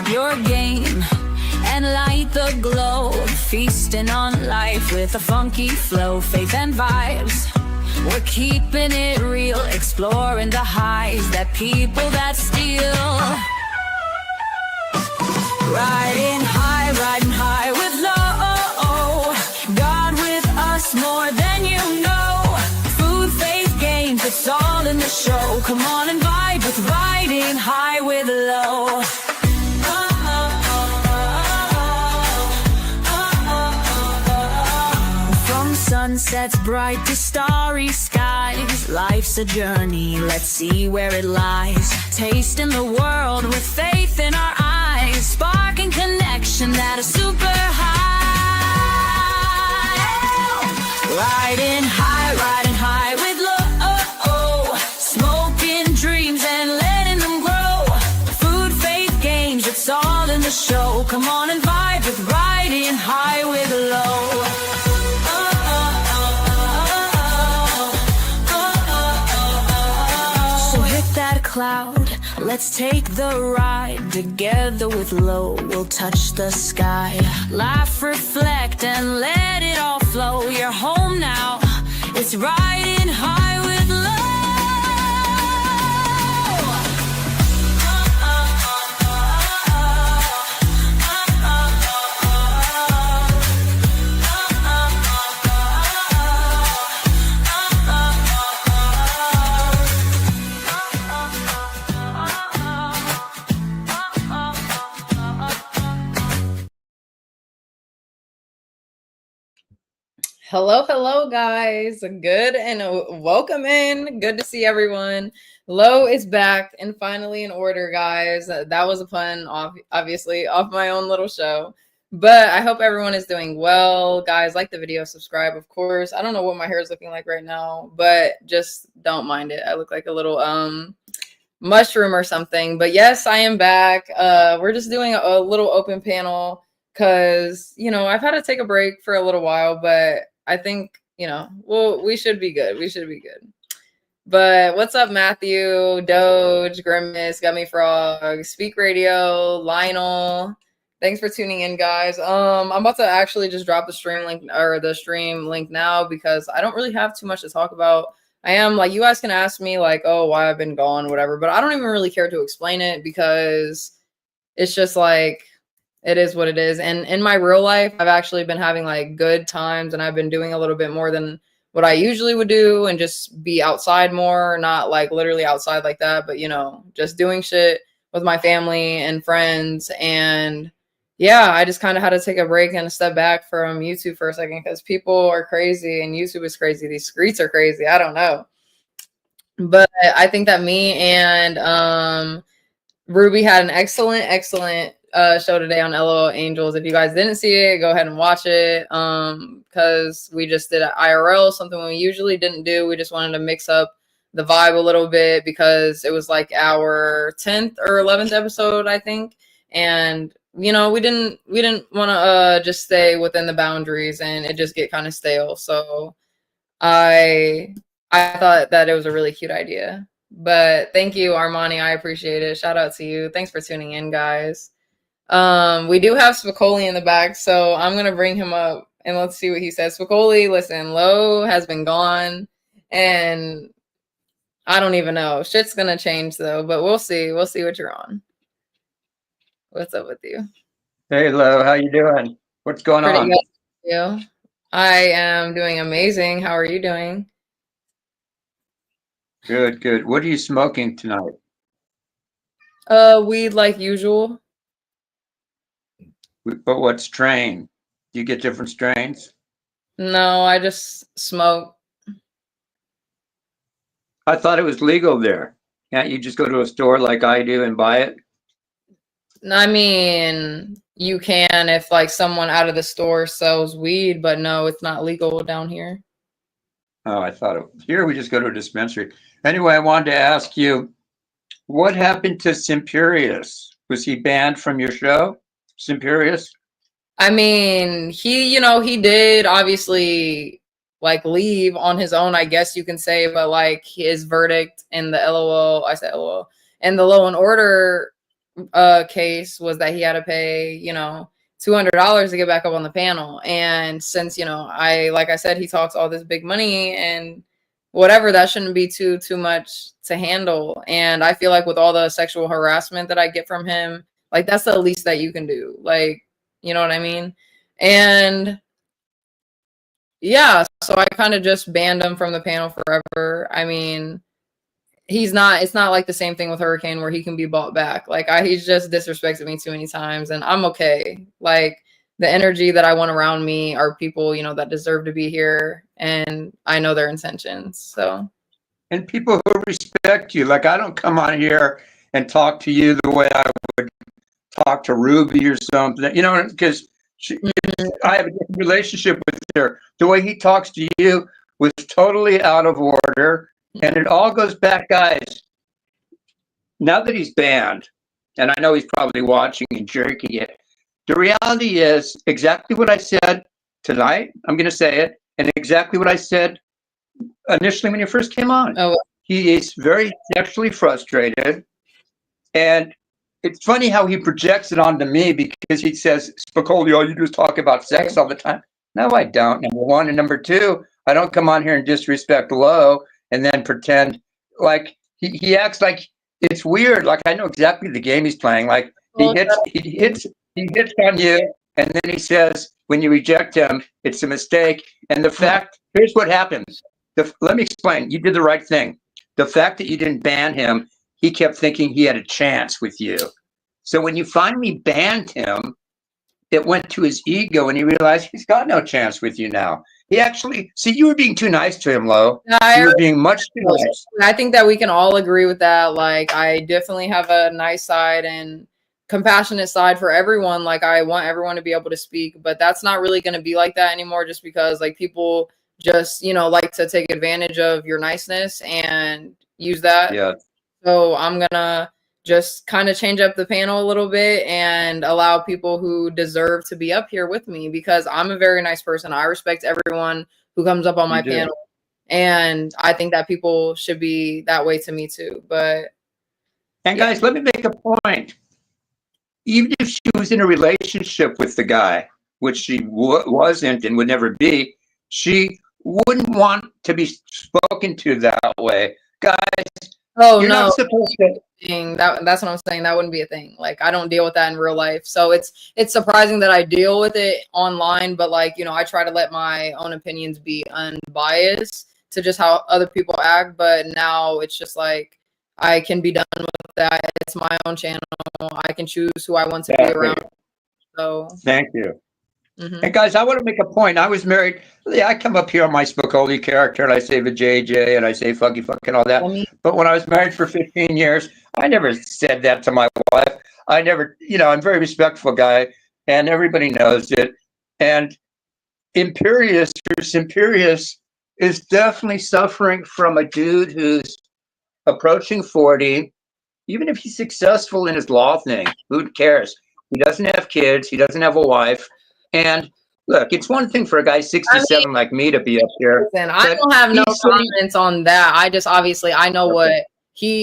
up your game and light the glow. Feasting on life with a funky flow, faith and vibes. We're keeping it real, exploring the highs that people that steal. Riding high with low. God with us more than you know. Food, faith, games, it's all in the show. Come on and vibe with riding high with low. From sunsets bright to starry skies, life's a journey, let's see where it lies. Tasting the world with faith in our eyes, sparking connection that is super high. Riding high with low. Smoking dreams and letting them grow. Food, faith, games, it's all in the show. Come on and vibe with riding high with low. So hit that cloud, let's take the ride. Together with low, we'll touch the sky. Laugh, reflect, and let it all flow. You're home now, it's riding high with low. Hello, guys. Good and welcome in. Good to see everyone. Low is back and finally in order, guys. That was a pun, obviously, off my own little show. But I hope everyone is doing well. Guys, like the video, subscribe, of course. I don't know what my hair is looking like right now, but just don't mind it. I look like a little mushroom or something. But yes, I am back. We're just doing a little open panel because, you know, I've had to take a break for a little while, but I think, you know, well, we should be good. We should be good. But what's up, Matthew, Doge, Grimace, Gummy Frog, Speak Radio, Lionel? Thanks for tuning in, guys. I'm about to actually just drop the stream link now because I don't really have too much to talk about. I am like, you guys can ask me like, oh, why I've been gone, whatever, but I don't even really care to explain it because it's just like, it is what it is. And in my real life, I've actually been having like good times and I've been doing a little bit more than what I usually would do and just be outside more, not like literally outside like that, but, you know, just doing shit with my family and friends. And yeah, I just kind of had to take a break and a step back from YouTube for a second because people are crazy and YouTube is crazy. These streets are crazy. I don't know. But I think that me and Ruby had an excellent show today on LOL Angels. If you guys didn't see it, go ahead and watch it because we just did an IRL, something we usually didn't do. We just wanted to mix up the vibe a little bit because it was like our 10th or 11th episode, I think. And, you know, we didn't want to just stay within the boundaries and it just get kind of stale. So I thought that it was a really cute idea. But thank you, Armani. I appreciate it. Shout out to you. Thanks for tuning in, guys. We do have Spicoli in the back, so I'm gonna bring him up and let's see what he says. Spicoli, listen, Low has been gone, and I don't even know. Shit's gonna change though, but we'll see. We'll see what you're on. What's up with you? Hey, Lo, how you doing? What's going on? Good. You? I am doing amazing. How are you doing? Good. What are you smoking tonight? Weed like usual. But what strain? Do you get different strains? No, I just smoke. I thought it was legal there. Can't you just go to a store like I do and buy it? I mean, you can if like someone out of the store sells weed, but no, it's not legal down here. Oh, I thought it here we just go to a dispensary. Anyway, I wanted to ask you, what happened to Imperius? Was he banned from your show? Imperius? I mean, he did obviously like leave on his own, I guess you can say, but like his verdict in the LOL, I said LOL, and the Law and Order case was that he had to pay, you know, $200 to get back up on the panel. And since, you know, like I said, he talks all this big money and whatever, that shouldn't be too much to handle. And I feel like with all the sexual harassment that I get from him, like that's the least that you can do. Like, you know what I mean? And yeah, so I kind of just banned him from the panel forever. I mean, it's not like the same thing with Hurricane where he can be bought back. Like he's just disrespected me too many times and I'm okay. Like the energy that I want around me are people, you know, that deserve to be here and I know their intentions. So, and people who respect you. Like I don't come on here and talk to you the way I would talk to Ruby or something, you know, because I have a different relationship with her. The way he talks to you was totally out of order. And it all goes back, guys. Now that he's banned, and I know he's probably watching and jerking it, the reality is exactly what I said tonight. I'm going to say it, and exactly what I said initially when he first came on. oh, He is very sexually frustrated, and it's funny how he projects it onto me because he says, Spicoli, all you do is talk about sex all the time. No, I don't, number one. And number two, I don't come on here and disrespect Lo and then pretend like he acts like it's weird. Like I know exactly the game he's playing. Like he hits on you, and then he says when you reject him, it's a mistake. And the fact, here's what happens. Let me explain. You did the right thing. The fact that you didn't ban him, he kept thinking he had a chance with you. So when you finally banned him, it went to his ego, and he realized he's got no chance with you now. He actually, see, you were being too nice to him, Lo. You were being much too nice. I think that we can all agree with that. Like, I definitely have a nice side and compassionate side for everyone. Like, I want everyone to be able to speak, but that's not really going to be like that anymore just because, like, people just, you know, like to take advantage of your niceness and use that. Yeah. So I'm going to just kind of change up the panel a little bit and allow people who deserve to be up here with me because I'm a very nice person. I respect everyone who comes up on my panel. And I think that people should be that way to me too. But and guys, let me make a point. Even if she was in a relationship with the guy, which she wasn't and would never be, she wouldn't want to be spoken to that way. Guys, you're not supposed to. That's what I'm saying. That wouldn't be a thing. Like I don't deal with that in real life. So it's surprising that I deal with it online, but like, you know, I try to let my own opinions be unbiased to just how other people act. But now it's just like I can be done with that. It's my own channel. I can choose who I want to be around. So thank you. And guys, I want to make a point. I was married. Yeah, I come up here on my Spicoli character and I say the JJ and I say fucky and all that. But when I was married for 15 years, I never said that to my wife. I never, you know, I'm a very respectful guy and everybody knows it. And Imperius is definitely suffering from a dude who's approaching 40. Even if he's successful in his law thing, who cares? He doesn't have kids. He doesn't have a wife. And look, it's one thing for a guy 67 like me to be up here. Listen, I don't have no comments on that. I just obviously I know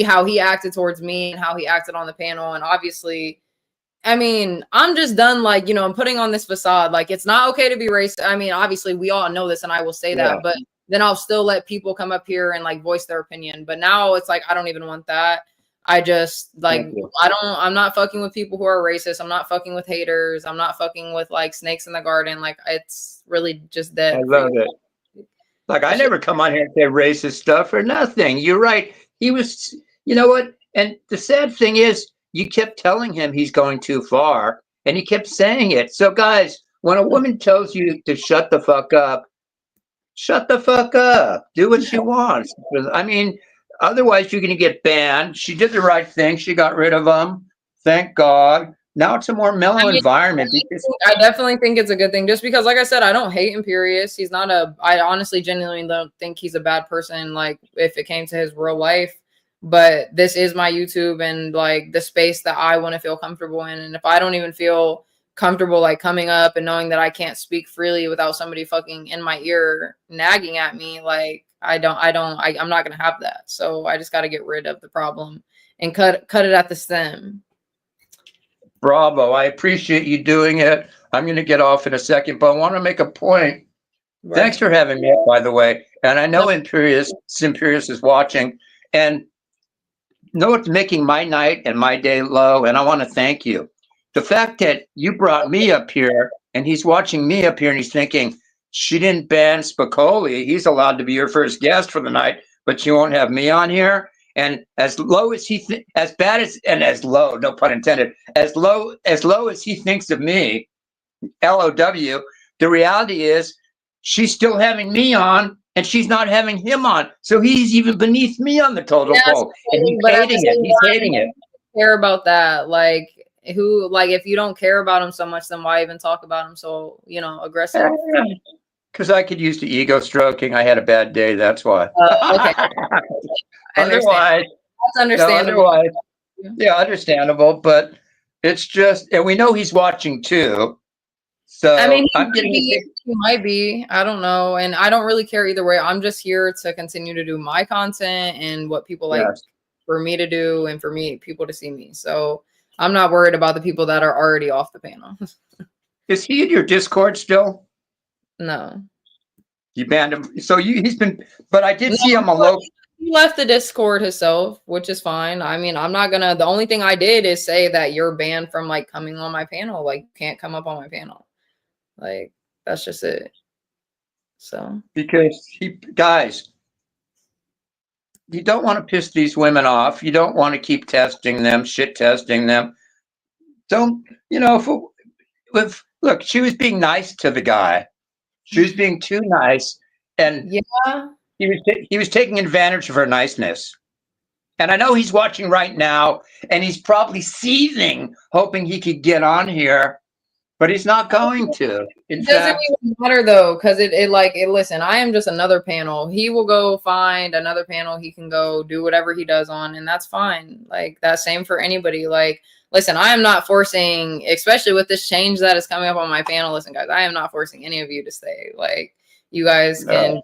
how he acted towards me and how he acted on the panel. And obviously, I mean, I'm just done, like, you know, I'm putting on this facade. Like, it's not okay to be racist. I mean, obviously, we all know this, and I will say that, but then I'll still let people come up here and like voice their opinion. But now it's like I don't even want that. I just like I'm not fucking with people who are racist. I'm not fucking with haters. I'm not fucking with like snakes in the garden. Like it's really just dead. I love it. Like I never come on here and say racist stuff or nothing. You're right. He was, you know what? And the sad thing is you kept telling him he's going too far and he kept saying it. So guys, when a woman tells you to shut the fuck up, shut the fuck up. Do what she wants. I mean, otherwise, you're going to get banned. She did the right thing. She got rid of them. Thank God. Now it's a more mellow environment. I definitely think it's a good thing. Just because, like I said, I don't hate Imperius. He's not I honestly, genuinely don't think he's a bad person, like, if it came to his real life. But this is my YouTube and, like, the space that I want to feel comfortable in. And if I don't even feel comfortable, like, coming up and knowing that I can't speak freely without somebody fucking in my ear nagging at me, like, I'm not going to have that. So I just got to get rid of the problem and cut it at the stem. Bravo. I appreciate you doing it. I'm going to get off in a second, but I want to make a point. Thanks Right. for having me up, by the way. And I know No, Imperius is watching. And know it's making my night and my day low, and I want to thank you. The fact that you brought me up here, and he's watching me up here, and he's thinking, she didn't ban Spicoli. He's allowed to be your first guest for the night, but you won't have me on here. And as low as as bad as, and as low, no pun intended, as low as he thinks of me, LOW, the reality is she's still having me on and she's not having him on. So he's even beneath me on the total yes, pole. And he's but at the hating it. same He's time, hating it. care about that. Like who? Like if you don't care about him so much, then why even talk about him so aggressive? Because I could use the ego stroking. I had a bad day. That's why. Okay, I understand. Otherwise, That's understandable. otherwise, yeah, understandable. But it's just, and we know he's watching too. So I mean, I'm getting. he might be. I don't know, and I don't really care either way. I'm just here to continue to do my content and what people like Yes. for me to do and for people to see me. So I'm not worried about the people that are already off the panel. Is he in your Discord still? No. You banned him. So he's been, but I did No, see him a low. He left the Discord himself, which is fine. I mean, I'm not gonna. The only thing I did is say that you're banned from like coming on my panel. Like, you can't come up on my panel. Like, that's just it. So Because guys, you don't want to piss these women off. You don't want to keep testing them, shit testing them. Don't, if look, she was being nice to the guy. She was being too nice, and yeah, he was taking advantage of her niceness. And I know he's watching right now, and he's probably seething, hoping he could get on here, but he's not going to. In it doesn't fact, even matter though, because listen, I am just another panel. He will go find another panel. He can go do whatever he does on, and that's fine. Like, that's same for anybody. Like, listen, I am not forcing, especially with this change that is coming up on my panel. Listen, guys, I am not forcing any of you to stay. Like, you guys can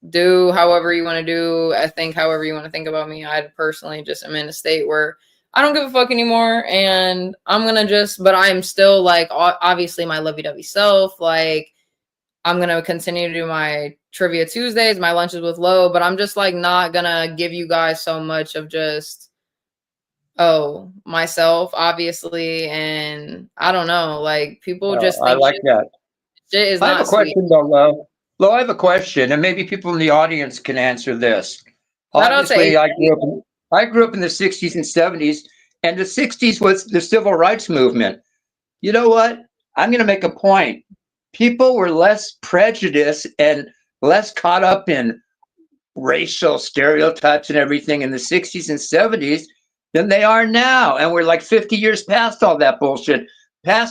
do however you want to do. I think however you want to think about me. I personally just am in a state where I don't give a fuck anymore, and I'm gonna but I'm still like obviously my lovey-dovey self. Like, I'm gonna continue to do my trivia Tuesdays, my lunches with Lo, but I'm just like not gonna give you guys so much of just myself, obviously, and I don't know, like people just I think like that. shit is I have not a question though, Lo. Lo, I have a question, and maybe people in the audience can answer this. Obviously, I grew up in the 60s and 70s, and the 60s was the civil rights movement. You know what? I'm going to make a point. People were less prejudiced and less caught up in racial stereotypes and everything in the 60s and 70s than they are now. And we're like 50 years past all that bullshit.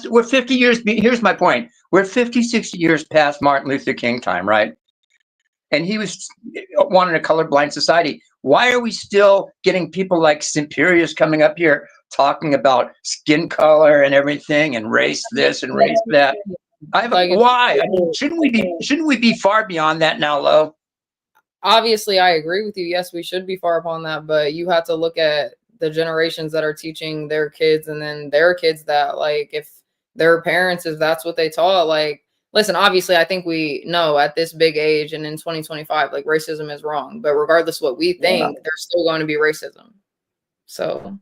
We're 50 years. Here's my point. We're 50, 60 years past Martin Luther King time, right? And he was wanting a colorblind society. Why are we still getting people like Imperius coming up here talking about skin color and everything and race this and race that? Why? I mean, shouldn't we be far beyond that now, Lo? Obviously, I agree with you. Yes, we should be far upon that, but you have to look at the generations that are teaching their kids, and then their kids that, like, if their parents, if that's what they taught, like, listen, obviously, I think we know at this big age and in 2025, like, racism is wrong, but regardless of what we think, there's still going to be racism. So,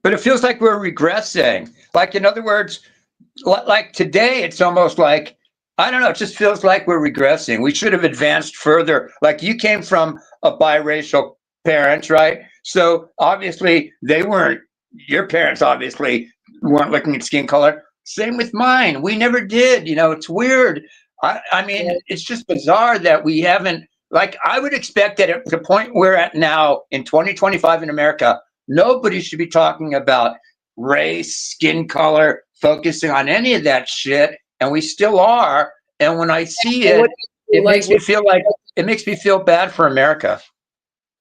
but it feels like we're regressing. Like, in other words, like today, it's almost like, I don't know, it just feels like we're regressing. We should have advanced further. Like, you came from a biracial parents, right? So obviously your parents obviously weren't looking at skin color. Same with mine. We never did. It's weird. I mean, it's just bizarre that we haven't, like, I would expect that at the point we're at now in 2025 in America, nobody should be talking about race, skin color, focusing on any of that shit. And we still are. And when I see it, it makes me feel bad for America.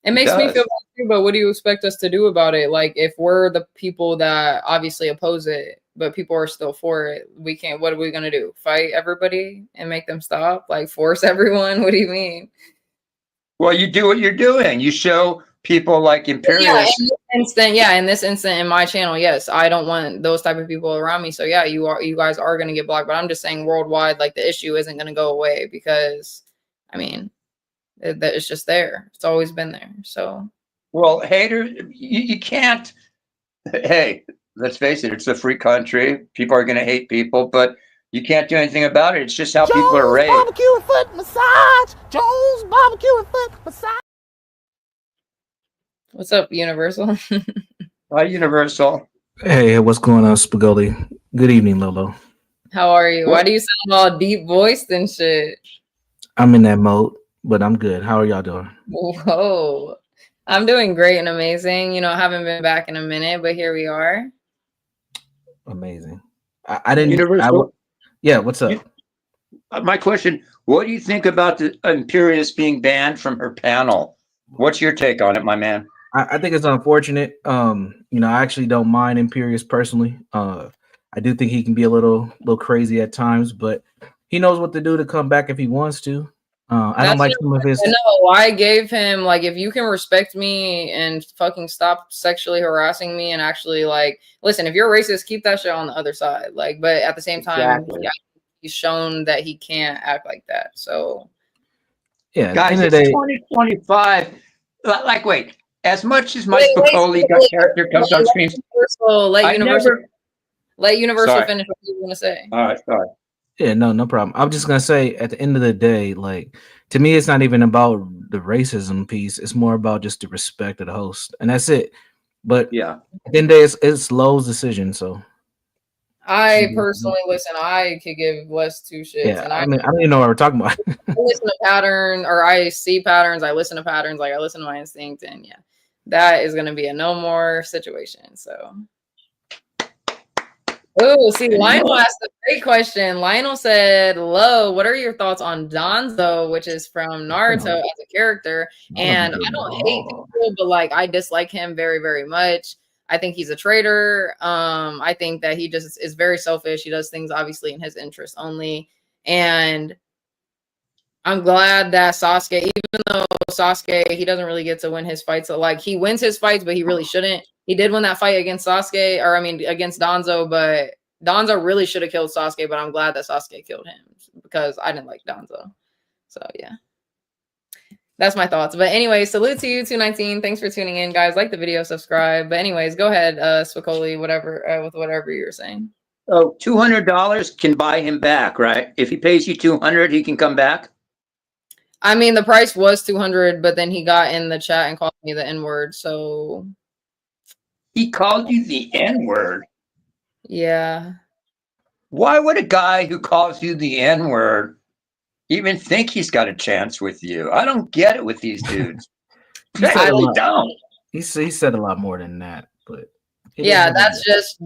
It makes me feel bad too, but what do you expect us to do about it? Like, if we're the people that obviously oppose it, but people are still for it, what are we going to do? Fight everybody and make them stop? Like, force everyone? What do you mean? Well, you do what you're doing. You show people like Yeah, Imperius. in this instant in my channel, yes, I don't want those type of people around me. So yeah, you guys are gonna get blocked. But I'm just saying worldwide, like the issue isn't gonna go away because, I mean, it's just there. It's always been there. So Well, hater, you can't. Hey, let's face it, it's a free country. People are going to hate people, but you can't do anything about it. It's just how people are raised. Barbecue and foot massage. Jones barbecue and foot massage. what's up, Universal? Hi, Universal. Hey, what's going on, Spagoli? Good evening, Lolo. How are you? Why What? do you sound all deep voiced and shit? I'm in that mode, but I'm good. How are y'all doing? Whoa. I'm doing great and amazing. You know, I haven't been back in a minute, but here we are. Amazing. I didn't. Universal. Yeah, what's up? My question: what do you think about the Imperius being banned from her panel? What's your take on it, my man? I think it's unfortunate. You know, I actually don't mind Imperius personally. I do think he can be a little crazy at times, but he knows what to do to come back if he wants to. I don't like some of his. No, I gave him, like, if you can respect me and fucking stop sexually harassing me and actually, like, listen, if you're racist, keep that shit on the other side. Like, but at the same time, Exactly. yeah, he's shown that he can't act like that. So Yeah, Guys, at the end it's of the day, 2025. Like, wait, as much as my Wait, Spicoli character comes on screen, Let Universal Sorry. finish what you want to say. All right, sorry. yeah, no problem. I'm just gonna say, at the end of the day, like, to me, it's not even about the racism piece. It's more about just the respect of the host, and that's it. But Yeah. at the end of the day, it's Lowe's decision. So I personally listen. I could give less two shits, yeah, and I mean, I don't even know what we're talking about. I listen to pattern, or I see patterns. I listen to patterns. Like I listen to my instinct, and yeah, that is going to be a no more situation. So. Oh, see, Lionel asked a great question. Lionel said, "Lo, what are your thoughts on Danzo, which is from Naruto as a character?" And I don't hate people, but like I dislike him very, very much. I think he's a traitor. I think that he just is very selfish. He does things obviously in his interest only. And I'm glad that Sasuke, even though Sasuke, he doesn't really get to win his fights. So like he wins his fights, but he really shouldn't. He did win that fight against Sasuke, or I mean against Danzo, but Danzo really should have killed Sasuke, but I'm glad that Sasuke killed him because I didn't like Danzo. So yeah. That's my thoughts. But anyway, salute to you, 219. Thanks for tuning in, guys. Like the video, subscribe. But anyways, go ahead, Spicoli, whatever, with whatever you're saying. Oh, $200 can buy him back, right? If he pays you 200, he can come back. I mean, the price was 200, but then he got in the chat and called me the N-word. So He called you the N-word. yeah. Why would a guy who calls you the N-word even think he's got a chance with you? I don't get it with these dudes. I really don't. He said a lot more than that, but Yeah, that's just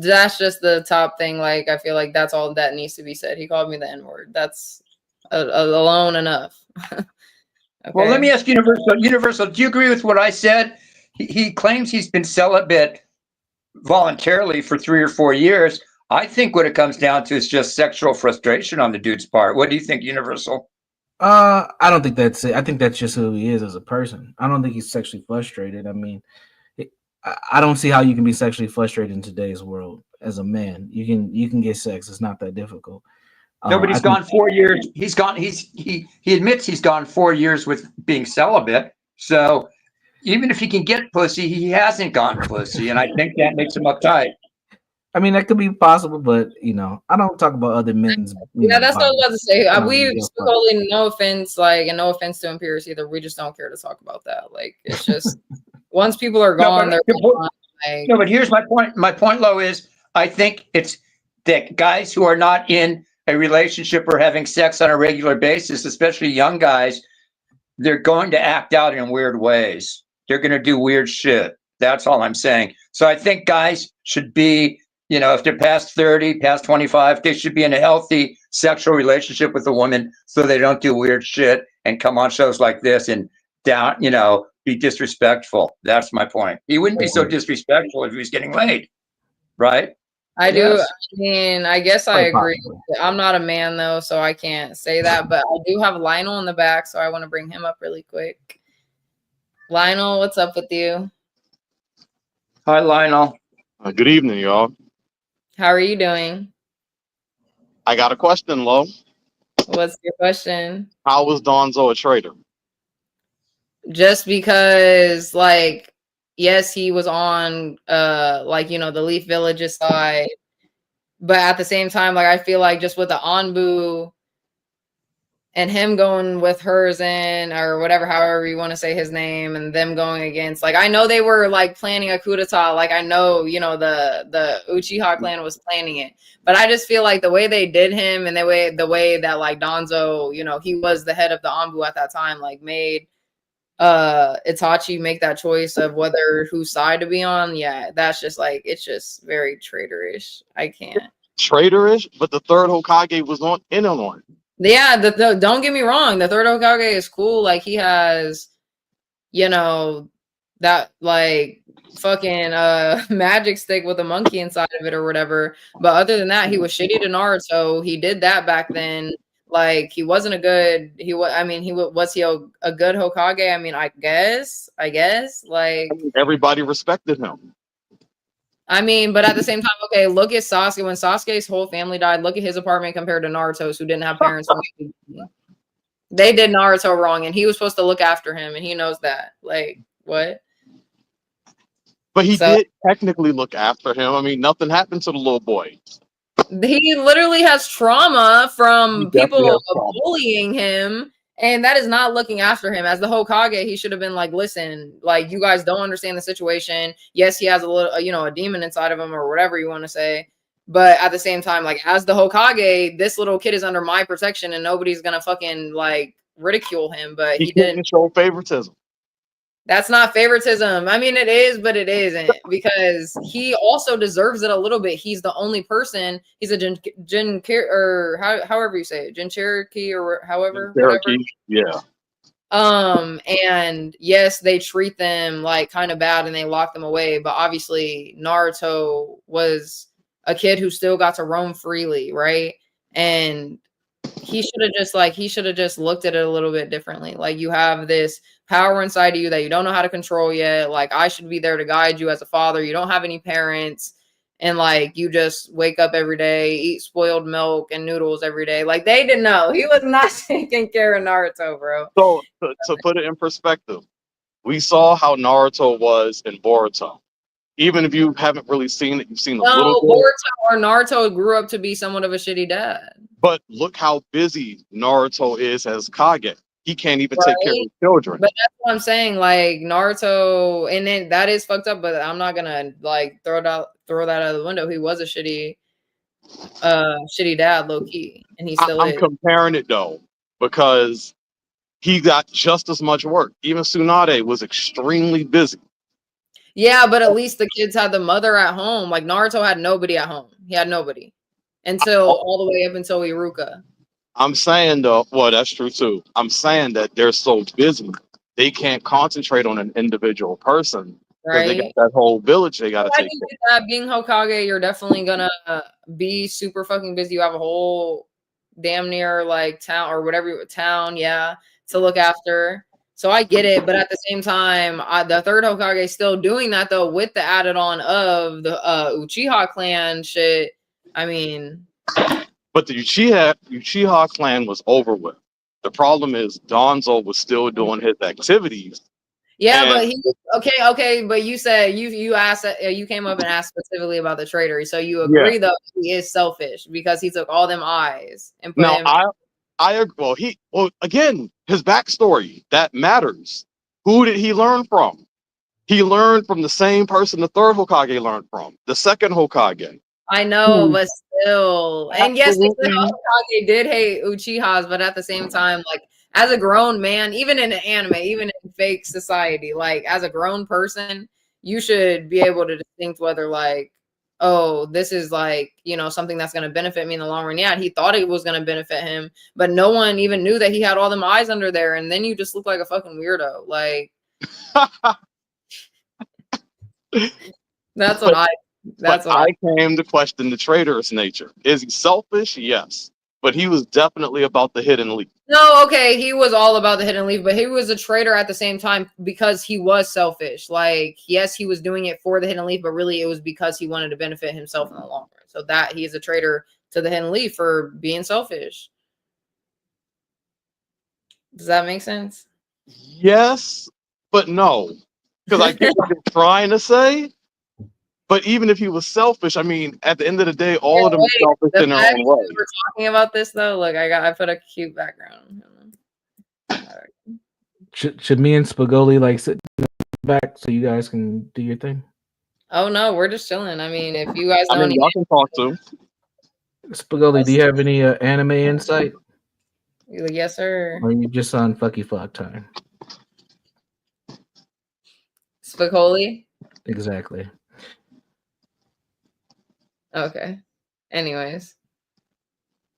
the top thing. Like, I feel like that's all that needs to be said. He called me the N-word. That's alone enough. Okay. Well, let me ask Universal. Universal, do you agree with what I said? He claims he's been celibate voluntarily for 3 or 4 years. I think what it comes down to is just sexual frustration on the dude's part. What do you think, Universal? I don't think that's it. I think that's just who he is as a person. I don't think he's sexually frustrated. I mean, I don't see how you can be sexually frustrated in today's world as a man. You can get sex. It's not that difficult. No, but he's gone 4 years. He admits he's gone 4 years with being celibate. So even if he can get pussy, he hasn't gotten pussy, and I think that makes him uptight. I mean, that could be possible, but you know, I don't talk about other men's. Yeah, that's what I was about to say. We yeah, totally, no offense, like, and no offense to Imperius either. We just don't care to talk about that. Like, it's just once people are gone, they're gone. Like, No, but here's my point. My point, Lo, is I think it's that guys who are not in a relationship or having sex on a regular basis, especially young guys, they're going to act out in weird ways. They're going to do weird shit. That's all I'm saying. So I think guys should be, you know, if they're past 30, past 25, they should be in a healthy sexual relationship with a woman so they don't do weird shit and come on shows like this and down, you know, be disrespectful. That's my point. He wouldn't be so disrespectful if he was getting laid, right? I do. Yes. I mean, I guess I agree. I'm not a man though, so I can't say that. But I do have Lionel in the back, so I want to bring him up really quick. Lionel, what's up with you? Hi, Lionel. Good evening, y'all. How are you doing? I got a question, Lo. What's your question? How was Donzo a traitor? Just because, like, yes, he was on, like, you know, the Leaf Village's side, but at the same time, like, I feel like just with the Anbu and him going with hers in, or whatever, however you want to say his name, and them going against, like, I know they were like planning a coup d'etat, like I know, you know, the Uchiha clan was planning it, but I just feel like the way they did him and the way that like Donzo, you know, he was the head of the Anbu at that time, like made Itachi make that choice of whether whose side to be on. Yeah, that's just like, it's just very traitorish. I can't. Traitorish, but the third Hokage was in on. Yeah, don't get me wrong, the third Hokage is cool. Like he has, you know, that like fucking magic stick with a monkey inside of it or whatever. But other than that, he was shitty to Naruto. He did that back then. Like he wasn't a good. He was. I mean, was he a good Hokage? I mean, I guess. Like, Everybody respected him. I mean, but at the same time, okay, look at Sasuke. When Sasuke's whole family died, look at his apartment compared to Naruto's, who didn't have parents. They did Naruto wrong, and he was supposed to look after him, and he knows that. Like, what? But he did technically look after him. I mean, nothing happened to the little boy. He literally has trauma from people trauma. bullying him, and that is not looking after him. As the Hokage, he should have been like, listen, like, you guys don't understand the situation. Yes, he has a little, you know, a demon inside of him or whatever you want to say. But at the same time, like, as the Hokage, this little kid is under my protection and nobody's going to fucking like ridicule him. But he didn't show favoritism. That's not favoritism. I mean, it is, but it isn't, because he also deserves it a little bit. He's the only person. He's a Jin or however you say it, Jin Cherokee or however. Cherokee, yeah. And yes, they treat them like kind of bad and they lock them away. But obviously, Naruto was a kid who still got to roam freely, right? And he should have just looked at it a little bit differently. Like, you have this power inside of you that you don't know how to control yet. Like, I should be there to guide you as a father. You don't have any parents, and like, you just wake up every day, eat spoiled milk and noodles every day. Like, they didn't know. He was not taking care of Naruto, bro. So to put it in perspective, we saw how Naruto was in Boruto. Even if you haven't really seen it, you've seen a little bit. Boruto or Naruto grew up to be somewhat of a shitty dad. But look how busy Naruto is as Kage. He can't even take care of his children. But that's what I'm saying. Like, Naruto, and then that is fucked up, but I'm not gonna like throw that out of the window. He was a shitty dad, low key, and he still is. I'm comparing it though, because he got just as much work. Even Tsunade was extremely busy. Yeah, but at least the kids had the mother at home. Like, Naruto had nobody at home. He had nobody until all the way up until Iruka. I'm saying though, well, that's true too. I'm saying that they're so busy, they can't concentrate on an individual person. Right. They got that whole village they got to take care of. Being Hokage, you're definitely gonna be super fucking busy. You have a whole damn near like town or whatever town, yeah, to look after. So I get it, but at the same time, the third Hokage is still doing that though, with the added on of the Uchiha clan shit. I mean, but the Uchiha clan was over with. The problem is Donzo was still doing his activities. Yeah, but he okay. But you said you asked, you came up and asked specifically about the traitor. So you agree though he is selfish because he took all them eyes and put him. I agree. Well, again, his backstory that matters. Who did he learn from? He learned from the same person the third Hokage learned from, the second Hokage. I know, but still, and yes, the Hokage did hate Uchihas, but at the same time, like, as a grown man, even in an anime, even in fake society, like, as a grown person, you should be able to distinct whether, like, oh, this is like, you know, something that's going to benefit me in the long run. Yeah, he thought it was going to benefit him, but no one even knew that he had all them eyes under there, and then you just look like a fucking weirdo. Like, that's what I came to question the traitor's nature. Is he selfish? Yes. but he was definitely about the hidden leaf. No, okay, he was all about the hidden leaf, but he was a traitor at the same time because he was selfish. Like, yes, he was doing it for the hidden leaf, but really it was because he wanted to benefit himself in the long run. So that he is a traitor to the hidden leaf for being selfish. Does that make sense? Yes, but no, because I get what you're trying to say. But even if he was selfish, I mean, at the end of the day, all of them are selfish The in their fact own that way. we're talking about this though, look, I put a cute background. Should me and Spagoli like sit back so you guys can do your thing? Oh no, we're just chilling. I mean, if you guys I know mean, any, y'all can talk to. Spagoli, do you have any anime insight? yes sir. Or are you just on fucky fuck time? Spicoli. Exactly. Okay. Anyways,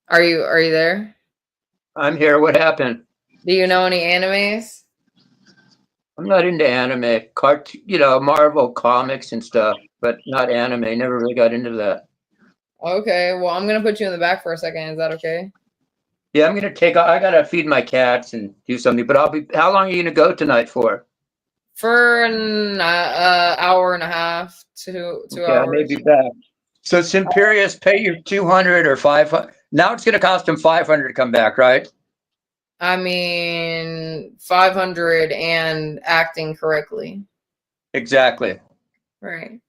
are you there? I'm here. What happened? Do you know any animes? I'm not into anime, Marvel comics and stuff, but not anime. Never really got into that. Okay, well, I'm gonna put you in the back for a second. Is that okay? Yeah, I'm gonna I gotta feed my cats and do something. But How long are you gonna go tonight for? For an hour and a half, two Yeah, I may hours. be back. So Imperius, pay your 200 or 500. Now it's gonna cost him 500 to come back, right? I mean, 500 and acting correctly. Exactly. Right.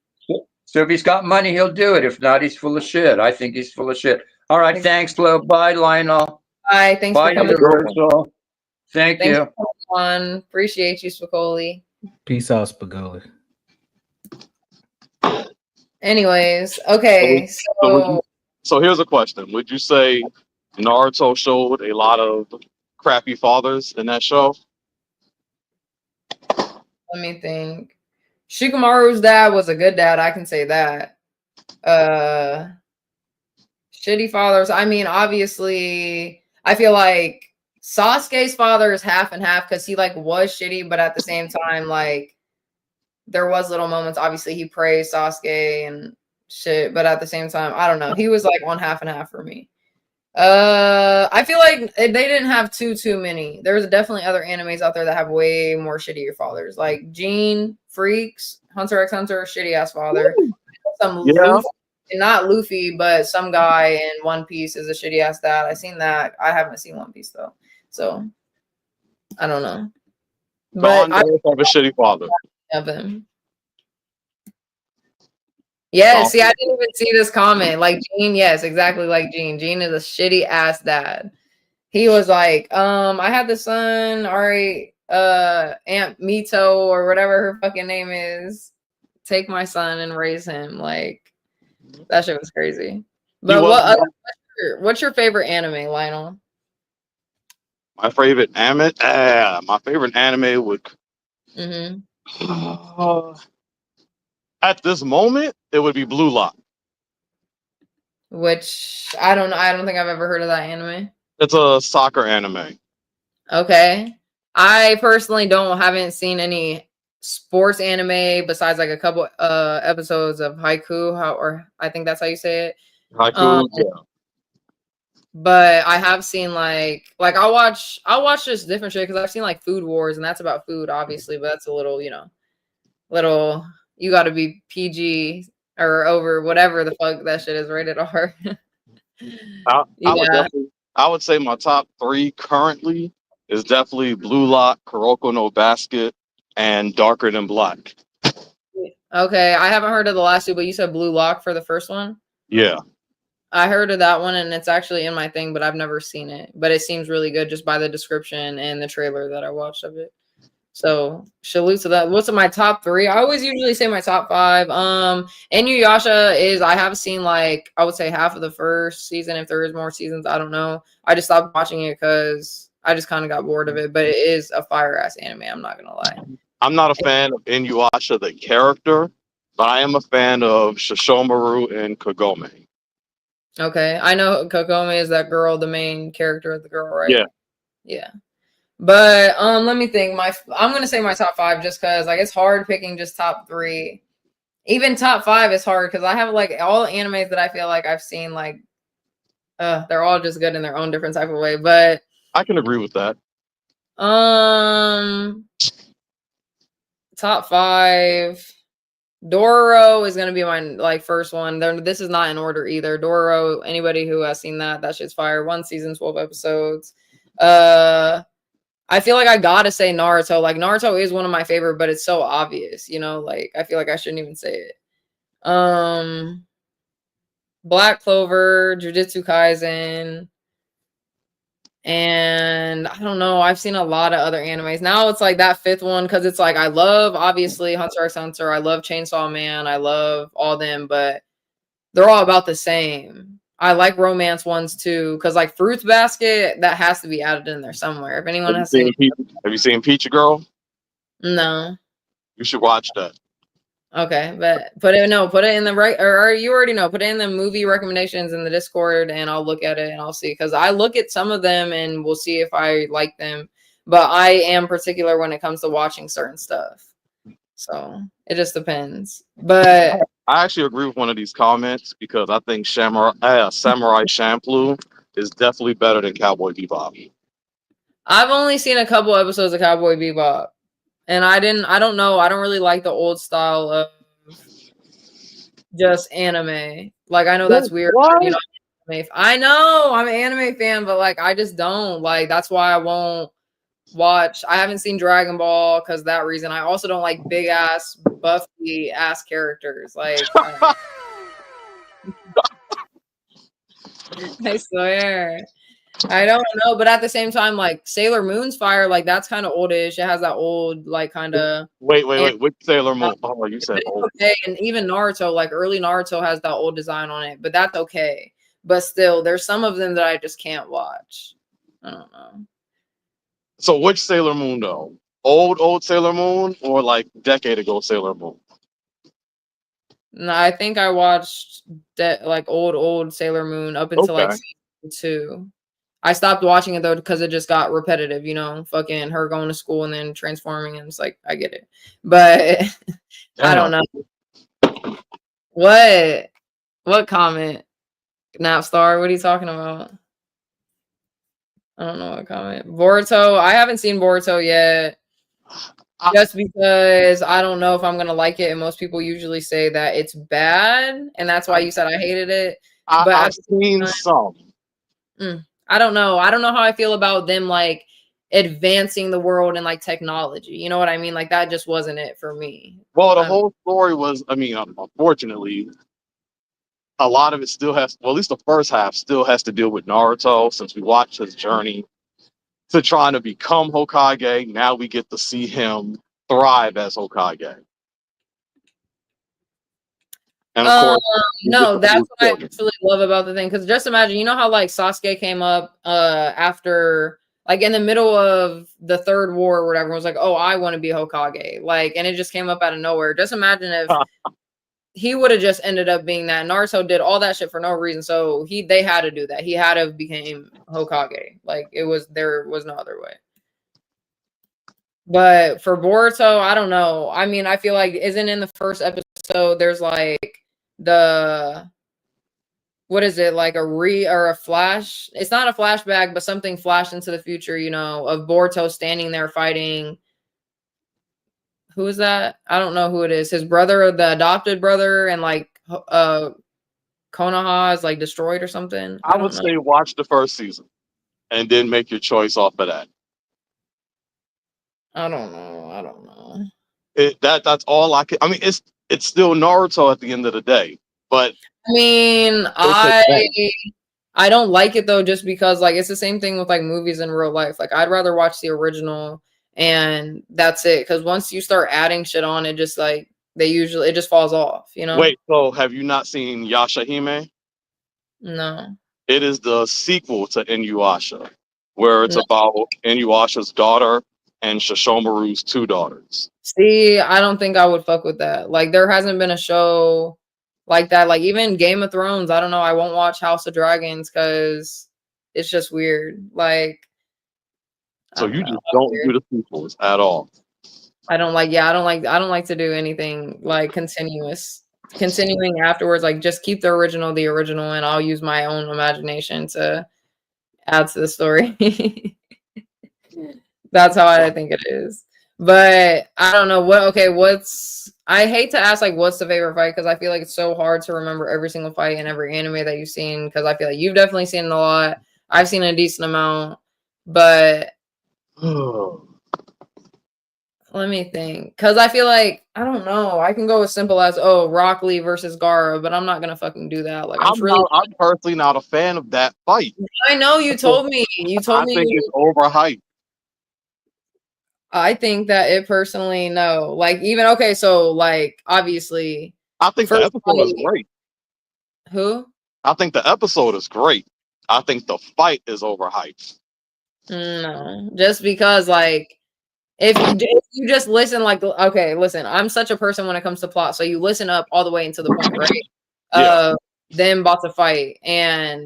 So if he's got money, he'll do it. If not, he's full of shit. I think he's full of shit. All right, thanks, Flo. Bye, Lionel. Bye. Thanks Bye, for coming. Universal. Thank Thanks you. for coming on. Appreciate you, Spicoli. Peace out, Spagoli. Anyways, okay. So here's a question: would you say Naruto showed a lot of crappy fathers in that show? Let me think. Shikamaru's dad was a good dad. I can say that. Shitty fathers. I mean, obviously, I feel like Sasuke's father is half and half because he like was shitty, but at the same time, like there was little moments. Obviously, he praised Sasuke and shit, but at the same time, I don't know. He was like on half and half for me. I feel like they didn't have too many. There's definitely other animes out there that have way more shittier fathers, like Gene Freaks, Hunter x Hunter, shitty ass father. Some Yeah. not Luffy, but some guy in One Piece is a shitty ass dad. I seen that. I haven't seen One Piece though, so I don't know. But I have a shitty father. have him. Yeah, see, I didn't even see this comment. Like Gene, yes, exactly like Gene. Gene is a shitty ass dad. He was like, I had the son, all right, Aunt Mito or whatever her fucking name is. Take my son and raise him. Like that shit was crazy. But what's your favorite anime, Lionel? My favorite anime? My favorite anime would at this moment, it would be Blue Lock. Which I don't know. I don't think I've ever heard of that anime. It's a soccer anime. Okay. I personally haven't seen any sports anime besides like a couple episodes of Haiku, or I think that's how you say it. Haiku, yeah. But I have seen like I'll watch just different shit because I've seen like Food Wars and that's about food, obviously, but that's a little, you got to be PG or over whatever the fuck that shit is rated R. I would say my top 3 currently is definitely Blue Lock, Kuroko no Basket, and Darker Than Black. Okay, I haven't heard of the last two, but you said Blue Lock for the first one? Yeah. I heard of that one and it's actually in my thing, but I've never seen it. But it seems really good just by the description and the trailer that I watched of it. So salute to that. What's in my top 3? I always usually say my top 5. Inuyasha is, I have seen like I would say half of the first season. If there is more seasons, I don't know. I just stopped watching it because I just kind of got bored of it. But it is a fire ass anime. I'm not gonna lie. I'm not a fan of Inuyasha the character, but I am a fan of Shishomaru and Kagome. Okay, I know Kagome is that girl, the main character of the girl, right? Yeah. Yeah. But let me think. I'm gonna say my top 5 just because like it's hard picking just top 3. Even top 5 is hard because I have like all the animes that I feel like I've seen like They're all just good in their own different type of way. But I can agree with that. top 5. Doro is gonna be my like first one. This is not in order either. Doro, anybody who has seen that shit's fire. 1 season, 12 episodes. I feel like I gotta say Naruto. Like Naruto is one of my favorite, but it's so obvious, you know. Like I feel like I shouldn't even say it. Black Clover, Jujutsu Kaisen, and I don't know. I've seen a lot of other animes. Now it's like that 5th one because it's like I love obviously Hunter x Hunter. I love Chainsaw Man. I love all them, but they're all about the same. I like romance ones too because like Fruits Basket that has to be added in there somewhere. If anyone has seen it, Have you seen Peach Girl? no. You should watch that. Okay, but put it in the right, or you already know, put it in the movie recommendations in the Discord and I'll look at it and I'll see, because I look at some of them and we'll see if I like them, but I am particular when it comes to watching certain stuff, so it just depends. But I actually agree with one of these comments because I think Samurai Champloo is definitely better than Cowboy Bebop. I've only seen a couple episodes of Cowboy Bebop, and I don't know, I don't really like the old style of just anime. Like I know that's weird. What? You know, I know I'm an anime fan, but like I just don't like. That's why I won't watch. I haven't seen Dragon Ball because that reason. I also don't like big ass buffy ass characters. Like I swear. I don't know, but at the same time, like Sailor Moon's fire, like that's kind of oldish. It has that old, like kind of. Wait. Which Sailor Moon? Oh, you said old. Okay, and even Naruto, like early Naruto has that old design on it, but that's okay. But still, there's some of them that I just can't watch. I don't know. So which Sailor Moon though? Old Sailor Moon or like decade ago Sailor Moon? No, I think I watched that like old Sailor Moon up until like Okay. season 2. I stopped watching it though because it just got repetitive, you know, fucking her going to school and then transforming, and it's like I get it, but I don't know. What comment? Napstar, what are you talking about? I don't know what comment. Boruto, I haven't seen Boruto yet. Just because I don't know if I'm gonna like it, and most people usually say that it's bad, and that's why you said I hated it. But I've seen some. I don't know. I don't know how I feel about them like advancing the world and like technology. You know what I mean? Like that just wasn't it for me. Well, the whole story was, I mean, unfortunately, a lot of it still has, well, at least the first half still has to deal with Naruto, since we watched his journey to trying to become Hokage. Now we get to see him thrive as Hokage. And of course, no, that's what I actually love about the thing. Because just imagine, you know how like Sasuke came up after, like in the middle of the third war or whatever, was like, oh, I want to be Hokage. Like, and it just came up out of nowhere. Just imagine if he would have just ended up being that. Naruto did all that shit for no reason. So they had to do that. He had to became Hokage. Like there was no other way. But for Boruto, I don't know. I mean, I feel like isn't in the first episode there's like the, what is it, like a flash? It's not a flashback, but something flashed into the future, you know, of Boruto standing there fighting. Who is that? I don't know who it is. His brother, the adopted brother, and like Konoha is like destroyed or something. I would say watch the first season and then make your choice off of that. I don't know. That's all I can. I mean, it's still Naruto at the end of the day, but I mean, I don't like it though, just because like it's the same thing with like movies in real life. Like I'd rather watch the original and that's it. Because once you start adding shit on, it just like it just falls off. You know? Wait. So have you not seen Yashahime? No. It is the sequel to Inuyasha, where it's about Inuyasha's daughter and Shishomaru's 2 daughters. See, I don't think I would fuck with that. Like there hasn't been a show like that. Like even Game of Thrones, I don't know. I won't watch House of Dragons because it's just weird. Like so you just don't do the sequels at all. I don't like to do anything like continuous. continuing afterwards, like just keep the original, and I'll use my own imagination to add to the story. That's how I think it is. But I don't know I hate to ask like what's the favorite fight because I feel like it's so hard to remember every single fight in every anime that you've seen because I feel like you've definitely seen a lot. I've seen a decent amount, but let me think. Because I feel like, I don't know. I can go as simple as, Rock Lee versus Gaara, but I'm not going to fucking do that. Like, I'm personally not a fan of that fight. I know you told me. You told me. I think it's overhyped. I think that it personally, no. Like, even, okay, so, like, obviously. I think the episode is great. Who? I think the episode is great. I think the fight is overhyped. No. Just because, like, if you just listen, like, okay, listen, I'm such a person when it comes to plot. So you listen up all the way into the point, right? Yeah. Them about to fight. And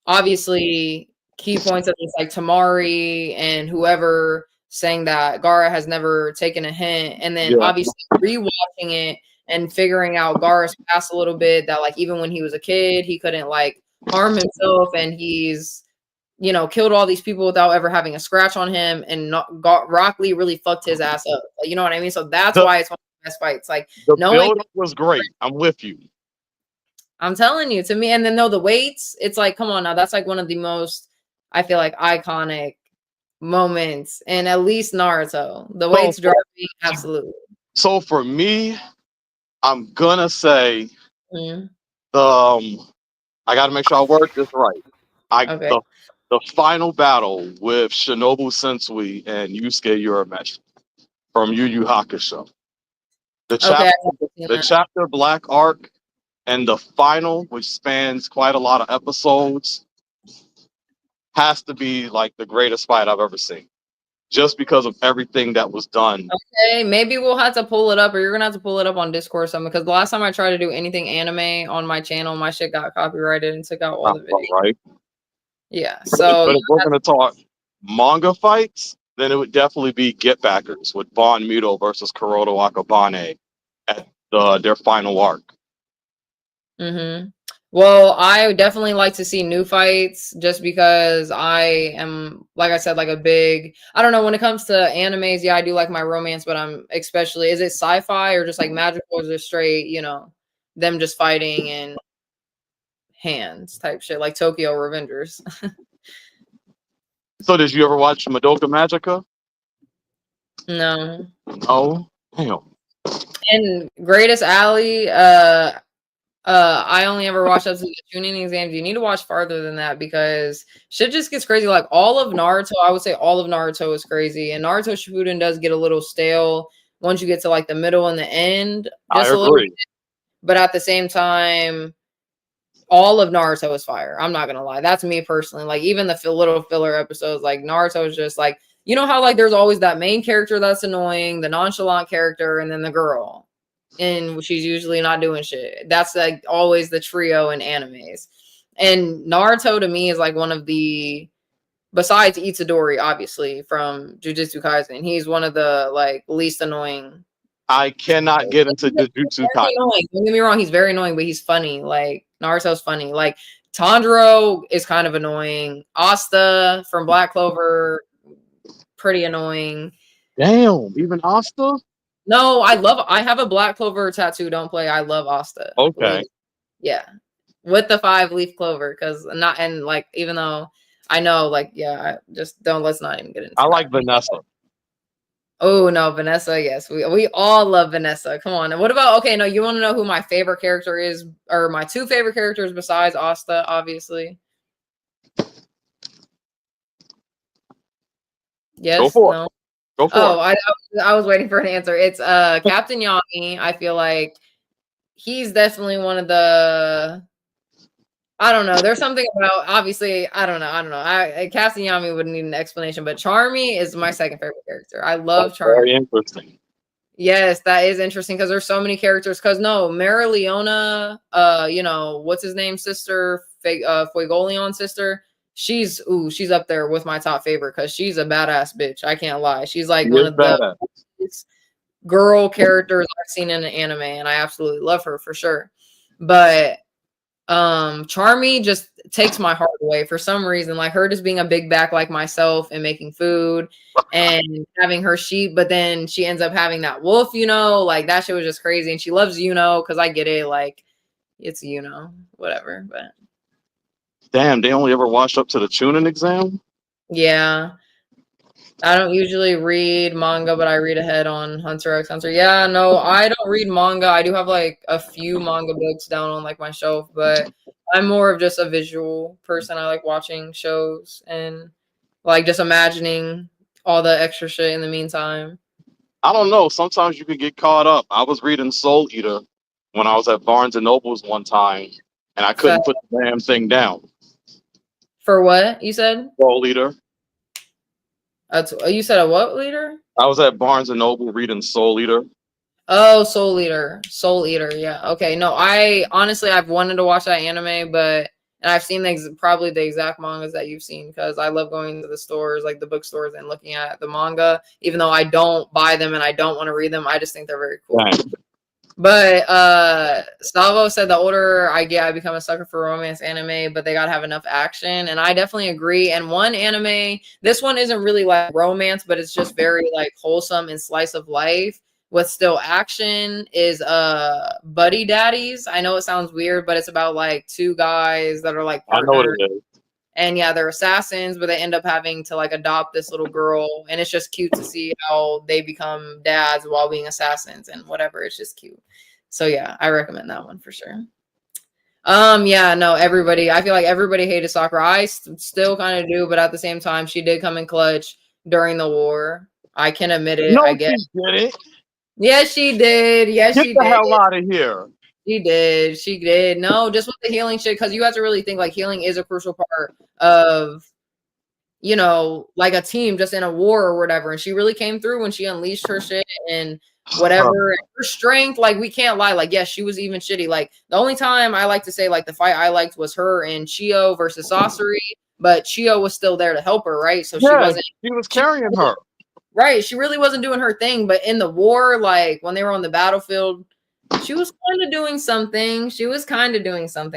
obviously, key points of this, like Tamari and whoever saying that Gaara has never taken a hint. And then obviously rewatching it and figuring out Gaara's past a little bit, that like even when he was a kid, he couldn't like harm himself, and he's killed all these people without ever having a scratch on him, and Rock Lee really fucked his ass up. You know what I mean? So that's why it's one of the best fights. Like the build was great. I'm with you. I'm telling you, to me, and then the weights, it's like, come on now, that's like one of the most, I feel like, iconic moments, and at least Naruto. The weights dropping, absolutely. So for me, I'm gonna say, I gotta make sure I word this right. The final battle with Shinobu Sensui and Yusuke Urameshi from Yu Yu Hakusho. The chapter Black Arc and the final, which spans quite a lot of episodes, has to be like the greatest fight I've ever seen. Just because of everything that was done. Okay, maybe we'll have to pull it up, or you're gonna have to pull it up on Discord something, because the last time I tried to do anything anime on my channel, my shit got copyrighted and took out all the videos. Right. Yeah. So but if we're gonna talk manga fights, then it would definitely be Get Backers with Bon Muto versus Kuroda Wakabane at their final arc. Well, I definitely like to see new fights, just because I am, like I said, like a big, I don't know, when it comes to animes, yeah, I do like my romance, but I'm especially, is it sci-fi or just like magical, or is it straight, them just fighting and hands type shit, like Tokyo Revengers? So did you ever watch Madoka Magica? No. Oh, damn. And Greatest Alley, I only ever watched up to the tuning exams. You need to watch farther than that, because shit just gets crazy. Like all of Naruto, I would say all of Naruto is crazy, and Naruto Shippuden does get a little stale once you get to like the middle and the end. Just I agree. bit, but at the same time, all of Naruto is fire. I'm not gonna lie. That's me personally. Like even the little filler episodes, like Naruto is just like, you know how like there's always that main character that's annoying, the nonchalant character, and then the girl. And she's usually not doing shit. That's like always the trio in animes. And Naruto to me is like one of the, besides Itadori, obviously, from Jujutsu Kaisen, he's one of the like least annoying. I cannot get into Jujutsu Kaisen. Don't get me wrong, he's very annoying, but he's funny. Like Naruto's funny. Like Tanjiro is kind of annoying. Asta from Black Clover, pretty annoying. Damn, even Asta? No, I have a Black Clover tattoo. Don't play. I love Asta. Okay. Like, yeah. With the 5-leaf clover, because even though I know, like, yeah, let's not even get into I that. like Vanessa. Oh no, Vanessa, yes. We all love Vanessa. Come on. And what about, okay, no, you want to know who my favorite character is, or my two favorite characters besides Asta, obviously? Yes, Go for no. it. Go for it. I was waiting for an answer. It's Captain Yami. I feel like he's definitely one of the, I don't know. There's something about, obviously, I don't know. Captain Yami wouldn't need an explanation, but Charmy is my second favorite character. I love Charmy. Very interesting. Yes, that is interesting, because there's so many characters. Because no, Marileona, what's his name, sister, Fuegoleon's sister. She's up there with my top favorite, because she's a badass bitch. I can't lie. She's like one of the. girl characters I've seen in an anime, and I absolutely love her for sure. But Charmy just takes my heart away for some reason. Like her just being a big back like myself and making food and having her sheep, but then she ends up having that wolf, like that shit was just crazy. And she loves because I get it, like it's whatever. But Damn, they only ever washed up to the tuning exam? yeah. I don't usually read manga, but I read ahead on Hunter x Hunter. Yeah, no, I don't read manga. I do have like a few manga books down on like my shelf, but I'm more of just a visual person. I like watching shows and like just imagining all the extra shit in the meantime. I don't know. Sometimes you can get caught up. I was reading Soul Eater when I was at Barnes and Nobles one time, and I couldn't put the damn thing down. For what you said? Soul Eater. You said a what leader? I was at Barnes and Noble reading Soul Eater. Oh, Soul Eater. Yeah. Okay. No, I've wanted to watch that anime, and I've seen probably the exact mangas that you've seen because I love going to the stores, like the bookstores, and looking at the manga. Even though I don't buy them and I don't want to read them, I just think they're very cool. Right. But Salvo said the older I get, I become a sucker for romance anime, but they gotta have enough action, and I definitely agree. And one anime, this one isn't really like romance, but it's just very like wholesome and slice of life with still action, is Buddy Daddies. I know it sounds weird, but it's about like two guys that are like I know what partners. it is. And yeah, they're assassins, but they end up having to like adopt this little girl, and it's just cute to see how they become dads while being assassins and whatever. It's just cute. So yeah, I recommend that one for sure. Yeah, no, everybody. I feel like everybody hated Sakura. I still kind of do, but at the same time, she did come in clutch during the war. I can admit it. No, I guess. she did it. Yes, she did. Yes, Get she the did. hell out of here. She did. She did. No, just with the healing shit, because you have to really think like healing is a crucial part of, like a team just in a war or whatever. And she really came through when she unleashed her shit and whatever. Her strength, like we can't lie. Like, yes, she was even shitty. Like the only time I like to say like the fight I liked was her and Chio versus Sorcery, but Chio was still there to help her, right? So she was carrying her. Right. She really wasn't doing her thing, but in the war, like when they were on the battlefield, she was kind of doing something.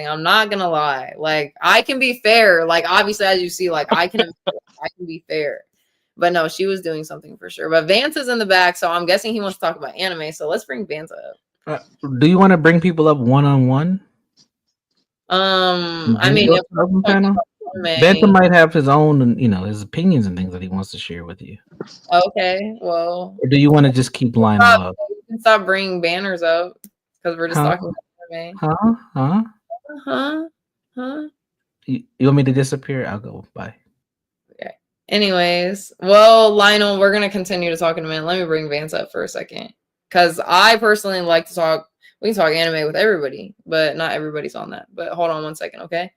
I'm not gonna lie. Like I can be fair. Like obviously, as you see, like I can be fair. But no, she was doing something for sure. But Vance is in the back, so I'm guessing he wants to talk about anime. So let's bring Vance up. Do you want to bring people up one-on-one? I mean, Banter might have his own, his opinions and things that he wants to share with you. Okay, well. Or do you want to just keep lining up? You can stop bringing banners up because we're just talking about anime. You want me to disappear? I'll go. Bye. Okay. Anyways, well, Lionel, we're gonna continue to talk in a minute. Let me bring Vance up for a second because I personally like to talk. We can talk anime with everybody, but not everybody's on that. But hold on one second, okay?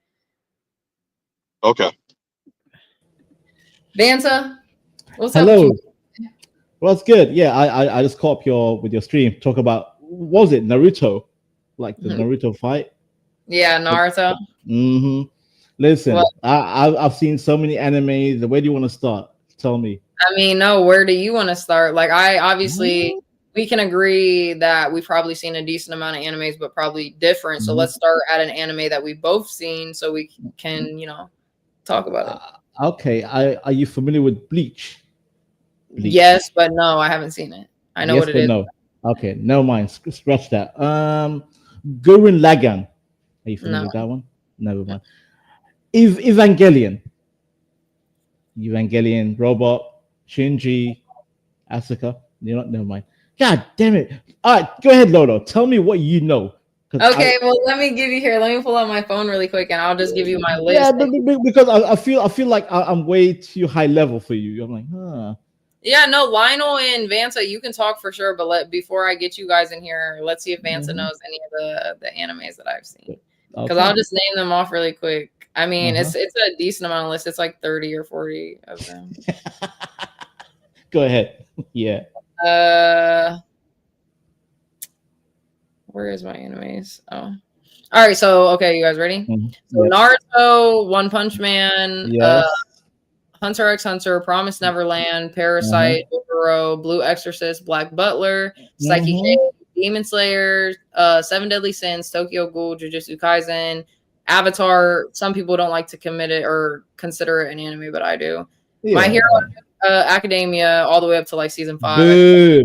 Okay. Vansa, what's up? Hello. What's good? Yeah, I just caught up with your stream. Talk about, what was it, Naruto? Like the Naruto fight? Yeah, Naruto. Mm-hmm. Listen, I've seen so many animes. Where do you want to start? Tell me. I mean, no, where do you want to start? Like, we can agree that we've probably seen a decent amount of animes, but probably different. So let's start at an anime that we've both seen so we can, talk about it. Okay. Are you familiar with Bleach? Yes, but no, I haven't seen it. I know what it is. No. Okay, never mind. Scratch that. Gurren Lagann. Are you familiar with that one? Never mind. Evangelion, Robot, Shinji, Asuka. Never mind. God damn it! All right, go ahead, Lolo. Tell me what you know. Okay, well, let me pull out my phone really quick, and I'll just give you my list. Yeah, because I feel like I'm way too high level for you. I'm like, huh. Yeah, no, Lionel and Vansa, you can talk for sure, but before I get you guys in here, let's see if Vansa knows any of the animes that I've seen. Because I'll just name them off really quick. I mean, it's a decent amount of lists. It's like 30 or 40 of them. Go ahead. Yeah. Where is my animes? Oh. All right, so okay, you guys ready? Mm-hmm. So Naruto, One Punch Man, yes. Hunter x Hunter, Promised Neverland, Parasite, Overro, Blue Exorcist, Black Butler, Psyche K, Demon Slayer, Seven Deadly Sins, Tokyo Ghoul, Jujutsu Kaisen, Avatar. Some people don't like to commit it or consider it an anime, but I do. My Hero Academia, all the way up to like season 5.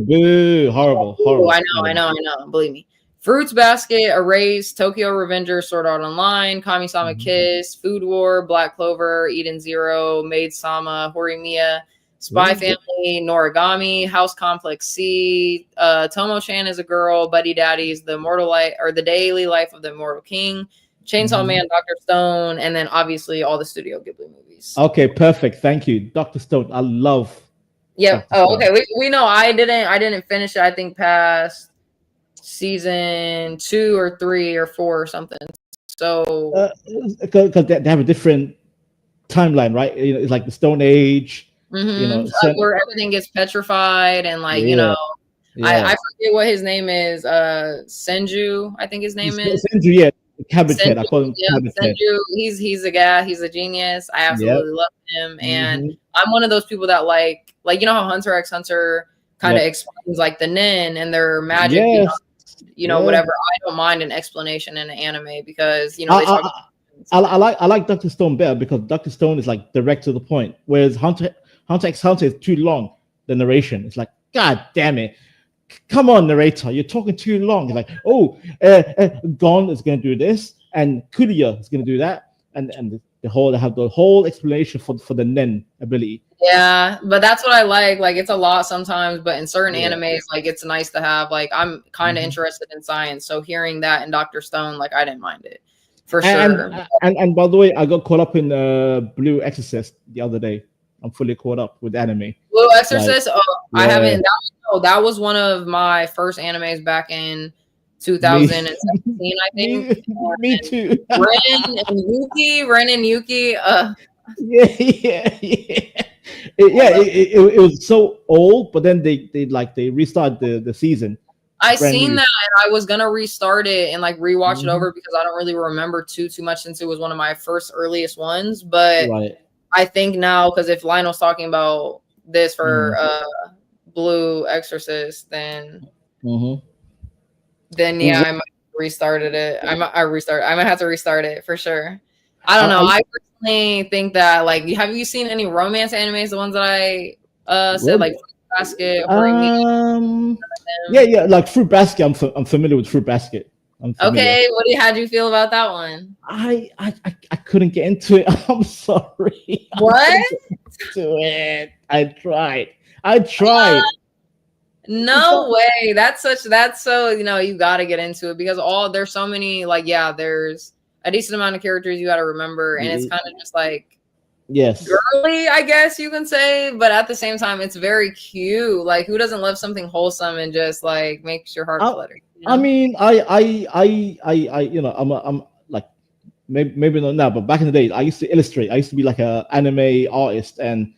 Boo, horrible. I know. Believe me. Fruits Basket, Erase, Tokyo Revenger, Sword Art Online, Kami-sama Kiss, Food War, Black Clover, Eden Zero, Maid Sama, Horimiya, Spy Family, Noragami, House Complex C, Tomo-chan is a girl, Buddy Daddies, The Daily Life of the Immortal King, Chainsaw Man, Dr. Stone, and then obviously all the Studio Ghibli movies. Okay, perfect. Thank you, Dr. Stone. I love. Yep. Oh, okay. We know I didn't finish it. I think past season 2 or 3 or 4 or something. So because they have a different timeline, right? You know, it's like the Stone Age. You know, where everything gets petrified and like you know, I forget what his name is. Senju, I think his name is Senju. Yeah, Cabbage Head. I call him Cabbage Head. Senju. He's a guy. He's a genius. I absolutely love him, and I'm one of those people that like you know how Hunter x Hunter kind of explains like the nin and their magic. You know, whatever. I don't mind an explanation in an anime because you know I like Dr. Stone better because Dr. Stone is like direct to the point, whereas Hunter x Hunter is too long. The narration, it's like, God damn it, come on, narrator, you're talking too long. It's like, Gon is going to do this, and Kuria is going to do that, and they have the whole explanation for the nen ability. Yeah, but that's what I like. Like, it's a lot sometimes, but in certain animes, like, it's nice to have. Like, I'm kind of interested in science, so hearing that in Dr. Stone, like, I didn't mind it for sure. And by the way, I got caught up in Blue Exorcist the other day. I'm fully caught up with anime. Blue Exorcist? Like, I haven't. That was one of my first animes back in 2017, I think. Me too. Ren and Yuki. It was so old, but then they restarted the season. I seen that, and I was gonna restart it and like rewatch it over because I don't really remember too much since it was one of my first earliest ones. But I think now, because if Lionel's talking about this for Blue Exorcist, then yeah, I might have restarted it. I might have to restart it for sure. I don't know. I personally think that, like, have you seen any romance animes? The ones that I said, like Fruit Basket. Yeah, like Fruit Basket. I'm familiar with Fruit Basket. Okay, how'd you feel about that one? I couldn't get into it. I'm sorry. What? To it. I tried. No way. That's so, you know, you got to get into it because there's so many, like, there's a decent amount of characters you got to remember, and it's kind of just like girly, I guess you can say, but at the same time it's very cute. Like, who doesn't love something wholesome and just like makes your heart flutter, you know? I mean, I you know, I'm like, maybe not now, but back in the day I used to illustrate. I used to be like an anime artist, and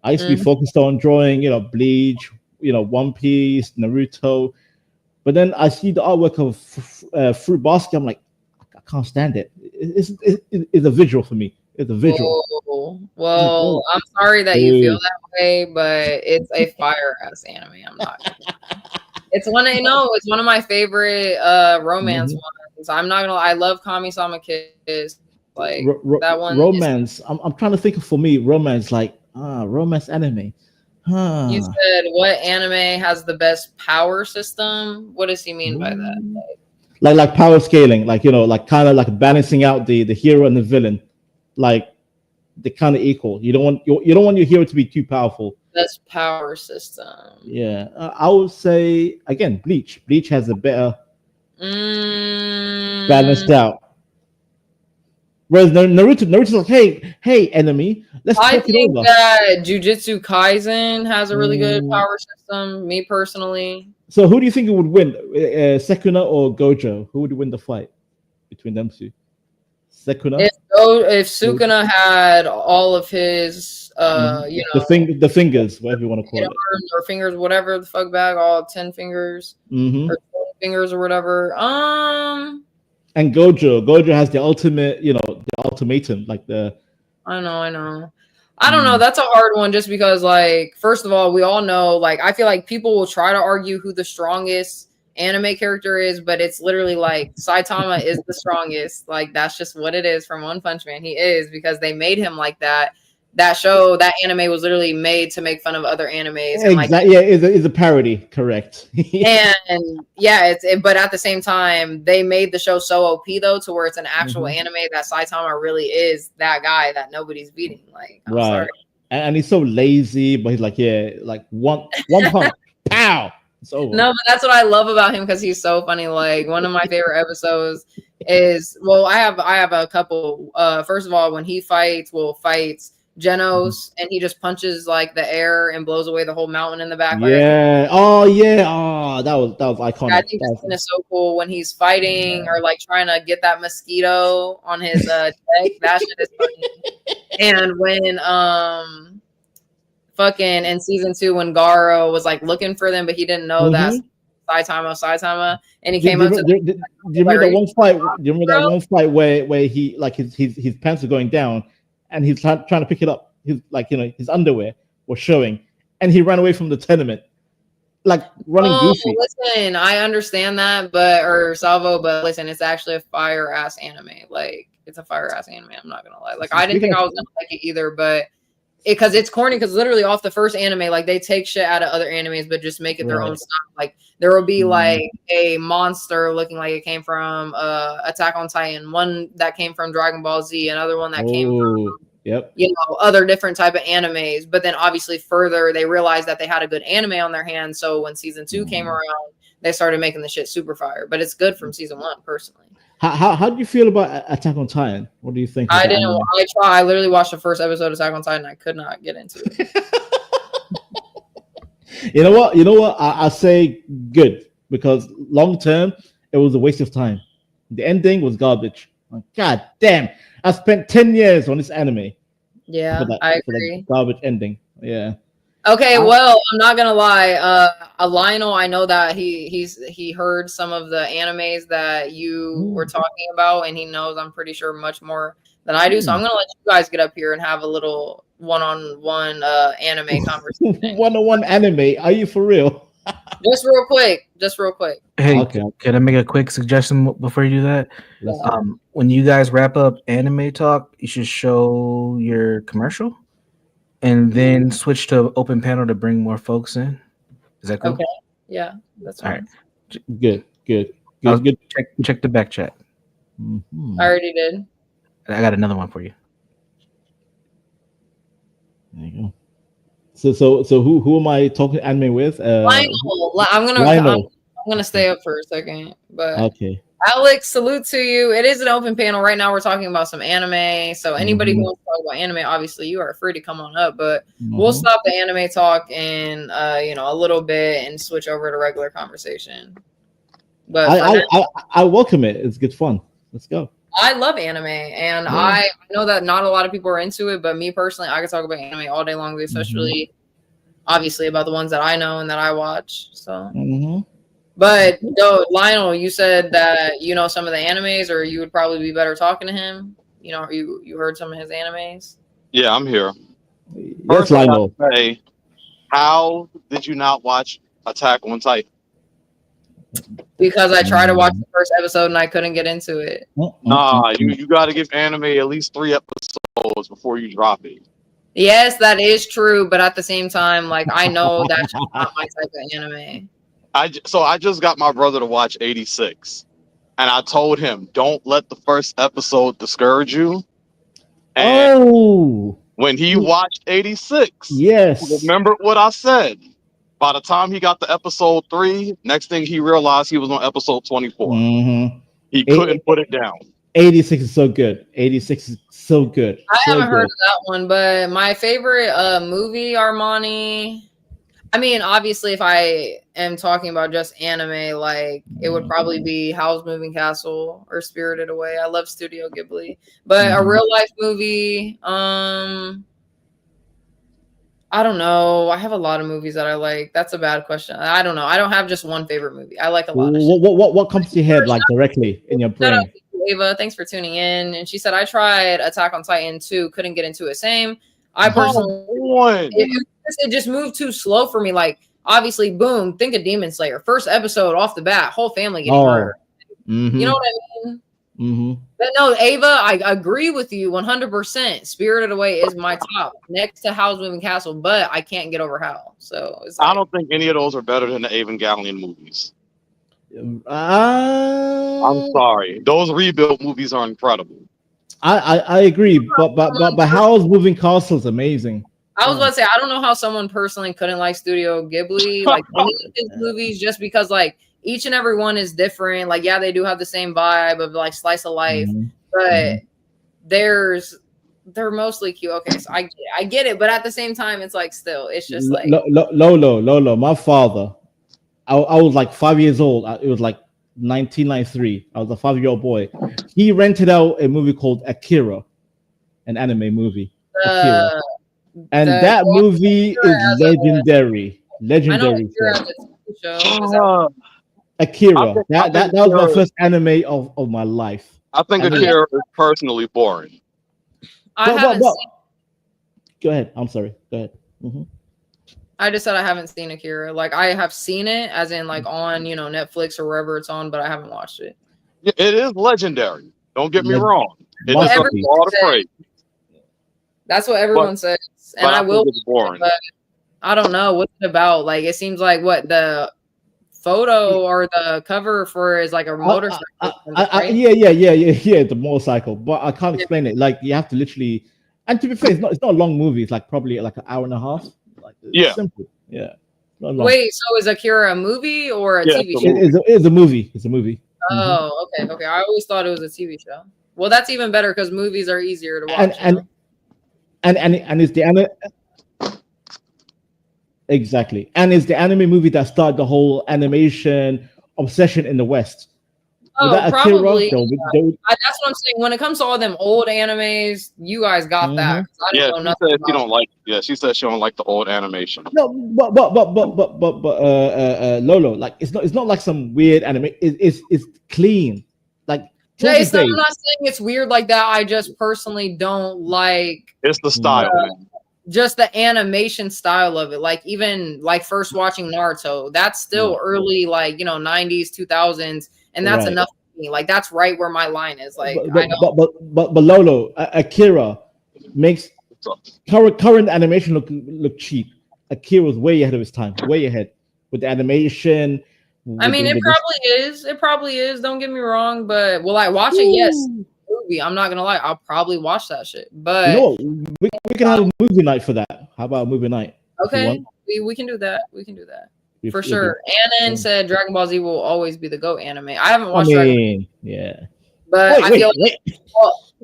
I used to be focused on drawing, you know, Bleach, you know, One Piece, Naruto. But then I see the artwork of Fruit Basket. I'm like, I can't stand it. It's a visual for me. It's a visual. Well, I'm sorry that you feel that way, but it's a fire ass anime. I'm not. It's one of my favorite romance ones. I'm not gonna lie. I love Kami-sama Kiss. Like that one. Romance. I'm trying to think of, for me, romance, like romance anime. You said what anime has the best power system? What does he mean by that? Like power scaling, like, you know, like kind of like balancing out the hero and the villain, like they're kind of equal. You don't want your hero to be too powerful. Best power system. Yeah, I would say again Bleach. Bleach has a better balanced out. Whereas Naruto's like, hey, enemy, let's talk it over. I think that Jujutsu Kaisen has a really good power system, me personally. So who do you think would win, Sukuna or Gojo? Who would win the fight between them two? Sukuna? If Sukuna had all of his, you know, the fingers, whatever you want to call it, or fingers, whatever the fuck bag, all 10 fingers, or 20 fingers or whatever. And Gojo has the ultimate, you know, the ultimatum, like the. I know. I don't know. That's a hard one just because, like, first of all, we all know, like, I feel like people will try to argue who the strongest anime character is, but it's literally like Saitama is the strongest. Like, that's just what it is from One Punch Man. He is because they made him like that. That show, that anime was literally made to make fun of other animes. And, like, Exactly. Yeah, it's a parody. Correct. and yeah, but at the same time, they made the show so OP though, to where it's an actual anime that Saitama really is that guy that nobody's beating. Like, I'm Right. sorry. And he's so lazy, but he's like, yeah, like one punch, pow. It's over. No, but that's what I love about him because he's so funny. Like, one of my favorite episodes is, well, I have a couple. First of all, when he fights Genos and he just punches like the air and blows away the whole mountain in the back. Yeah. Oh yeah. Oh, that was iconic. I think that scene is so cool when he's fighting or like trying to get that mosquito on his deck. That shit is funny. And when fucking in season 2 when Garo was like looking for them, but he didn't know that Saitama, and he came up to. Do you remember that one fight? Do you remember that one fight where he like his pants are going down, and he's trying to pick it up? His like his underwear was showing, and he ran away from the tournament, like running goofy. Listen, I understand that, but listen, it's actually a fire ass anime. Like, it's a fire ass anime. I'm not gonna lie. Like, I didn't think I was gonna like it either, but. Because it's corny, because literally off the first anime, like they take shit out of other animes, but just make it their own stuff. Like there will be like a monster looking like it came from Attack on Titan, one that came from Dragon Ball Z, another one that came from other different type of animes. But then obviously further, they realized that they had a good anime on their hands. So when season 2 came around, they started making the shit super fire. But it's good from season 1, personally. How do you feel about Attack on Titan? What do you think? I didn't. I literally watched the first episode of Attack on Titan. I could not get into it. You know what? I say good, because long term it was a waste of time. The ending was garbage. Like, God damn! I spent 10 years on this anime. Yeah, I agree. Garbage ending. Yeah. Okay, well, I'm not gonna lie. Lionel, I know that he heard some of the animes that you were talking about, and he knows, I'm pretty sure, much more than I do. So I'm gonna let you guys get up here and have a little one-on-one anime conversation. One-on-one anime? Are you for real? Just real quick. Hey, okay. Can I make a quick suggestion before you do that? When you guys wrap up anime talk, you should show your commercial. And then switch to open panel to bring more folks in. Is that cool? Okay. Yeah, that's fine. All right. Good. Check the back chat. Mm-hmm. I already did. I got another one for you. There you go. So who am I talking anime with? Lionel. I'm gonna stay up for a second, but okay. Alex, salute to you. It is an open panel. Right now we're talking about some anime. So anybody who wants to talk about anime, obviously you are free to come on up, but we'll stop the anime talk in a little bit and switch over to regular conversation. But I welcome it. It's good fun. Let's go. I love anime, and I know that not a lot of people are into it, but me personally, I can talk about anime all day long, especially obviously about the ones that I know and that I watch. So But Lionel, you said that you know some of the animes, or you would probably be better talking to him. You heard some of his animes. Yeah, I'm here. Yes, Lionel. Say, how did you not watch Attack on Titan? Because I tried to watch the first episode and I couldn't get into it. Nah, you got to give anime at least 3 episodes before you drop it. Yes, that is true, but at the same time, like, I know that's not my type of anime. So I just got my brother to watch 86, and I told him, don't let the first episode discourage you. And when he watched 86, remember what I said. By the time he got to episode 3, next thing he realized he was on episode 24. He couldn't put it down. 86 is so good. 86 is so good. I haven't heard of that one, but my favorite movie, Armani. I mean, obviously, if I am talking about just anime, like, it would probably be Howl's Moving Castle or Spirited Away. I love Studio Ghibli. But a real life movie, I don't know. I have a lot of movies that I like. That's a bad question. I don't know. I don't have just one favorite movie. I like a lot of shit. What comes to your head, like, directly in your brain? Ava, thanks for tuning in. And she said, I tried Attack on Titan 2, couldn't get into it. Same. I Come personally, on. it just moved too slow for me. Like, obviously, boom, think of Demon Slayer. First episode off the bat, whole family getting murdered. You know what I mean? But no, Ava, I agree with you 100%. Spirited Away is my top next to Howl's Moving Castle, but I can't get over Howl. So it's like, I don't think any of those are better than the Evangelion movies. I'm sorry. Those rebuild movies are incredible. I agree, but Howl's Moving Castle is amazing. I was about to say, I don't know how someone personally couldn't like Studio Ghibli, like any of his movies, just because like each and every one is different. Like, yeah, they do have the same vibe of like slice of life, but they're mostly cute. Okay, so I get it, but at the same time, it's like still, it's just like Lolo. My father, I was like 5 years old. It was like 1993. I was a 5-year-old boy. He rented out a movie called Akira, an anime movie. Akira. And that movie is legendary. Legendary. Akira. That was my first anime of my life. I think Akira is personally boring. Go ahead. I'm sorry. Go ahead. I just said I haven't seen Akira. Like, I have seen it, as in like on Netflix or wherever it's on, but I haven't watched it. It is legendary. Don't get me wrong. It is a lot of praise. That's what everyone says, and I will. Boring. But I don't know what's it about. Like, it seems like what the photo or the cover for is like a motorcycle. The motorcycle. But I can't explain it. Like, you have to literally. And to be fair, it's not a long movie. It's like probably like an hour and a half. Like, it's simple. Yeah. Wait, so is Akira a movie or a TV show? It's a movie. It's a movie. Oh, okay. I always thought it was a TV show. Well, that's even better because movies are easier to watch. And it's the anime. Exactly. And it's the anime movie that started the whole animation obsession in the West. Oh, probably. That's what I'm saying. When it comes to all them old animes, you guys got that. I don't know nothing. She said she don't like the old animation. No, but Lolo, like it's not like some weird anime. It's clean. Like, I'm not saying it's weird like that. I just personally don't like. It's the style, man. Just the animation style of it. Like, even like first watching Naruto, that's still early, like 90s, 2000s. And that's enough for me. Like, that's right where my line is. Like, but Lolo, Akira makes current animation look cheap. Akira's way ahead of his time, way ahead with the animation. I mean, it probably is. It probably is. Don't get me wrong. But will I watch it? Yes. Movie. I'm not gonna lie. I'll probably watch that shit. But we can have a movie night for that. How about a movie night? Okay, we can do that. We can do that. For sure. Annan said Dragon Ball Z will always be the GOAT anime. I haven't watched Dragon Ball. But I feel like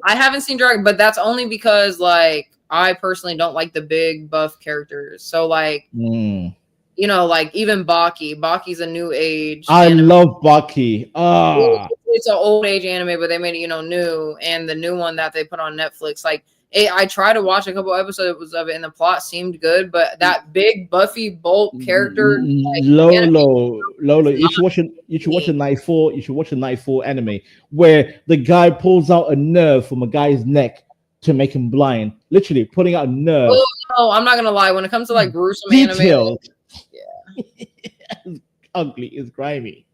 I haven't seen Dragon, but that's only because like I personally don't like the big buff characters. So like like even Baki. Baki's a new age. I love Baki. It's an old age anime, but they made it new, and the new one that they put on Netflix, like I tried to watch a couple episodes of it, and the plot seemed good, but that big Buffy Bolt character, Lolo, you should watch a Nightfall. You should watch a Nightfall anime where the guy pulls out a nerve from a guy's neck to make him blind. Literally putting out a nerve. Oh, I'm not gonna lie. When it comes to like gruesome anime, it's ugly. It's grimy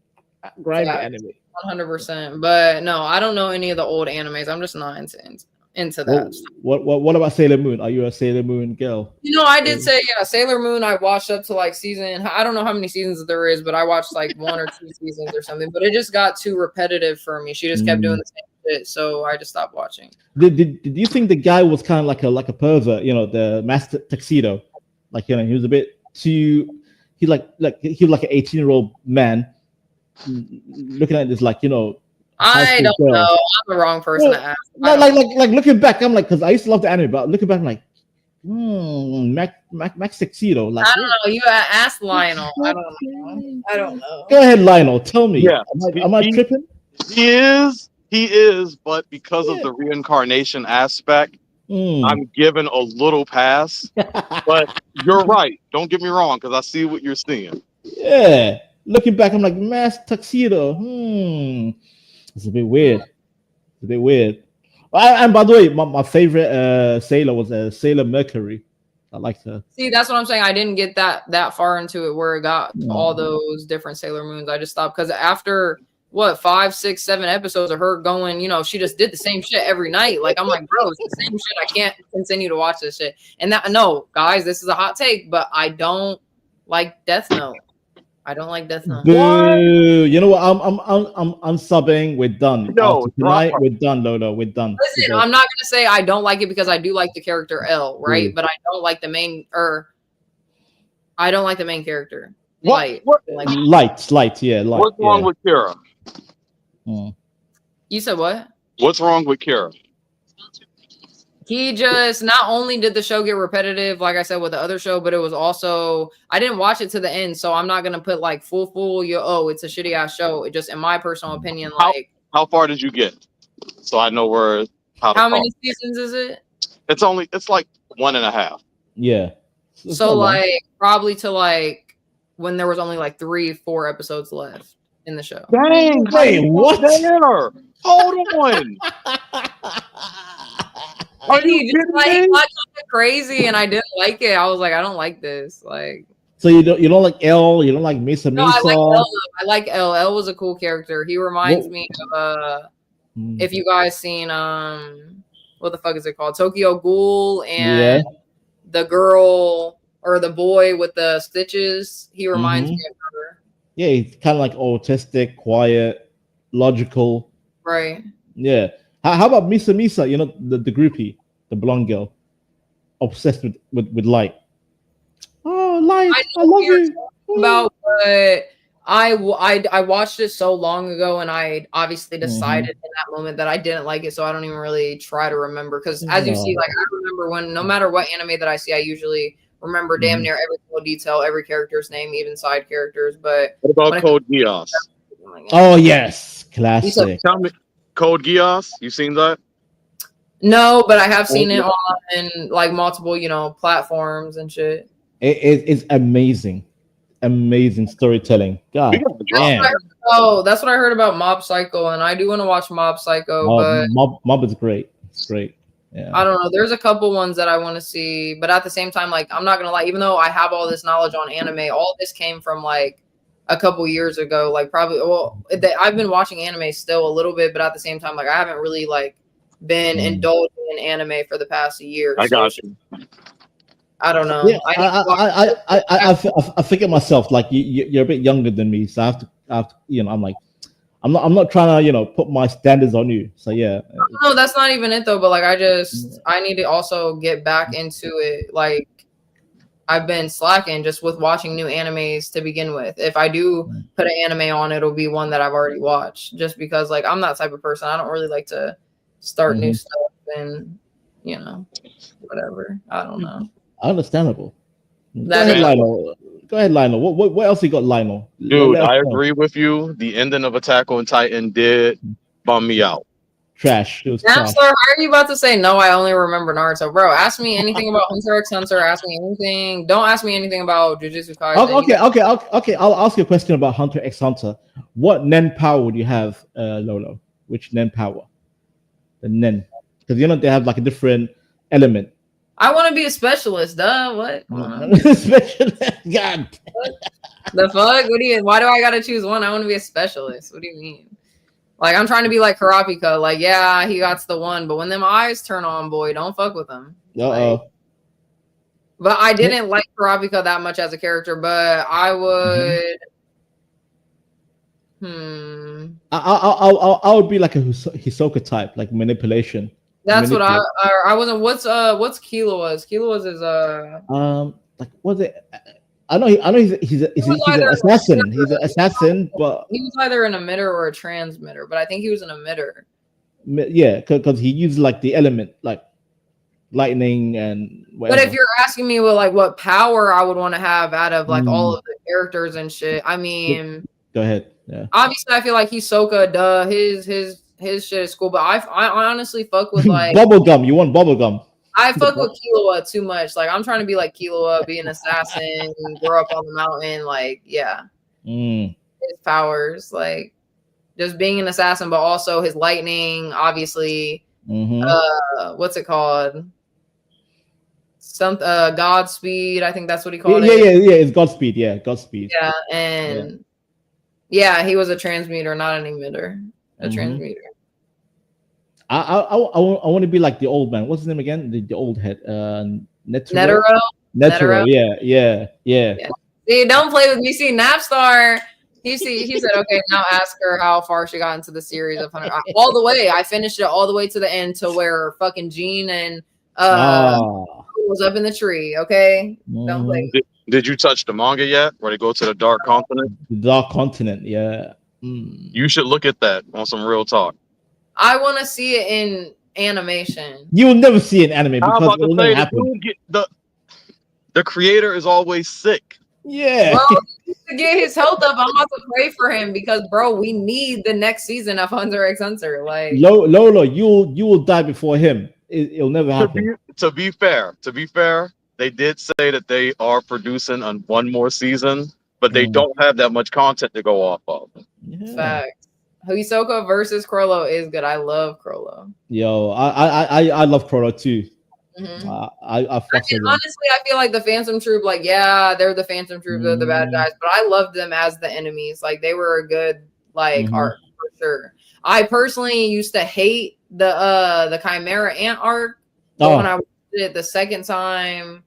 anime. 100%. But no, I don't know any of the old animes. I'm just not into that. What about Sailor Moon? Are you a Sailor Moon girl? I did say Sailor Moon. I watched up to like season. I don't know how many seasons there is, but I watched like 1 or 2 seasons or something. But it just got too repetitive for me. She just kept doing the same shit, so I just stopped watching. Did you think the guy was kind of like a pervert? The master tuxedo, like he was a bit too. He was like an 18-year-old man looking at this like I don't know. I'm the wrong person to ask. Like looking back, I'm like, because I used to love the anime, but looking back, I'm like, Max Tuxedo. Like, I don't know. You asked Lionel. I don't know. Go ahead, Lionel. Tell me. Yeah. Am I tripping? He is, but because of the reincarnation aspect, I'm given a little pass. But you're right. Don't get me wrong, because I see what you're seeing. Yeah. Looking back, I'm like, Max Tuxedo. It's a bit weird. And by the way, my favorite sailor was Sailor Mercury. I liked her. See, that's what I'm saying. I didn't get that far into it where it got No. all those different Sailor Moons. I just stopped because after what 5, 6, 7 episodes of her going, she just did the same shit every night. Like I'm like, bro, it's the same shit. I can't continue to watch this shit. And no, guys, this is a hot take, but I don't like Death Note. I don't like Death Note. Boo. You know what? I'm unsubbing. We're done. No, After tonight, we're done, Lolo. We're done. Listen, I'm not gonna say I don't like it because I do like the character L, right? Mm. But I don't like the main I don't like the main character. What? Light, yeah. Light, What's wrong with Kira? You said what? What's wrong with Kira? He just not only did the show get repetitive, like I said with the other show, but it was also I didn't watch it to the end, so I'm not gonna put like full it's a shitty ass show. It just in my personal opinion, like How far did you get? So I know how many seasons is it? It's like 1.5. Yeah. So like probably to like when there was only like 3, 4 episodes left in the show. Dang, Wait, what? There. Hold on. Are you Just kidding like me? watched it crazy and I didn't like it. I was like, I don't like this. Like So you don't like L, you don't like Misa no, I Misa. like L. I like L. L was a cool character. He reminds me of if you guys seen what the fuck is it called? Tokyo Ghoul and the girl or the boy with the stitches. He reminds me of her. Yeah, he's kind of like autistic, quiet, logical. Right. Yeah. How about Misa Misa? You know, the groupie, the blonde girl, obsessed with Light. Oh, Light, I love you. About, but I watched it so long ago, and I obviously decided in that moment that I didn't like it, so I don't even really try to remember. Because as you see, like I remember when no matter what anime that I see, I usually remember damn near every single detail, every character's name, even side characters. But What about Code Geass? Oh yes, classic. Tell me, Code Geass. You seen that? No, but I have seen it on like multiple, platforms and shit. It's amazing storytelling. God damn. That's what I heard about Mob Psycho, and I do want to watch Mob Psycho, but Mob is great. It's great. Yeah. I don't know. There's a couple ones that I want to see, but at the same time, like I'm not gonna lie, even though I have all this knowledge on anime, all this came from like a couple years ago. Like probably, I've been watching anime still a little bit, but at the same time, like I haven't really like been indulging in anime for I got you. I don't know. Yeah, I figure myself like you're a bit younger than me, so I have to I'm not trying to put my standards on you. So yeah. No, that's not even it though. But like I need to also get back into it. Like I've been slacking just with watching new animes to begin with. If I do put an anime on, it'll be one that I've already watched. Just because like I'm that type of person. I don't really like to start new stuff and whatever. I don't know. Understandable. Go ahead, Lionel. What else you got, Lionel? Dude, I agree with you. The ending of Attack on Titan did bum me out. Trash. It was Now, trash. sir, how are you about to say no? I only remember Naruto, bro. Ask me anything about Hunter x Hunter. Ask me anything. Don't ask me anything about Jujutsu Kaisen. Okay. I'll ask you a question about Hunter x Hunter. What Nen power would you have, Lolo? Which Nen power? The Nen, because they have like a different element. I want to be a specialist. Duh. What? Specialist. God. The fuck? Why do I gotta choose one? I want to be a specialist. What do you mean? Like I'm trying to be like Kurapika. Like yeah, he got the one, but when them eyes turn on, boy, don't fuck with him. Like, but I didn't like Kurapika that much as a character, but I would. I would be like a Hisoka type, like manipulation. That's what I wasn't. What's Killua's? Killua's is like what's it? I know he's an assassin. He's an assassin, but he was either an emitter or a transmitter. But I think he was an emitter. Yeah, because he used like the element, like lightning and whatever. But if you're asking me what power I would want to have out of like all of the characters and shit, I mean, go ahead. Yeah. Obviously, I feel like Hisoka. Duh, his shit is cool, but I honestly fuck with like bubblegum. You want bubblegum? I fuck with Killua too much. Like I'm trying to be like Killua, be an assassin, grow up on the mountain. Like his powers, like just being an assassin, but also his lightning, obviously What's it called? Godspeed. I think that's what he Yeah, called yeah, it. yeah. It's Godspeed. Yeah, Godspeed. Yeah, and yeah, he was a transmuter, not an emitter. A Mhm. transmuter. I want to be like the old man. What's his name again? The old head. Netero. Netero. Yeah. Yeah. See, don't play with me. See, Napstar. He said, okay, now ask her how far she got into the series of 100. All the way. I finished it all the way to the end to where fucking Jean and was up in the tree. Okay, don't play. Did you touch the manga yet? Where they go to the Dark Continent? The Dark Continent. Yeah. You should look at that on some real talk. I want to see it in animation. You will never see an anime I'm because about it will to never say happen. the creator is always sick. Yeah. Well, to get his health up, I'm about to pray for him because, bro, we need the next season of Hunter x Hunter. Like, Lolo, you will die before him. It'll never happen. To be fair, they did say that they are producing on one more season, but they don't have that much content to go off of. Yeah. Fact. Hisoka versus Crollo is good. I love Crollo. Yo, I love Crollo too. Mm-hmm. Honestly, I feel like the Phantom Troop, like, yeah, they're the Phantom Troop, they're the bad guys, but I loved them as the enemies. Like, they were a good arc for sure. I personally used to hate the Chimera Ant arc, but when I watched it the second time,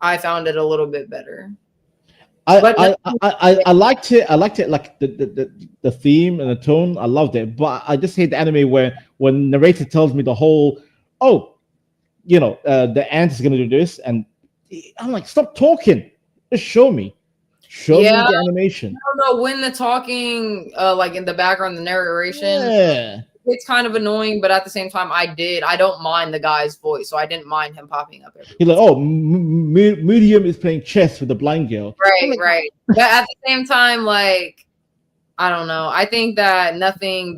I found it a little bit better. I liked it. I liked it, like the theme and the tone. I loved it, but I just hate the anime where when narrator tells me the whole, the ant is gonna do this, and I'm like, stop talking, just show me the animation. I don't know when the talking, like in the background, the narration, it's kind of annoying, but at the same time, I don't mind the guy's voice, so I didn't mind him popping up everywhere. He's like, oh, Medium is playing chess with the blind girl, right. But at the same time, like, I don't know. I think that nothing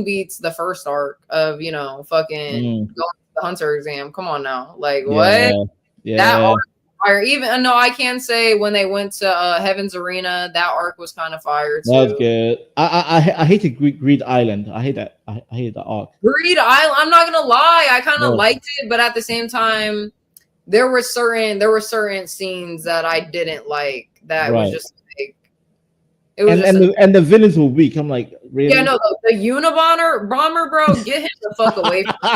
beats the first arc of fucking going to the Hunter exam. Come on now, like what? Yeah. That arc, fire. Even no, I can say when they went to Heaven's Arena, that arc was kind of fire too. That was good. I hated Greed Island. I hate that. I hate that arc. Greed Island. I'm not gonna lie. I kind of liked it, but at the same time, there were certain scenes that I didn't like. That was just like it was. And the villains were weak. I'm like, really? Yeah, no, the Unabomber, bro, get him the fuck away from me.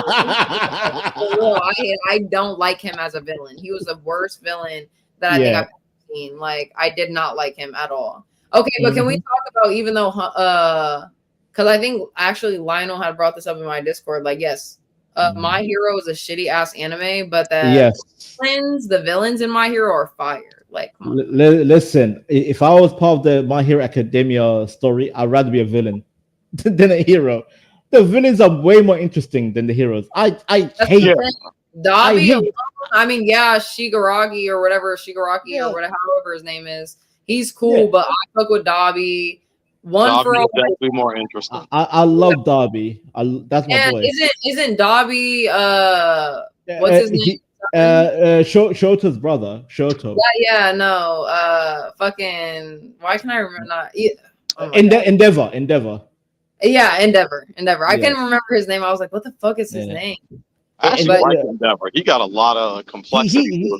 I don't like him as a villain. He was the worst villain that I think I've seen. Like, I did not like him at all. Okay, but can we talk about, even though because I think actually Lionel had brought this up in my Discord, like, yes, My Hero is a shitty ass anime, but the villains in My Hero are fire. Like, come on. Listen, if I was part of the My Hero Academia story, I'd rather be a villain than a hero. The villains are way more interesting than the heroes. I hate Dabi. Shigaraki or whatever, or whatever, however his name is. He's cool, but I fuck with Dabi. Dabi is definitely more interesting. I love Dabi. That's my boy. Isn't Dabi what's his name? Shoto's brother. Shoto. Fucking, why can I remember not? Endeavor. Yeah, Endeavor. I couldn't remember his name. I was like, what the fuck is his name? I actually like Endeavor. He got a lot of complexity.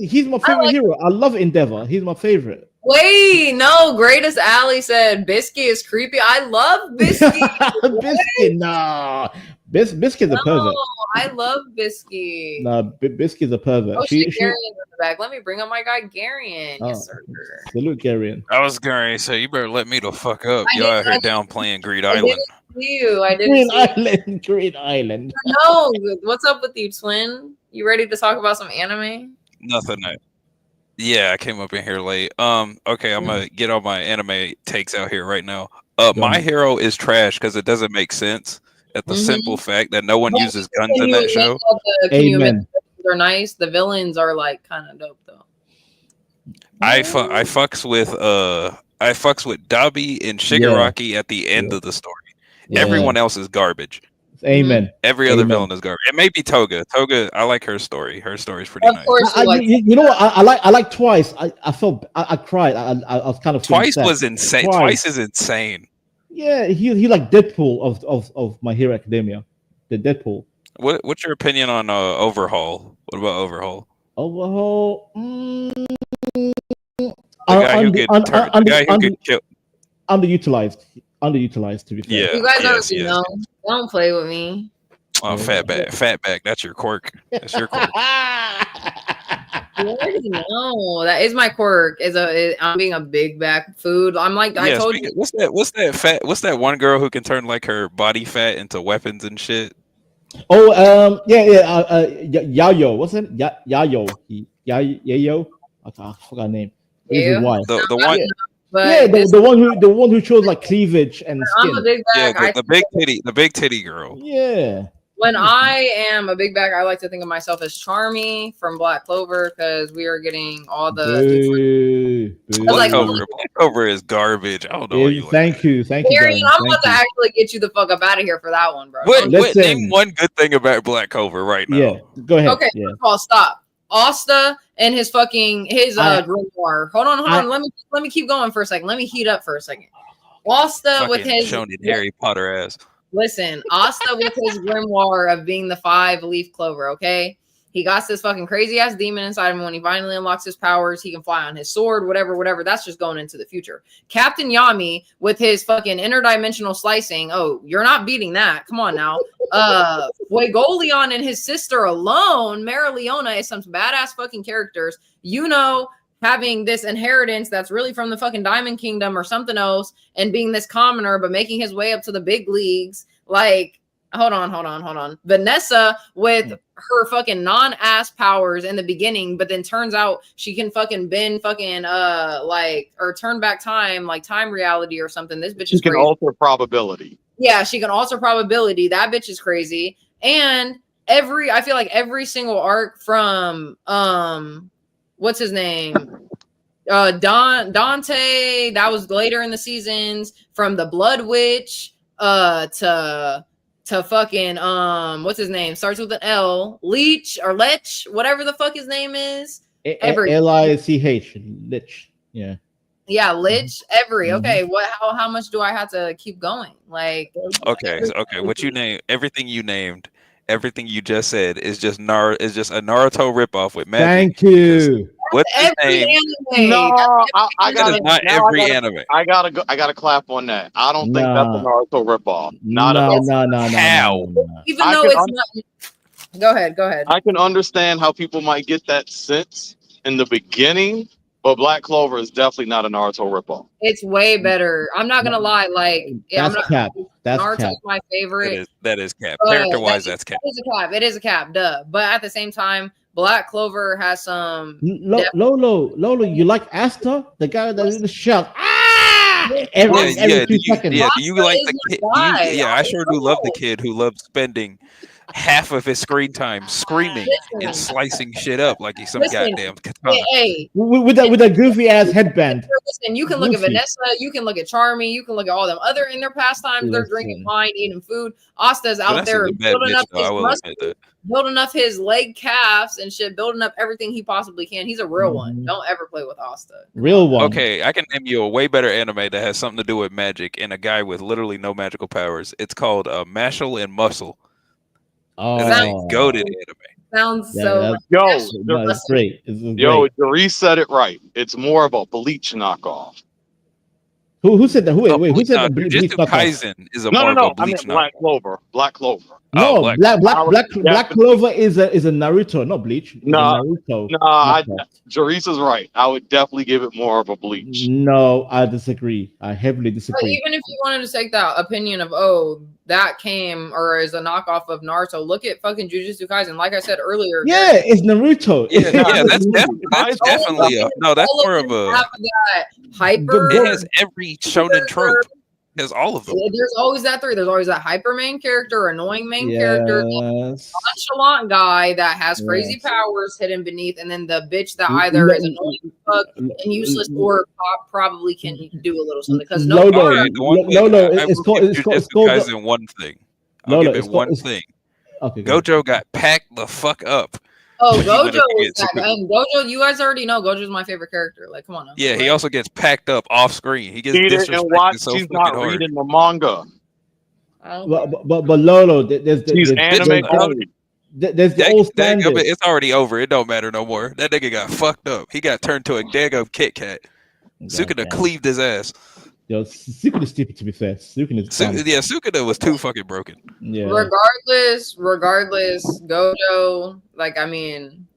He's my favorite hero. I love Endeavor. He's my favorite. Wait, no, Greatest Ally said Biscuit is creepy. I love Biscuit. Biscuit, no. Biscuit's a pervert. I love Biscuit. No, Biscuit's a pervert. Oh, Garion's in the back. Let me bring up my guy Garion. Yes, sir. Salute Garion. I was going to say, you better let me the fuck up. Y'all out here downplaying Greed Island. I didn't Green Island. No, what's up with you, twin? You ready to talk about some anime? Nothing. Yeah, I came up in here late. Okay, I'm gonna get all my anime takes out here right now. My Hero is trash because it doesn't make sense. At the simple fact that no one uses guns in that show. Amen. They're nice. The villains are like kind of dope though. I fucks with Dabi and Shigaraki at the end of the story. Yeah. Everyone else is garbage. Amen. Every other villain is garbage. It may be Toga. I like her story. Her story's pretty nice. You know what? I like Twice. I cried. I was kind of Twice was insane. Twice is insane. Yeah, he like Deadpool of My Hero Academia. the Deadpool. What's your opinion on Overhaul? What about Overhaul? Overhaul. The guy who could kill. Underutilized, to be fair. Yeah. You guys Yes, already know. Don't play with me. Oh, fatback. That's your quirk. That's your quirk. You already know that is my quirk. I'm being a big back food. I'm like I told you. What's that one girl who can turn like her body fat into weapons and shit? Oh, Yayo. What's it? Yayo. Yayo. I forgot her name. Yeah. Why? The one. But the one who shows like cleavage and skin. I'm a big back. Yeah, the big titty girl. Yeah. When I am a big back, I like to think of myself as Charmy from Black Clover because we are getting all the. Black Clover is garbage. I don't know. Thank you. I'm about to actually get you the fuck up out of here for that one, bro. Name one good thing about Black Clover right now. Yeah, go ahead. Okay, first of all, stop. Asta and his grimoire. Hold on. Let me keep going for a second. Let me heat up for a second. Asta with his Harry Potter ass. Listen, Asta with his grimoire of being the 5-leaf clover, okay? He got this fucking crazy ass demon inside him. When he finally unlocks his powers, he can fly on his sword, whatever. That's just going into the future. Captain Yami with his fucking interdimensional slicing. Oh, you're not beating that. Come on now. Fuegolion and his sister alone, Marileona, is some badass fucking characters. Having this inheritance that's really from the fucking Diamond Kingdom or something else, and being this commoner, but making his way up to the big leagues. Like, hold on. Vanessa with her fucking non-ass powers in the beginning, but then turns out she can fucking bend fucking or turn back time, like time reality or something. This bitch is crazy. She can alter probability. Yeah, she can alter probability. That bitch is crazy. And I feel like every single arc from what's his name? Dante, that was later in the seasons, from the Blood Witch to fucking what's his name? Starts with an L. Leech or Lech, whatever the fuck his name is. Lich. Lich. Yeah. Yeah, Lich. Okay, how much do I have to keep going? Like okay. What you name everything you named. Everything you just said is just a Naruto ripoff with magic. Thank you. What's his name? Anime. No, I got not every anime. I gotta clap on that. I don't think that's a Naruto ripoff. No. How? Even though it's not. Go ahead. I can understand how people might get that sense in the beginning, but Black Clover is definitely not a Naruto ripoff. It's way better. I'm not gonna lie. Like, that's cap. That's Naruto's cap. my favorite. That is cap. Character-wise, that's cap. It is a cap. Duh. But at the same time, Black Clover has some. Lolo, you like Asta, the guy that is in the shell? Every 2 seconds. Yeah, do you like the kid? I sure do love the kid who loves spending half of his screen time screaming and slicing shit up like he's some goddamn katana. Hey, with that goofy ass headband. Listen, you can look at Vanessa, you can look at Charmy, you can look at all them other in their pastimes. They're drinking wine, eating food. Asta's out there building up his leg calves and shit, building up everything he possibly can. He's a real one. Don't ever play with Asta. Real one. Okay, I can name you a way better anime that has something to do with magic and a guy with literally no magical powers. It's called Mashal and Muscle. Oh, goated anime. Sounds that's great. Doris said it right. It's more of a Bleach knockoff. Who said that? Who said that? Bleach Kaizen is a no. I mean Black Clover. Black Clover. No, Black Clover is a Naruto, not Bleach. Doris is right. I would definitely give it more of a Bleach. No, I disagree. I heavily disagree. But even if you wanted to take that opinion of that came or is a knockoff of Naruto, look at fucking Jujutsu Kaisen. Like I said earlier, it's Naruto. That's definitely that's more of a hyper. It has every shonen trope. There's all of them. There's always that three. There's always that hyper main character, annoying main character, nonchalant guy that has crazy powers hidden beneath, and then the bitch that either is annoying and useless or probably can do a little something. Because it's called one thing. I'll give it one thing. Okay, Gojo got packed the fuck up. Oh, Gojo and Gojo, you guys already know Gojo's my favorite character. Like, come on now. Yeah, he also gets packed up off screen. He gets disrespected so he's not hard. reading the manga. I don't care. But Lolo, there's She's anime quality. there's the old standard. It's already over. It don't matter no more. That nigga got fucked up. He got turned to a daggum Kit Kat. Sukuna cleaved his ass. Yo, Sukuna is stupid, to be fair. Sukuna is Sukuna was too fucking broken. Yeah. Regardless, Gojo, like, I mean,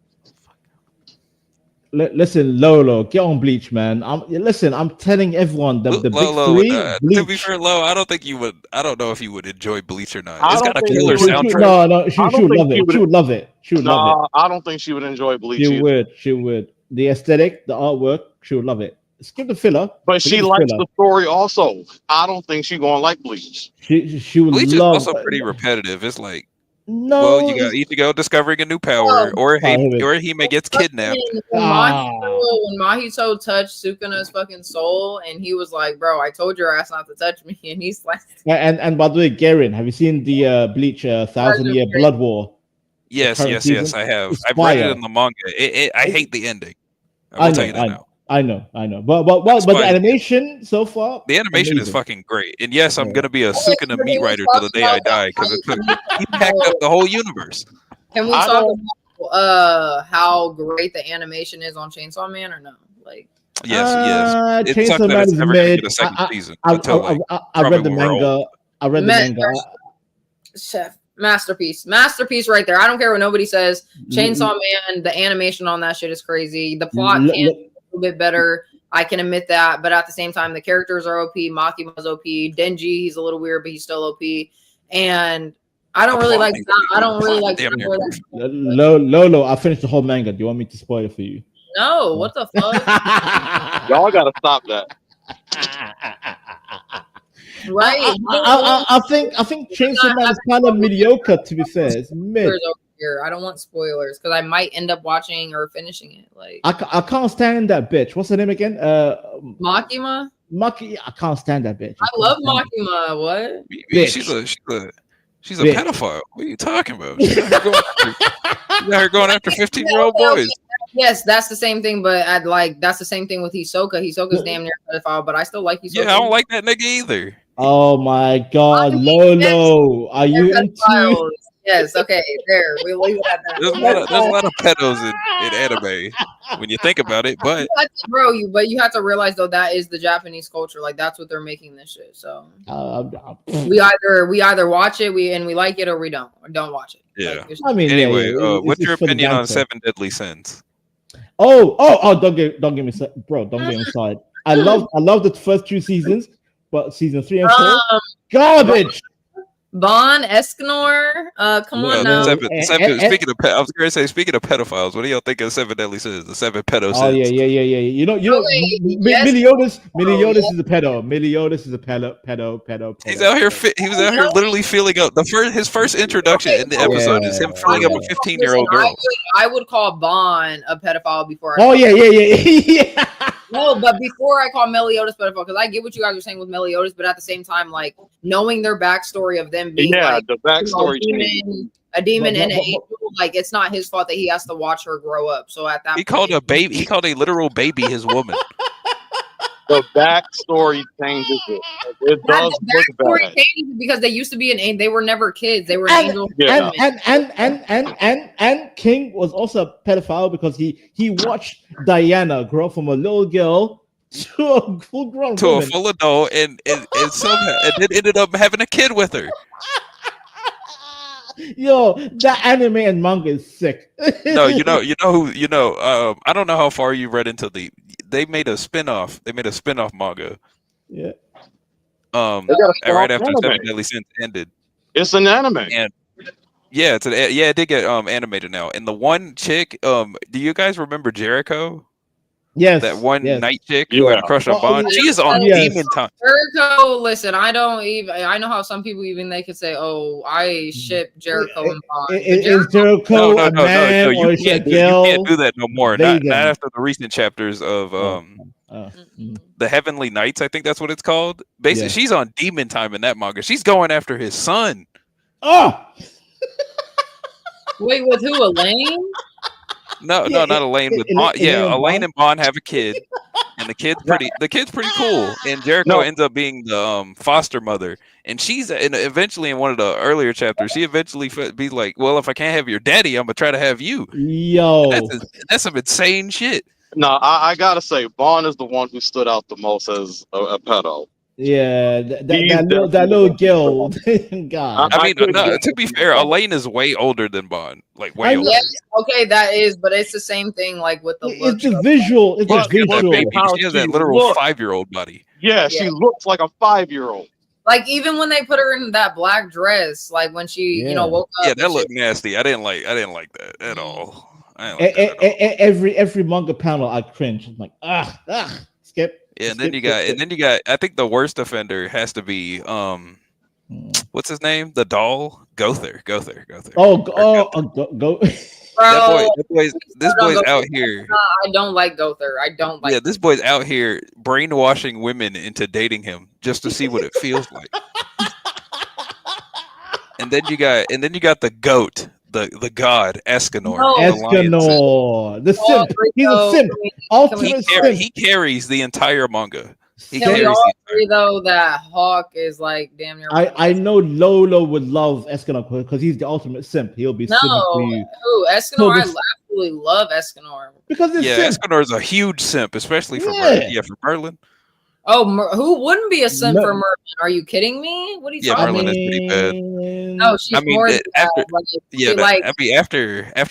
listen, Lolo, get on Bleach, man. I'm telling everyone the big three. Bleach. To be fair, Lo, I don't think you would. I don't know if you would enjoy Bleach or not. I It's don't got a think killer she would. soundtrack. No, she would love it. She would love it. She would love it. I don't think she would enjoy Bleach. She either. would. The aesthetic, the artwork, she would love it. Skip the filler. But she likes the story also. I don't think she's gonna like Bleach. She would Bleach love. is also pretty repetitive. It's like, No, well, you got Ichigo discovering a new power, or Hime gets kidnapped. When Mahito touched Sukuna's fucking soul, and he was like, "Bro, I told your ass not to touch me," and he's like, and by the way, Garen, have you seen the Bleach 1,000-Year Blood War? Yes, I have. It's I've read it fire. in the manga. I hate the ending. I will tell you that now. I know. But the animation so far, the animation is fucking great. And yes, I'm gonna be a Sukuna meat writer till the day I die because he packed up the whole universe. Can we talk about how great the animation is on Chainsaw Man or no? Like, yes. It sucks Chainsaw that Man it's is never gonna mid. get a second season. I read the manga. I read the manga. Chef. Masterpiece right there. I don't care what nobody says. Chainsaw Man, the animation on that shit is crazy. The plot can be a little bit better. I can admit that, but at the same time, the characters are OP. Makima's OP. Denji, he's a little weird, but he's still OP. And I don't really like that. I don't really like Lolo, I finished the whole manga. Do you want me to spoil it for you? No, what the fuck? Y'all gotta stop that. Right. I think Chainsaw Man is kind of mediocre, to be fair. It's mid. Here. I don't want spoilers because I might end up watching or finishing it. Like, I can't stand that bitch. What's her name again? Makima. I can't stand that bitch. I love Makima. What? Bitch. She's a pedophile. What are you talking about? She's out here going after 15-year-old boys. Yes, that's the same thing, but that's the same thing with Hisoka. Hisoka's damn near a pedophile, but I still like Hisoka. Yeah, I don't like that nigga either. Oh my god, Lolo, are you into? Yes, okay, there. We leave it at that. There's a lot of pedos in anime when you think about it, but you have to realize though that is the Japanese culture. Like that's what they're making this shit. So we either watch it, we like it, or we don't watch it. Yeah. Like, I mean, anyway, yeah, what's your opinion on 7 Deadly Sins? Oh! Don't get me, bro. Don't get inside. I love the first 2 seasons, but season 3 and 4, garbage. Bon Escanor, come on now. Speaking of pedophiles, what do y'all think of 7 Deadly Sins? The 7 pedo sins. Oh yeah. You know, Meliodas is a pedo. Meliodas is a pedo. He's out here. He was out here literally feeling up. His first introduction in the episode is him filling up a 15-year-old girl. I would call Bon a pedophile before. Yeah. No, but before I call Meliodas pedophile, because I get what you guys are saying with Meliodas, but at the same time, like knowing their backstory of them being the backstory, a demon and an angel, like it's not his fault that he has to watch her grow up. So at that, he called a literal baby his woman. The backstory changes it. It does look bad because they used to be they were never kids. They were angels. Yeah. And King was also a pedophile because he watched Diana grow from a little girl to a full-grown woman. A full adult, and somehow then ended up having a kid with her. Yo, that anime and manga is sick. No, you know who. I don't know how far you read into they made a spin-off. They made a spin-off manga. Yeah. Right after 7 Deadly Sins ended. It's an anime. And it did get animated now. And the one chick, do you guys remember Jericho? Yes. That one night chick who had a crush on Bond. She is on demon time. Jericho, listen, I know how some people they could say, "Oh, I ship Jericho and Bond." Is Jericho a man or is she a girl? You can't do that no more. Not after the recent chapters of the Heavenly Knights. I think that's what it's called. Basically, she's on demon time in that manga. She's going after his son. Oh. Wait, with who? Elaine? No, not Elaine. With Bond. Elaine and Bond have a kid, and the kid's pretty cool. And Jericho ends up being the foster mother, and eventually in one of the earlier chapters, she eventually be like, well, if I can't have your daddy, I'm gonna try to have you. Yo, That's some insane shit. No, I gotta say, Bond is the one who stood out the most as a pedo. yeah, that little girl. God, I mean, no, to be fair, Elaine is way older than Bond, like way older. Yeah, okay, that is, but it's the same thing. Like with the it's a visual. It's a She has that visual. baby. She has that literal 5-year-old body. Yeah, she looks like a 5-year-old. Like even when they put her in that black dress, like when she, woke up. Yeah, that looked nasty. I didn't like that at all. Every manga panel, I cringe. I'm like, skip. Yeah, and then you got. I think the worst offender has to be what's his name? The doll, Gother. Oh, go. Bro, this boy's out here. I don't like Gother. I don't like. Yeah, this boy's out here brainwashing women into dating him just to see what it feels like. And then you got the goat, the god Escanor. Escanor, the simp. He's a simp. Ultimate simp. He carries the entire manga. Can we all agree though that Hawk is like damn near? I know Lolo would love Escanor because he's the ultimate simp. He'll be simping for you. Who Escanor? I absolutely love Escanor because Escanor is a huge simp, especially for Merlin. Yeah, for Merlin. Oh, who wouldn't be a simp for Merlin? Are you kidding me? What are you talking Merlin about? is pretty bad. No, she's more after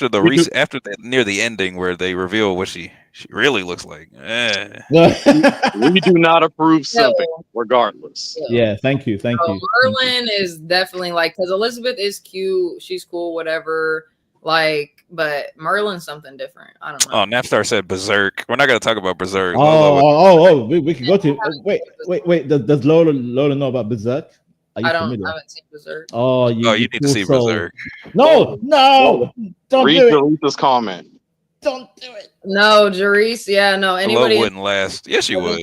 the near the ending where they reveal what she really looks like. We do not approve simping, regardless. Yeah, thank you. Merlin is definitely like because Elizabeth is cute, she's cool, whatever. Like, but Merlin's something different. I don't know. Oh, Napstar said Berserk. We're not gonna talk about Berserk. We can go to. Wait. Does Lola know about Berserk? I haven't seen Berserk. Oh, you need to see Berserk. No, don't read Jaleesa's comment. Don't do it. No, Jerice. Yeah, no. Anybody wouldn't last. Yes, you would.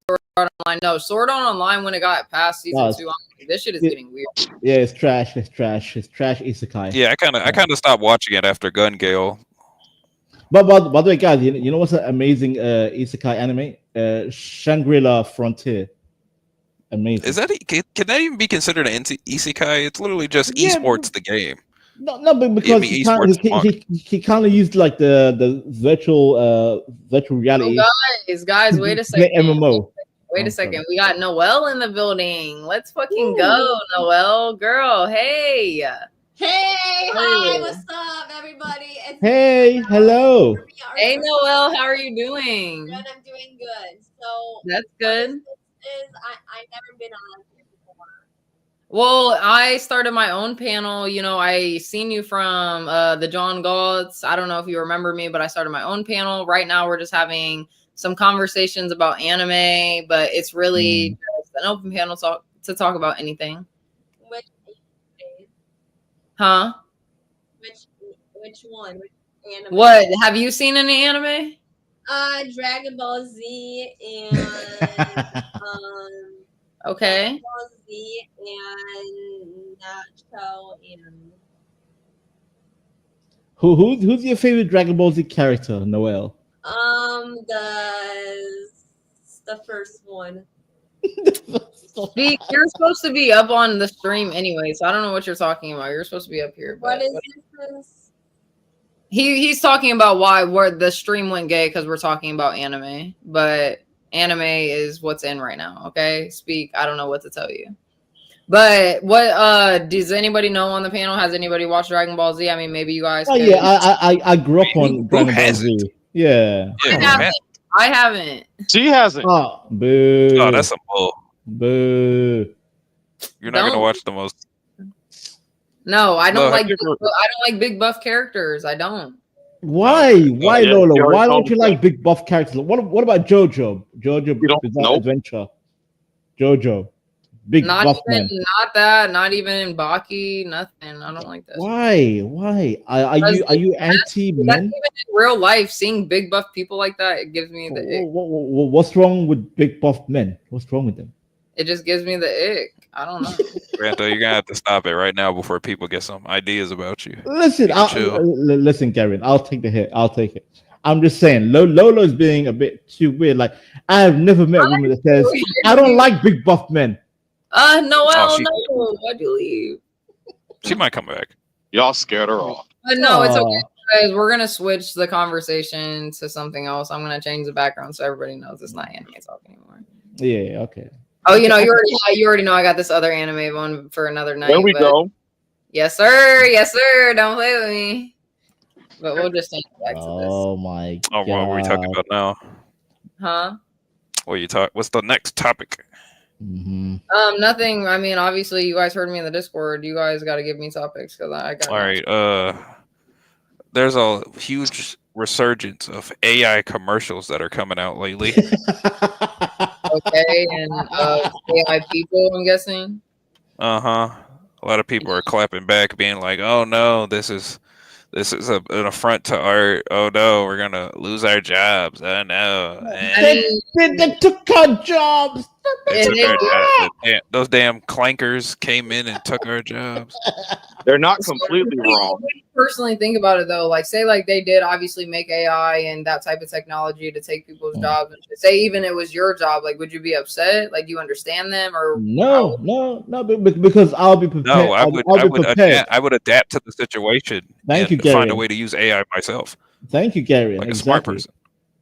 Sword Art Online. No, Sword Art Online when it got past season 2. This shit is getting weird. Yeah, it's trash. It's trash isekai. Yeah, I kind of stopped watching it after Gun Gale. But by the way, guys, you know what's an amazing isekai anime? Shangri-La Frontier. Amazing. Is that can that even be considered an isekai? It's literally just esports the game. No, but because he kind of used like the virtual reality. Oh, guys, wait a second. MMO. Wait a second. We got Noel in the building. Let's fucking go, Noel. Girl, hey. Hi, what's up, everybody? Hello. Hey, Noel, how are you doing? Good, I'm doing good. So that's good. I've never been on here before. Well, I started my own panel. I seen you from the John Galtz. I don't know if you remember me, but I started my own panel. Right now, we're just having some conversations about anime, but it's really just an open panel to talk about anything. Which Huh? Which one? Which anime? What? Have you seen any anime? Dragon Ball Z and okay. Dragon Ball Z and Naruto and who's your favorite Dragon Ball Z character, Noel? The first one. You're supposed to be up on the stream anyway, so I don't know what you're talking about. You're supposed to be up here. What is this? He's talking about where the stream went gay because we're talking about anime, but anime is what's in right now. Okay, speak. I don't know what to tell you. But what does anybody know on the panel? Has anybody watched Dragon Ball Z? I mean, maybe you guys. Oh yeah, I grew up on Dragon Ball Z. Yeah. I haven't. She hasn't. Oh, boo. Oh, that's a bull. Boo. You're not gonna watch the most. No, I don't like. I don't like big buff characters. I don't. Why? Why, Lola? Why don't you like big buff characters? What about JoJo? JoJo Bizarre Adventure. JoJo. Big buff man. Not that. Not even Baki. Nothing. I don't like that. Why? Are you anti men? Even in real life, seeing big buff people like that, it gives me the ick. What's wrong with big buff men? What's wrong with them? It just gives me the ick. I don't know. Granto, you're gonna have to stop it right now before people get some ideas about you. Listen, listen, Gavin. I'll take the hit. I'll take it. I'm just saying, Lolo is being a bit too weird. Like, I have never met a woman that says, I don't like big buff men. Noel, she- no, why'd you leave? She might come back. Y'all scared her off. No, it's okay, Aw. guys. We're gonna switch the conversation to something else. I'm gonna change the background so everybody knows it's not anime talk anymore. Yeah, okay. Oh, you already know I got this other anime one for another night. There we go. Yes, sir. Yes, sir. Don't play with me. But we'll just change it back to Oh my Oh, god. what are we talking about now? this. Huh? What you talk? What's the next topic? Mhm. Nothing. I mean, obviously, you guys heard me in the Discord. You guys got to give me topics because I got. All right. There's a huge resurgence of AI commercials that are coming out lately. Okay, and AI people. I'm guessing. A lot of people are clapping back, being like, "Oh no, this is an affront to art. Oh no, we're gonna lose our jobs. Oh no." They took our jobs. They took Yeah, our jobs. Those damn clankers came in and took our jobs. They're not completely wrong. What do you personally think about it though? Like, say, like they did obviously make AI and that type of technology to take people's jobs. And say even it was your job, like, would you be upset? Like, do you understand them or No, because I'll be prepared. No, I would. I'll be prepared. I would adapt to the situation. Thank and you, find a Gary. way to use AI myself, Thank you, Gary. like a smart Exactly. person.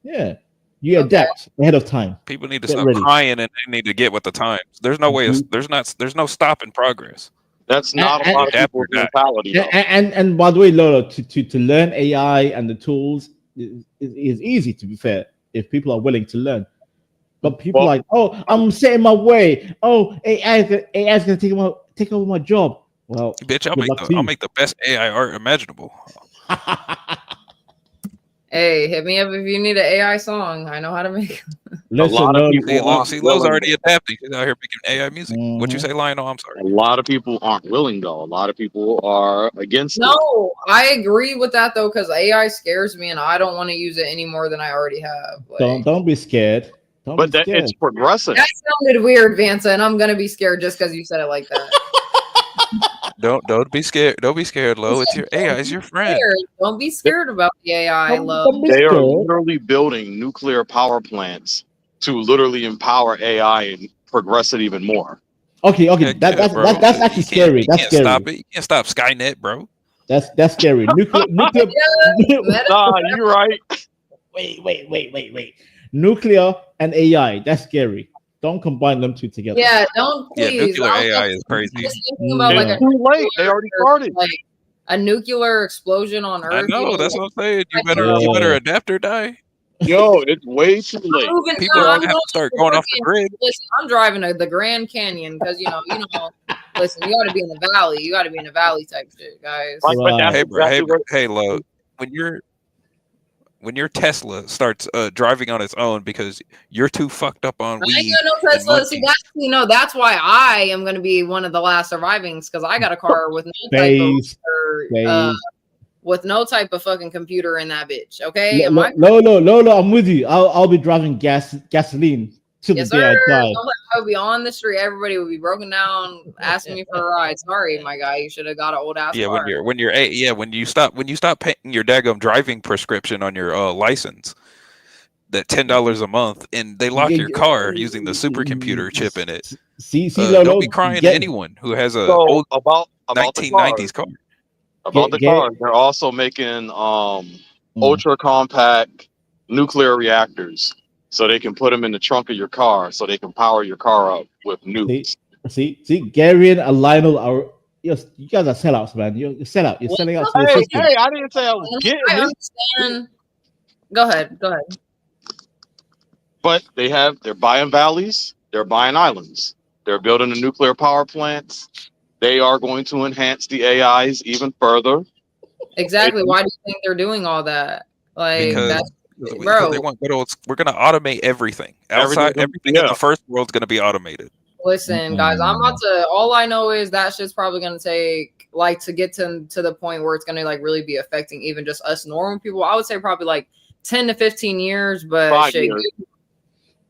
Yeah, you Okay. adapt ahead of time. People need to Get stop ready. crying and they need to get with the times. There's no way. There's no stopping progress. That's not a And- lot of and- people's and- mentality. Though. And by the way, Lolo, to learn AI and the tools is easy. To be fair, if people are willing to learn. But people Well- are like, oh, I'm setting my way. Oh, AI is gonna take over my job. Well, Bitch, good luck to I'll you. make the best AI art imaginable. Hey, hit me up if you need an AI song. I know how to make. Listen, lot of Lolo, people- See, Lo's willing. already adapting. He's out here making AI music. What you Mhm. say, Lionel? I'm sorry. A lot of people aren't willing, though. A lot of people are against it. No, I agree with that though, because AI scares me and I don't want to use it any more than I already have. Like, don't be scared. Don't But be that scared. it's progressive. that sounded weird, Vansa, and I'm gonna be scared just because you said it like that. Don't be scared. Don't be scared, Lo. It's your AI is your friend. Scared. Don't be scared about the AI, love. Don't be They are scared. literally building nuclear power plants to literally empower AI and progress it even more. Okay. Heck yeah, That's bro. that's actually You can't- scary. You That's can't scary. stop it. You can't stop Skynet, bro. That's scary. Nuclear. Nah, you're right. Wait. Nuclear and AI. That's scary. Don't combine them two together. Yeah, don't Yeah, please. nuclear I was AI is crazy. just thinking about Yeah. like It's too late. They already started. like a nuclear explosion on I Earth. know. That's what I'm saying. You better Yeah. adapt or die. Yo, it's way too late. People are gonna have to start going off the grid. Listen, I'm driving the Grand Canyon because you know. Listen, you got to be in the valley. You got to be in the valley type shit, guys. Like, but that's Hey, bro. exactly what- Hey, Lo. When your Tesla starts driving on its own because you're too fucked up on I weed. ain't got no Tesla. and See, monkeys. that's why I am going to be one of the last survivings because I got a car with no type Phase. of with no type of fucking computer in that bitch. Okay, and my Lolo, I'm with you. I'll be driving gasoline till yes, the day sir. I die. I would be on the street. Everybody would be broken down, asking me for a ride. Sorry, my guy. You should have got an old ass Yeah, car. when you stop paying your daggum driving prescription on your license, that $10 a month, and they lock your car using the supercomputer chip in it. See, Lolo, don't be crying to anyone who has a So old about the 1990s car. About the cars, they're also making ultra compact nuclear reactors, so they can put them in the trunk of your car, so they can power your car up with nukes. See, Gary and Lionel are you guys are sellouts, man. You're sellout. You're selling out to the system. Hey, I didn't say I was getting I it, understand. Go ahead. but they're buying valleys, they're buying islands, they're building the nuclear power plants. They are going to enhance the AIs even further. Exactly. Why do you think they're doing all that? Like, Because bro. they want good old. We're gonna automate everything. Outside, everything in the first world's gonna be automated. Listen, guys, I'm about to. All I know is that shit's probably gonna take like to get to the point where it's gonna like really be affecting even just us normal people. I would say probably like 10 to 15 years, but 5 shit, years.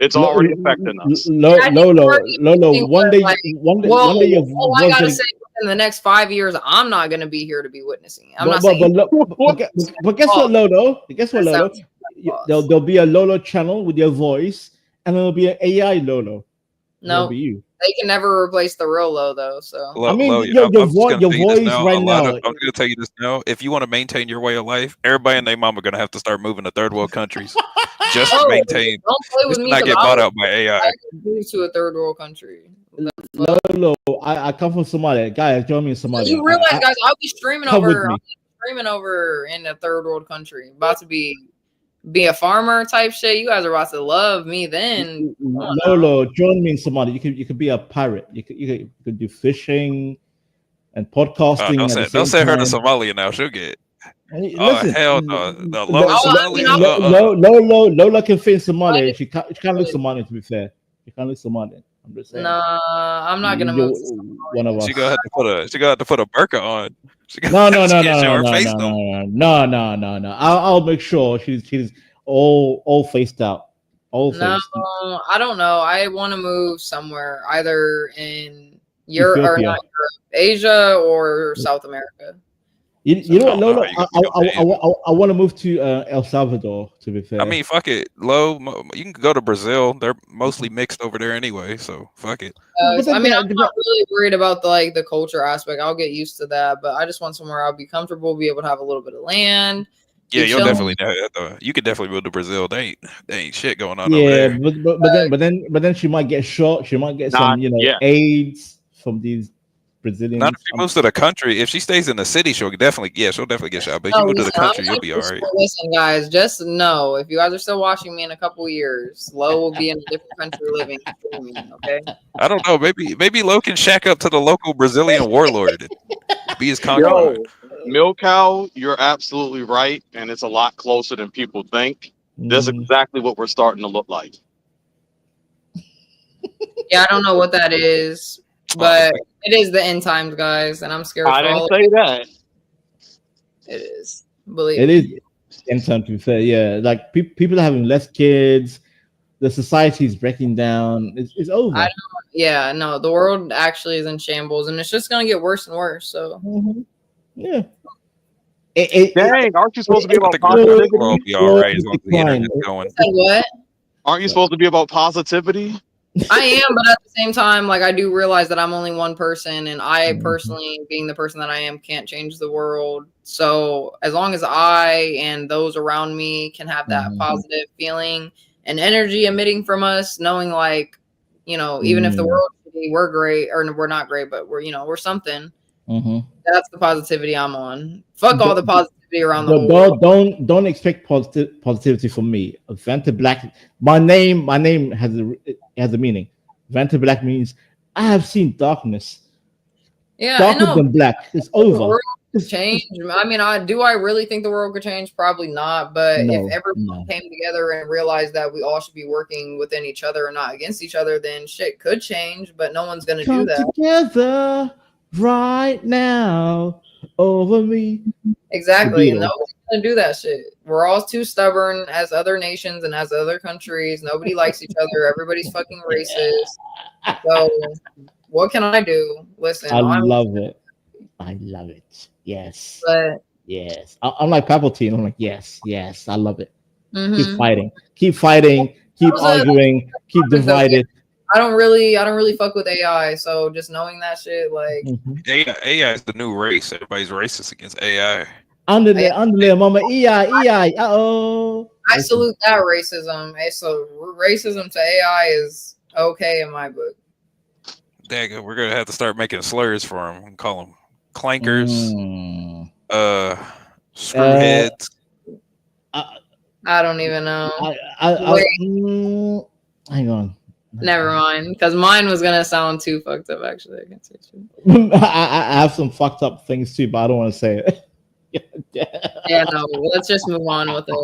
It's already affecting us. Lolo. One day like, your all I voice gotta getting- say in the next 5 years, I'm not gonna be here to be witnessing it. I'm not but, saying. but guess what, Lolo? Guess what, Lolo? there'll be a Lolo channel with your voice, and there'll be an AI Lolo. That'll No, be you. they can never replace the real Lo though. So I mean, Lo, your I'm just gonna your tell you this voice now. right I'm now. just gonna tell you this now. If you want to maintain your way of life, everybody and their mama gonna have to start moving to third world countries just to oh, maintain, don't play with just to me not because get bought out by AI. I move to a third world country. Lolo, I come from Somalia. Guys, join me in Somalia. You realize, guys, I'll be streaming come with over. me. I'll be streaming over in a third world country. About to be a farmer type shit. You guys are about to love me then. Lolo, join me in Somalia. You could be a pirate. You could do fishing and podcasting Don't at the don't same send her to time. Somalia now. She'll get. Oh Listen, hell no! No, lower Somalia. Lola can fit in Somalia. She can't look Somalian, to be fair. She can't look Somalian. I'm just saying. Nah, I'm not gonna move. One of us. She gonna have to put a burqa on. No. She can't show her face though. No. I'll make sure she's all faced out. All No, faced. I don't know. I want to move somewhere, either in Europe or Ethiopia. not Europe, Asia or South America. You know what, No, Lola? you gotta go I want to move to El Salvador. To be fair, I mean, fuck it, you can go to Brazil. They're mostly mixed over there anyway, so fuck it. But then I mean, I'm the- not really worried about the culture aspect. I'll get used to that, but I just want somewhere I'll be comfortable, be able to have a little bit of land. Yeah, be you'll chilling. definitely. You could definitely move to Brazil. They ain't shit going on over yeah, there. but then she might get shot. She might get Not some yet. AIDS from these Brazilians. Not if she moves to the country. If she stays in the city, she'll definitely get shot. But if you move to the country, you'll be all right. Listen, guys, just know if you guys are still watching me in a couple years, Lo will be in a different country living. Okay. I don't know. Maybe Lo can shack up to the local Brazilian warlord, and be his concubine. Yo, Milk Cow, you're absolutely right, and it's a lot closer than people think. That's exactly what we're starting to look like. Yeah, I don't know what that is, but it is the end times, guys, and I'm scared. I didn't say that. It is. Believe It me. is in time to be fair. Yeah, like people are having less kids. The society is breaking down. It's over. Yeah, no, the world actually is in shambles, and it's just gonna get worse and worse. So Yeah. Dang, aren't you supposed to be I about think the world will positivity? be all right as long as the internet's going. said what? Aren't you supposed to be about positivity? I am, but at the same time, like I do realize that I'm only one person, and I personally, being the person that I am, can't change the world. So as long as I and those around me can have that positive feeling and energy emitting from us, knowing like, even if the world we're great or we're not great, but we're something. That's the positivity I'm on. Fuck all the positivity around the whole world. Don't expect positivity from me. Vanta Black. My name has a meaning. Vanta Black means I have seen darkness. Yeah, darker than black. It's over. The world could change. I mean, I really think the world could change? Probably not. But if everyone came together and realized that we all should be working within each other and not against each other, then shit could change. But no one's gonna do that. Together right now over me. Exactly. And nobody's gonna do that shit. We're all too stubborn as other nations and as other countries. Nobody likes each other. Everybody's fucking racist. So what can I do? Listen, I love it. I love it. Yes. But yes. I'm like Palpatine. I'm like, yes, I love it. Mm-hmm. Keep fighting, keep arguing, keep divided. I don't really fuck with AI, so just knowing that shit, like AI is the new race. Everybody's racist against AI. Underlay, mama, AI, uh-oh. I salute that racism. So racism to AI is okay in my book. Dang, we're gonna have to start making slurs for them and call them clankers, screwheads. I don't even know. Hang on. Never mind, because mine was gonna sound too fucked up. Actually, I can say shit. I have some fucked up things too, but I don't want to say it. Yeah, no. Let's just move on with it.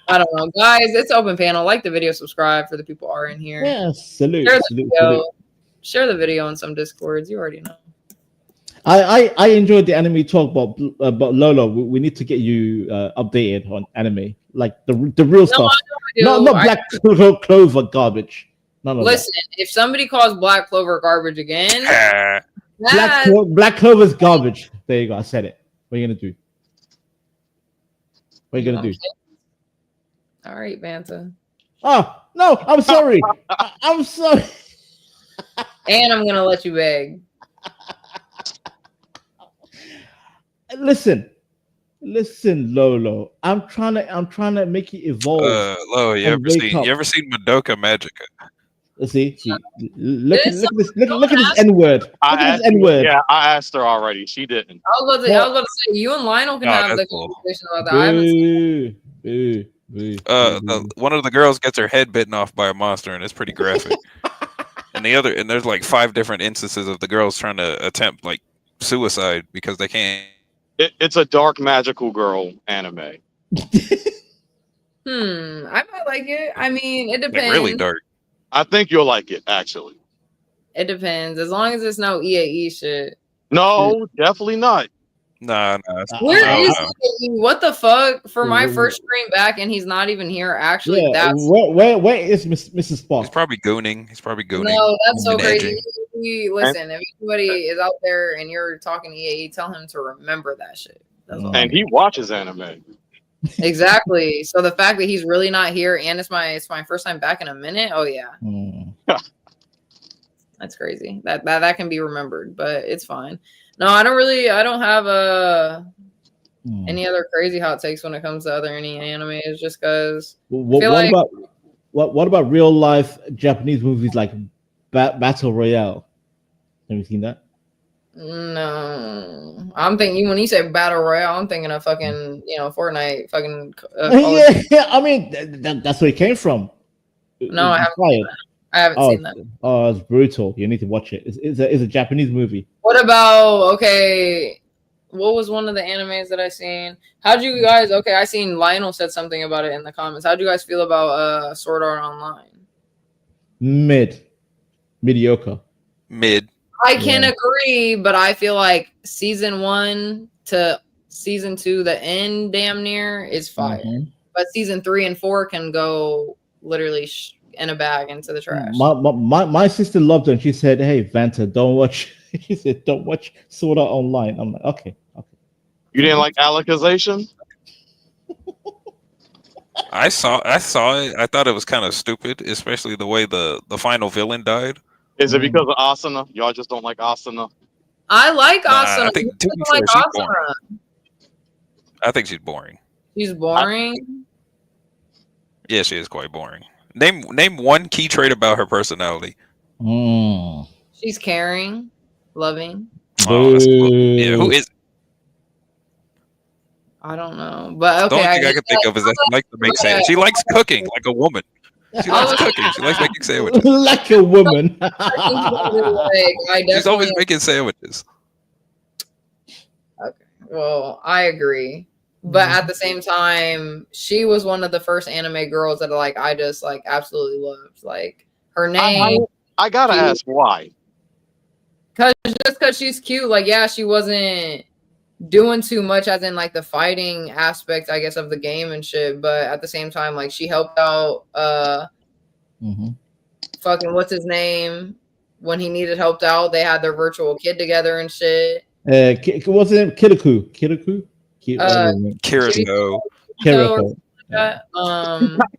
I don't know, guys. It's open panel. Like the video, subscribe for the people who are in here. Yeah, salute. Share the video in some discords. You already know. I enjoyed the anime talk, but Lolo, we need to get you updated on anime, like the real stuff. Not Black Clover garbage. Listen, if somebody calls Black Clover garbage again, Black Clover's garbage. There you go. I said it. What are you gonna do? What are you gonna do? All right, Banta. Oh no, I'm sorry. I'm sorry. And I'm gonna let you beg. Listen, Lolo. I'm trying to make it evolve Lo, and wake up. you ever seen Madoka Magica? See, look at this N word. Look at this N word. Yeah, I asked her already. She didn't. I was going to say you and Lionel can Oh, have the that's cool. conversation about that. I haven't seen One of the girls gets her head bitten off by a monster, and it's pretty graphic. and there's like 5 different instances of the girls trying to attempt like suicide because they can't. It's a dark magical girl anime. I might like it. I mean, it Like depends. really dark. I think you'll like it, actually. It depends. As long as it's no EAE shit. No, definitely not. Nah. Where is no. EAE? What the fuck? For my first stream back, and he's not even here. Actually, Yeah, that's where is Mrs. Spock? He's probably gooning. no, that's so and crazy. edging. Listen, if anybody is out there and you're talking EAE, tell him to remember that shit. That's all. And he watches anime. Exactly. So the fact that he's really not here and it's my first time back in a minute. Oh yeah. That's crazy. That can be remembered, but it's fine. No, I don't have any other crazy hot takes when it comes to any anime. It's just because what about real life Japanese movies like Battle Royale? Have you seen that? No, I'm thinking when you say Battle Royale, I'm thinking of fucking Fortnite, fucking. Yeah. I mean that's where it came from. No, I haven't seen that. Oh, it's brutal. You need to watch it. It's a Japanese movie. What about what was one of the animes that I seen? How'd you guys? Okay, I seen Lionel said something about it in the comments. How'd you guys feel about Sword Art Online? Mediocre. Mid. I can agree, but I feel like season 1 to season 2, the end damn near is fire. But season 3 and 4 can go literally in a bag into the trash. My sister loved it, and she said, "Hey, Vanta, don't watch." She said, "Don't watch Sword Art Online." I'm like, okay. You didn't like Alicization? I saw it. I thought it was kind of stupid, especially the way the final villain died. Is it because of Asuna? Y'all just don't like Asuna? I like Asuna. I think I like she's Asuna. boring. I think she's boring. She's boring. Yeah, she is quite boring. Name one key trait about her personality. She's caring, loving. Oh, that's cool. Yeah, who is? I don't know, but okay. The only thing I can think of is that she likes to make sandwiches. She likes cooking like a woman. She likes cooking. She likes making sandwiches. Like a woman. She's always making sandwiches. Okay. Well, I agree. But at the same time, she was one of the first anime girls that I just absolutely loved. Like her name. I gotta ask why. Because she's cute. Like, yeah, she wasn't doing too much as in the fighting aspect, I guess, of the game and shit. But at the same time, she helped out fucking what's his name when he needed helped out. They had their virtual kid together and shit. What's his name? Kiriko. Kiriko.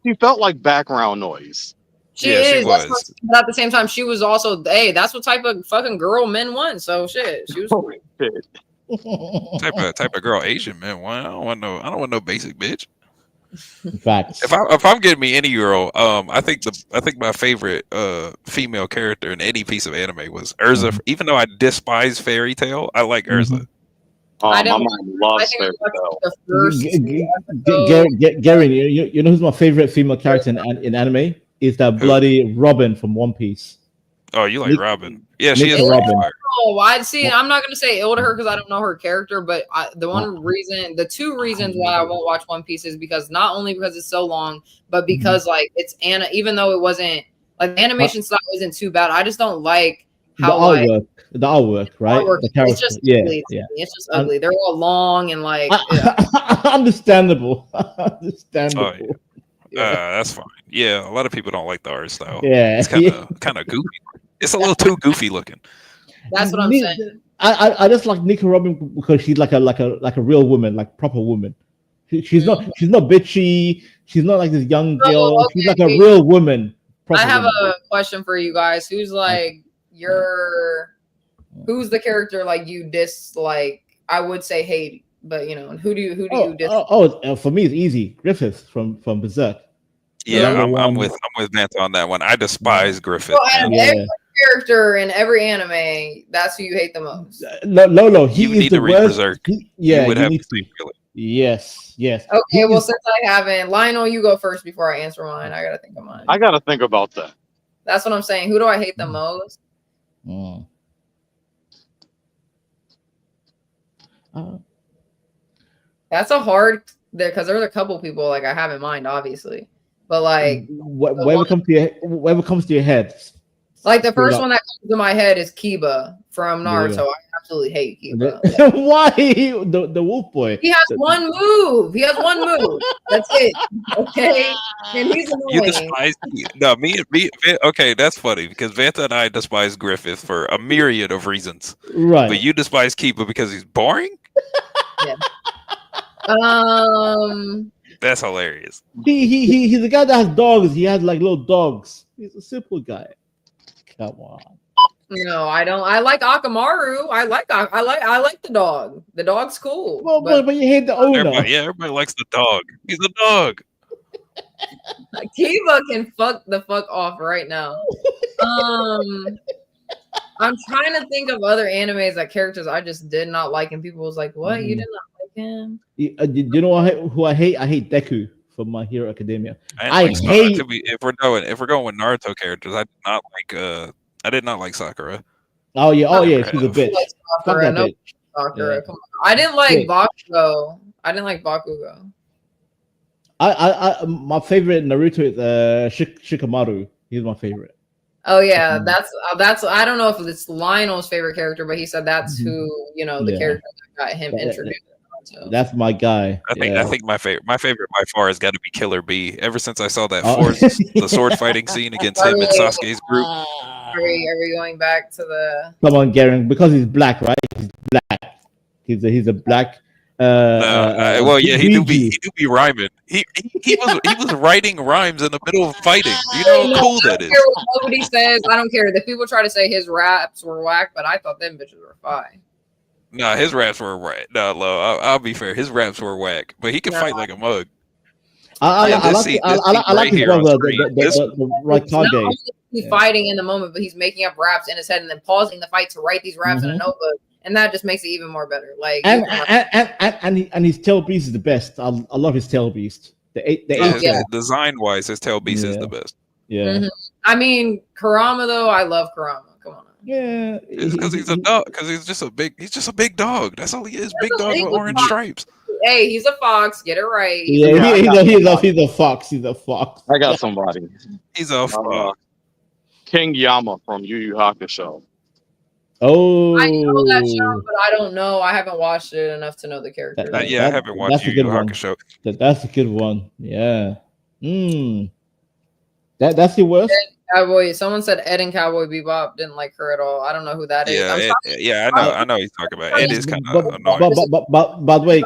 She felt like background noise. She was. But at the same time, she was also, hey, that's what type of fucking girl men want. So shit, she was. type of girl Asian man. Well, I don't want no basic bitch. Facts. If I'm getting me any girl, I think my favorite female character in any piece of anime was Urza. Even though I despise Fairy Tail, I like Urza. My mom loves Fairy Tail. Gary, you know who's my favorite female character in anime? Is that bloody Robin from One Piece. Oh, you like Robin? Yeah, she is Robin. Oh, I see. I'm not gonna say ill to her because I don't know her character, but the two reasons why I won't watch One Piece is because not only because it's so long, but because it's even though it wasn't the animation style isn't too bad. I just don't like how the artwork, right? The character. It's just ugly. It's just ugly. They're all long and understandable. Oh, yeah. That's fine. Yeah, a lot of people don't like the art style. Yeah, it's kind of goofy. It's a little too goofy looking. That's what I'm saying. I just like Nico Robin because she's like a real woman, like proper woman. She's not bitchy. She's not like this young girl. Oh, She's okay. like a real woman. I have woman. a question for you guys. Who's like who's the character like you dislike? I would say hate, but you know, who do you dislike? For me, it's easy. Griffith from Berserk. Yeah, I'm with Banter on that one. I despise Griffith. So out of every character in every anime, that's who you hate the most. Lolo, he you is need the to read worst. Berserk. You would have need to. Yes. Okay, well, since I haven't, Lionel, you go first before I answer mine. I gotta think of mine. I gotta think about that. That's what I'm saying. Who do I hate the most? That's a hard there because there's a couple people like I have in mind, obviously, but like whatever comes to your head. Like the first one that comes to my head is Kiba from Naruto. Yeah. I absolutely hate Kiba. Why the wolf boy? He has one move. That's it. Okay, and he's annoying. You despise me. Okay, that's funny because Vanta and I despise Griffith for a myriad of reasons. Right, but you despise Kiba because he's boring. Yeah. That's hilarious. He's the guy that has dogs. He has like little dogs. He's a simple guy. Come on. No, I don't. I like Akamaru. I like the dog. The dog's cool. Well, but you hate the owner. Everybody likes the dog. He's a dog. Kiba can fuck off right now. I'm trying to think of other animes like characters I just did not like, and people was like, "What? You did not like him?" You know who I hate? I hate Deku from My Hero Academia. If we're going with Naruto characters, I did not like Sakura. Oh yeah, she's a bitch. Sakura. No, Sakura. Yeah. Come on. I didn't like Bakugo. I didn't like Bakugo. I my favorite Naruto is Shikamaru. He's my favorite. Oh yeah, that's I don't know if it's Lionel's favorite character, but he said that's who the character that got him introduced. That's my guy. I think my favorite by far has got to be Killer B. Ever since I saw that the sword fighting scene against him and Sasuke's group. Are we going back to the? Come on, Garen, because he's black, right? He's black. He's a black. He do be rhyming. He was writing rhymes in the middle of fighting. You know how cool that is. Nobody says. I don't care. The people try to say his raps were whack, but I thought them bitches were fine. Nah, his raps were whack. No, I'll be fair. His raps were whack, but he can fight like a mug. I like his brother, the Raikage. He's fighting in the moment, but he's making up raps in his head and then pausing the fight to write these raps in a notebook, and that just makes it even more better. Like and his tail beast is the best. I love his tail beast. Design wise, his tail beast is the best. Yeah. I mean, Kurama though, I love Kurama. Come on. Yeah, it's because he's a dog. Because he's just a big dog. That's all he is. Big dog with orange stripes. Hey, he's a fox. Get it right. He's a fox. He's a fox. I got somebody. He's a fox. King Yama from Yu Yu Hakusho. Oh, I know that show, but I don't know. I haven't watched it enough to know the character. I haven't watched Yu Yu Hakusho. That's a good one. Yeah. That's the worst. Cowboy. Someone said Ed and Cowboy Bebop didn't like her at all. I don't know who that is. I know he's talking about. It is kind of annoying. But by the way,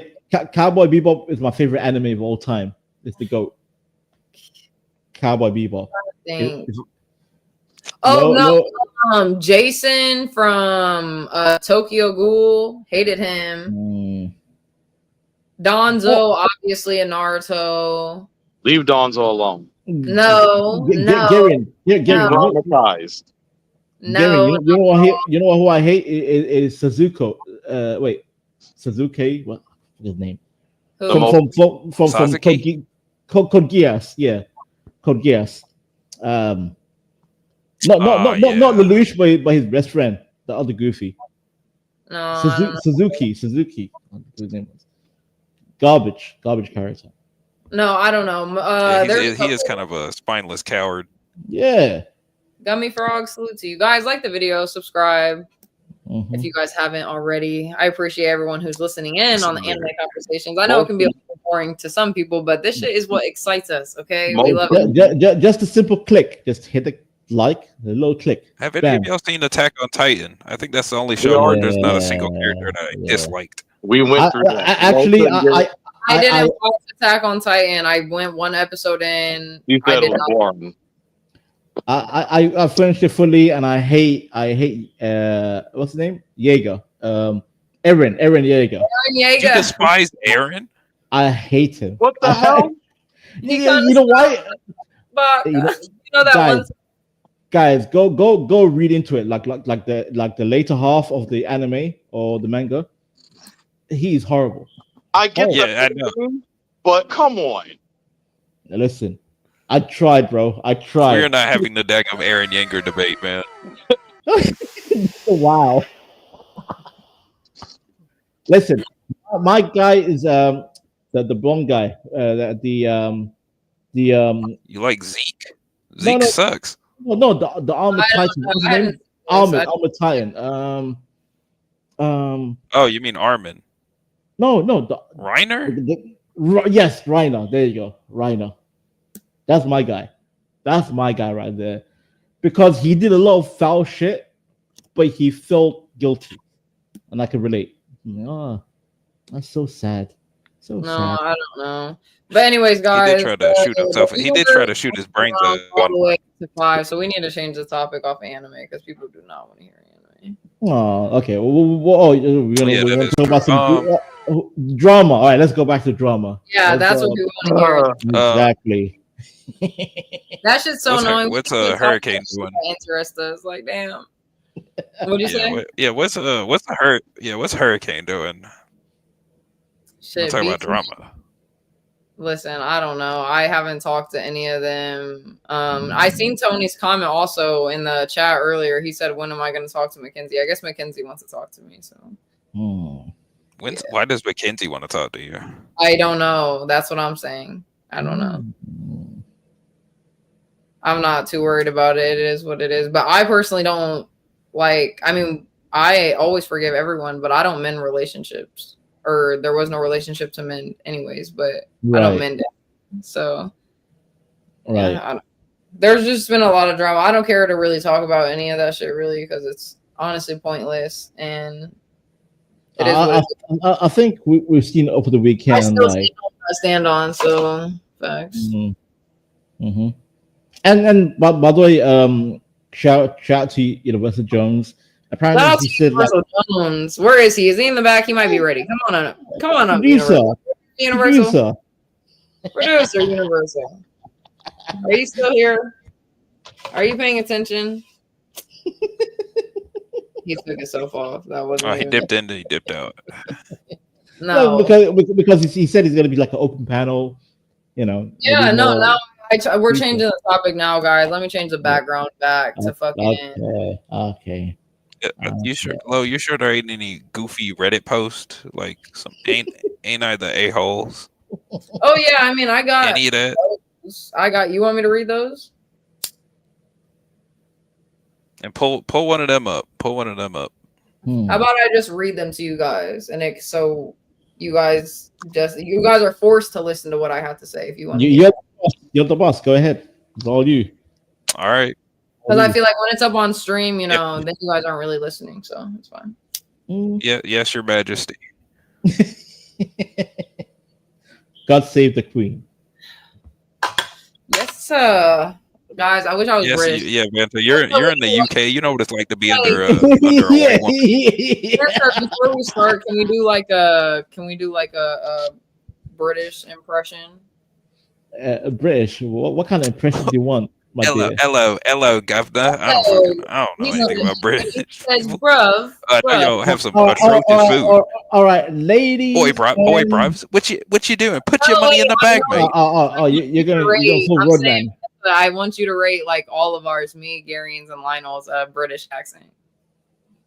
Cowboy Bebop is my favorite anime of all time. It's the GOAT. Cowboy Bebop. Jason from Tokyo Ghoul, hated him. Donzo, obviously in Naruto. Leave Donzo alone. No. Garen. Traumatized. No. You know who I hate is Suzuko. Suzuki. What's his name? From Code Geass. Yeah, Code Geass. Not Lelouch, but his best friend, the other Goofy. No, Suzuki. His name was garbage character. No, I don't know. He is kind of a spineless coward. Yeah. Gummy Frog, salute to you guys. Like the video, subscribe if you guys haven't already. I appreciate everyone who's listening in on the anime conversations. I know it can be a little boring to some people, but this shit is what excites us. Okay, we love it. Just a simple click. Just hit the like, the little click. Have any of y'all seen Attack on Titan? I think that's the only show where there's not a single character that I disliked. We went through that. Actually, I didn't watch Attack on Titan. I went one episode in. You I said did it was not. boring. I finished it fully, and I hate what's his name? Jaeger. Eren Jaeger. You Yeager. despise Aaron? I hate him. What the hell? You know why? But You know, that guys, one. guys, go read into it. Like the later half of the anime or the manga. He's horrible. I get Yeah, I that, know. but come on. Now listen, I tried, bro. I We're tried. not having the daggum Aaron Yeager debate, man. Wow. Listen, my guy is the blonde guy. You like Zeke? Zeke no. sucks. No, the armored I don't titan. know. What's his I name? haven't seen this. Armored titan. Oh, you mean Armin? No, Reiner? yes, Reiner. There you go, Reiner. That's my guy. That's my guy right there, because he did a lot of foul shit, but he felt guilty, and I can relate. Oh, that's so sad. So No, sad. I don't know. But anyways, He guys, did try to shoot himself. He did try to shoot his brains out. all the way to 5. So we need to change the topic off anime because people do not want to hear anime. Oh, okay. We're Yeah, gonna that is talk about true. some drama. All right, let's go back to drama. Yeah, that's what we want to hear. Exactly. That shit's so annoying. What's We a can't talk hurricane about shit doing? that interests us. Like, damn. What'd you say? What's hurricane doing? Shit, I'm talking about beats- drama. Listen, I don't know. I haven't talked to any of them. I seen Tony's comment also in the chat earlier. He said, "When am I going to talk to Mackenzie?" I guess Mackenzie wants to talk to me. So Why does Mackenzie want to talk to you? I don't know. That's what I'm saying. I don't know. I'm not too worried about it. It is what it is. But I personally don't like. I mean, I always forgive everyone, but I don't mend relationships. Or there was no relationship to mend, anyways. But I don't mend it. So right. yeah, there's just been a lot of drama. I don't care to really talk about any of that shit really because it's honestly pointless and it is what it is. I think we've seen over the weekend. I still like, stand on, so facts. And by the way, shout out to Universal Jones. Apparently, Shout out he to said like, Universal Jones. Where is he? Is he in the back? He might be ready. Come on up. Come on up, producer, Universal. Producer Universal. Are you still here? Are you paying attention? He took himself off. That wasn't. Oh, he dipped in and he dipped out. No, because he said he's gonna be like an open panel. Yeah, no. Now we're changing the topic now, guys. Let me change the background back to fucking. Okay. You sure? Lo, you sure there ain't any goofy Reddit post like some ain't I the a-holes? Oh yeah, I mean I got any of that. You want me to read those? And pull one of them up. Pull one of them up. How about I just read them to you guys, and so you guys are forced to listen to what I have to say if you want. You're the boss. Go ahead. It's all you. All right. Because I feel like when it's up on stream, then you guys aren't really listening, so it's fine. Yeah. Yes, Your Majesty. God save the Queen. Yes, guys. I wish I was British. Banter. You're in the UK. You know what it's like to be under a white woman. Before we start, can we do like a British impression? British. What kind of impression do you want? Hello, governor. I don't know anything about British. He says, bruv. Yo, have some atrocious food. All right, ladies. Boy, bribes. What you doing? Put your money in the bag, mate. You're gonna full roadman. I want you to rate like all of ours, me, Gary's, and Lionel's British accent.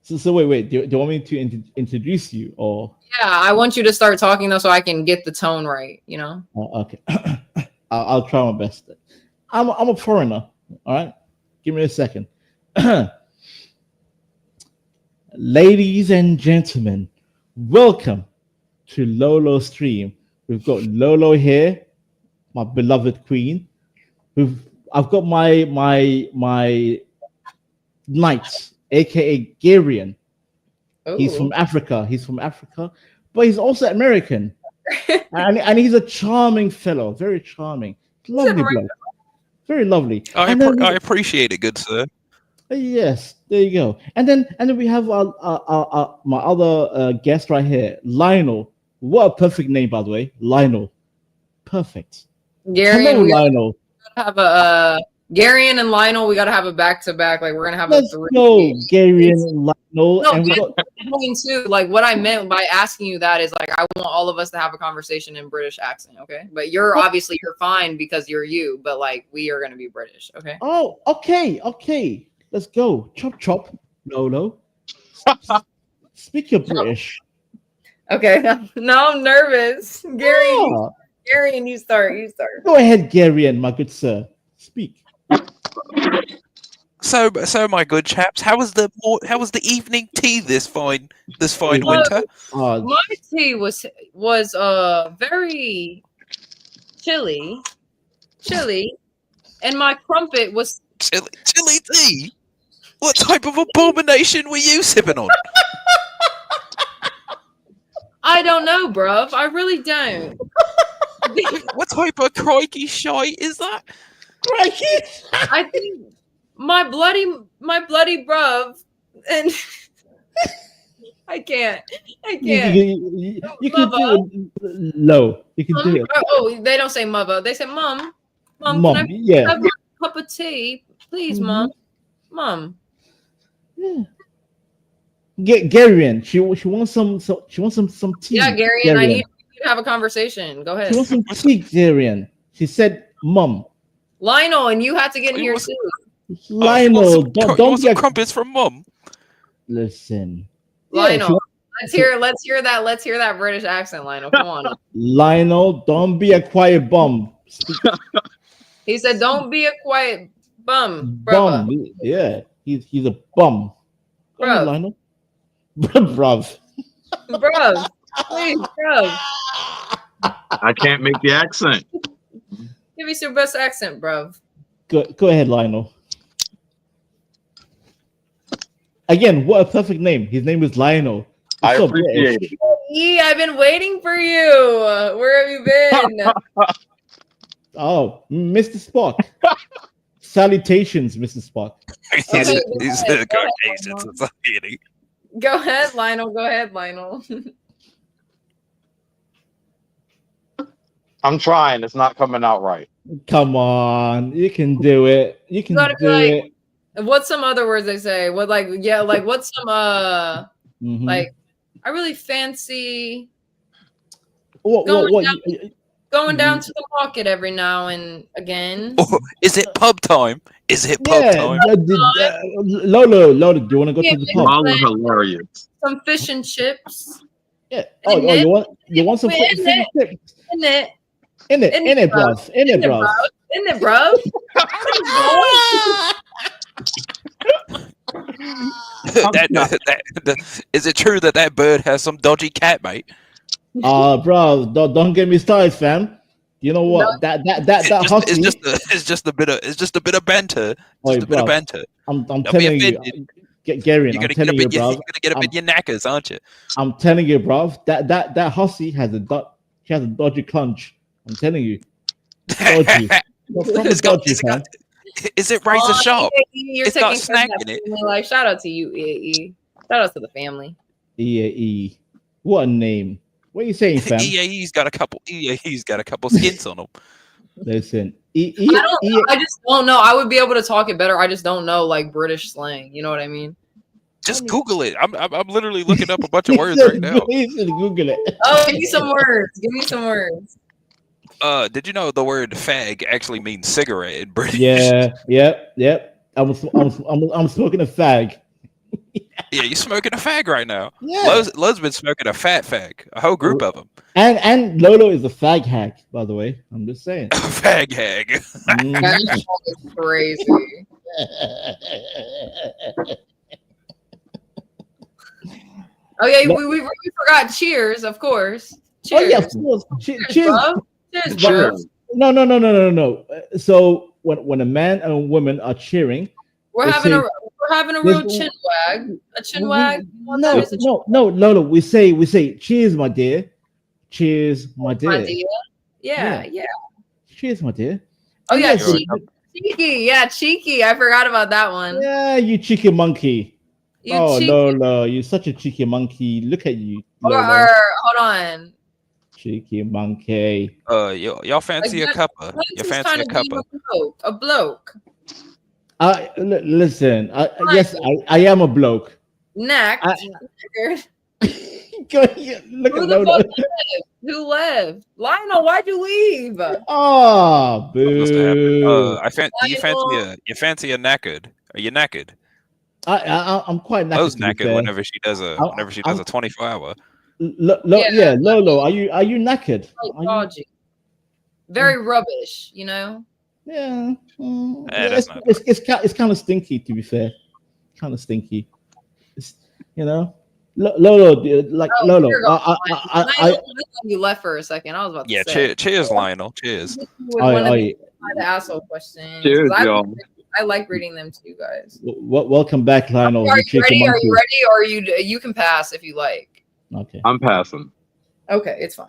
So wait. Do you want me to introduce you or? Yeah, I want you to start talking though, so I can get the tone right. Okay. I'll try my best. I'm a foreigner. All right, give me a second. Ladies and gentlemen, welcome to Lolo Stream. We've got Lolo here, my beloved queen. I've got my knight, aka Garian. He's from Africa. But he's also American. and he's a charming fellow, very charming, lovely bloke, very lovely. I And then appreciate it, good sir. yes, there you go. And then we have my other guest right here, Lionel. What a perfect name, by the way, Lionel. Perfect. Gary Hello, and we Lionel. have a Gary and Lionel. We gotta have a back to back. Like we're gonna have Let's a 3. go, Gary and Lionel. No, And we got too. Like what I meant by asking you that is like I want all of us to have a conversation in British accent, okay? But you're obviously you're fine because you're you, but like we are gonna be British, okay? oh, okay. Let's go. Chop chop. No. Speak your British. Okay, now I'm nervous. Gary, Yeah. Gary, and you start. Go ahead, Gary and my good sir. Speak. So my good chaps, how was the evening tea this fine winter? My tea was very chilly, and my crumpet was Chili tea? What type of abomination were you sipping on? I don't know, bruv. I really don't. What type of crikey shite is that? Crikey! I think my bloody bruv, and I can't. You can do it low. You can do it. Oh, they don't say mother. They say mom. Mom, Mom, can I yeah. have a cup of tea, please, Mhm. Mom. Yeah. Get Gary in. She wants some tea. Yeah, Gary, and I need to have a conversation. Go ahead. She wants some tea, Gary in. She said, "Mom." Lionel, and you had to get in here too. Lionel, don't get crumpets from Mum. Listen. Lionel, let's hear that British accent, Lionel. Come on. Lionel, don't be a quiet bum. He said, "Don't be a quiet bum, brother." Bum. Yeah, he's a bum. Go ahead, Bruv. Lionel. Bruv. Bruv. Please, bruv. I can't make the accent. Give us your best accent, bruv. Go ahead, Lionel. Again, what a perfect name. His name is Lionel. I So appreciate British. it. I've been waiting for you. Where have you been? Oh, Mr. Spock. Salutations, Mr. Spock. Okay, He's go ahead, Caucasian Lionel. society. Go ahead, Lionel. Go ahead, Lionel. I'm trying. It's not coming out right. Come on, you can do it. You can gotta be do like- it. What's some other words they say? What what's some Mhm. like I really fancy what? going down to the market every now and again. Oh, is it pub time? Is it pub Yeah, time? Lolo, do you want to go Yeah, to the man. pub? Y'all are hilarious. Some fish and chips. Yeah. Oh, you want some Wait, fish and chips? In it. In it, bruv. In it, bruv. In it, bro. Is it true that bird has some dodgy cat, mate? Bro, don't get me started, fam. You know what? That husky. It's just a bit of banter. Oi, Just a bit of bruv, banter. I'm Don't be telling you, offended. Gary, You're I'm gonna telling you, bro. get up in your knackers, aren't you? I'm telling you, bro. That hussy has a dodgy clunch. I'm telling you, dodgy. It's got- Dodgy, fam. Is it razor sharp? You're It's taking not care of snagging that it. family. Like shout out to you, EAE. Shout out to the family. EAE. What a name. What are you saying, fam? EAE's got a couple skins on them. Listen, I just don't know. I would be able to talk it better. I just don't know like British slang. You know what I mean? Just Google it. I'm literally looking up a bunch of words right now. Please Google it. Oh, give me some words. Give me some words. Did you know the word fag actually means cigarette in British? Yeah, yep. I'm smoking a fag. Yeah, you're smoking a fag right now. Yeah. Lo's been smoking a fat fag. A whole group of them. And Lolo is a fag hack, by the way. I'm just saying. Fag hag. Mhm. That is crazy. Oh yeah, we forgot cheers, of course. Oh Cheers. yeah, of course. Cheers. bro. Cheers, Sure. bro. No. So when a man and a woman are cheering, We're They having say- a real There's- chin wag. A chin wag. No, Lolo. We say cheers, my dear. Cheers, my dear. Yeah. Cheers, my dear. Oh yeah, Yes, cheeky. Yeah, cheeky. I forgot about that one. yeah, you cheeky monkey. You Oh, cheeky. Lola, you're such a cheeky monkey. Look at you, Or, Lola. hold on. Cheeky monkey. Y'all fancy a cuppa? You He's fancy kind a of being cuppa? a bloke. Listen, yes, I am a bloke. Necked. Look at Who the Lola. fuck left? Who left? Lionel, why'd you leave? Oh, Must have happened. boo. Do you fancy a knackered? Are you knackered? I'm quite knackered. Lo's To be knackered fair. whenever she does a 24-hour. Yeah, Lolo, are you knackered? Like dodgy. Very rubbish, you know? Yeah, that's not it's kind of stinky, to be fair. Kind of stinky. It's, you know, Lolo, like Lolo. You left for a second. I was about to say. Yeah, cheers, Lionel. Cheers. The asshole question. Cheers, y'all. I like reading them too, guys. Welcome back, Lionel. Are you ready? Are you ready? Or you can pass if you like. Okay. I'm passing. Okay, it's fine.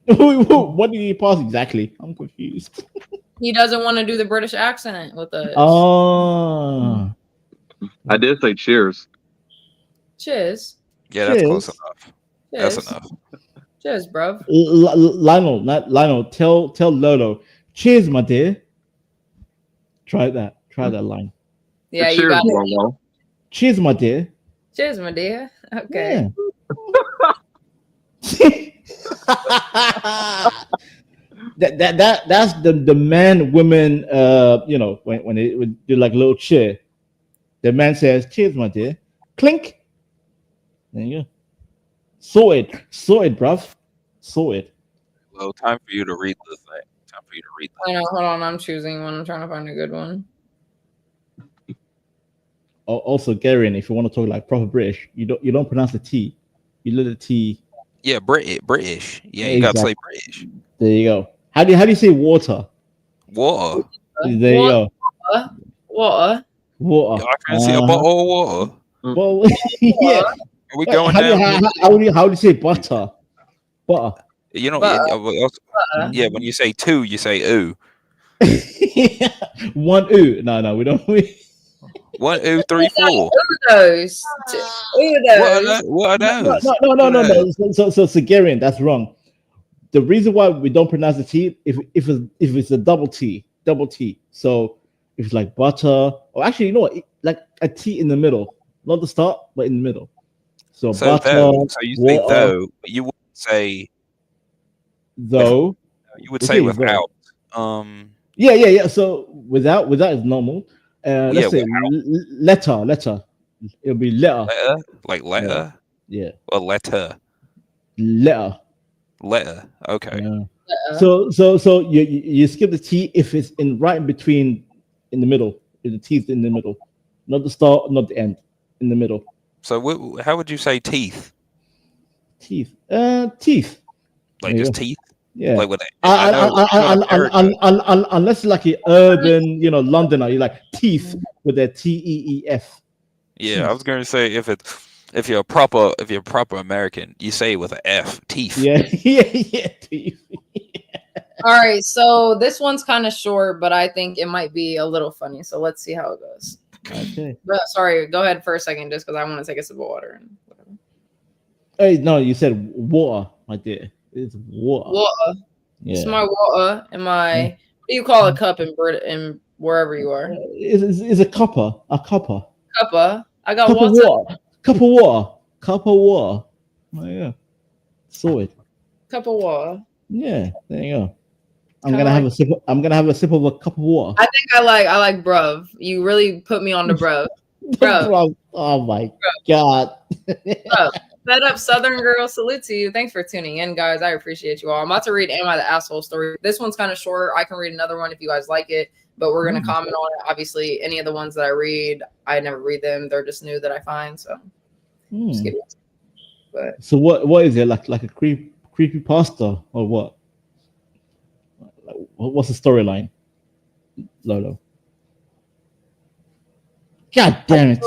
What did he pass exactly? I'm confused. He doesn't want to do the British accent with us. Oh. I did say cheers. Cheers. Yeah, that's close enough. Cheers. That's enough. Cheers, bruv. Lionel, tell Lolo, cheers, my dear. Try that line. Yeah, cheers, you got it. Cheers, my dear. Cheers, my dear. Okay. Yeah. That's the man women you know, when they would do like a little cheer. The man says, cheers, my dear. Clink. There you go. Sorted, bruv. Sorted. Well, time for you to read the thing. Time for you to read the Hold on. I'm choosing one. I'm trying to find a good one. Also, Garian, if you want to talk like proper British, you don't pronounce the T. You let the T. Yeah, British. Yeah, you gotta say British. There you go. How do you say water? Water. There you go. Water. I can see a bottle of water. Well, yeah. Are we going down? How do you say butter? Butter. You know, yeah. When you say two, you say ooh. One ooh. No, we don't. 1, 2, 3, 4. Those. What are those? No. So Garian, that's wrong. The reason why we don't pronounce the T if it's a double T. So if it's like butter, or actually, you know what? Like a T in the middle, not the start, but in the middle. So butter. So you say though, you would say though. You would say without. Yeah. So without is normal. Let's say letter. It'll be letter. Like letter. Yeah. Or letter. Letter. Okay. Yeah. So you skip the T if it's right in between, in the middle. If the T is in the middle, not the start, not the end, in the middle. So how would you say teeth? Teeth. Like just teeth. Yeah. Like with unless like an urban, you know, Londoner, you like teeth with their T-E-E-F. Yeah, teeth. I was going to say if you're a proper American, you say it with an F, teeth. Yeah, teeth. All right, so this one's kind of short, but I think it might be a little funny. So let's see how it goes. Okay. But, sorry, go ahead for a second, just because I want to take a sip of water and whatever. Hey, no, you said water, my dear. It's water. Water. Yeah. It's my water and my. What do you call a cup in wherever you are? It's a cuppa. A cuppa. Cuppa. I got water. Cup of water. Oh yeah. Sorted. Cup of water. Yeah, there you go. I'm gonna have a sip of a cup of water. I think I like bruv. You really put me on the bruv. Bruv. Oh my god. Bruv. Fed up Southern girl, salute to you. Thanks for tuning in, guys. I appreciate you all. I'm about to read Am I the Asshole story. This one's kind of short. I can read another one if you guys like it, but we're going to comment on it. Obviously, any of the ones that I read, I never read them. They're just new that I find. So, just kidding. But so what is it? Like a creepy pasta or what? What's the storyline, Lolo? God damn it.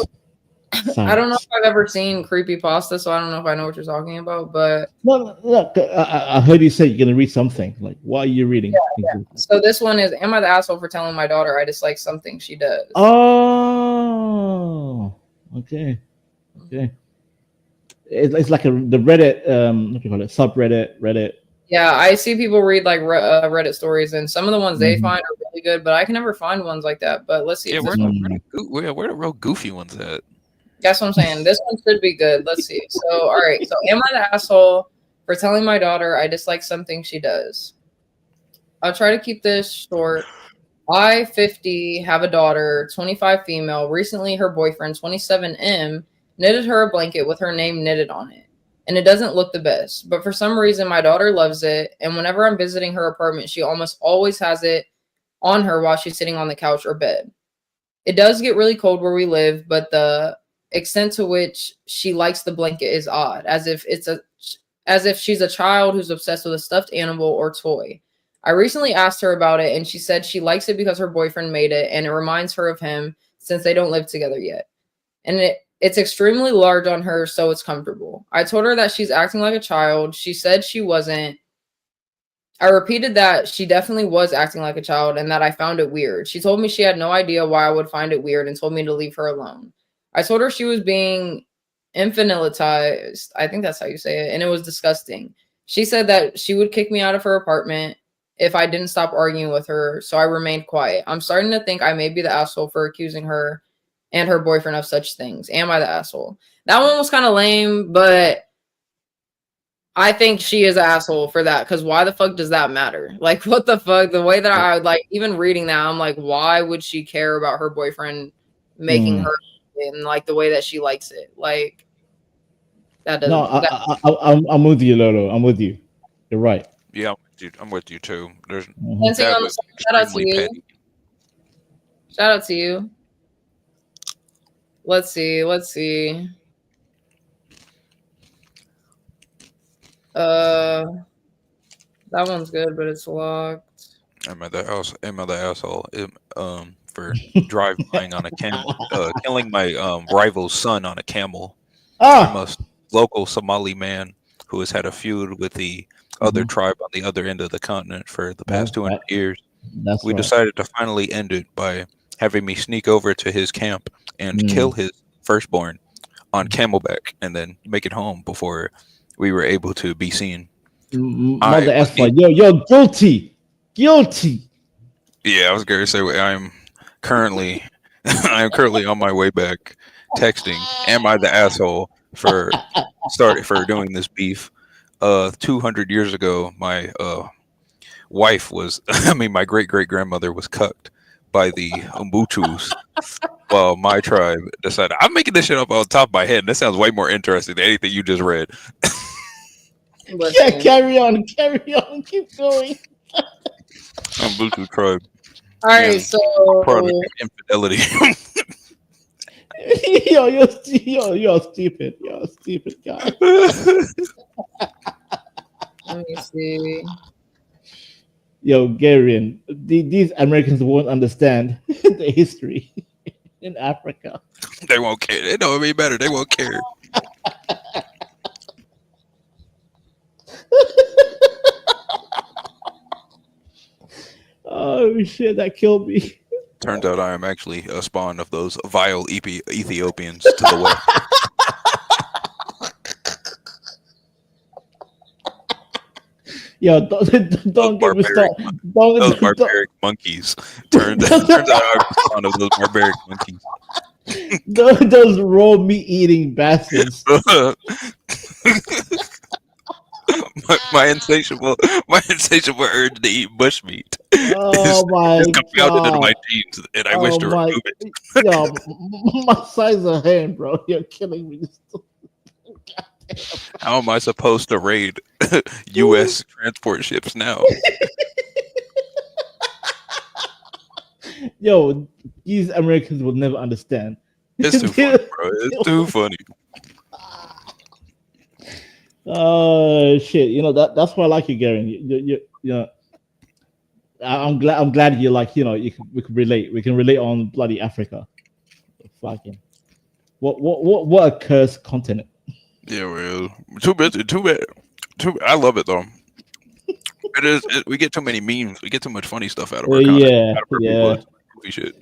I don't know if I've ever seen creepypasta, so I don't know if I know what you're talking about. But No. I heard you say you're gonna read something. Like, what are you reading? yeah. So this one is: Am I the asshole for telling my daughter I dislike something she does? Oh, okay. It's like the Reddit, what do you call it? Subreddit, Reddit. Yeah, I see people read like Reddit stories, and some of the ones they Mhm. find are really good, but I can never find ones like that. But let's see. Yeah, If where this one, where the real goofy ones at? that's what I'm saying. This one should be good. Let's see. So, all right. So, am I the asshole for telling my daughter I dislike something she does? I'll try to keep this short. I, 50, have a daughter, 25 female. Recently, her boyfriend, 27M, knitted her a blanket with her name knitted on it. And it doesn't look the best. But for some reason, my daughter loves it. And whenever I'm visiting her apartment, she almost always has it on her while she's sitting on the couch or bed. It does get really cold where we live, but the extent to which she likes the blanket is odd, as if she's a child who's obsessed with a stuffed animal or toy. I recently asked her about it, and she said she likes it because her boyfriend made it, and it reminds her of him since they don't live together yet. And it's extremely large on her, so it's comfortable. I told her that she's acting like a child. She said she wasn't. I repeated that she definitely was acting like a child and that I found it weird. She told me she had no idea why I would find it weird and told me to leave her alone. I told her she was being infantilized. I think that's how you say it. And it was disgusting. She said that she would kick me out of her apartment if I didn't stop arguing with her. So I remained quiet. I'm starting to think I may be the asshole for accusing her and her boyfriend of such things. Am I the asshole? That one was kind of lame, but I think she is an asshole for that, because why the fuck does that matter? Like, what the fuck? The way that I like, even reading that, I'm like, why would she care about her boyfriend making her in like the way that she likes it? Like, that doesn't. No, I'm with you, Lolo. I'm with you. You're right. Yeah, I'm with you too. There's Dancing that on the was Side, shout out to extremely you. petty. Shout out to you. Let's see. That one's good, but it's locked. Am I the asshole? For drive-bying on a camel, killing my rival's son on a camel. I'm a local Somali man who has had a feud with the other tribe on the other end of the continent for the past 200 years. We decided to finally end it by having me sneak over to his camp and kill his firstborn on camelback and then make it home before we were able to be seen. Mother effort. You're guilty. Yeah, I was going to say I'm currently on my way back texting, am I the asshole for doing this beef? 200 years ago, my wife was my great-great-grandmother was cucked by the Umbutus. Well, my tribe decided, I'm making this shit up on top of my head, and this sounds way more interesting than anything you just read. Yeah, carry on, keep going. Umbutu tribe. All right, so product of infidelity. You're stupid. You're a stupid guy. let me see. Yo, Garian, these Americans won't understand the history in Africa. They won't care. They know me better. They won't care. Oh shit, that killed me. Turns out I am actually a spawn of those vile Ethiopians to the west. Yo, don't get me started. Those barbaric monkeys. Turns out I'm a spawn of those barbaric monkeys. Those raw meat eating bastards. my insatiable urge to eat bushmeat Oh my is compounded into god. my genes, and I wish to remove it. Yo, my size of hand, bro. You're killing me. How am I supposed to raid U.S. transport ships now? Yo, these Americans will never understand. It's too funny, bro. It's too funny. Oh shit! You know that's why I like you, Gary. You know, I'm glad you like. You know, we can relate. We can relate on bloody Africa. Fucking. What a cursed continent. Yeah, well, too busy. Too bad. I love it though. It is. We get too many memes. We get too much funny stuff out of our content. Yeah, Out of our yeah. goofy shit.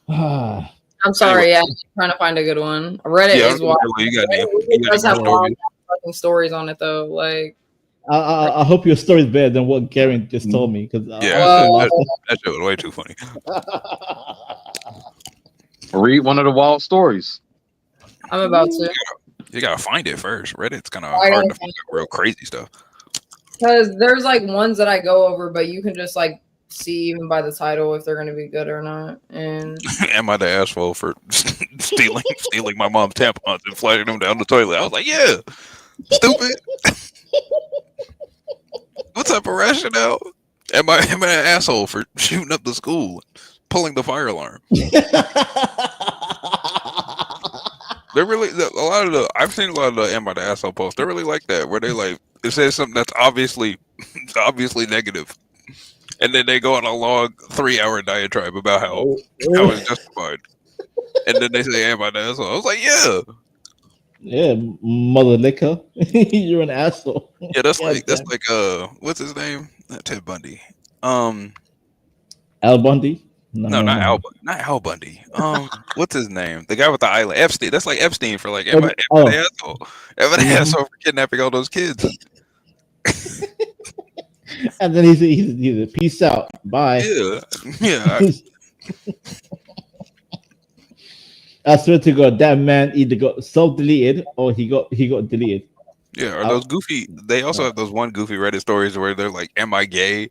Ah, I'm sorry, yeah, I'm trying to find a good one. Reddit Yeah, is wild. you got any? It You got does any have more long stories? fucking stories on it though. Like, I hope your story is better than what Gary just told me because Yeah, I'm still that, laughing. that shit was way too funny. Read one of the wild stories. I'm about to, You gotta find it first. Reddit's kind of I hard gotta to find real crazy stuff. because there's like ones that I go over, but you can just like see even by the title if they're gonna be good or not. And Am I the asshole for stealing my mom's tampons and flushing them down the toilet? I was like, yeah, stupid. What type of rationale? Am I an asshole for shooting up the school, pulling the fire alarm? They're really I've seen a lot of the "Am I the asshole" posts. They're really like that, where they like it says something that's obviously negative, and then they go on a long 3-hour diatribe about how it's justified, and then they say, "Am I the asshole?" I was like, yeah, Yeah, mother liquor. You're an asshole. yeah. That's God damn. like what's his name? Ted Bundy. Al Bundy. No, not Al Bundy. What's his name? The guy with the island. Epstein. That's like Epstein for like, am I the asshole? Am I the asshole for kidnapping all those kids? And then he's a peace out. Bye. Yeah. I swear to God, that man either got self-deleted or he got deleted. Yeah, or those goofy. They also have those one goofy Reddit stories where they're like, "Am I gay?"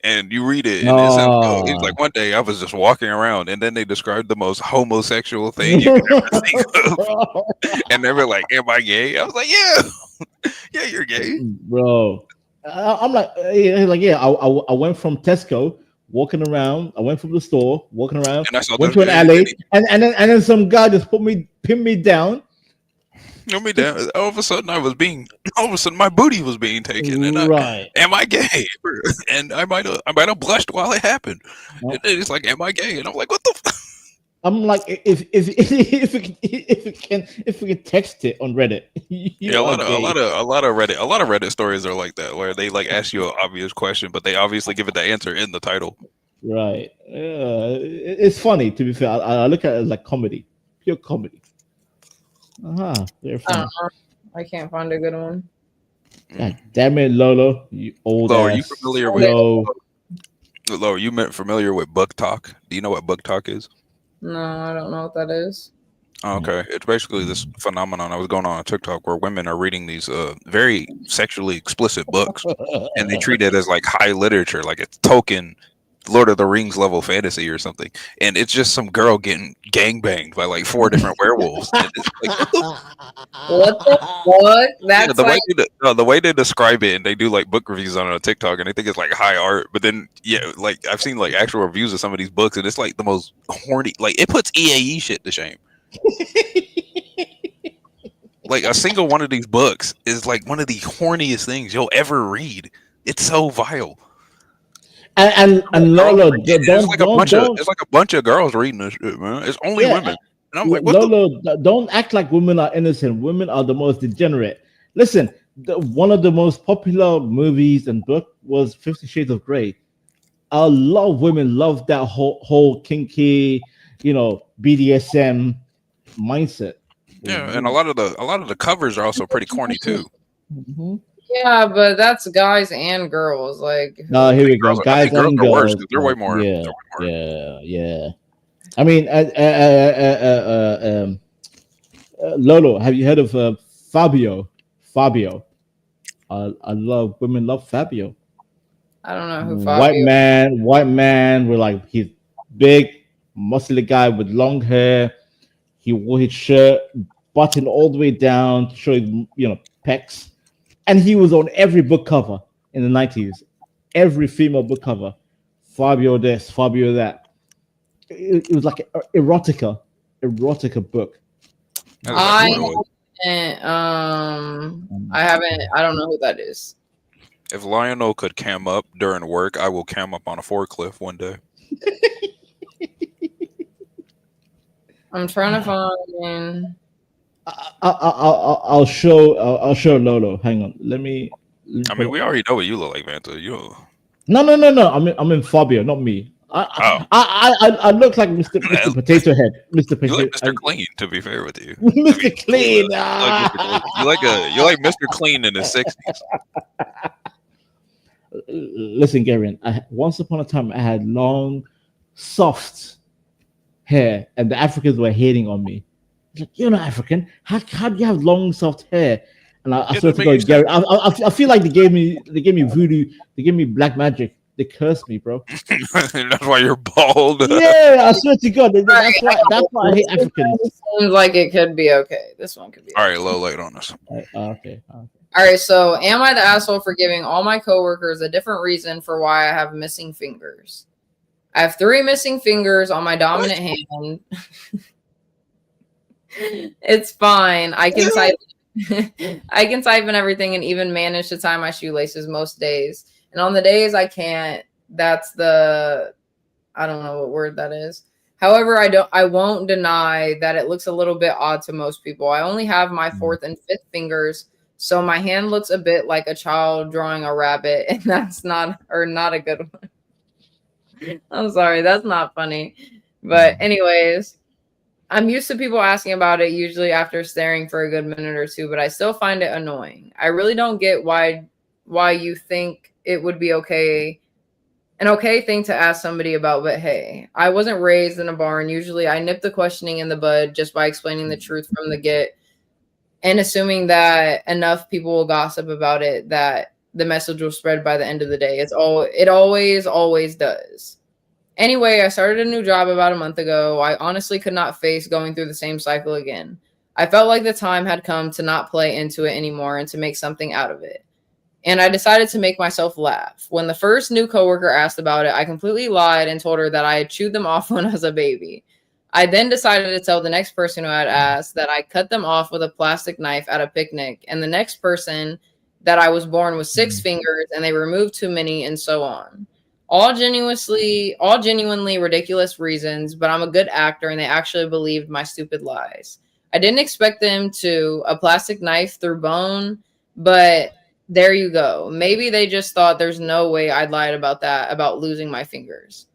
And you read it, and it sounds. He's like, one day I was just walking around, and then they described the most homosexual thing you could ever think of, and they were like, "Am I gay?" I was like, "Yeah, yeah, you're gay, bro." I'm like, yeah. I went from Tesco walking around. I went from the store walking around. And I saw went to an alley, and then some guy just pinned me down. All of a sudden, my booty was being taken, and am I gay? And I might have blushed while it happened. And then it's like, am I gay? And I'm like, what the? I'm like, if we can text it on Reddit. Yeah, a lot of Reddit stories are like that, where they like ask you an obvious question, but they obviously give it the answer in the title. Right. It's funny, to be fair. I look at it as like comedy, pure comedy. Very funny. I can't find a good one. God damn it, Lolo, you old Lo, ass. are you familiar with Lo? Are you familiar with BookTok? Do you know what BookTok is? No, I don't know what that is. Okay, it's basically this phenomenon that was going on TikTok where women are reading these very sexually explicit books, and they treat it as like high literature, like it's Tolkien, Lord of the Rings level fantasy or something, and it's just some girl getting gangbanged by like 4 different werewolves. And it's like, what the fuck? That's the way they describe it, and they do like book reviews on it on TikTok, and they think it's like high art. But then, yeah, like I've seen like actual reviews of some of these books, and it's like the most horny. Like it puts EAE shit to shame. Like a single one of these books is like one of the horniest things you'll ever read. It's so vile. And Lolo, it's like a bunch of girls reading this shit, man. It's only women. And I'm like, Lolo, don't act like women are innocent. Women are the most degenerate. Listen, one of the most popular movies and book was 50 Shades of Grey. A lot of women love that whole kinky, BDSM mindset. Yeah, and a lot of the covers are also pretty corny too. Mm-hmm. Yeah, but that's guys and girls. Like, no, here we go. Guys and girls. Worse, they're way more. Yeah. I mean, Lolo, have you heard of Fabio? Fabio. Women love Fabio. I don't know who Fabio. White man with like he's big, muscly guy with long hair. He wore his shirt buttoned all the way down to show his, pecs. And he was on every book cover in the 90s. Every female book cover. Fabio this, Fabio that. It was like an erotica book. I don't know who that is. If Lionel could cam up during work, I will cam up on a forklift one day. I'm trying to find. I'll show Lolo. Hang on. Let me I mean, we already know what you look like, Banter. You. No. I'm in Fabio, not me. Oh. I look like Mr. Potato Head. Mr. You like Potato. Mr. Clean, to be fair with you. Mr. Clean. You like Mr. Clean in the 60s. Listen, Garion. Once upon a time, I had long, soft hair, and the Africans were hating on me. Like, you're not African. How do you have long, soft hair? And I swear to God, Gary, I feel like they gave me voodoo. They gave me black magic. They cursed me, bro. That's why you're bald. Yeah, I swear to God. That's why I hate Africans. Seems like it could be okay. This one could be. All right, low light on us. Okay. All right. So, am I the asshole for giving all my coworkers a different reason for why I have missing fingers? I have 3 missing fingers on my dominant hand. It's fine. I can type. I can type and everything, and even manage to tie my shoelaces most days. And on the days I can't, that's I don't know what word that is. However, I won't deny that it looks a little bit odd to most people. I only have my 4th and 5th fingers, so my hand looks a bit like a child drawing a rabbit, and that's not a good one. I'm sorry, that's not funny. But anyways, I'm used to people asking about it usually after staring for a good minute or two, but I still find it annoying. I really don't get why you think it would be an okay thing to ask somebody about, but hey, I wasn't raised in a barn. Usually I nip the questioning in the bud just by explaining the truth from the get and assuming that enough people will gossip about it that the message will spread by the end of the day. It always does. Anyway, I started a new job about a month ago. I honestly could not face going through the same cycle again. I felt like the time had come to not play into it anymore and to make something out of it. And I decided to make myself laugh. When the first new coworker asked about it, I completely lied and told her that I had chewed them off when I was a baby. I then decided to tell the next person who had asked that I cut them off with a plastic knife at a picnic, and the next person that I was born with 6 fingers and they removed too many, and so on. All genuinely ridiculous reasons, but I'm a good actor and they actually believed my stupid lies. I didn't expect them to a plastic knife through bone, but there you go. Maybe they just thought there's no way I'd lied about losing my fingers.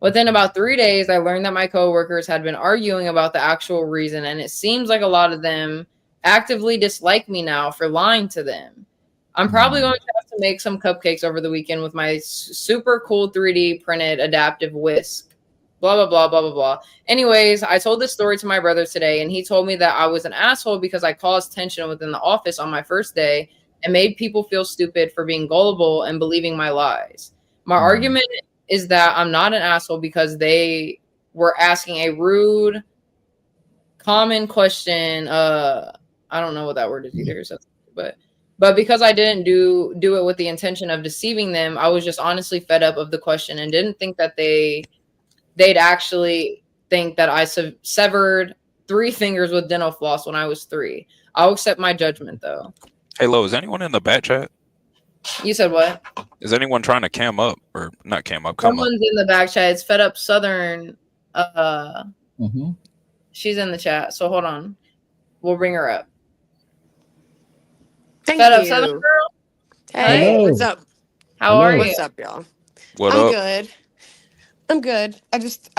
Within about 3 days, I learned that my coworkers had been arguing about the actual reason, and it seems like a lot of them actively dislike me now for lying to them. I'm probably going to have to make some cupcakes over the weekend with my super cool 3D printed adaptive whisk. Blah, blah, blah, blah, blah, blah. Anyways, I told this story to my brother today, and he told me that I was an asshole because I caused tension within the office on my first day and made people feel stupid for being gullible and believing my lies. My argument is that I'm not an asshole because they were asking a rude, common question. I don't know what that word is either, but because I didn't do it with the intention of deceiving them, I was just honestly fed up of the question and didn't think that they'd actually think that I severed 3 fingers with dental floss when I was 3. I'll accept my judgment though. Hey, Lo, is anyone in the bat chat? You said what? Is anyone trying to cam up or not cam up? Come Someone's in the back chat. It's Fed Up Southern. She's in the chat. So hold on. We'll bring her up. Fed Up Southern girl. Hey, Hello. what's up? How are you? What's up, y'all? What I'm up? good. I'm good. I just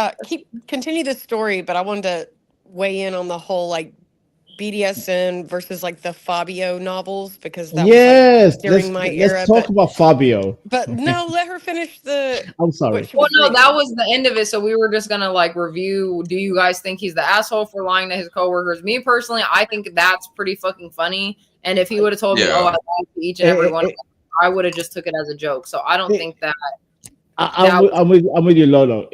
continue this story, but I wanted to weigh in on the whole like BDSM versus like the Fabio novels because that was like during my era. Let's talk about Fabio. But no, let her finish the. I'm sorry. Well, no, that was the end of it. So we were just gonna like review. Do you guys think he's the asshole for lying to his coworkers? Me personally, I think that's pretty fucking funny. And if he would have told me, "Oh, I lied to each and every one," I would have just took it as a joke. So I don't think that. I'm with you, Lolo.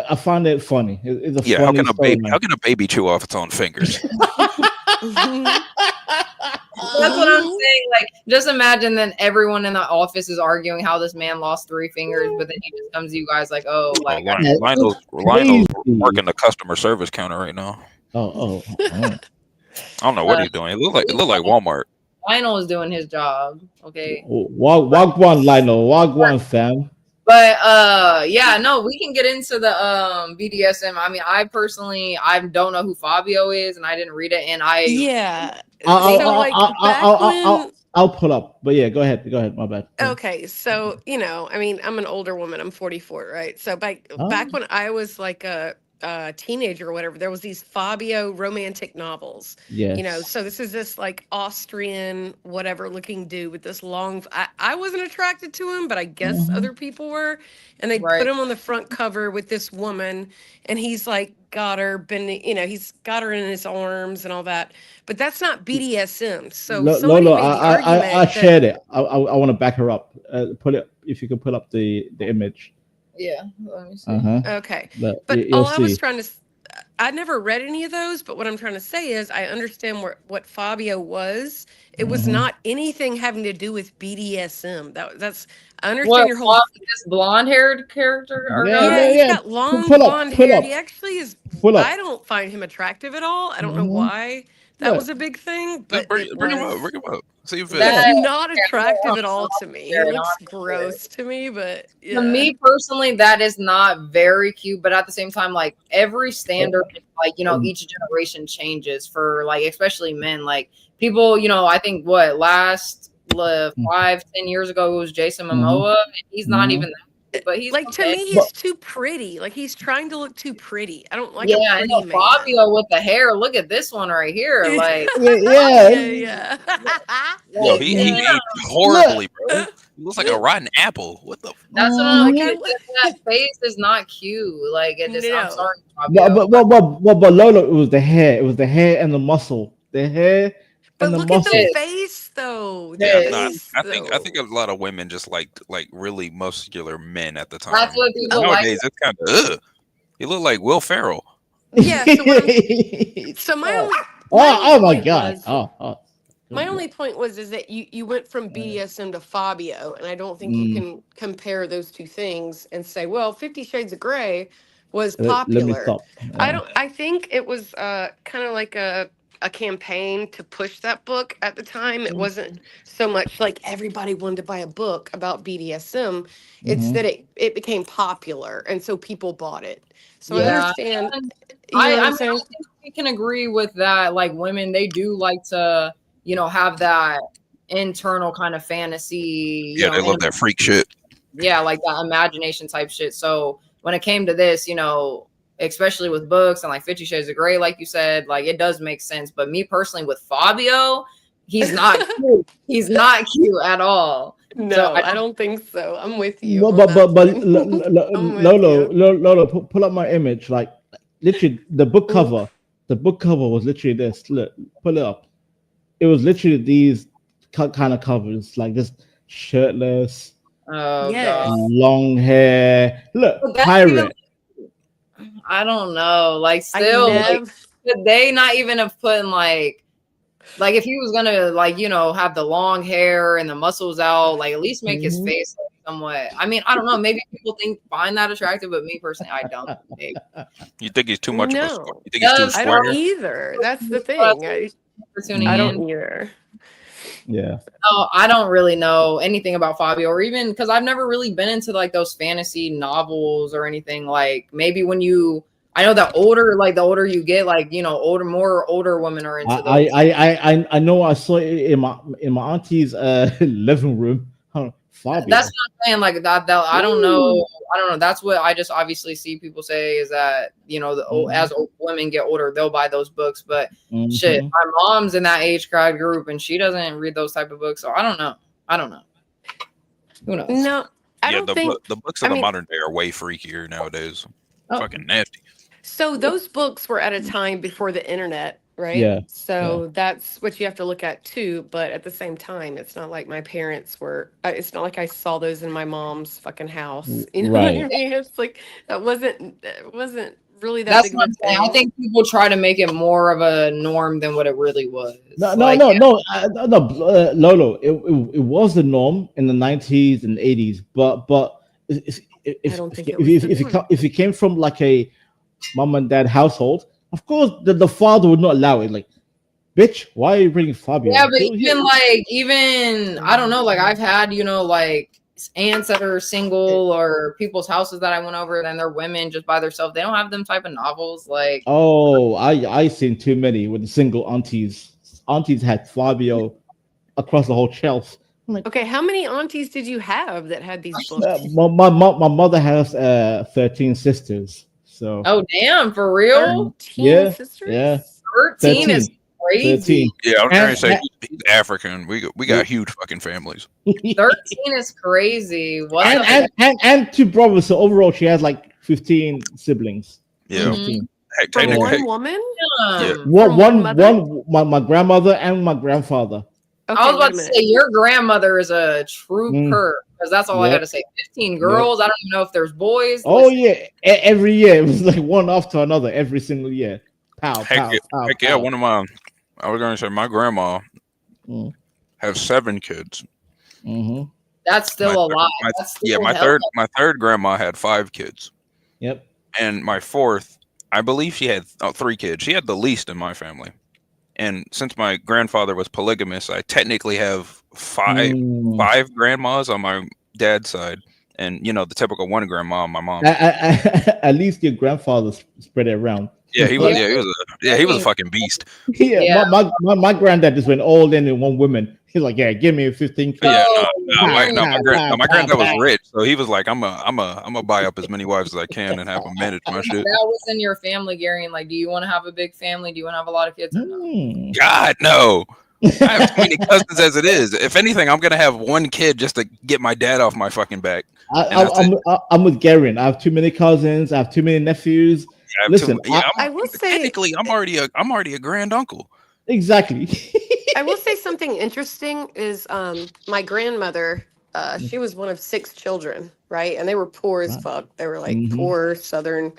I find it funny. It's a funny story, how can a baby chew off its own fingers? That's what I'm saying. Like, just imagine that everyone in the office is arguing how this man lost 3 fingers, but then he just comes to you guys like, "Oh, like Lionel's working the customer service counter right now." Oh. I don't know what he's doing. It looked like Walmart. Lionel is doing his job. Okay. Wagwan, Lionel. Wagwan, fam. But yeah, no, we can get into the BDSM. I mean, I personally don't know who Fabio is, and I didn't read it, and Yeah. I'll, So I'll, like I'll, back I'll, when I'll pull up. But yeah, go ahead. My bad. okay, so I mean, I'm an older woman. I'm 44, right? So back Oh, when I was like a teenager or whatever, there was these Fabio romantic novels. yes. So this is this like Austrian whatever looking dude with this long. I wasn't attracted to him, but I guess Mhm. other people were, and they put right? him on the front cover with this woman, and he's like got her bending, he's got her in his arms and all that. But that's not BDSM. So somebody Lolo, made the I argument that shared it. I want to back her up. Put it if you could put up the image. Yeah. Let me see. okay. But But you'll all I was see. trying to, I never read any of those, but what I'm trying to say is I understand what Fabio was. It was Mhm. not anything having to do with BDSM. I understand What your whole. this blonde-haired character or Yeah, guy? Yeah, yeah, he's yeah. got long Pull up, blonde pull hair. up, He actually is. pull I up. don't find him attractive at all. I don't know Mhm. why that was Look, a big thing, Just but it bring him up. was. Bring him up. See if He's it. That not attractive at all to me. He looks yeah, gross to me, but to yeah. me personally, that is not very cute. But at the same time, like every standard, like each generation changes for like especially men. Like people, I think what last 5-10 years ago it was Jason Mhm. Momoa, and he's not Mhm. even that cute, but he's Like to okay. me, But he's too pretty. Like he's trying to look too pretty. I don't like Yeah, a I pretty know man. Fabio with the hair. Look at this one right here. Like, yeah, Yeah. Yo, like he yeah. aged Look. horribly, bro. He looks like a rotten apple. What the? that's what Like he, I that face is not cute. Like it just. I'm no. sorry, Fabio. But Lolo, it was the hair. It was the hair and the muscle. The hair and But the look at the muscle. face though. The Yeah, Yes. nah. face I though. think a lot of women just like really muscular men at the That's time. what people like. Nowadays, it's kind of ugh. He looked like Will Ferrell. Yeah, so what I'm so oh, my only oh my point God. was Good is that you went from BDSM to Fabio, and I don't think you Mm, can compare those two things and say, well, 50 Shades of Grey was let me popular. stop. Yeah. I think it was kind of like a campaign to push that book at the time. It wasn't so much like everybody wanted to buy a book about BDSM. It's Mm-hmm. that it became popular, and so people bought it. So I Yeah, understand, and you know what I I'm mean, saying? I think we can agree with that. Like women, they do like to, have that internal kind of fantasy, Yeah, they love and that freak shit. yeah, like that imagination type shit. So when it came to this, especially with books and like 50 Shades of Grey, like you said, like it does make sense. But me personally, with Fabio, he's not cute. He's not cute at all. So No, I I don't think so. I'm with you But on that one. I'm with Lolo, you. Lolo, pull up my image. Like literally, the book Ooh. cover. The book cover was literally this. Look, pull it up. It was literally these kind of covers, like just shirtless, oh god. Yes. long hair. Look, But that's even pirate. I don't know. Like I still like never could they not even have put in like if he was gonna like have the long hair and the muscles out, like at least make his Mhm. face like, somewhat. I mean, I don't know. Maybe people find that attractive, but me personally, I don't. Maybe. You think he's too much of a square? no. You think he's too Does I don't square? either. That's the thing. for tuning I in. don't either. Yeah. No, I don't really know anything about Fabio, or even because I've never really been into like those fantasy novels or anything. Like maybe I know that the older you get, like more older women are into those. I know. I saw it in my auntie's living room. Fabio. That's what I'm saying. Like that I don't know. I don't know. That's what I just obviously see people say is that as women get older, they'll buy those books. But shit, Mhm. my mom's in that age crowd group, and she doesn't read those type of books. So I don't know. Who knows? No, I Yeah, don't think the books I of the mean modern day are way freakier nowadays. Oh. Fucking nasty. so those books were at a time before the internet, right? Yeah. So that's what you have to look at too. But at the same time, it's not like my parents were. It's not like I saw those in my mom's fucking house. You know what I Right. mean? It's like it wasn't really that That's big of what a I'm saying. I thing. think people try to make it more of a norm than what it really was. No, Like, Lolo. It was the norm in the 90s and 80s, but I don't think it was the norm. if it came from like a mom and dad household, of course the father would not allow it. Like, bitch, why are you bringing Fabio? yeah, but even I don't know. Like I've had like aunts that are single or people's houses that I went over, then they're women just by themselves. They don't have them type of novels. Like, Oh, I seen too many with the single aunties. Aunties had Fabio across the whole shelf. I'm like, Okay, how many aunties did you have that had these books? my mother has 13 sisters. So oh damn, for real? 13 sisters? yeah, 13 is 13. crazy. 13. Yeah, I was trying to say And- he's African. We got huge fucking families. 13 is crazy. What's up? and two brothers. So overall, she has like 15 siblings. Yeah. 15. Heck, From technically, one woman? Yeah. One, mother? my grandmother and my grandfather. Okay, I was about wait a to minute. say your grandmother is a true perk because that's all I Yep. got to say. 15 girls. I don't even know if there's boys. Oh Listen, yeah, every year it was like one after another every single year. Pow, heck, pow, pow, heck yeah, pow. one of my, I was gonna say my grandma Mm. has 7 kids. Mm-hmm. that's still a lot. That's still My third grandma had 5 kids, Yep. and my fourth, I believe she had 3 kids. She had the least in my family, and since my grandfather was polygamous, I technically have 5 Mm. grandmas on my dad's side, and the typical one grandma on my mom's. At least your grandfather spread it around. Yeah, he was. Yeah, he was a fucking beast. Yeah, Yeah. my granddad just went all in one woman. He's like, yeah, give me 15 kids. Yeah, Oh, my granddad was rich, so he was like, I'm a buy up as many wives as I can and have them manage my shit. That was in your family, Gary. And like, do you want to have a big family? Do you want to have a lot of kids? Or no? Mm. God no. I have too many cousins as it is. If anything, I'm gonna have one kid just to get my dad off my fucking back. I'm with Garen. I have too many cousins. I have too many nephews. Listen, I will say technically I'm already a grand uncle. exactly. I will say something interesting is my grandmother, she was one of 6 children, right? And they were poor as fuck. They were like poor southern,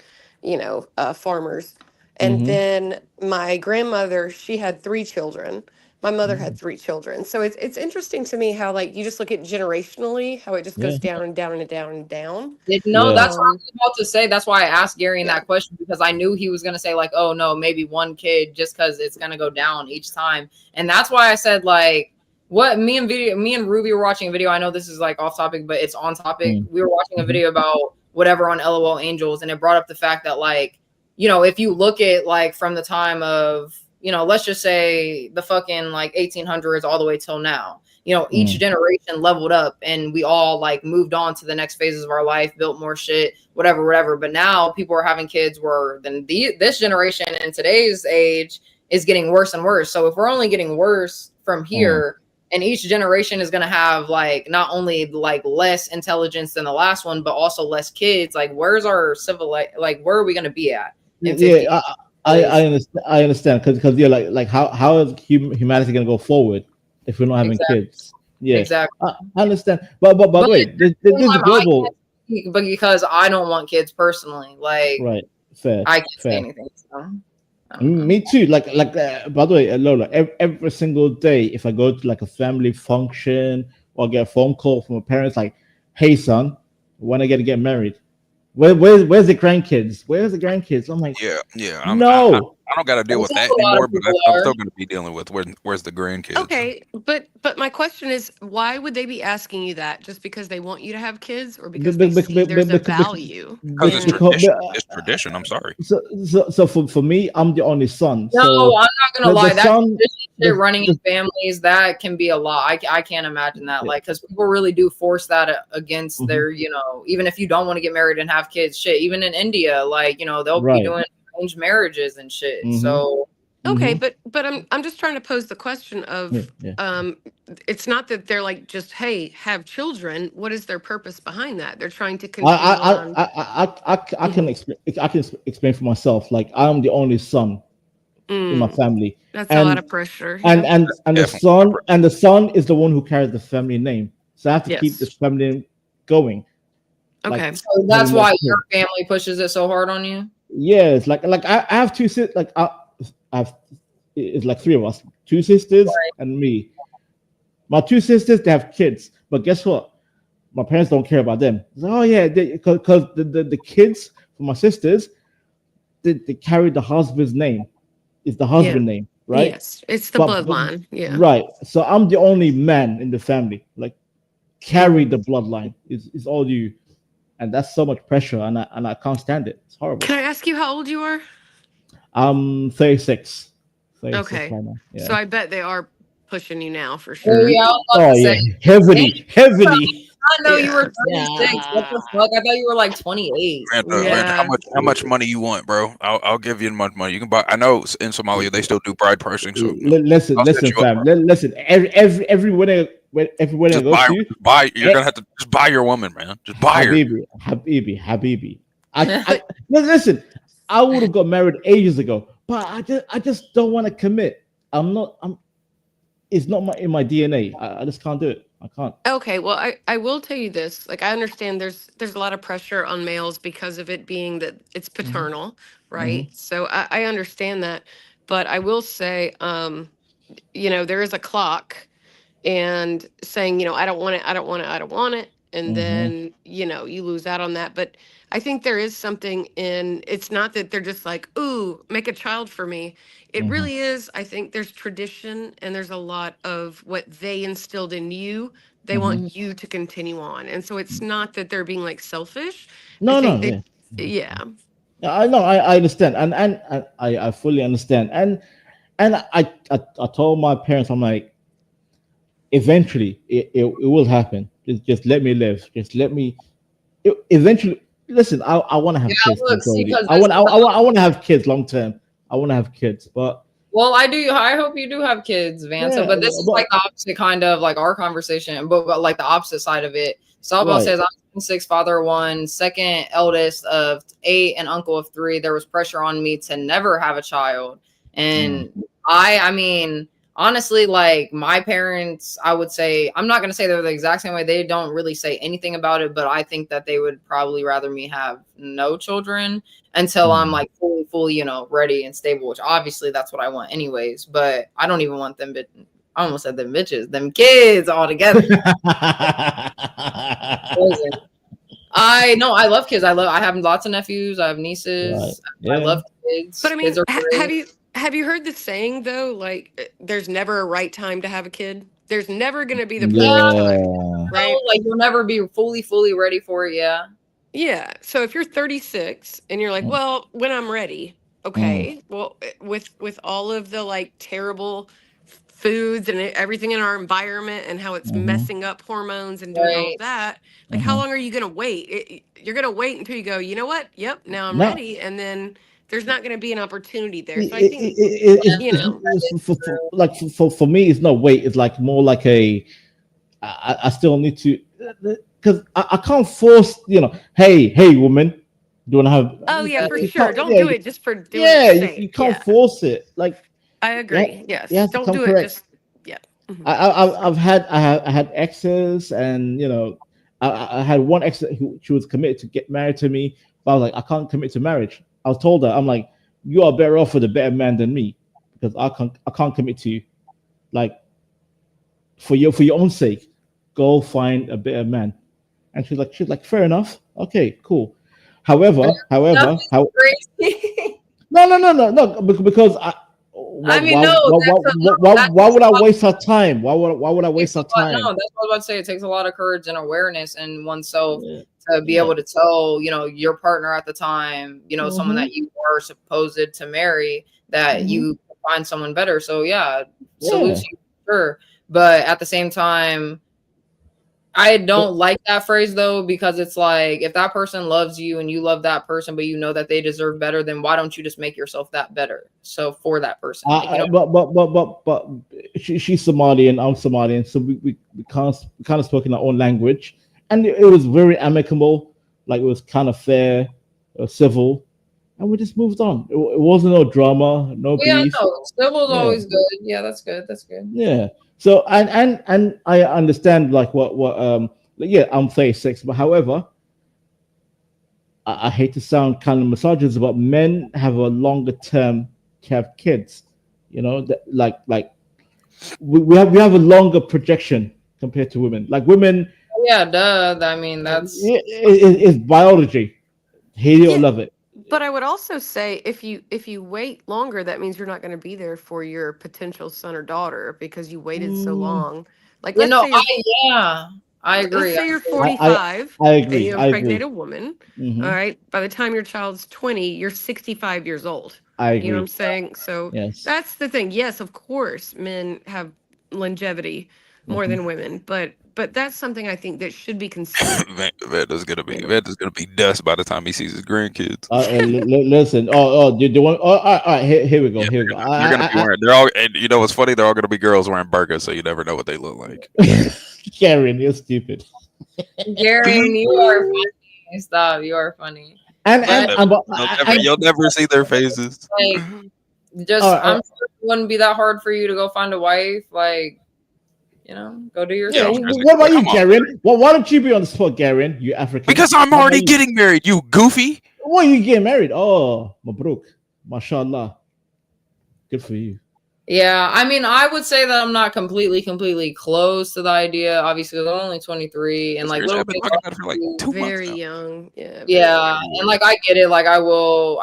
farmers. And then my grandmother, she had 3 children. My mother had 3 children. So it's interesting to me how like you just look at generationally how it just goes down and down and down and down. No, Yeah. that's what I was about to say. That's why I asked Gary in that question because I knew he was gonna say like, oh no, maybe one kid just because it's gonna go down each time. And that's why I said like what me and Ruby were watching a video. I know this is like off topic, but it's on topic. We were watching a video about whatever on LOL Angels, and it brought up the fact that like, if you look at like from the time of let's just say the fucking like 1800s all the way till now, each generation leveled up and we all like moved on to the next phases of our life, built more shit, whatever. But now people are having kids where this generation in today's age is getting worse and worse. So if we're only getting worse from here and each generation is going to have like not only like less intelligence than the last one, but also less kids, like where's our like where are we going to be at in 50 years? I understand because you're like how is humanity gonna go forward if we're not having kids? Yeah, exactly. I understand, but wait, this is global. But because I don't want kids personally, like Right, fair. I can't fair. say anything. So, Me too. Like by the way, Lola, every single day, if I go to like a family function or get a phone call from my parents, like, "Hey, son, when I get married? Where's the grandkids? Where's the grandkids?" I'm like, Yeah. no. I don't got to deal with that anymore, but I'm still going to be dealing with where's the grandkids. Okay, but my question is, why would they be asking you that? Just because they want you to have kids, or because they see there's a value? Because it's tradition. It's tradition. I'm sorry. So for me, I'm the only son. no, so I'm not gonna lie. That son, shit running in families, that can be a lot. I can't imagine that. Like, because people really do force that against their, even if you don't want to get married and have kids, shit. Even in India, like, they'll be doing arranged marriages and shit. So okay, but I'm just trying to pose the question of it's not that they're like just, hey, have children. What is their purpose behind that? They're trying to continue on. I can explain for myself. Like, I'm the only son in my family. That's a lot of pressure. And the son is the one who carries the family name. So I have to keep this family name going. Okay. So that's why your family pushes it so hard on you? Yes, like I have 2 sisters. Like it's like 3 of us, 2 sisters and me. My 2 sisters, they have kids, but guess what? My parents don't care about them. Like, oh yeah, because the kids for my sisters, they carry the husband's name. It's the husband name, right? Yes, it's the bloodline. Yeah. Right. So I'm the only man in the family. Like, carry the bloodline. It's all you, and that's so much pressure, and I can't stand it. It's horrible. Can I ask you how old you are? I'm 36. 36 Okay. right now. Yeah. So I bet they are pushing you now for Oh, sure. yeah, I was about Oh to yeah, say, heavily. I know you were Yeah. 36. What the fuck? I thought you were like 28. Brandon, how much money you want, bro? I'll give you much money. You can buy. I know in Somalia they still do bride pricing, so Listen, I'll set listen, you up, fam. bro. Listen. Every wedding I Just go to, buy. You're gonna have to just buy your woman, man. Just buy her. Habibi. Listen. I would have got married ages ago, but I just don't want to commit. It's not in my DNA. I just can't do it. I can't. Okay, well, I will tell you this. Like, I understand there's a lot of pressure on males because of it being that it's paternal, right? So I understand that, but I will say, there is a clock, and saying, I don't want it, I don't want it, I don't want it, and then you lose out on that. But I think there is something in it's not that they're just like, ooh, make a child for me. It really is. I think there's tradition and there's a lot of what they instilled in you. They want you to continue on. And so it's not that they're being like selfish. I No, think yeah. yeah. I know. I understand, and I fully understand, and I told my parents, I'm like, eventually it will happen. Just let me live. Just let me. Eventually, listen. I want to have kids. look, see, Brody. 'cause I want to have kids long term. I want to have kids, but Well, I do. I hope you do have kids, Vansa. Yeah, but this is but- like the opposite kind of like our conversation, but like the opposite side of it. Salvo Right. says, I'm six, father of one, second eldest of 8, and uncle of 3. There was pressure on me to never have a child. And I mean, honestly, like my parents, I would say, I'm not going to say they're the exact same way. They don't really say anything about it, but I think that they would probably rather me have no children until I'm like fully, ready and stable, which obviously that's what I want anyways. But I don't even want them. I almost said them bitches, them kids all together. I love kids. I have lots of nephews. I have nieces. Right. I love kids. But I mean, kids are great. have you heard the saying though? Like, there's never a right time to have a kid. There's never going to be the perfect time, right? Like you'll never be fully ready for it. Yeah. Yeah. So if you're 36 and you're like, well, when I'm ready, okay. Well, with all of the like terrible foods and everything in our environment and how it's messing up hormones and doing all of that, like how long are you going to wait? You're going to wait until you go, you know what? Yep, now I'm ready, and then there's not going to be an opportunity there. So I think for me, it's not wait. It's like more like I still need to, because I can't force, hey woman, do you want to have? Oh yeah, for sure. Don't do it just for doing it. Yeah, you can't force it. Like I agree. Yes, you have to don't come do correct. it. Just I had exes, and I had one ex who she was committed to get married to me, but I was like, I can't commit to marriage. I was told her, I'm like, you are better off with a better man than me, because I can't commit to you. Like for your own sake, go find a better man. And she's like, fair enough. Okay, cool. However, no, because why would I waste her time? Why would I waste her time? No, that's what I was about to say. It takes a lot of courage and awareness in oneself to be able to tell, your partner at the time, someone that you are supposed to marry, that you find someone better. So salute you, sure. But at the same time, I don't like that phrase though, because it's like, if that person loves you and you love that person, but you know that they deserve better, then why don't you just make yourself that better? So for that person, but she's Somalian, I'm Somalian, so we kind of spoke in our own language, and it was very amicable. Like it was kind of fair, civil, and we just moved on. It wasn't no drama, no beef. Civil's always good. Yeah, that's good. That's good. Yeah. So and I understand like what I'm 36, but however, I hate to sound kind of misogynist, but men have a longer term to have kids. Like we have a longer projection compared to women. Like women. Yeah, duh. I mean, that's it's biology. Hate it or love it. But I would also say if you wait longer, that means you're not going to be there for your potential son or daughter because you waited so long. Like, let's say I Let's agree. say you're I 45 I and agree. you I impregnate agree. a woman. Mhm. All right. By the time your child's 20, you're 65 years old. I You know what I'm agree. saying? So Yes. that's the thing. Yes, of course, men have longevity more Mhm. than women, but that's something I think that should be considered. Vanda's gonna be You know? Vanda's gonna be dust by the time he sees his grandkids. Listen. Do you want? Oh, all right. Here we go. Yeah, Here we go. they're gonna be wearing. They're all, and you know what's funny? They're all gonna be girls wearing burkas, so you never know what they look like. Karen, you're stupid. Gary, you are funny. Stop. You are funny. You'll never see their faces. Like, just I'm sure it wouldn't be that hard for you to go find a wife. Like, you know, go do your Yeah. thing. What about you, Garen? Well, why don't you be on the spot, Garen? You African. Because I'm How about already you? getting married. You goofy. Why you getting married? Oh, Mabruk. Mashallah. Good for you. Yeah, I mean, I would say that I'm not completely close to the idea. Obviously, I'm only 23, and like little I've been kids talking about it for like 2 months Very now. young. Yeah. Yeah, and like I get it. Like I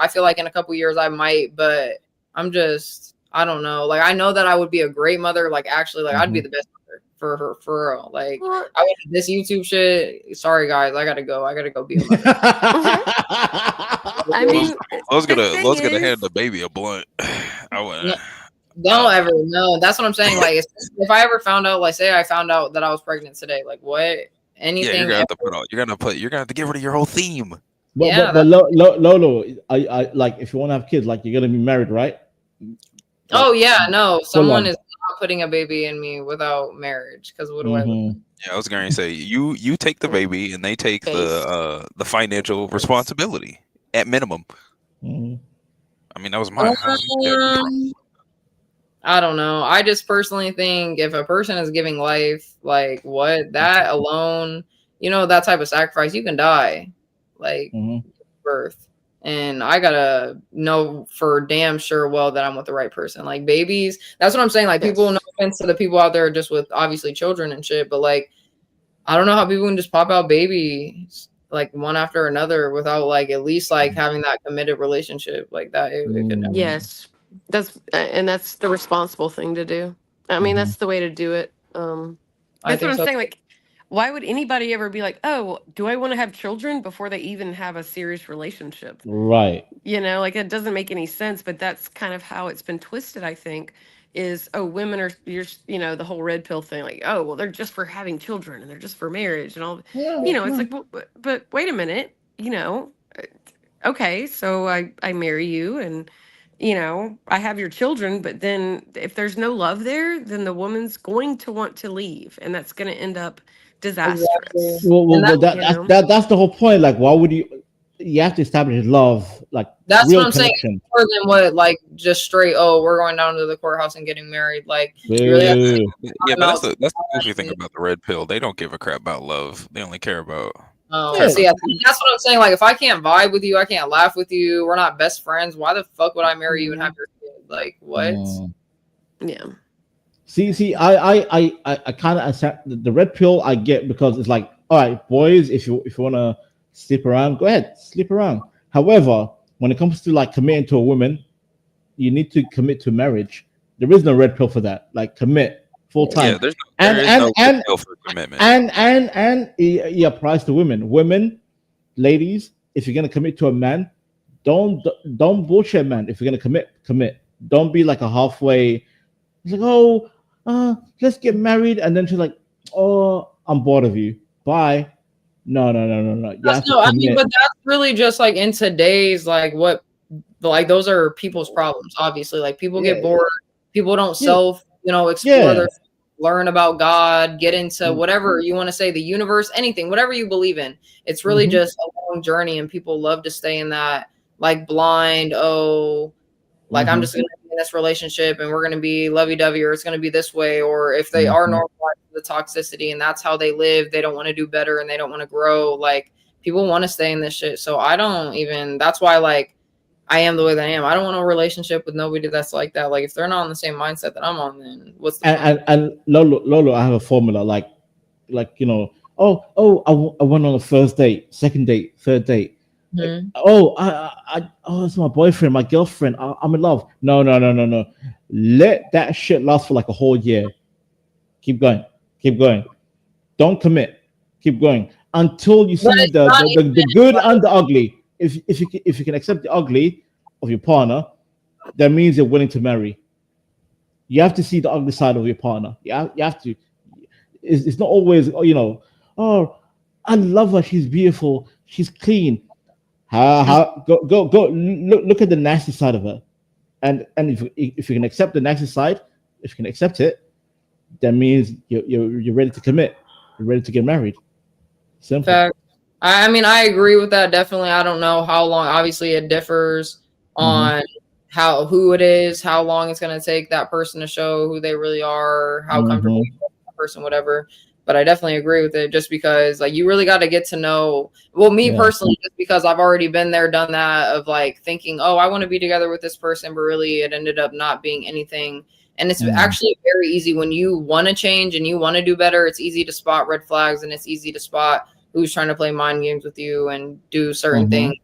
feel like in a couple years I might, but I'm just, I don't know. Like I know that I would be a great mother. Like actually, like I'd be the best mother for her, for real. Like I would do this YouTube shit. Sorry guys, I gotta go. I gotta go be a mother. I mean, Lo's gonna is- hand the baby a blunt. I wouldn't. Don't ever know. That's what I'm saying. Like if I ever found out, like say I found out that I was pregnant today, like what? Anything? Yeah, you're gonna have to put on. You're gonna have to get rid of your whole theme. But Lolo, I like if you want to have kids, like you're gonna be married, right? Oh yeah, no. Someone is not putting a baby in me without marriage. Because what do I look? Yeah, I was going to say you take the baby and they take the financial responsibility at minimum. I mean, that was my. I don't know. I just personally think if a person is giving life, like what, that alone, you know, that type of sacrifice, you can die, like birth. And I gotta know for damn sure well that I'm with the right person. Like babies, that's what I'm saying. Like people, no offense to the people out there just with obviously children and shit, but like I don't know how people can just pop out babies like one after another without like at least like having that committed relationship like that. It could never. Yes, that's the responsible thing to do. I mean, that's the way to do it. That's what I'm saying. Like, why would anybody ever be like, oh, do I want to have children before they even have a serious relationship? Right. You know, like it doesn't make any sense, but that's kind of how it's been twisted, I think, is, oh, women are, you know, the whole red pill thing, like, oh, well, they're just for having children and they're just for marriage and all, you know, it's like, well, but wait a minute, you know, okay, so I marry you and, you know, I have your children, but then if there's no love there, then the woman's going to want to leave and that's going to end up disastrous. Well, that's the whole point. Like, why would you? You have to establish love, like that's real what I'm connection. saying. More than what, like just straight. Oh, we're going down to the courthouse and getting married. Like, you really have to yeah, but that's the goofy thing about the red pill. They don't give a crap about love. They only care about. See, that's what I'm saying. Like, if I can't vibe with you, I can't laugh with you. We're not best friends. Why the fuck would I marry you and have your kid? Like, what? Yeah. See, I kind of accept the red pill. I get because it's like, all right, boys, if you want to sleep around, go ahead, sleep around. However, when it comes to like committing to a woman, you need to commit to marriage. There is no red pill for that. Like commit full time. Yeah, there is no red pill for commitment. And it applies to women. Women, ladies, if you're gonna commit to a man, don't bullshit, man. If you're gonna commit. Don't be like a halfway. It's like, oh, let's get married, and then she's like, oh, I'm bored of you. Bye. No. I mean, but that's really just like in today's like what, like those are people's problems. Obviously, like people get bored. People don't explore their, learn about God, get into whatever you want to say, the universe, anything, whatever you believe in. It's really just a long journey, and people love to stay in that like blind. Oh, like I'm just gonna be in this relationship, and we're gonna be lovey-dovey, or it's gonna be this way, or if they are normalized the toxicity and that's how they live, they don't want to do better and they don't want to grow. Like people want to stay in this shit. So I don't even, that's why like I am the way that I am. I don't want a relationship with nobody that's like that. Like if they're not on the same mindset that I'm on, then what's the and Lolo, I have a formula like you know, I went on the first date, second date, third date. It's my boyfriend, my girlfriend. I'm in love. No. Let that shit last for like a whole year. Keep going. Don't commit. keep going until you But see it's not even the good and the ugly. If you can accept the ugly of your partner, that means you're willing to marry. You have to see the ugly side of your partner. You have to. It's not always, oh, I love her. She's beautiful. She's clean. Go look at the nasty side of her, and if you can accept the nasty side, if you can accept it, that means you're ready to commit. You're ready to get married. Simple. Fact. I mean, I agree with that. Definitely. I don't know how long. Obviously, it differs on who it is, how long it's going to take that person to show who they really are, how comfortable you are with that person, whatever. But I definitely agree with it, just because like you really got to get to know. Well, me personally, just because I've already been there, done that, of like thinking, oh, I want to be together with this person, but really it ended up not being anything. And it's actually very easy when you want to change and you want to do better. It's easy to spot red flags, and it's easy to spot who's trying to play mind games with you and do certain things.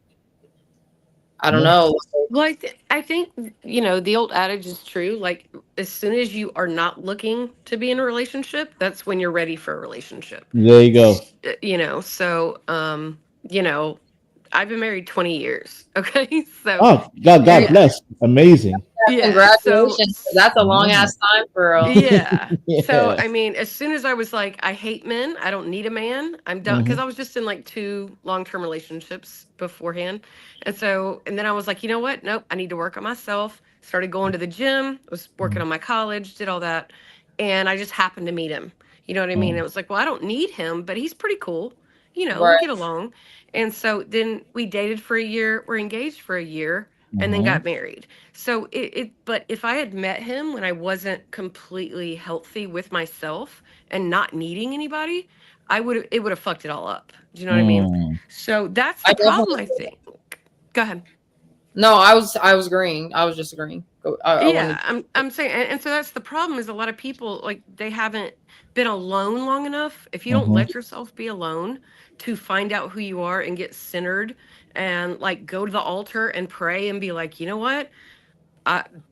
I don't know. Well, I think, the old adage is true. Like, as soon as you are not looking to be in a relationship, that's when you're ready for a relationship. There you go. So, I've been married 20 years. Okay. So, God bless. Amazing. Yeah. Congratulations. So, that's a long ass time for yeah. So, I mean, as soon as I was like, I hate men, I don't need a man, I'm done. Because I was just in like 2 long-term relationships beforehand. And then I was like, you know what? Nope, I need to work on myself. Started going to the gym, was working on my college, did all that. And I just happened to meet him. You know what I mean? It was like, well, I don't need him, but he's pretty cool. We get along. And so then we dated for a year, we're engaged for a year, and then got married. So but if I had met him when I wasn't completely healthy with myself and not needing anybody, it would have fucked it all up. Do you know what I mean? So that's the problem, I think. Go ahead. No, I was agreeing. I was just agreeing. I'm saying, and so that's the problem, is a lot of people, like, they haven't been alone long enough. If you don't let yourself be alone to find out who you are and get centered and like go to the altar and pray and be like, you know what,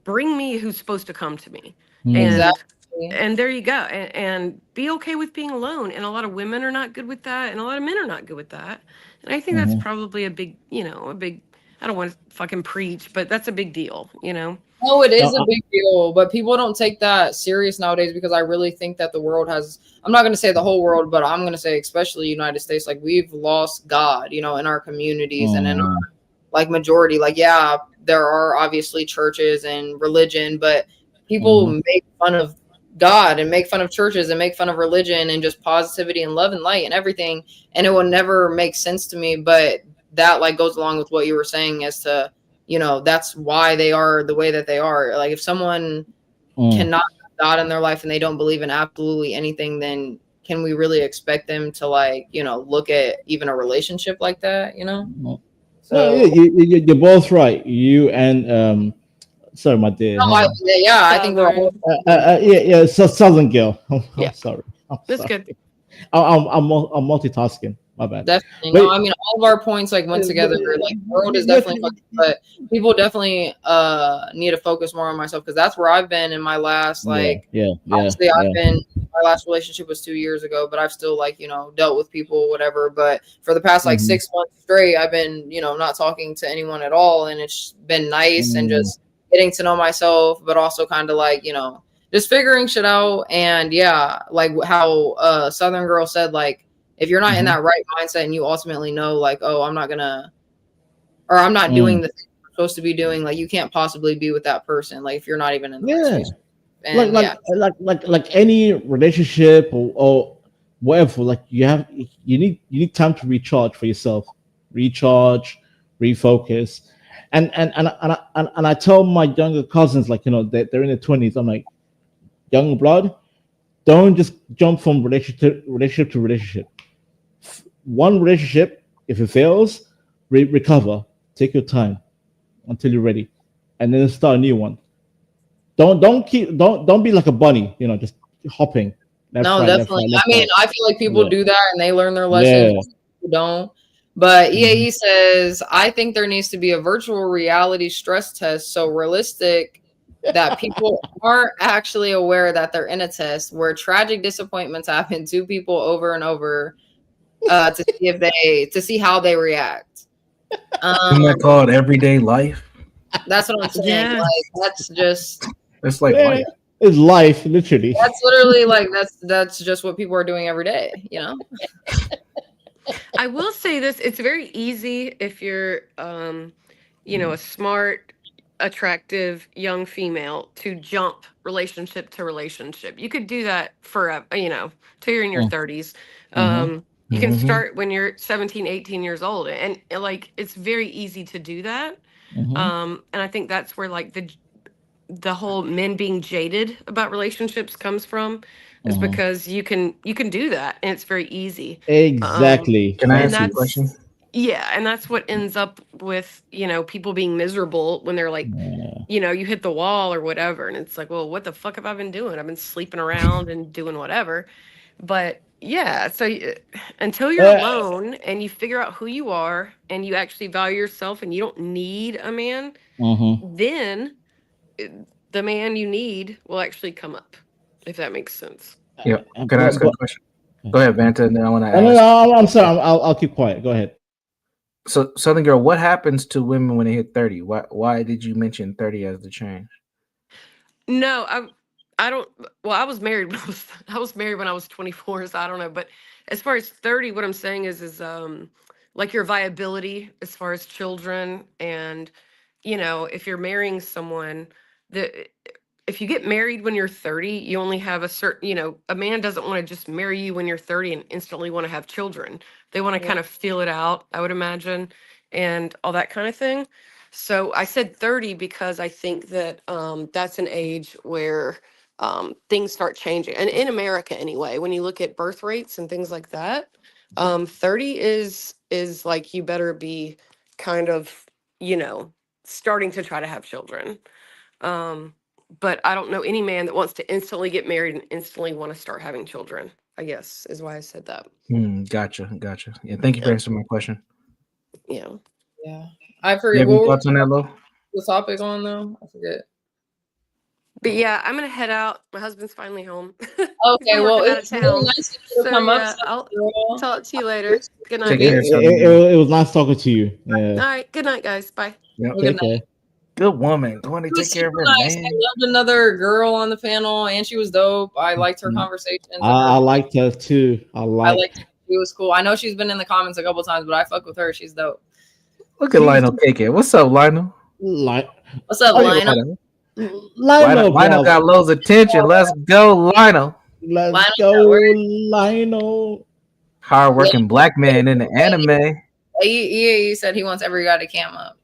bring me who's supposed to come to me. And there you go. And be okay with being alone. And a lot of women are not good with that, and a lot of men are not good with that. And I think that's probably a big, I don't want to fucking preach, but that's a big deal, Oh, it is a big deal, but people don't take that serious nowadays, because I really think that the world has, I'm not going to say the whole world, but I'm going to say especially United States, like, we've lost God, in our communities and in our like majority. Like, yeah, there are obviously churches and religion, but people make fun of God and make fun of churches and make fun of religion and just positivity and love and light and everything. And it will never make sense to me, but that like goes along with what you were saying as to, that's why they are the way that they are. Like, if someone cannot have God in their life and they don't believe in absolutely anything, then can we really expect them to like, look at even a relationship like that, So you're both right. You and sorry, my dear. No, I think we're all So Southern girl. I'm sorry. That's good. I'm multitasking. My bad. Definitely. No, I mean, all of our points like went together. Like, the world is definitely fucking, but people definitely need to focus more on myself, because that's where I've been in my last obviously I've been, my last relationship was 2 years ago, but I've still like, dealt with people, whatever. But for the past like 6 months straight, I've been, not talking to anyone at all, and it's been nice and just getting to know myself, but also kind of like, just figuring shit out. And yeah, like how Southern Girl said, like, if you're not in that right mindset and you ultimately know like, oh, I'm not doing the thing I'm supposed to be doing, like, you can't possibly be with that person, like, if you're not even in the right space. And like any relationship or whatever, like, you need time to recharge for yourself, refocus. And I tell my younger cousins, like, they're in their 20s, I'm like, young blood, don't just jump from relationship to relationship. One relationship, if it fails, recover. Take your time until you're ready, and then start a new one. Don't be like a bunny, just hopping. Definitely. I mean, I feel like people do that and they learn their lessons. People don't. But EAE says, I think there needs to be a virtual reality stress test, so realistic that people aren't actually aware that they're in a test, where tragic disappointments happen to people over and over. to see how they react. Isn't that called everyday life? That's what I'm saying. Yeah. Like that's just It's like Yeah, life. it's life, literally. that's literally like that's just what people are doing every day, you know? I will say this: it's very easy if you're, a smart, attractive young female to jump relationship to relationship. You could do that forever, till you're in your Mm. 30s. Mhm. You can Mhm. start when you're 17, 18 years old, and like it's very easy to do that. Mhm. And I think that's where like the whole men being jaded about relationships comes from, is Mhm. because you can do that and it's very easy. Exactly. Can I And ask you a question? that's what ends up with people being miserable when they're like, Yeah. you hit the wall or whatever, and it's like, well, what the fuck have I been doing? I've been sleeping around and doing whatever. But yeah, so until you're Uh, alone and you figure out who you are and you actually value yourself and you don't need a man, mhm. then the man you need will actually come up, if that makes sense. Yeah. Can I ask a But question? Go ahead, Vanta, and then I want to no, no, ask. no, I'm sorry. I'll keep quiet. Go ahead. So, Southern Girl, what happens to women when they hit 30? Why did you mention 30 as the change? No, I don't. Well, I was married when I was married when I was 24, so I don't know. But as far as 30, what I'm saying is like your viability as far as children, and if you're marrying someone, that if you get married when you're 30, you only have a certain, a man doesn't want to just marry you when you're 30 and instantly want to have children. They want to kind of feel it out, I would imagine, and all that kind of thing. So I said 30 because I think that that's an age where things start changing. And in America anyway, when you look at birth rates and things like that, 30 is like you better be kind of, starting to try to have children. But I don't know any man that wants to instantly get married and instantly want to start having children, I guess is why I said that. Gotcha. Yeah, thank you for answering my question. Yeah. Yeah. I You forget have any what was thoughts on that, Lo? the topic on though? I forget. But yeah, I'm gonna head out. My husband's finally home. He's Okay, been well, working out of it's really town. nice of you to So come up, yeah, I'll girl. talk to you later. Good night. Take It, care, it, Southern it, Girl. it was nice talking to you. Yeah. All right. Good night, guys. Bye. Yep. Good Take care. Good woman. Going to It was take care of super her nice. I man. loved another girl on the panel, and she was dope. I liked her conversations. And I liked her too. I liked her. She was cool. I know she's been in the comments a couple times, but I fuck with her. She's dope. Look at Lionel KK. What's up, Lionel? What's up, Oh, Lionel? Lionel got Lo's attention. Let's go, Lionel. Let's Lionel, go, where- Lionel. Hardworking black man in the anime. He said he wants every guy to cam up.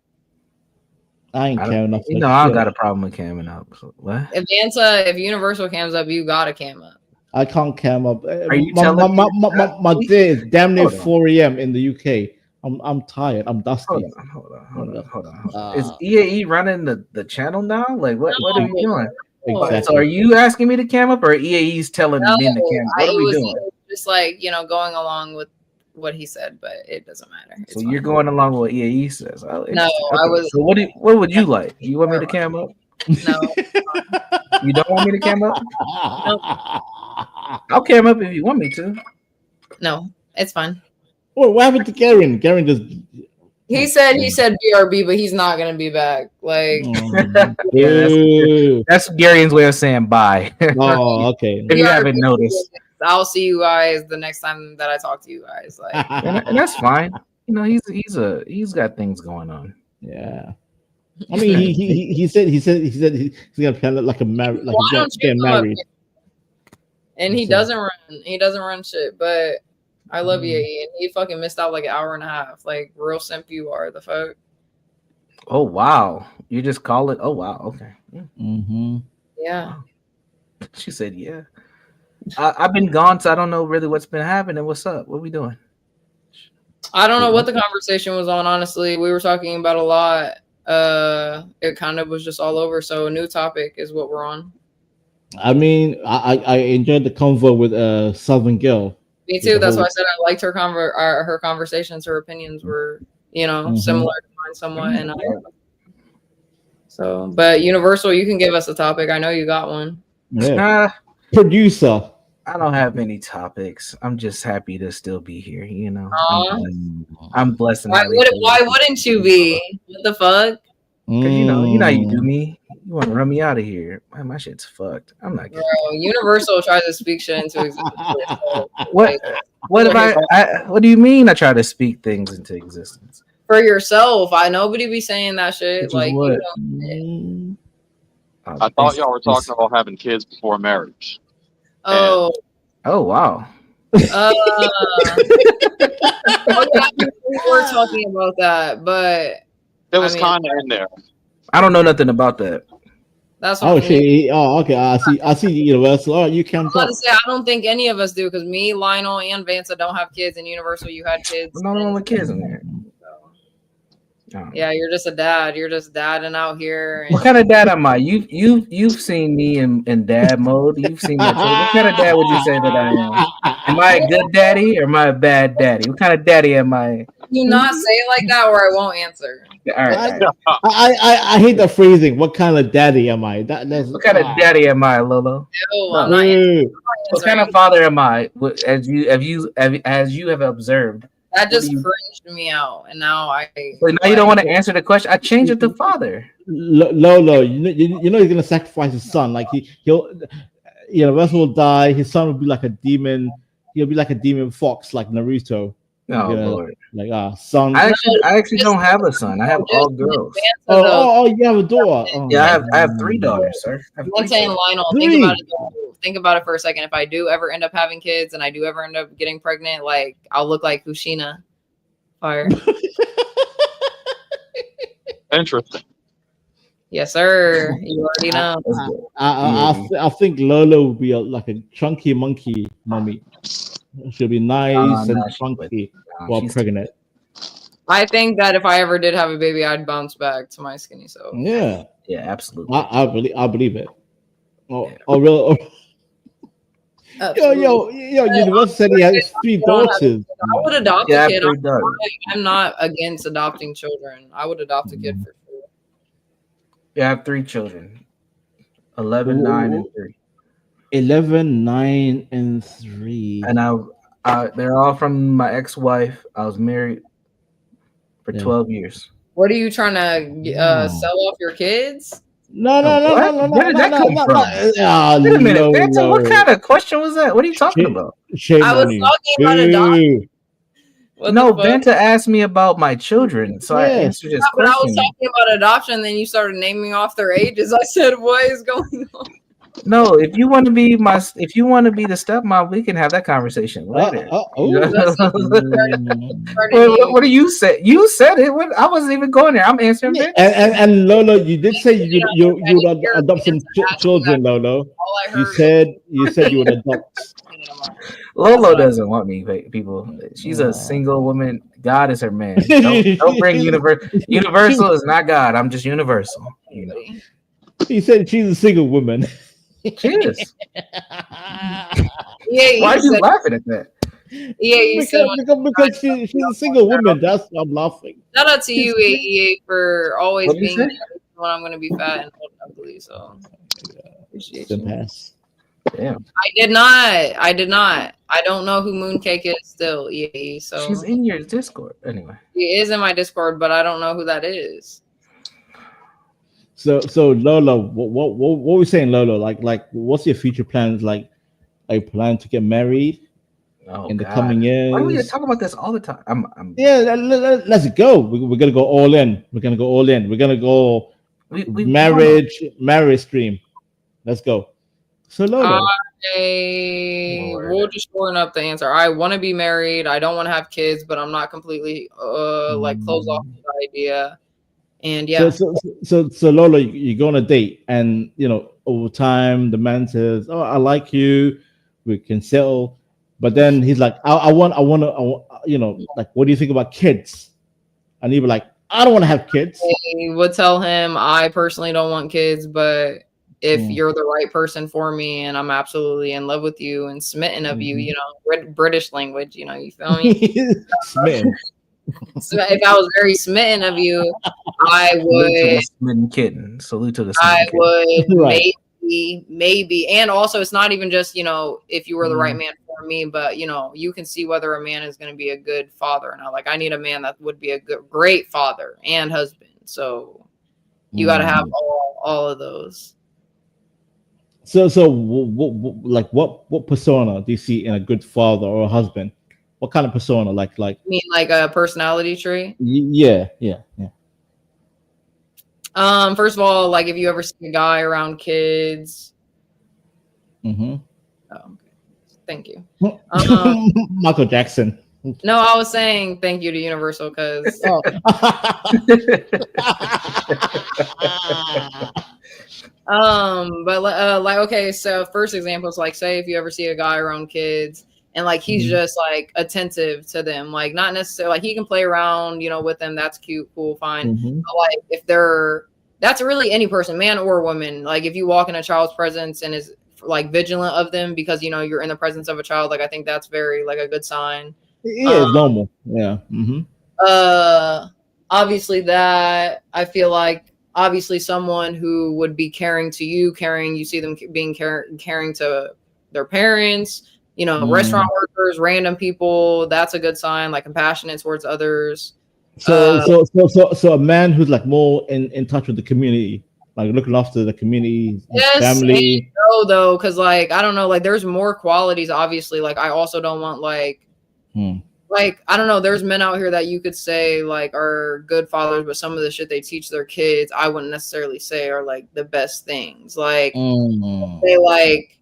I ain't caring enough. I don't got a problem with camming up. So what? If Universal cams up, you gotta cam up. I can't cam up. Are you telling me my day is damn near Hold on. 4 a.m. in the UK. I'm tired. I'm dusty. Hold on. Is EAE running the channel now? Like what are we doing? Exactly. So are you asking me to cam up, or EAE's telling me to cam up? What are we doing? It was just like going along with what he said, but it doesn't matter. It's So fine. you're going along with what EAE says. Oh, No, I was. So what would you like? You want me to cam up? No. You don't want me to cam up? Nope. I'll cam up if you want me to. No, it's fine. What happened to Garen? Garen just He said BRB, but he's not gonna be back. Like that's Gary's way of saying bye. Oh, okay. If you haven't noticed. I'll see you guys the next time that I talk to you guys. Like and that's fine. He's got things going on. Yeah. I mean, he said he's gonna play like a married, like he's getting married. And he doesn't run shit, but I love you, and he fucking missed out like an hour and a half. Like real simp you are, the fuck. Oh wow, you just call it. Oh wow, okay. Mm-hmm. Yeah. She said, "Yeah." I've been gone, so I don't know really what's been happening. What's up? What are we doing? I don't know what the conversation was on. Honestly, we were talking about a lot. It kind of was just all over. So a new topic is what we're on. I mean, I enjoyed the convo with Southern Girl. Me too. That's why I said I liked her her conversations. Her opinions were, similar to mine somewhat. And but Universal, you can give us a topic. I know you got one. Yeah. Producer. I don't have any topics. I'm just happy to still be here. You know, Aw. I'm blessed. Why wouldn't you be? What the fuck? Because you know how you do me. You want to run me out of here? Man, my shit's fucked. I'm not Bro, getting Universal tries to speak shit into existence. What? What if I? What do you mean? I try to speak things into existence For yourself? Nobody be saying that shit. Which is Like, what? I thought y'all were talking about having kids before marriage. oh, Oh wow. we were talking about that, but It was I mean, kind of in there. I don't know nothing about that. that's Oh what shit! Oh, okay. I see. Universal. Oh, you I can was about talk. to say, I don't think any of us do because me, Lionel, and Vansa don't have kids. And Universal, you had kids. No one with kids in there. Yeah, you're just a dad. You're just dadding out here. What kind of dad am I? You've seen me in dad mode. You've seen that. What kind of dad would you say that I am? Am I a good daddy or am I a bad daddy? What kind of daddy am I? Do not say it like that, or I won't answer. All right. I hate the phrasing. What kind of daddy am I? What kind of daddy am I, Lolo? No, I'm not answering. What kind of father am I? As you have observed. That just cringed me out, and now But now you don't want to answer the question. I changed it to father. Lolo, you know he's gonna sacrifice his son. Like he'll Universal will die. His son will be like a demon. He'll be like a demon fox, like Naruto. Oh Lord. Like son. I actually don't have a son. I have all girls. Oh, you have a daughter. Oh, yeah, I have 3 daughters, sir. I'm saying, Lionel, think about it for a second. If I do ever end up having kids and I do ever end up getting pregnant, like I'll look like Kushina. Fire. Interesting. Yes, sir. You already know. I think Lolo will be like a chunky monkey mommy. She'll be nice and chunky while pregnant. I think that if I ever did have a baby, I'd bounce back to my skinny self. Yeah. Yeah, absolutely. I believe it. Really? Yo, Universal said he has 3 daughters. I would adopt a kid. I'm not against adopting children. I would adopt a kid for sure. Yeah, I have 3 children. 11, 9, and 3. 11, 9, and 3. And they're all from my ex-wife. I was married for 12 years. What are you trying to sell off your kids? No. Where did that come from? Wait a minute, Phantom, what kind of question was that? What are you talking about? I was talking about adoption. No, Banta asked me about my children, so I answered his question. But I was talking about adoption, then you started naming off their ages. I said, "What is going on?" No, if you want to be the stepmom, we can have that conversation later. What do you say? You said it. I wasn't even going there. I'm answering it. And Lolo, you did say you would adopt some children, Lolo. You said you would adopt. Lolo doesn't want me, people. She's a single woman. God is her man. Don't bring Universal. Universal is not God. I'm just Universal. You know. He said she's a single woman. She is. Why are you laughing at that? Yeah, because she's a single woman. That's why I'm laughing. Shout out to you, AEA, for always being there when I'm going to be fat and old and ugly. So appreciate you. Damn. I did not. I don't know who Mooncake is still, EAE. So she's in your Discord anyway. She is in my Discord, but I don't know who that is. So Lolo, what were we saying, Lolo? Like, what's your future plans? Like, are you planning to get married in the coming years? Why do we talk about this all the time? Yeah, let's go. We're gonna go all in. We're gonna go marriage stream. Let's go. So Lolo, we'll just shorten up the answer. I want to be married. I don't want to have kids, but I'm not completely like closed off to the idea. And yeah, so Lola, you go on a date, and over time the man says, "Oh, I like you, we can settle," but then he's like, "I want to, like, what do you think about kids?" And he'd be like, "I don't want to have kids." I would tell him, "I personally don't want kids, but if you're the right person for me, and I'm absolutely in love with you and smitten of you, British language, you feel me?" Smitten. So if I was very smitten of you, I would. Smitten kitten. Salute to the. I would maybe, and also it's not even just, you know, if you were the right man for me, but you know, you can see whether a man is going to be a good father or not. Like I need a man that would be a great father and husband. So you got to have all of those. So what persona do you see in a good father or a husband? What kind of persona? Like you mean like a personality trait? Yeah. First of all, like if you ever see a guy around kids. Mm-hmm. Oh, okay. Thank you. Michael Jackson. No, I was saying thank you to Universal because but like okay, so first example is like say if you ever see a guy around kids and like he's just like attentive to them, like not necessarily like he can play around, you know, with them, that's cute, cool, fine. But like if that's really any person, man or woman, like if you walk in a child's presence and is like vigilant of them because you know you're in the presence of a child, like I think that's very like a good sign. Yeah, it's normal. Yeah. Obviously that I feel like obviously someone who would be caring to you, you see them being caring to their parents, you know, restaurant workers, random people, that's a good sign, like compassionate towards others. So a man who's like more in touch with the community, like looking after the community, his family. No, though, because like I don't know, like there's more qualities, obviously. Like I also don't want like I don't know, there's men out here that you could say like are good fathers, but some of the shit they teach their kids, I wouldn't necessarily say are like the best things. Like they like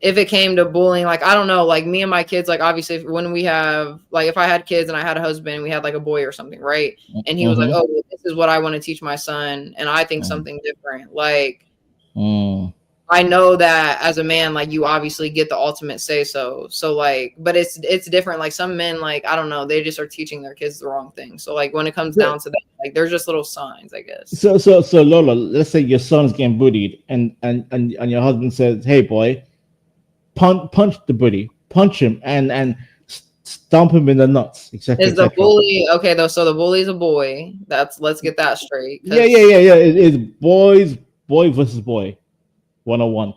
if it came to bullying, like I don't know, like me and my kids, like obviously when we have like if I had kids and I had a husband, we had like a boy or something, right? And he was like, oh, this is what I want to teach my son, and I think something different. Like I know that as a man, like you obviously get the ultimate say so. So like, but it's different. Like some men, like I don't know, they just are teaching their kids the wrong thing. So like when it comes down to that, like there's just little signs, I guess. So Lola, let's say your son's getting bullied, and your husband says, "Hey boy, punch the bully, punch him, and stomp him in the nuts." Exactly. Is the bully okay though? So the bully's a boy. Let's get that straight. Yeah. It's boy versus boy. 101.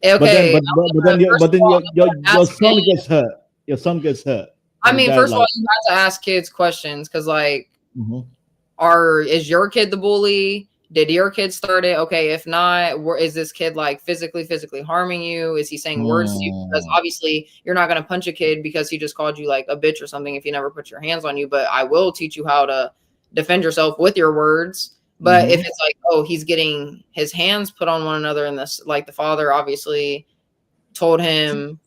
Okay, but then your son gets hurt. Your son gets hurt. I mean, first of all, you have to ask kids questions because, like, is your kid the bully? Did your kid start it? Okay, if not, is this kid like physically harming you? Is he saying words to you? Because obviously, you're not gonna punch a kid because he just called you like a bitch or something if he never put your hands on you. But I will teach you how to defend yourself with your words. But if it's like, oh, he's getting his hands put on one another, and this, like, the father obviously told him,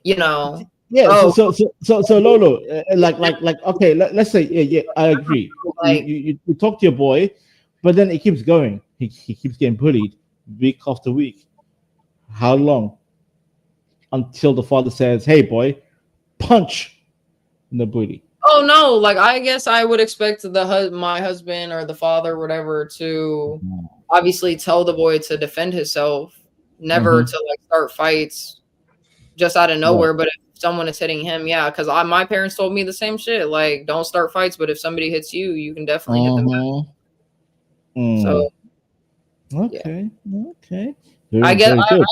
you know, So Lolo, like, okay, let's say, I agree. Like, you talk to your boy, but then it keeps going. He keeps getting bullied week after week. How long? Until the father says, "Hey, boy, punch the bully." Oh no, like I guess I would expect my husband or the father or whatever to obviously tell the boy to defend himself, never to like start fights just out of nowhere. But if someone is hitting him, because my parents told me the same shit. Like, don't start fights, but if somebody hits you, you can definitely hit them back. So okay. I guess I agree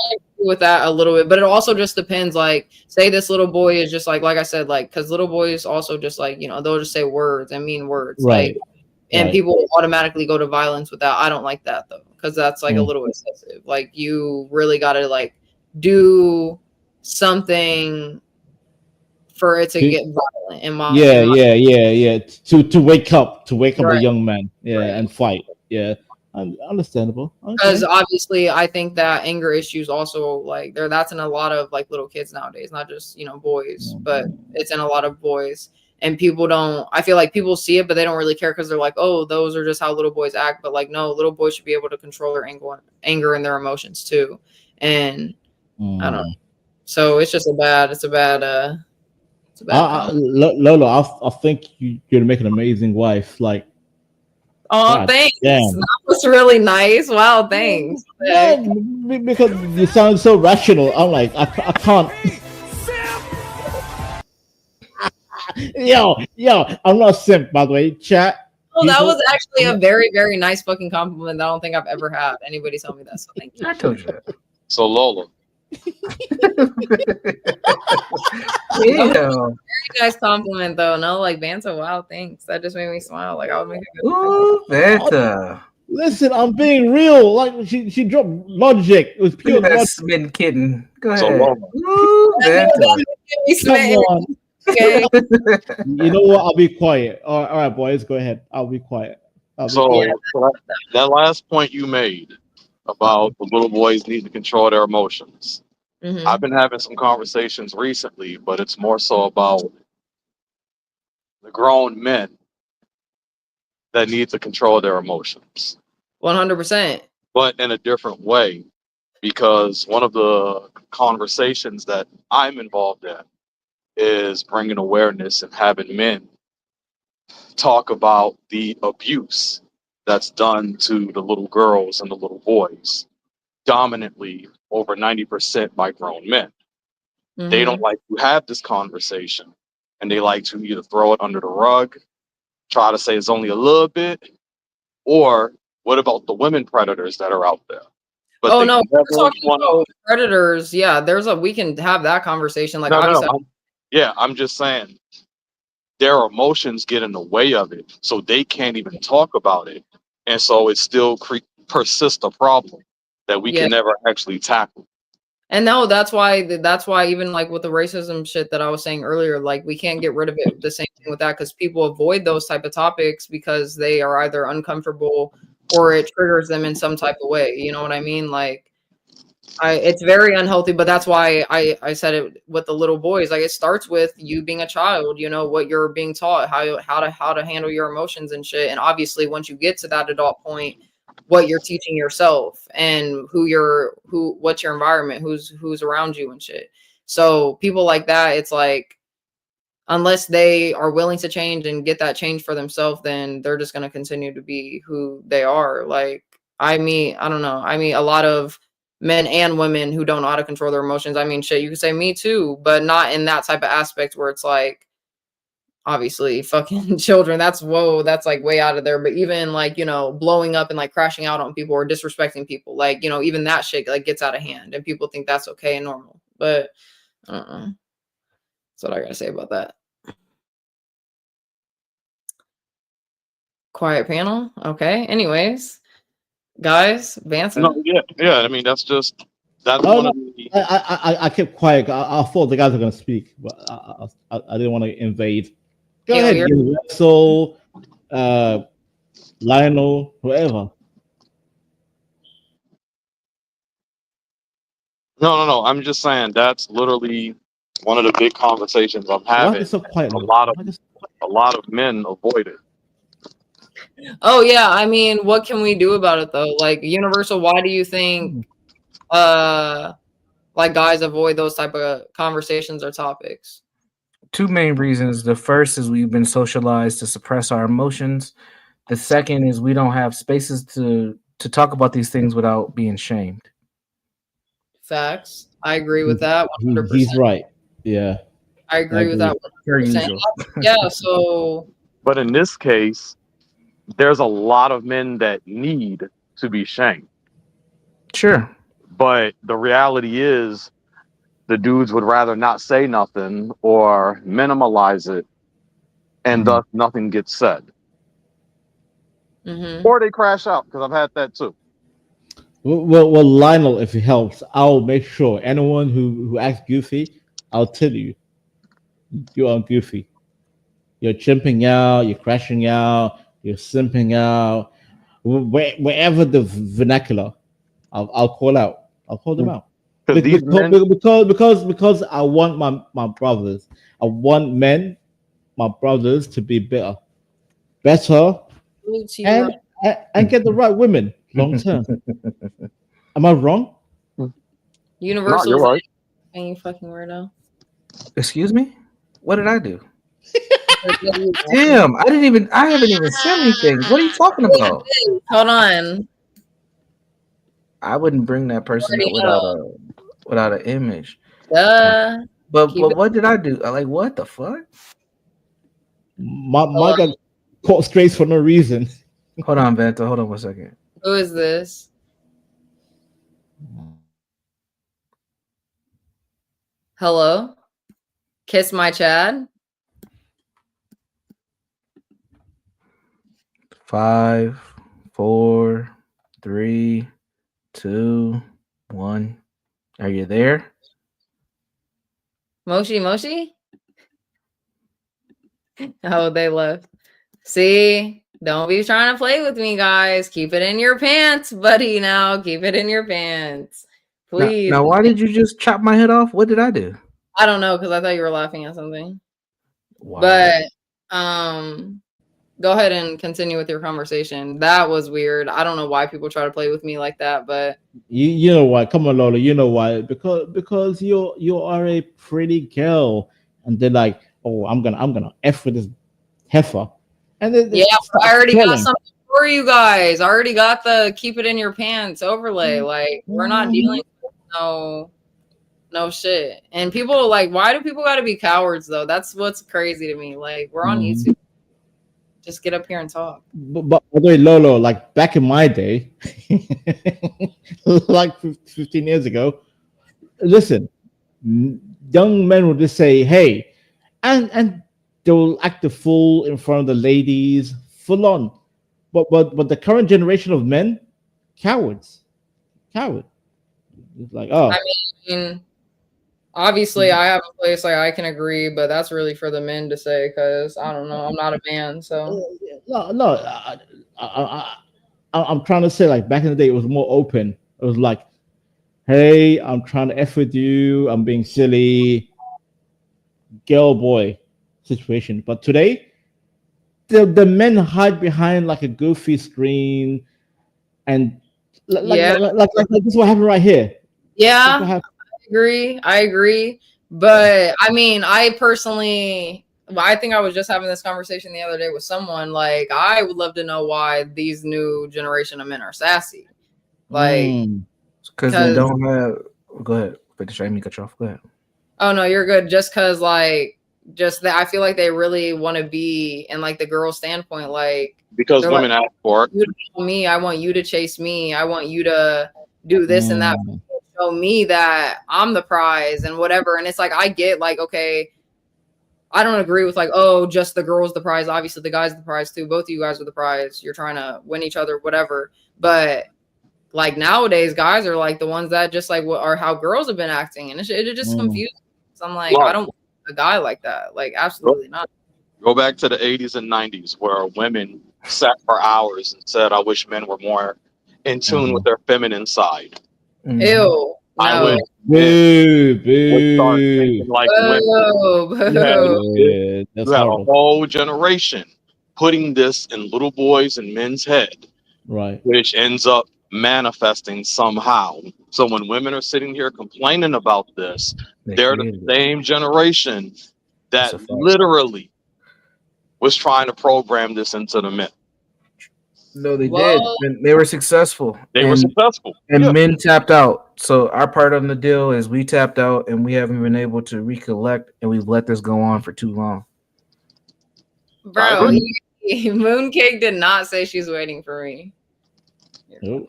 with that a little bit, but it also just depends. Like, say this little boy is just like I said, like, because little boys also just like, you know, they'll just say words and mean words, right? Like, and people automatically go to violence with that. I don't like that though, because that's like a little excessive. Like, you really got to like do something for it to get violent. In my to wake up a young man, and fight, understandable. Because obviously I think that anger issues also like that's in a lot of like little kids nowadays, not just, you know, boys, but it's in a lot of boys. And I feel like people see it, but they don't really care because they're like, oh, those are just how little boys act. But like, no, little boys should be able to control their anger and their emotions too. And I don't know. So it's just a bad Lola, I think you're gonna make an amazing wife. Like, oh, God, thanks. Damn. That was really nice. Wow, thanks. Yeah, because you sound so rational. I'm like, I can't. yo, I'm not a simp, by the way. Chat. that was actually a very, very nice fucking compliment that I don't think I've ever had anybody tell me that. So thank you. I told you that. So Lola, Yeah. Very nice compliment though. No, like banter. Wow, thanks. That just made me smile. Like I would make a good. Ooh, better. Listen, I'm being real. Like she dropped logic. It was pure Look at that logic. smitten kitten. Go So, ahead. Lola. Ooh, better. Come on. Okay. You know what? I'll be quiet. All right, boys, go ahead. I'll be quiet. So that last point you made about the little boys need to control their emotions. Mhm. I've been having some conversations recently, but it's more so about the grown men that need to control their emotions, 100%. but in a different way. Because one of the conversations that I'm involved in is bringing awareness and having men talk about the abuse that's done to the little girls and the little boys, dominantly over 90% by grown men. They don't like to have this conversation, and they like to either throw it under the rug, try to say it's only a little bit, or what about the women predators that are out there? But Oh they no, never we're talking wanna- about predators. Yeah, we can have that conversation. Like No, obviously, I'm just saying their emotions get in the way of it, so they can't even talk about it, and so it still persists a problem that we Yeah. can never actually tackle. and no, that's why even like with the racism shit that I was saying earlier, like we can't get rid of it. The same thing with that because people avoid those type of topics because they are either uncomfortable or it triggers them in some type of way. You know what I mean? Like. It's very unhealthy, but that's why I said it with the little boys. Like it starts with you being a child, you know, what you're being taught, how to handle your emotions and shit. And obviously once you get to that adult point, what you're teaching yourself and what's your environment, who's around you and shit. So people like that, it's like unless they are willing to change and get that change for themselves, then they're just gonna continue to be who they are. Like I don't know. I mean a lot of men and women who don't know how to control their emotions. I mean, shit, you could say me too, but not in that type of aspect where it's like, obviously, fucking children. That's like way out of there. But even like, you know, blowing up and like crashing out on people or disrespecting people, like, you know, even that shit like gets out of hand and people think that's okay and normal. But that's what I gotta say about that. Quiet panel. Okay. Anyways, guys, Banter. No, yeah. I mean, that's Oh, one no. of the. I kept quiet. I thought the guys were going to speak, but I didn't want to invade. Go Yeah, ahead, you're- Universal, Lionel, whoever. No. I'm just saying that's literally one of the big conversations I'm Why having. is it so quiet? A now? lot of Why is it- a lot of men avoid it. Oh yeah, I mean, what can we do about it though? Like Universal, why do you think like guys avoid those type of conversations or topics? Two main reasons. The first is we've been socialized to suppress our emotions. The second is we don't have spaces to talk about these things without being shamed. Facts. I agree with that 100%. He's right. Yeah. I agree with that Per 100%. usual. Yeah, so But in this case, there's a lot of men that need to be shamed. Sure. But the reality is the dudes would rather not say nothing or minimalize it, and thus nothing gets said. Or they crash out, because I've had that too. Well, Lionel, if it helps, I'll make sure anyone who acts goofy, I'll tell you, you are goofy. You're chimping out, you're crashing out, you're simping out. Wherever the vernacular, I'll call out. I'll call them out. Because these men, Because I want my brothers. I want my brothers to be better, and get the right women long term. Am I wrong? Universal. you're right. You fucking weirdo. Excuse me? What did I do? Damn, I haven't even said anything. What are you talking about? Hold on. I wouldn't bring that person up without an image. But Keep it- what did I do? Like what the fuck? My caught strays for no reason. Hold on, Vanta. Hold on 1 second. Who is this? Hello? Kiss my Chad? 5, 4, 3, 2, 1. Are you there? Moshi? Oh, they left. See? Don't be trying to play with me, guys. Keep it in your pants, buddy. Now, keep it in your pants. Please. Now, why did you just chop my head off? What did I do? I don't know, because I thought you were laughing at something. Wow. But go ahead and continue with your conversation. That was weird. I don't know why people try to play with me like that, but You know why? Come on, Lola. You know why? Because you are a pretty girl, and they're like, oh, I'm gonna f with this heifer, and then yeah, I already got something for you guys. I already got the keep it in your pants overlay. Like, we're not dealing with no shit. And people like, why do people got to be cowards though? That's what's crazy to me. Like, we're on YouTube. Just get up here and talk. But by the way, Lolo, like back in my day, like 15 years ago, listen, young men would just say, hey, and they'll act the fool in front of the ladies, full on. But the current generation of men, cowards. It's like, oh. I mean, obviously, I have a place like I can agree, but that's really for the men to say because I don't know. I'm not a man, so No. I'm trying to say, like back in the day, it was more open. It was like, hey, I'm trying to f with you. I'm being silly, girl boy situation. But today, the men hide behind like a goofy screen, and like this is what happened right here. Yeah, I agree. But I mean, I personally, I think I was just having this conversation the other day with someone. Like, I would love to know why these new generation of men are sassy. Like, because they don't have. Go ahead. Finish. I mean, cut you off. Go ahead. Oh no, you're good. Just because, like, just that I feel like they really want to be in like the girl standpoint, like because women like, ask for it. You to me, I want you to chase me. I want you to do this and that. Show me that I'm the prize and whatever. And it's like, I get like, okay, I don't agree with like, oh, just the girl's the prize. Obviously, the guy's the prize too. Both of you guys are the prize. You're trying to win each other, whatever. But like nowadays, guys are like the ones that just like what are how girls have been acting, and it just confused. So I'm like, I don't want a guy like that. Like, absolutely not. Go back to the 80s and 90s where women sat for hours and said, I wish men were more in tune with their feminine side. Ew. I No. would start thinking like women. You had a whole generation putting this in little boys and men's head, right? Which ends up manifesting somehow. So when women are sitting here complaining about this, they're the same generation that literally was trying to program this into the men. No, they did. And they were successful. They were successful. And men tapped out. So our part of the deal is we tapped out and we haven't been able to recollect, and we've let this go on for too long. Bro, Mooncake did not say she's waiting for me. Nope.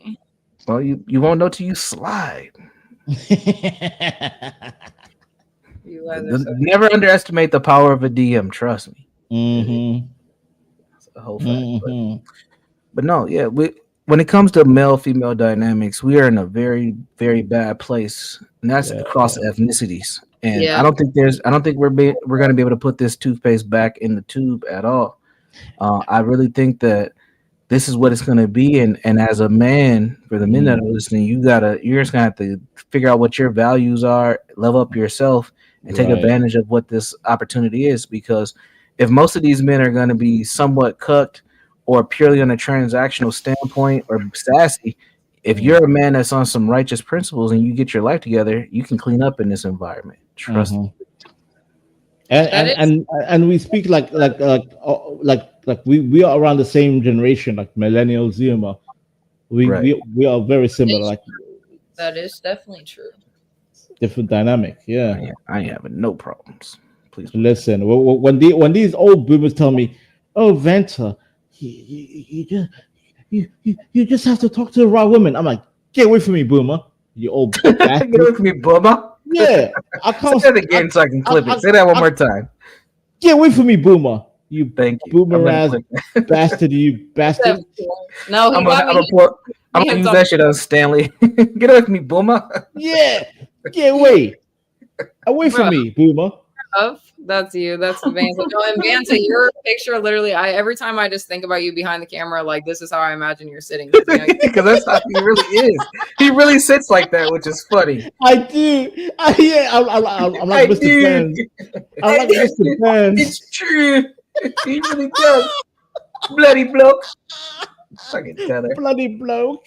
Well, you won't know till you slide. Never underestimate the power of a DM. Trust me. That's a whole fact. But no, yeah, when it comes to male-female dynamics, we are in a very, very bad place, and that's across ethnicities. And I don't think we're going to be able to put this toothpaste back in the tube at all. I really think that this is what it's going to be, and as a man, for the men that are listening, you're just going to have to figure out what your values are, level up yourself, and take advantage of what this opportunity is. Because if most of these men are going to be somewhat cucked or purely on a transactional standpoint or sassy, if you're a man that's on some righteous principles and you get your life together, you can clean up in this environment. Trust me. And we speak like we are around the same generation, like millennial Zoomer. We are very similar. Like that is definitely true. Different dynamic, yeah. I ain't having no problems. Please listen. When these old boomers tell me, oh, Vanta, you just have to talk to the right woman. I'm like, get away from me, Boomer. You old bastard. Get away from me, Boomer. Yeah, I can't. Say that again so I can clip it. Say that one more time. Get away from me, Boomer. You Thank you. boomer ass bastard. You bastard. No, he I'm got me. gonna use that shit on Stanley. Get away from me, Boomer. Yeah, get away. Away from me, Boomer. That's you. That's Vanta. No, and Vanta, your picture literally. Every time I just think about you behind the camera, like this is how I imagine you're sitting. Because that's how he really is. He really sits like that, which is funny. I do. I'm like Mr. Burns. I'm like Mr. Burns. It's true. He really does. Bloody bloke. Fucking tell her. Bloody bloke.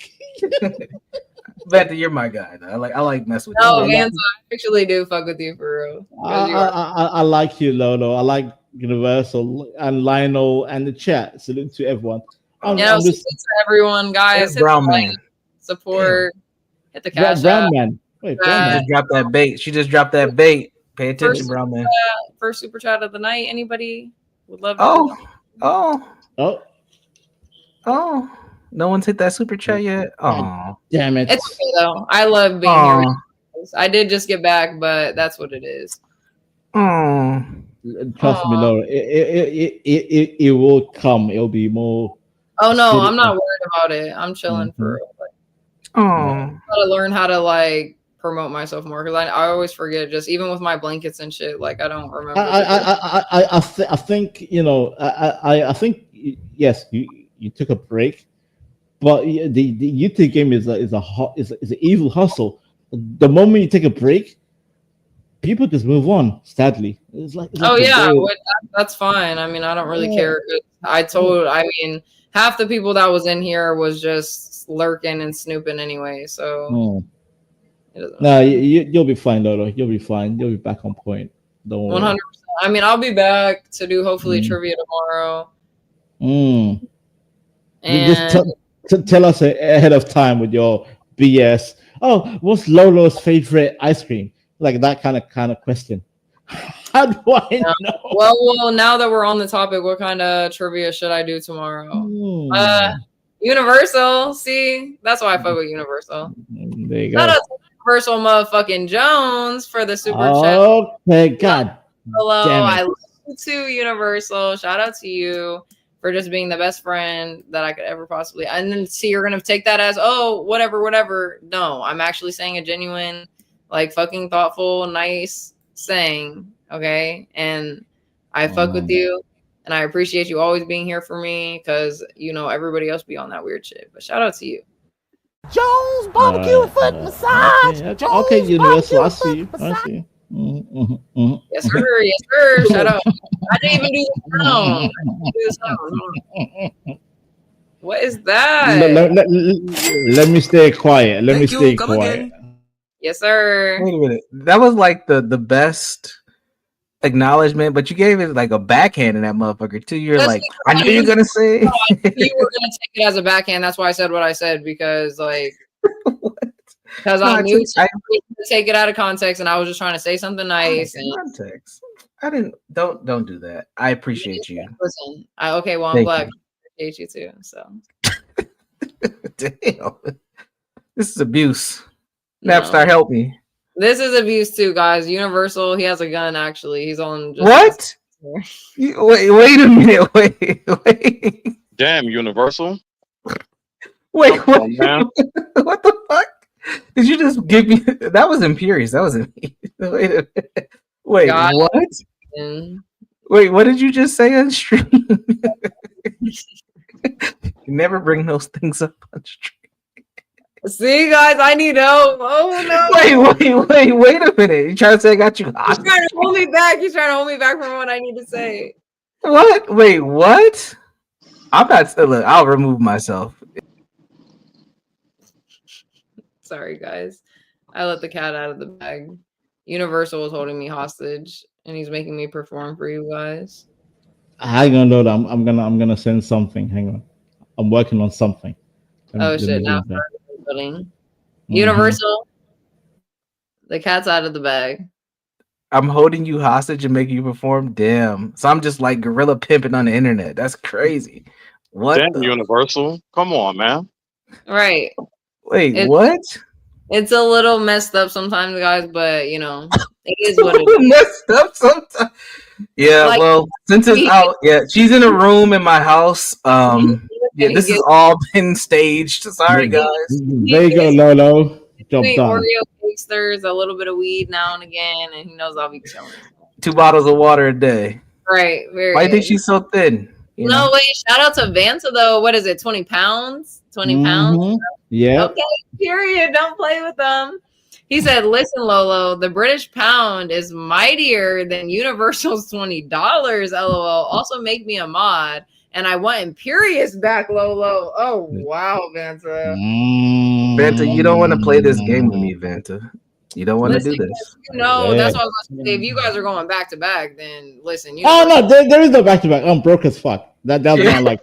Vanta, you're my guy. Though. I like messing with No, you. Vanta, I actually do fuck with you for real. I like you, Lolo. I like Universal and Lionel and the chat. Salute to everyone. Salute to everyone, guys. Hit Brown the man. like, support. Hit the cash Brown app. man. Wait, She just dropped that bait. She just dropped that bait. Pay attention, Brown man. First super chat of the night. Anybody would love Oh. No one's hit that super chat yet. Oh, damn it! It's okay though. I love being here. With you guys. I did just get back, but that's what it is. Trust me, Laura. It will come. It'll be more. Oh no, I'm not worried about it. I'm chilling for real. I gotta learn how to like promote myself more because I always forget. Just even with my blankets and shit, like I don't remember. I think I think yes, you took a break. But the YouTube game is an evil hustle. The moment you take a break, people just move on. Sadly, it's like that's fine. I mean, I don't really care. I mean, half the people that was in here was just lurking and snooping anyway. So no, you'll be fine, Lolo. You'll be fine. You'll be back on point. Don't worry. 100%. I mean, I'll be back to do hopefully trivia tomorrow. And tell us ahead of time with your BS. Oh, what's Lolo's favorite ice cream? Like that kind of question. How do I know? Well, now that we're on the topic, what kind of trivia should I do tomorrow? Universal. See, that's why I fuck with Universal. There you go. Shout out to Universal motherfucking Jones for the super chat. Okay, God. Hello, I love you too, Universal. Shout out to you for just being the best friend that I could ever possibly. And then see, you're gonna take that as whatever. No, I'm actually saying a genuine, like fucking thoughtful, nice saying. Okay, and I fuck with you, and I appreciate you always being here for me because everybody else be on that weird shit. But shout out to you, Jones barbecue foot massage. Okay, Universal. I see you. Yes, sir. Shout out. I didn't even do the sound. What is that? Let me stay quiet. Let me stay quiet. Yes, sir. Wait a minute. That was like the best acknowledgement, but you gave it like a backhand in that motherfucker too. You're like, I knew you were gonna say. No, I knew you were gonna take it as a backhand. That's why I said what I said because I knew to take it out of context, and I was just trying to say something nice. Context. I didn't. Don't do that. I appreciate you. Listen. Okay. Well, I'm glad. I appreciate you too. So. Damn. This is abuse. Napstar, help me. This is abuse too, guys. Universal. He has a gun. Actually, he's on. What? Wait a minute. Wait. Damn, Universal. Wait. What the fuck? Did you just give me? That was Imperius. That wasn't me. Wait a minute. Wait, God. What? Wait, what did you just say on stream? You never bring those things up on stream. See, guys, I need help. Oh no! Wait a minute. You trying to say I got you? He's trying to hold me back. He's trying to hold me back from what I need to say. What? Wait, what? I'm not. Look, I'll remove myself. Sorry, guys. I let the cat out of the bag. Universal was holding me hostage, and he's making me perform for you guys. Hang on, Lord. I'm gonna send something. Hang on. I'm working on something. Shit! Now Universal. The cat's out of the bag. I'm holding you hostage and making you perform. Damn. So I'm just like gorilla pimping on the internet. That's crazy. What Damn, the? Universal. Come on, man. Right. Wait, It, what? it's a little messed up sometimes, guys, but you know, it is what it is. Messed up sometimes. Yeah, Like, well, since it's he- out, yeah, she's in a room in my house. Yeah, he this has gets- all been staged. Sorry, guys. There you go, Lolo. Job Sweet done. Oreo cakesters, a little bit of weed now and again, and he knows I'll be chilling. 2 bottles of water a day. Right. Very Why do you think good. she's so thin? You No, know? wait, shout out to Vanta though. What is it? 20 pounds? 20 pounds? Mhm. Yeah. Okay, period. Don't play with them. He said, listen, Lolo, the British pound is mightier than Universal's $20. LOL. Also make me a mod. And I want Imperius back, Lolo. Oh wow, Vanta. Vanta, you don't want to play this game with me, Vanta. You don't want to do Listen, this. you know, Yeah. that's what I was gonna say. If you guys are going back to back, then listen, you Oh no, there is no back to back. I'm broke as fuck. That's not like.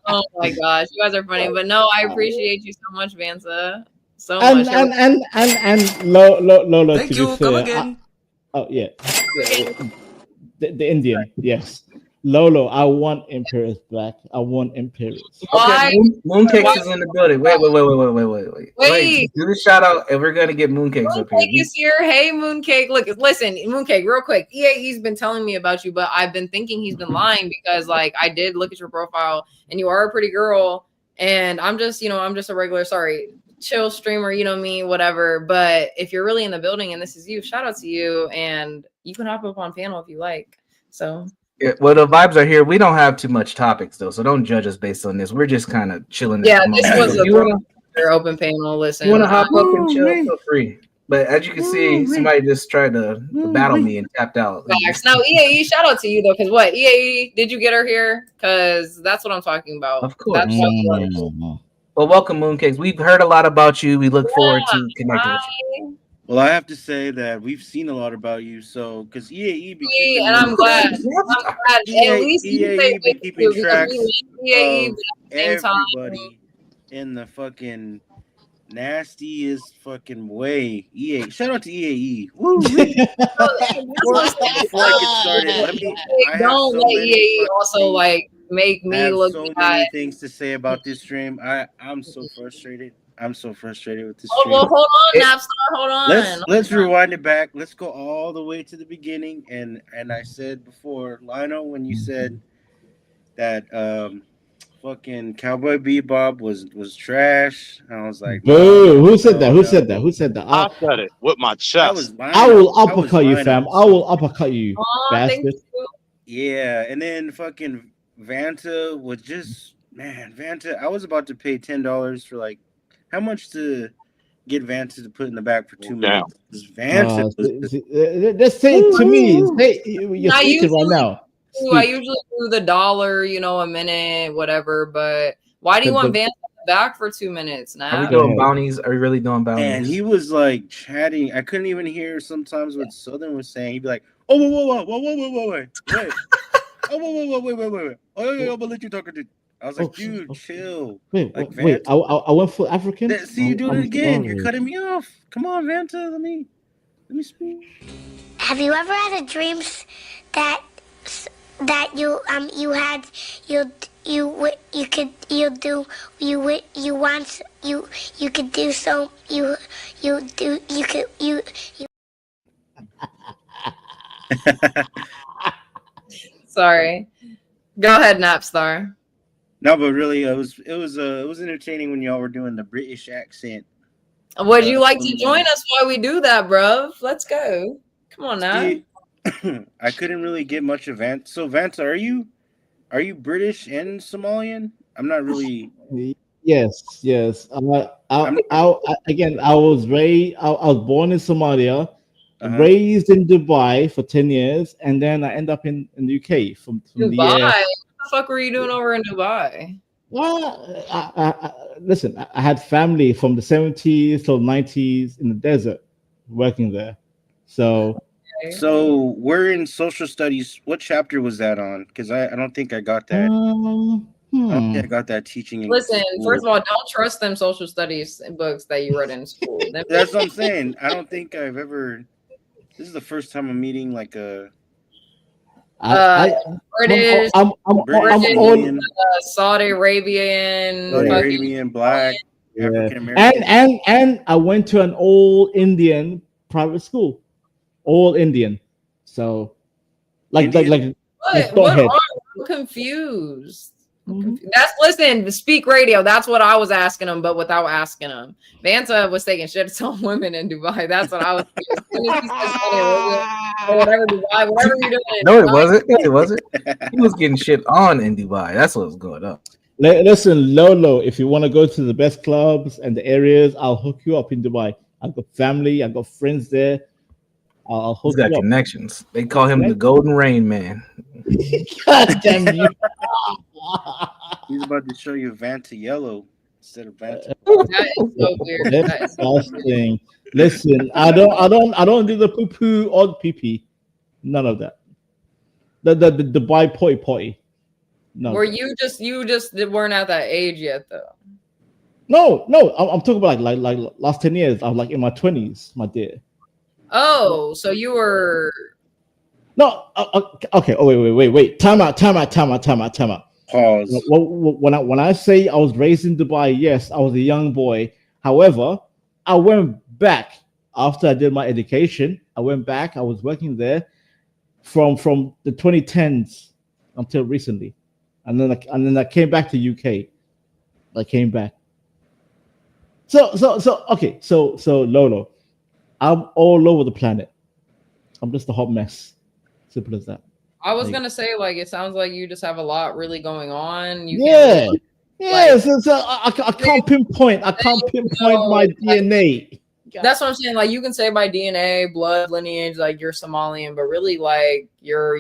oh my gosh, you guys are funny. But no, I appreciate you so much, Vansa. So And much. Lolo. Thank to you. be Come fair, again. oh yeah, the Indian. Yes, Lolo. I want Imperius back. I want Imperius. Why? Okay, Mooncakes is in the building. Wait. Wait. Do the shout out, and we're gonna get Mooncakes up here. Mooncake is here. Hey, Mooncake. Look, listen, Mooncake, real quick. EAE's been telling me about you, but I've been thinking he's been lying because, like, I did look at your profile and you are a pretty girl. And I'm just, I'm just a regular, chill streamer, you know me, whatever. But if you're really in the building and this is you, shout out to you. And you can hop up on panel if you like. So. Yeah, well, the vibes are here. We don't have too much topics though, so don't judge us based on this. We're just kind of chilling. Yeah, this was a open panel. Listen, you want to hop up and chill? Feel free. But as you can see, somebody just tried to battle me and tapped out. Now, EAE, shout out to you though, because what EAE did you get her here? Because that's what I'm talking about. Of course. That's well, welcome, Mooncakes. We've heard a lot about you. We look forward to connecting with you. Well, I have to say that we've seen a lot about you, so because EAE be keeping and I'm glad. At least EAE be keeping track EAE of everybody in the fucking nastiest fucking way. EAE, shout out to EAE. Woo! Before I get started, don't let EAE also like make me look so bad. many things to say about this stream. I'm so frustrated. I'm so frustrated with this. Oh, well, hold on, Napstar. Hold on. Let's rewind it back. Let's go all the way to the beginning. And I said before, Lionel, when you said that fucking Cowboy Bebop was trash, I was like, boo. Who said that? Who said that? Who said that? I said it with my chest. I will uppercut you, fam. I will uppercut you, bastard. Yeah, and then fucking Vanta was just Vanta. I was about to pay $10 for like. How much to get Vanta to put in the back for 2 minutes? Vanta just say it to me. You're speaking right now. I usually do the $1, a minute, whatever. But why do you want Vanta back for 2 minutes now? Are we doing bounties? Are we really doing bounties? And he was like chatting. I couldn't even hear sometimes what Southern was saying. He'd be like, "Oh, whoa, wait, oh, wait. Oh, yeah, I'm gonna let you talk to." I was like, dude, chill. Wait. I went for African. See you doing it again. You're cutting me off. Come on, Vanta. Let me speak. Have you ever had a dream that you could do so you Sorry. Go ahead, Napstar. No, but really, it was entertaining when y'all were doing the British accent. Would you like to join us while we do that, bruv? Let's go. Come on now. I couldn't really get much of Vanta. So Vanta, are you British and Somalian? I'm not really. Yes. I was born in Somalia, raised in Dubai for 10 years, and then I end up in the UK from Dubai. What the fuck were you doing over in Dubai? Well, listen, I had family from the 70s till 90s in the desert working there. So we're in social studies. What chapter was that on? Because I don't think I got that. I don't think I got that teaching in Listen, school. first of all, don't trust them social studies books that you read in school. That's what I'm saying. I don't think I've ever. This is the first time I'm meeting like a British, I'm all Saudi Arabian, Saudi fucking Arabian, black, yeah. African American. And I went to an all Indian private school, all Indian. So like What? What Doghead. are I'm confused. That's listen, speak radio. That's what I was asking him, but without asking him. Vanta was taking shit on women in Dubai. That's what I was thinking. As soon as he said Saudi Arabia, or whatever Dubai, whatever you're doing. No, it wasn't. No, it wasn't. He was getting shit on in Dubai. That's what was going up. Listen, Lolo, if you want to go to the best clubs and the areas, I'll hook you up in Dubai. I've got family, I've got friends there. I'll hook He's got you up. connections. They call him the Golden Rain Man. God damn you. He's about to show you Vanta yellow instead of Vanta. That is so weird. That is so weird. Disgusting. Listen, I don't do the poo poo or the pee pee. None of that. The Dubai potty. No. Were you just weren't at that age yet though? No, I'm talking about like last 10 years. I was like in my 20s, my dear. Oh, so you were No, okay. Oh, wait. Time out. Pause. When I say I was raised in Dubai, yes, I was a young boy. However, I went back after I did my education. I went back. I was working there from the 2010s until recently, and then I came back to UK. I came back. So Lolo, I'm all over the planet. I'm just a hot mess. Simple as that. I was gonna say, like, it sounds like you just have a lot really going on. You Yeah. can't Yes, I can't pinpoint. I can't pinpoint my DNA. That's what I'm saying. Like, you can say by DNA, blood, lineage, like you're Somalian, but really, like, you're,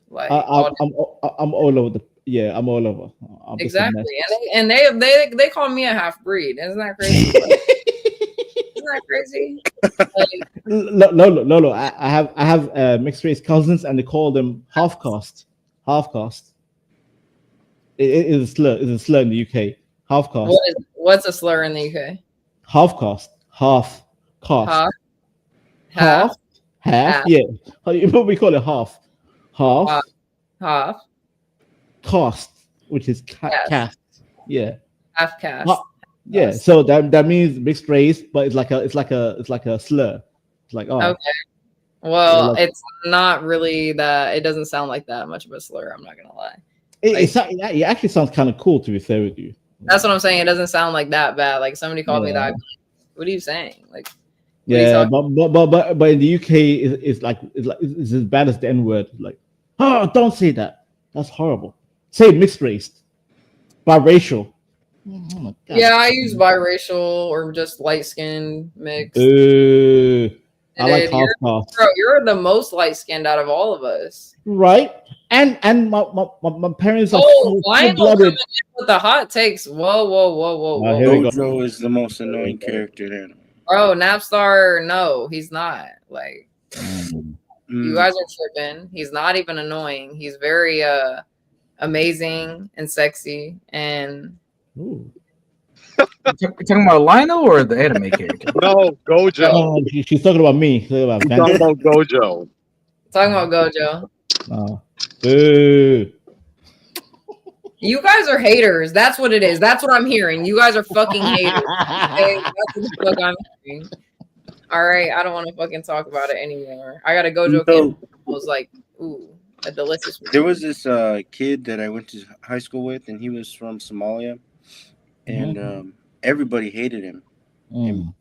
like I'm all over the. Yeah, I'm all over. I'm just a mess. Exactly, and they call me a half breed. Isn't that crazy? Isn't that crazy? Like, Lolo, I have mixed race cousins, and they call them half caste. Half caste. It is a slur. It's a slur in the UK. Half caste. What's a slur in the UK? Half caste. Half caste. Half. Yeah. What we call it? Half. Half. Caste, which is caste. Yeah. Half caste. Yeah. So that means mixed race, but it's like a slur. It's like, oh. Okay. Well, it's not really that. It doesn't sound like that much of a slur. I'm not gonna lie. It actually sounds kind of cool, to be fair with you. That's what I'm saying. It doesn't sound like that bad. Like somebody called me that. I'd be like, what are you saying? Like, yeah, but in the UK, it's as bad as the N word. Like, oh, don't say that. That's horrible. Say mixed race, biracial. Oh my God. Yeah, I use biracial or just light skin mixed. I like half caste. Bro, you're the most light skinned out of all of us. Right? And my parents are blooded with the hot takes. Whoa. Gojo is the most annoying character there. Bro, Napstar, no, he's not. Like, you guys are tripping. He's not even annoying. He's very amazing and sexy and. Ooh. You're talking about Lionel or the anime character? No, Gojo. Oh, she's talking about me. Talking about Gojo. Talking about Gojo. Boo. You guys are haters. That's what it is. That's what I'm hearing. You guys are fucking haters. Okay? That's what the fuck I'm hearing. All right, I don't want to fucking talk about it anymore. I got a Gojo kid. I was like, ooh, a delicious. There was this kid that I went to high school with, and he was from Somalia, and everybody hated him. And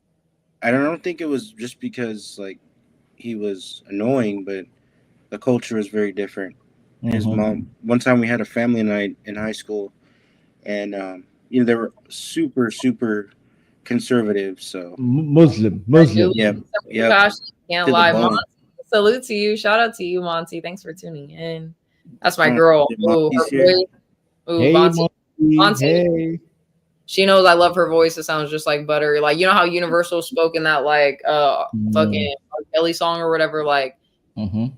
I don't think it was just because like he was annoying, but the culture was very different. His mom. One time we had a family night in high school, and they were super conservative. So Muslim. Yeah. Gosh, can't lie. Monty, salute to you. Shout out to you, Monty. Thanks for tuning in. That's my girl. Monty. Hey. She knows I love her voice. It sounds just like butter. Like, you know how Universal spoke in that like fucking R. Kelly song or whatever. Like, Well,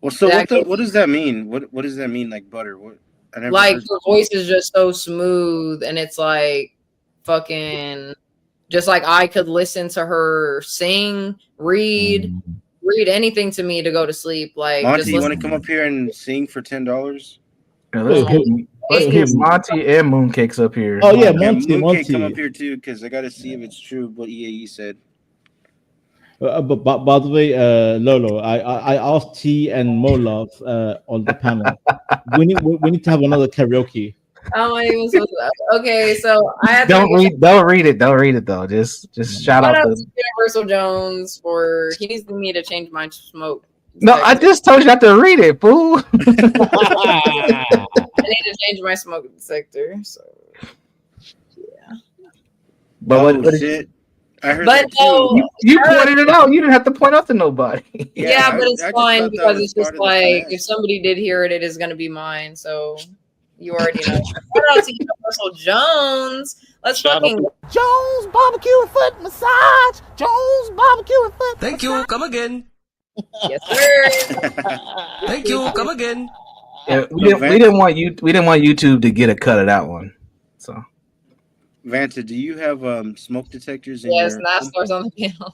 so what does that mean? What does that mean? Like butter? What? like her voice is just so smooth, and it's like fucking just like I could listen to her sing, read anything to me to go to sleep. Like, Monty, just you want listen. to come up here and sing for $10? Yeah, let's get Monty and Mooncakes up here. Oh yeah, Mooncake, come up Monty. here too, because I got to see if it's true what EAE said. But by the way, Lolo, I asked T and Molov on the panel. we need to have another karaoke. How am I even supposed to? Okay, so I had Don't read it though. Just shout out to Universal Jones for he needs me to change my smoke. No, I just told you not to read it, fool. I need to change my smoke sector. So yeah. But what shit? I heard but that you pointed it out. You didn't have to point out to nobody. Yeah, but it's fine because it's just like if somebody did hear it, it is going to be mine. So you already know. Shout out to Universal Jones. Let's fucking Jones barbecue and foot massage. Jones barbecue and foot. Thank you. Come again. Yes, sir. Thank you. Come again. Yeah, we didn't want YouTube to get a cut of that one. So, Vanta, do you have smoke detectors? In yes, your NASCAR's on the panel.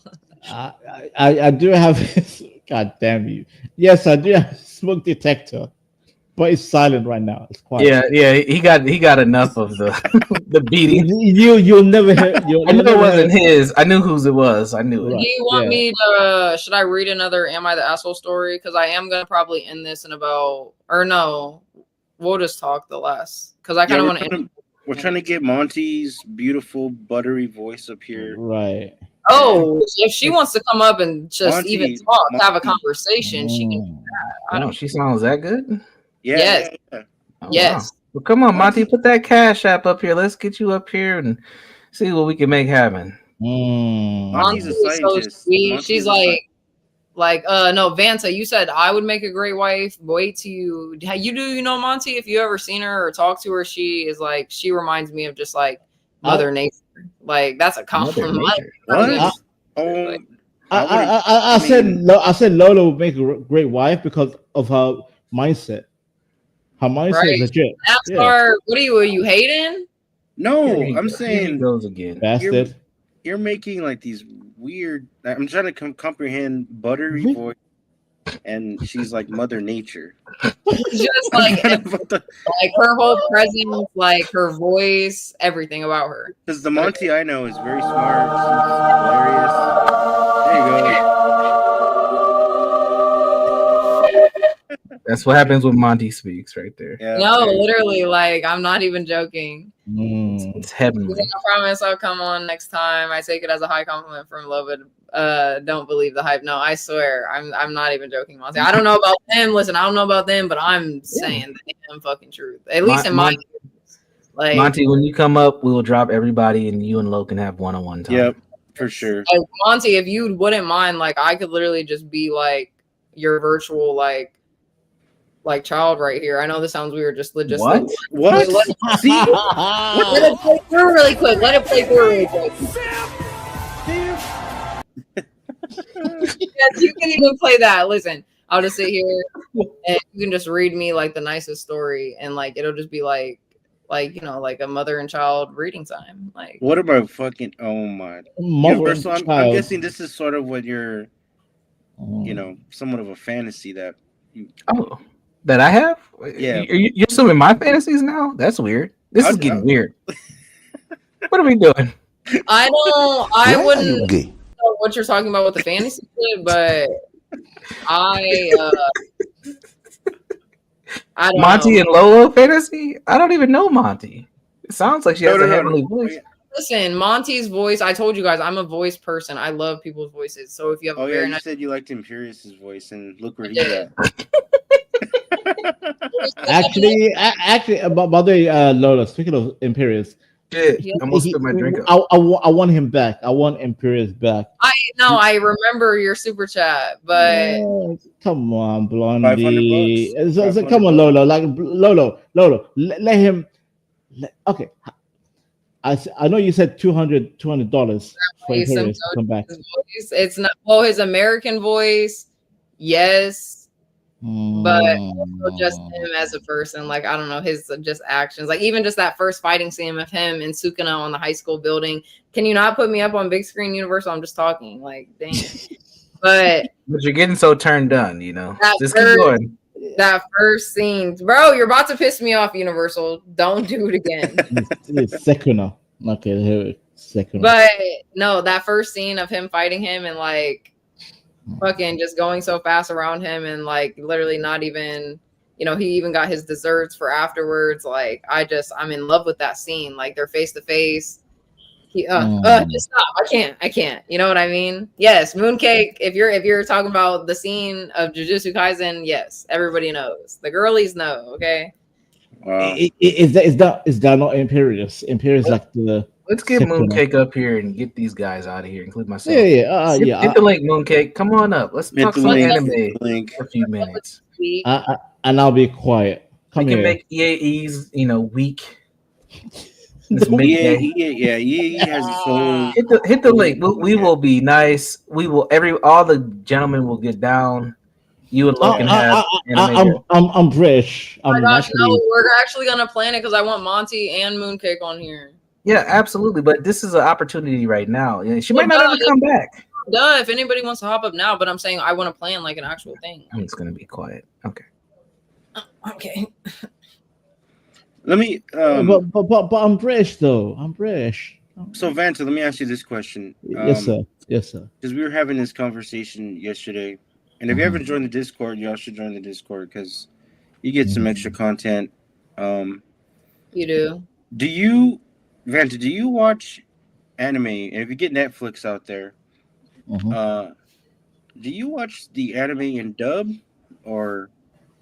I do have. God damn you! Yes, I do have a smoke detector, but it's silent right now. It's quiet. Yeah. He got enough of the beating. You'll never hear. I knew it wasn't his. I knew whose it was. I knew it. Do you want me to? Should I read another "Am I the Asshole" story? Because I am gonna probably end this in about. Or no, we'll just talk the last. Because I kind of want to. We're trying to get Monty's beautiful buttery voice up here. Right. Oh, if she wants to come up and just Monty, even talk, have a conversation, she can do that. I don't. She sounds that good. Yes. Yeah. Oh, Yes. wow. Well, come on, Monty, put that Cash App up here. Let's get you up here and see what we can make happen. Monty's a scientist. So sweet. Monty's She's a no, Vanta, you said I would make a great wife. Wait till you know Monty, if you ever seen her or talked to her, she is like, she reminds me of just like Mother Nature. Like, that's a compliment. What? I said Lola would make a great wife because of her mindset. Her mindset is legit. NASCAR, what are you hating? No, I'm saying he goes again. Bastard. You're making like these weird. I'm trying to comprehend buttery voice, and she's like Mother Nature. Just like like her whole presence, like her voice, everything about her. Because the Monty I know is very smart, hilarious. There you go. That's what happens when Monty speaks right there. Yeah, no, literally, like, I'm not even joking. It's heavenly. I promise I'll come on next time. I take it as a high compliment from Lovett. Don't believe the hype. No, I swear, I'm not even joking, Monty. I don't know about them. Listen, I don't know about them, but I'm saying the damn fucking truth. At least in my like Monty, when you come up, we will drop everybody, and you and Lo can have one-on-one time. Yep, for sure. Like, Monty, if you wouldn't mind, like, I could literally just be like your virtual like child right here. I know this sounds weird. Just What? See? Let it play through really quick. Let it play through really quick. Yes, you can even play that. Listen, I'll just sit here and you can just read me like the nicest story, and like it'll just be like you know, like a mother and child reading time. Like, what about fucking? Oh my! Universal. I'm guessing this is sort of what you're, you know, somewhat of a fantasy that. That I have? Yeah. You're assuming my fantasies now? That's weird. This is getting weird. What are we doing? I wouldn't know what you're talking about with the fantasy shit, but I don't Monty know. and Lolo fantasy? I don't even know Monty. It sounds like she has a heavenly voice. Listen, Monty's voice, I told you guys, I'm a voice person. I love people's voices. So if you have a very you nice... said you liked Imperius's voice, and look where he's at. Actually, by the way, Lola, speaking of Imperius, I almost spit my drink up. I want him back. I want Imperius back. I remember your super chat, but come on, Blondie. Come on, Lola. Like Lolo, let him. Okay, I know you said $200 for Imperius to come back. It's not his American voice. Yes, but also just him as a person. Like, I don't know, his just actions. Like, even just that first fighting scene of him and Sukuna on the high school building. Can you not put me up on big screen Universal? I'm just talking. Like, dang. But you're getting so turned on, Just keep going. That first scene, bro, you're about to piss me off, Universal. Don't do it again. It's Sekuna. Okay, here Sekuna. But no, that first scene of him fighting him and like fucking just going so fast around him and like literally not even, he even got his desserts for afterwards. Like, I'm in love with that scene. Like, they're face to face. Just stop. I can't. You know what I mean? Yes, Mooncake. If you're talking about the scene of Jujutsu Kaisen, yes, everybody knows. The girlies know. Okay. Is that not Imperius? Imperius like the. Let's get Mooncake up here and get these guys out of here, including myself. Yeah. Hit the link, Mooncake. Come on up. Let's talk some anime for a few minutes. And I'll be quiet. We can make EAE's, week. He has his own. Hit the link. We will be nice. We will all the gentlemen will get down. You and Logan have. I'm British. Oh my gosh, no, we're actually gonna plan it because I want Monty and Mooncake on here. Yeah, absolutely. But this is an opportunity right now. She might not ever come back. Duh, if anybody wants to hop up now, but I'm saying I want to plan like an actual thing. I'm just gonna be quiet. Okay. Okay. Let me. But I'm British though. I'm British. So Vanta, let me ask you this question. Yes, sir. Because we were having this conversation yesterday, and if you haven't joined the Discord, y'all should join the Discord because you get some extra content. You do. Vanta? Do you watch anime? And if you get Netflix out there, do you watch the anime in dub or?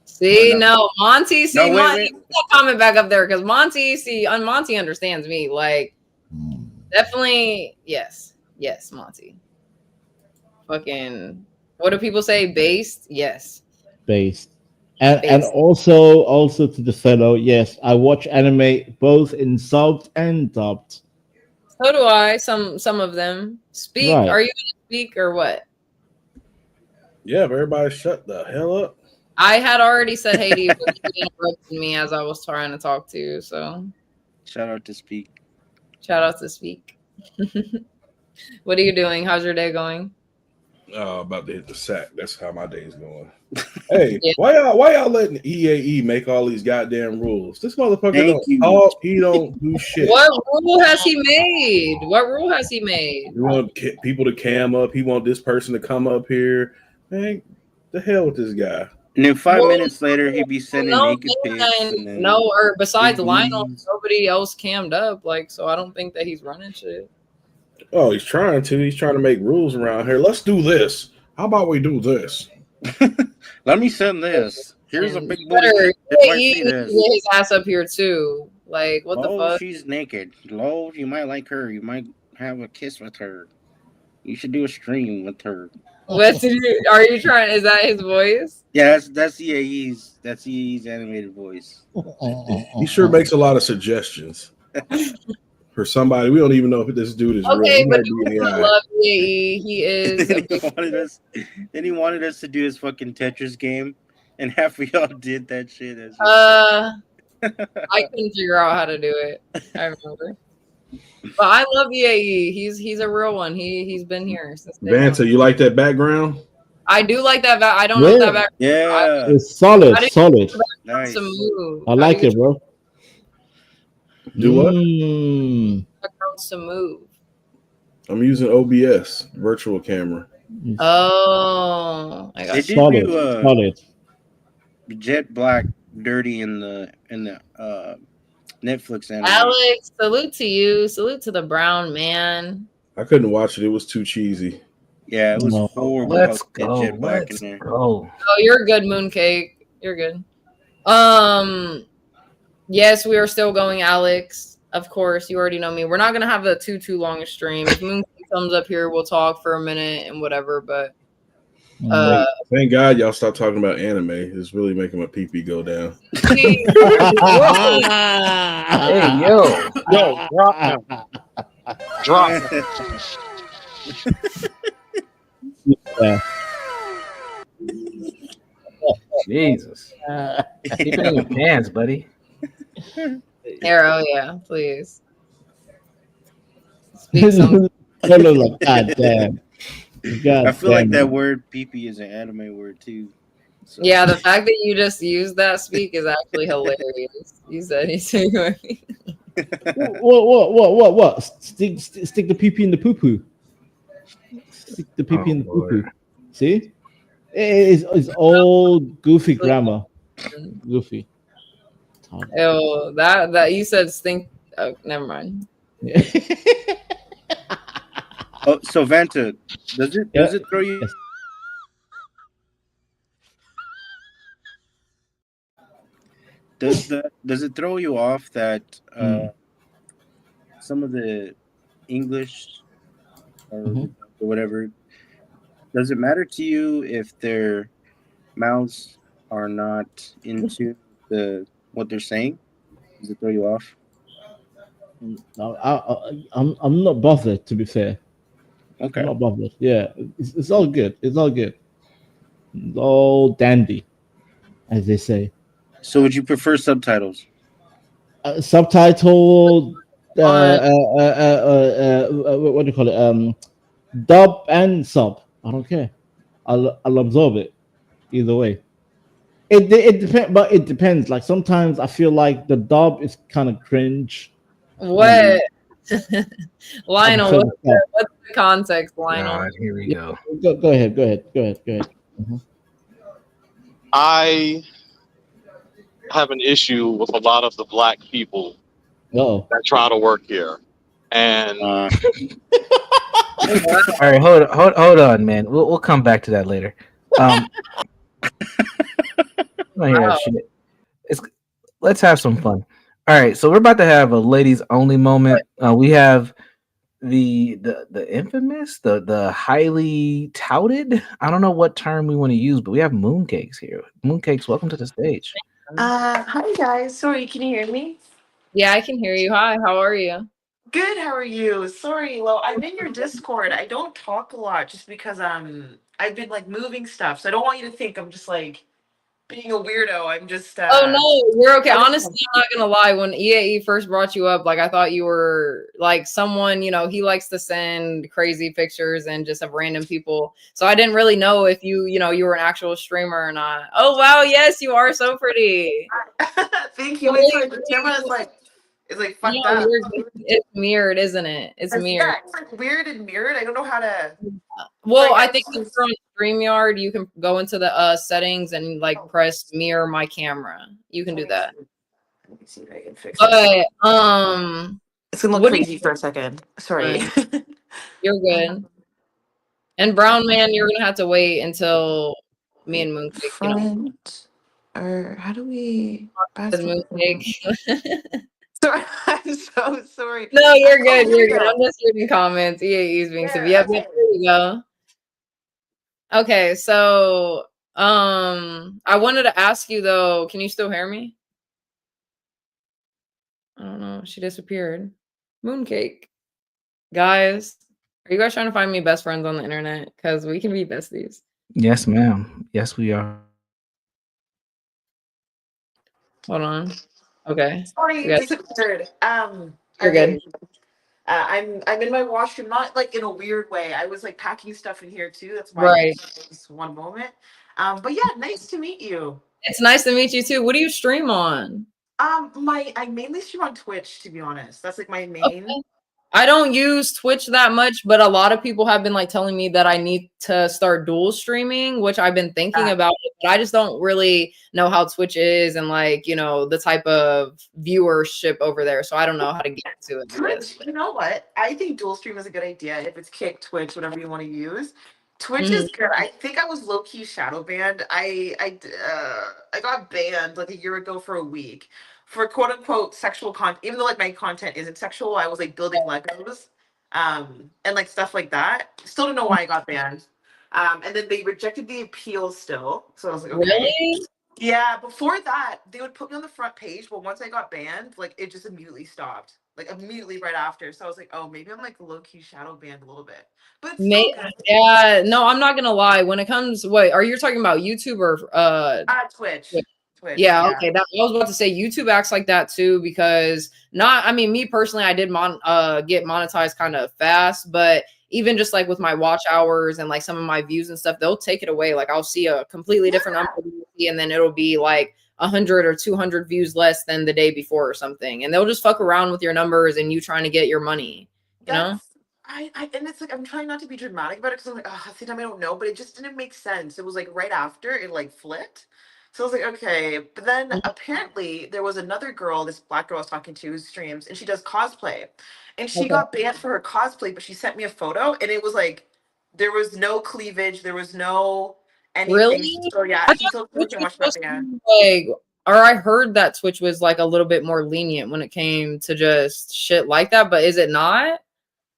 See, no, Monty. See, wait. Put that comment back up there because Monty. Monty understands me. Like, definitely, yes, Monty. Fucking, what do people say? Based, yes. Based, and also to the fellow, yes, I watch anime both in subbed and dubbed. So do I. Some of them speak. Right. Are you gonna speak or what? Yeah, everybody shut the hell up. I had already said hey to you, but you interrupted me as I was trying to talk to you. So, shout out to Speak. What are you doing? How's your day going? About to hit the sack. That's how my day's going. Hey, why y'all letting EAE make all these goddamn rules? This motherfucker don't talk. He don't do shit. What rule has he made? He want people to cam up. He want this person to come up here. Man, the hell with this guy. And then 5 minutes later, he'd be sending naked pics. Or besides Lionel, nobody else cammed up. Like, so I don't think that he's running shit. Oh, he's trying to. He's trying to make rules around here. Let's do this. How about we do this? Let me send this. Here's a big boy. He get his ass up here too. Like, what the fuck? She's naked. Lo, you might like her. You might have a kiss with her. You should do a stream with her. Are you trying? Is that his voice? Yeah, that's EAE's animated voice. He sure makes a lot of suggestions for somebody. We don't even know if this dude is real. Okay, but I love EAE. He is. Then he wanted us to do his fucking Tetris game, and half of y'all did that shit. I couldn't figure out how to do it. I remember. But I love EAE. He's a real one. He's been here since day Vanta, one. you like that background? I do like that. I don't know that background. Yeah, it's solid. Nice. I like it, bro. Do what? Backgrounds to move. I'm using OBS virtual camera. Oh, I got solid. Jet Black dirty in the Netflix anime. Alex, salute to you. Salute to the brown man. I couldn't watch it. It was too cheesy. Yeah, it was horrible. Let's go. Jet Black in there. Oh, you're good, Mooncake. You're good. Yes, we are still going, Alex. Of course, you already know me. We're not gonna have a too long a stream. If Mooncake comes up here, we'll talk for a minute and whatever. But thank God y'all stopped talking about anime. It's really making my pee go down. Hey, yo, Drop. Yeah. Jesus. Keep it in your pants, buddy. Arrow, yeah, please. Speak some. Like, God damn. God I feel like damn that it. word "pee-pee" is an anime word too. So. Yeah, the fact that you just used that speak is actually hilarious. You said he's What? Stick the pee pee in the poo poo. Stick the pee pee in the poo poo. See? It's all goofy grammar. Goofy. Oh, that you said stink. Oh, never mind. Oh, so Vanta, does it throw you? Yes. Does it throw you off that some of the English or whatever, does it matter to you if their mouths are not into what they're saying? Does it throw you off? I'm not bothered, to be fair. Okay. I'm not bothered. Yeah, it's all good. It's all good. It's all dandy, as they say. So, would you prefer subtitles? Subtitle. What do you call it? Dub and sub. I don't care. I'll absorb it either way. It depends, but it depends. Like sometimes I feel like the dub is kind of cringe. What? Lionel, what's Yeah. the context, Lionel? God, here we go. Go ahead. I have an issue with a lot of the black people that try to work here, and all right, hold on, man. We'll come back to that later. I don't hear that shit. Let's have some fun. All right, so we're about to have a ladies only moment. We have the infamous, the highly touted. I don't know what term we want to use, but we have mooncakes here. Mooncakes, welcome to the stage. Hi guys. Sorry, can you hear me? Yeah, I can hear you. Hi, how are you? Good, how are you? Sorry, Lo, I'm in your Discord. I don't talk a lot just because I've been like moving stuff. So I don't want you to think I'm just like being a weirdo. I'm just Oh no, you're okay. I don't Honestly, I'm not gonna lie. When EAE first brought you up, like I thought you were like someone, he likes to send crazy pictures and just have random people. So I didn't really know if you were an actual streamer or not. Oh wow, yes, you are so pretty. Thank you. The camera is like fucked up. It's mirrored, isn't it? It's mirrored. Yeah, it's like weird and mirrored. I don't know how to. Well, I think if you're on StreamYard, you can go into the settings and like press mirror my camera. You can do that. Let me see if I can fix But it's gonna look crazy for a second. Sorry. You're good. And Brown Man, you're gonna have to wait until me and Mooncake, Or how do we Mooncake. Sorry, I'm so sorry. No, you're good. You're good. I'm just reading comments. EAE's being severe. Yep, there you go. Okay, so I wanted to ask you though, can you still hear me? I don't know. She disappeared. Mooncake. Guys, are you guys trying to find me best friends on the internet? Because we can be besties. Yes, ma'am. Yes, we are. Hold on. Okay. Sorry, you disappeared. You're good. I'm in my washroom, not like in a weird way. I was like packing stuff in here too. That's why just one moment. But yeah, nice to meet you. It's nice to meet you too. What do you stream on? I mainly stream on Twitch, to be honest. That's like my main. Okay. I don't use Twitch that much, but a lot of people have been like telling me that I need to start dual streaming, which I've been thinking about, but I just don't really know how Twitch is and like, the type of viewership over there. So I don't know how to get to it. Twitch, you know what? I think dual stream is a good idea. If it's Kick, Twitch, whatever you want to use. Twitch is good. I think I was low key shadow banned. I got banned like a year ago for a week for quote unquote sexual content. Even though like my content isn't sexual, I was like building Legos, and like stuff like that. Still don't know why I got banned. And then they rejected the appeal still. So I was like, okay. Really? Yeah. Before that, they would put me on the front page, but once I got banned, like it just immediately stopped. like immediately right after. So I was like, oh, maybe I'm like low key shadow banned a little bit, but it's May still good. Yeah, no, I'm not gonna lie. When it comes, wait, are you talking about YouTube or Twitch? Yeah, Yeah. okay. That I was about to say YouTube acts like that too because I mean, me personally, I did get monetized kind of fast, but even just like with my watch hours and like some of my views and stuff, they'll take it away. Like I'll see a completely different number and then it'll be like 100 or 200 views less than the day before or something. And they'll just fuck around with your numbers and you trying to get your money, you know? And it's like I'm trying not to be dramatic about it because I'm like, oh, half the time I don't know, but it just didn't make sense. It was like right after it like flipped. So I was like, okay. But then apparently there was another girl, this black girl I was talking to who streams, and she does cosplay. And she Okay. got banned for her cosplay, but she sent me a photo and it was like there was no cleavage, there was no anything. Really? So yeah, I she thought told me Twitch pretty was much about supposed to banned. be like, or I heard that Twitch was like a little bit more lenient when it came to just shit like that, but is it not?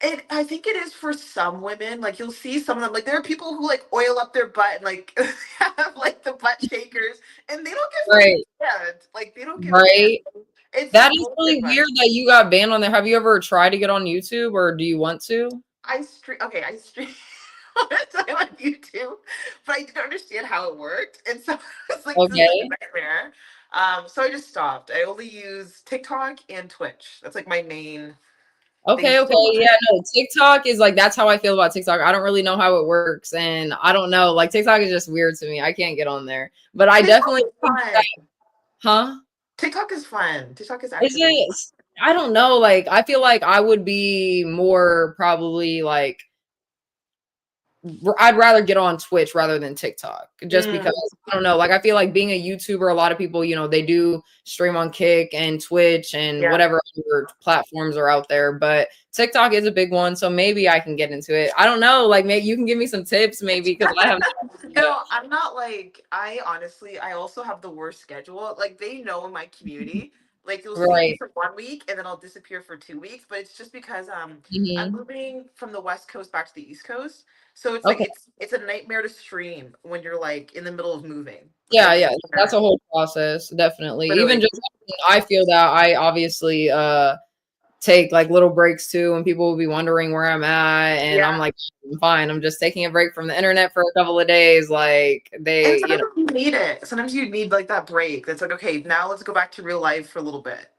I think it is for some women. Like you'll see some of them. Like there are people who like oil up their butt and like have like the butt shakers, and they don't get fucking Right. banned. Like they don't get banned. Right. It's That just is bullshit, really but weird that you got banned on there. Have you ever tried to get on YouTube or do you want to? I stream. Okay, I stream all the time on YouTube, but I didn't understand how it worked, and so it's like this is a Okay. nightmare. So I just stopped. I only use TikTok and Twitch. That's like my main Okay, things okay. to watch. Yeah, no, TikTok is like that's how I feel about TikTok. I don't really know how it works and I don't know. Like TikTok is just weird to me. I can't get on there. But I TikTok definitely is fun. Huh? TikTok is fun. TikTok is Is actually really it? I don't know. Like I feel like I would be more probably like I'd rather get on Twitch rather than TikTok just because I don't know. Like I feel like being a YouTuber, a lot of people, they do stream on Kick and Twitch and whatever other platforms are out there, but TikTok is a big one, so maybe I can get into it. I don't know. Like maybe you can give me some tips, maybe because I have. No, I'm not like I honestly I also have the worst schedule. Like they know in my community. Like you'll see me Right. for 1 week and then I'll disappear for 2 weeks. But it's just because I'm Mhm. moving from the West Coast back to the East Coast. So it's like Okay. it's a nightmare to stream when you're like in the middle of moving. Like Yeah, it's yeah, that's a whole process, definitely. Even literally. just I feel that I obviously take like little breaks too, and people will be wondering where I'm at, and I'm Yeah. like, I'm fine. I'm just taking a break from the internet for a couple of days. Like And they, sometimes you need it. Sometimes you need like that break. That's like, okay, now let's go back to real life for a little bit.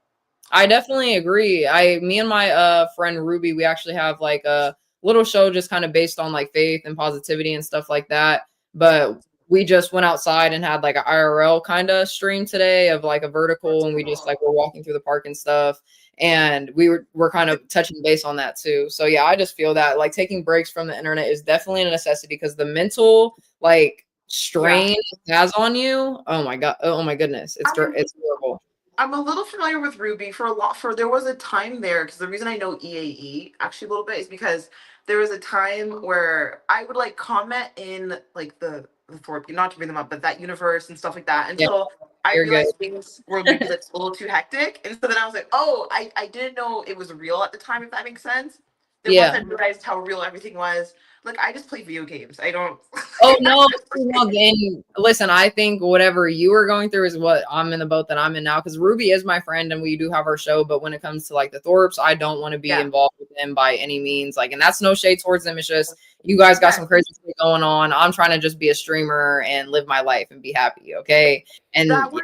I definitely agree. Me and my friend Ruby, we actually have like a little show just kind of based on like faith and positivity and stuff like that. But we just went outside and had like an IRL kind of stream today of like a vertical, and we just like were walking through the park and stuff. And we're kind of touching base on that too. So yeah, I just feel that like taking breaks from the internet is definitely a necessity because the mental like strain it has on you. Oh my god. Oh my goodness. It's horrible. I'm a little familiar with Ruby for there was a time there because the reason I know EAE actually a little bit is because there was a time where I would like comment in like the Thorpe, not to bring them up, but that universe and stuff like that Yeah, until I you're good. realized things were maybe like a little too hectic. And so then I was like, oh, I didn't know it was real at the time, if that makes sense. Then once Yeah. I realized how real everything was, like I just play video games. I don't Oh no, no, then listen, I think whatever you were going through is what I'm in the boat that I'm in now. Because Ruby is my friend and we do have our show, but when it comes to like the Thorpes, I don't want to be involved with them by any means. Like, and that's no shade towards them. It's just you guys got some crazy shit going on. I'm trying to just be a streamer and live my life and be happy. Okay. And that was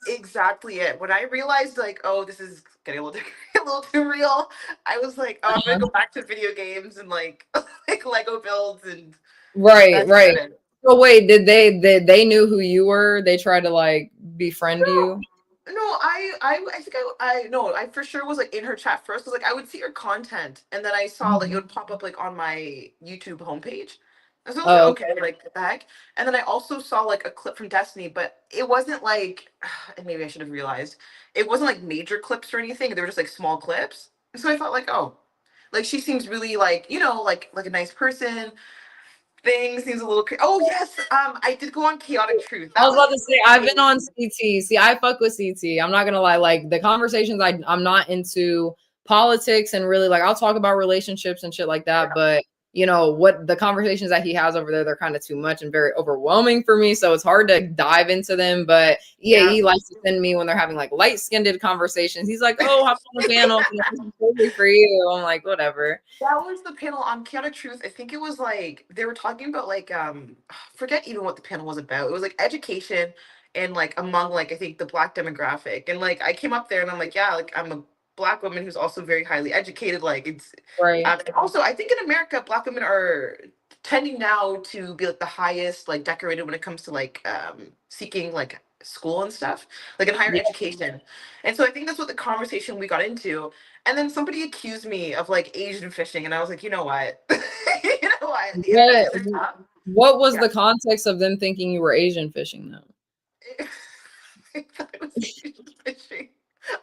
exactly it. When I realized like, oh, this is getting a little a little too real, I was like, oh, I'm gonna go back to video games and like like Lego builds and right. that's it. So wait, did they knew who you were? They tried to like befriend you? No, I think I no, I for sure was like in her chat first. Cause like I would see her content, and then I saw like it would pop up like on my YouTube homepage. And so I was like, Oh, okay, like what the heck? And then I also saw like a clip from Destiny, but it wasn't like, and maybe I should have realized it wasn't like major clips or anything. They were just like small clips. And so I thought like, oh, like she seems really like like a nice person. Thing seems a little. Oh yes, I did go on Chaotic Truth. I That was about to was say I've been on CT. See, I fuck with CT. I'm not gonna lie. Like the conversations, I'm not into politics and really like I'll talk about relationships and shit like that. But you know, what the conversations that he has over there, they're kind of too much and very overwhelming for me. So it's hard to dive into them. But EAE likes to send me when they're having like light-skinned conversations. He's like, oh, hop on the panel. This is totally for you. I'm like, whatever. That was the panel on Chaotic Truth. I think it was like they were talking about like forget even what the panel was about. It was like education and like among like I think the black demographic. And like I came up there and I'm like, yeah, like I'm a black woman who's also very highly educated. Like it's right. And also I think in America, black women are tending now to be like the highest like decorated when it comes to like seeking like school and stuff, like in higher education. And so I think that's what the conversation we got into. And then somebody accused me of like Asian fishing, and I was like, you know what? You know what? What was the context of them thinking you were Asian fishing though? I thought it was Asian fishing.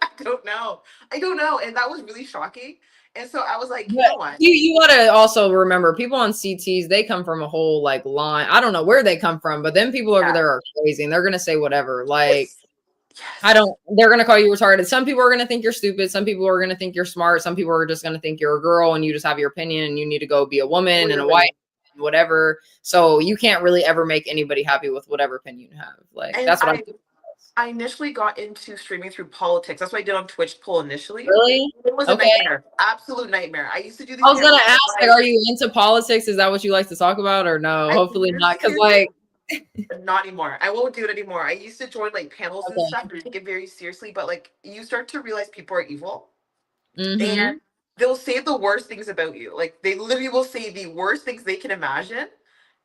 I don't know. And that was really shocking. And so I was like, you know what? You gotta also remember people on CTs, they come from a whole like line. I don't know where they come from, but then people over there are crazy and they're gonna say whatever. Like they're gonna call you retarded. Some people are gonna think you're stupid, some people are gonna think you're smart, some people are just gonna think you're a girl and you just have your opinion and you need to go be a woman and a wife and whatever. So you can't really ever make anybody happy with whatever opinion you have. Like that's what I initially got into streaming through politics. That's what I did on Twitch poll initially. Really? It was a nightmare. Absolute nightmare. I used to do these. I was gonna ask, like, are you into politics? Is that what you like to talk about, or no? Hopefully not, because like not anymore. I won't do it anymore. I used to join like panels and stuff and take it very seriously, but like you start to realize people are evil. And they'll say the worst things about you. Like they literally will say the worst things they can imagine.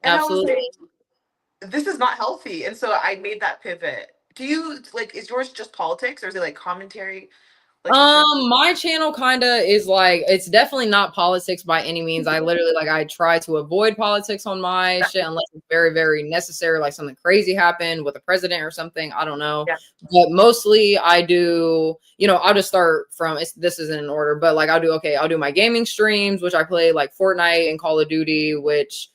And absolutely. I was like, this is not healthy. And so I made that pivot. Do you like, is yours just politics or is it like commentary? Like, my channel kind of is like, it's definitely not politics by any means. I literally like, I try to avoid politics on my shit unless it's very, very necessary, like something crazy happened with a president or something. I don't know. But mostly I do, you know, I'll just start from, this isn't in order, but like I'll do my gaming streams, which I play like Fortnite and Call of Duty, which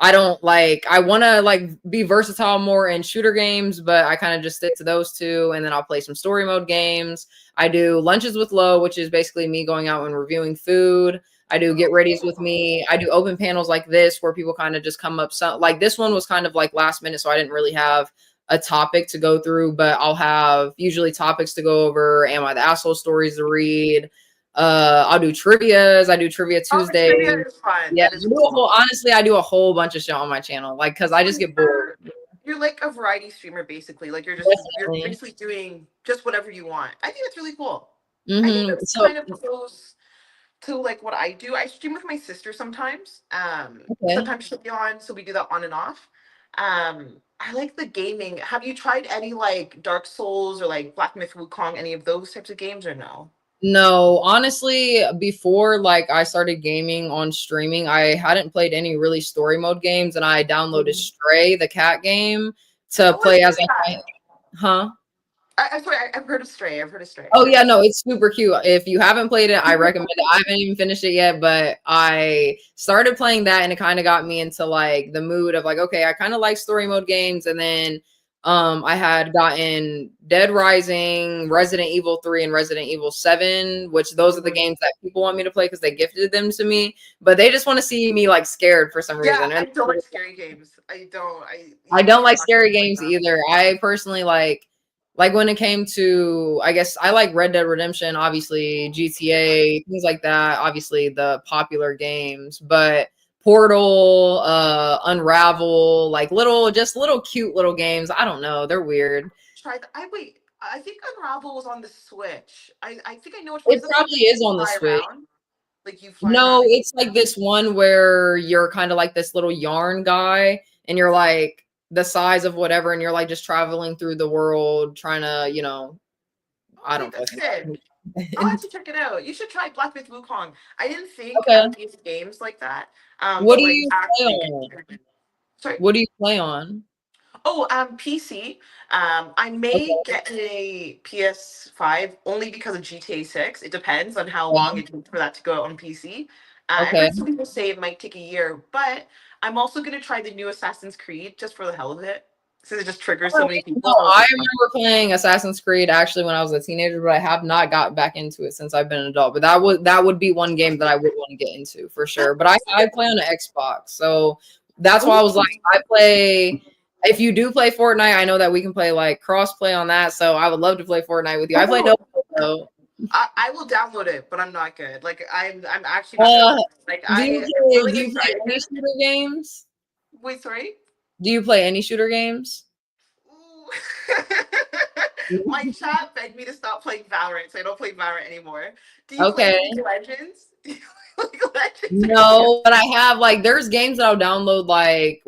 I don't like, I want to like be versatile more in shooter games, but I kind of just stick to those two. And then I'll play some story mode games. I do lunches with Lo, which is basically me going out and reviewing food. I do get readies with me. I do open panels like this where people kind of just come up. So like this one was kind of like last minute. So I didn't really have a topic to go through, but I'll have usually topics to go over. Am I the asshole stories to read? I'll do trivias. I do trivia Tuesday. Trivia is fun. Yeah, honestly, I do a whole bunch of shit on my channel, like because I just get bored. You're like a variety streamer, basically. Like you're basically doing just whatever you want. I think that's really cool. I think that's kind of close to like what I do. I stream with my sister sometimes. Sometimes she'll be on, so we do that on and off. I like the gaming. Have you tried any like Dark Souls or like Black Myth Wukong, any of those types of games, or no? No, honestly, before like I started gaming on streaming, I hadn't played any really story mode games, and I downloaded Stray, the cat game, to play as I'm sorry, I've heard of Stray. Oh yeah, no, it's super cute. If you haven't played it, I recommend it. I haven't even finished it yet, but I started playing that, and it kind of got me into like the mood of like, okay, I kind of like story mode games, and then I had gotten Dead Rising, Resident Evil 3, and Resident Evil 7, which those are the games that people want me to play because they gifted them to me, but they just want to see me like scared for some reason. Yeah, I don't like scary games. I don't like scary games either. I personally like when it came to, I guess I like Red Dead Redemption, obviously GTA, things like that, obviously the popular games, but Portal, Unravel, like little cute little games. I don't know. They're weird. I think Unravel was on the Switch. I think I know what it probably is on the Switch. Like you fly No, around. it's like this one where you're kind of like this little yarn guy and you're like the size of whatever and you're like just traveling through the world trying to, you know, I don't know. I'll have to check it out. You should try Black Myth Wukong. I didn't think these games like that. What do you play on? Sorry. What do you play on? Oh, PC. I may get a PS5 only because of GTA 6. It depends on how long it takes for that to go out on PC. I heard some people say it might take a year, but I'm also going to try the new Assassin's Creed just for the hell of it. Since it just triggers so many people. No, I remember playing Assassin's Creed actually when I was a teenager, but I have not got back into it since I've been an adult. But that would be one game that I would want to get into for sure. But I play on an Xbox, so that's why I was like, I play. If you do play Fortnite, I know that we can play like cross play on that. So I would love to play Fortnite with you. I play no. I will download it, but I'm not good. Like I'm actually not good. Like do you play any shooter games? Wait, sorry? Do you play any shooter games? My chat begged me to stop playing Valorant, so I don't play Valorant anymore. Do you play League of Legends? No, but I have like there's games that I'll download like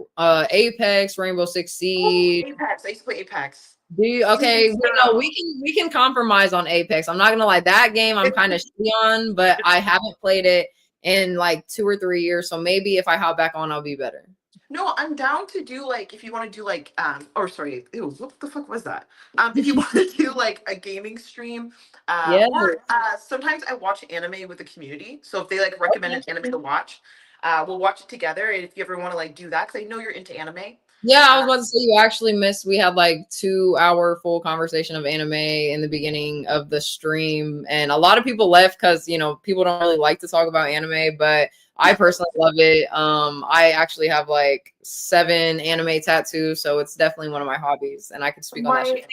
Apex, Rainbow Six Siege. Apex. I used to play Apex. Do you, okay, we can compromise on Apex. I'm not gonna lie, that game I'm kind of shitty on, but I haven't played it in like 2 or 3 years, so maybe if I hop back on, I'll be better. No, I'm down to do like if you want to do like or sorry, ew, what the fuck was that? If you want to do like a gaming stream, or sometimes I watch anime with the community. So if they like recommend an anime to watch, we'll watch it together. And if you ever want to like do that, because I know you're into anime. Yeah, I was about to say you actually missed. We had like 2-hour full conversation of anime in the beginning of the stream, and a lot of people left because people don't really like to talk about anime, but I personally love it. I actually have like 7 anime tattoos, so it's definitely one of my hobbies, and I can speak on that shit.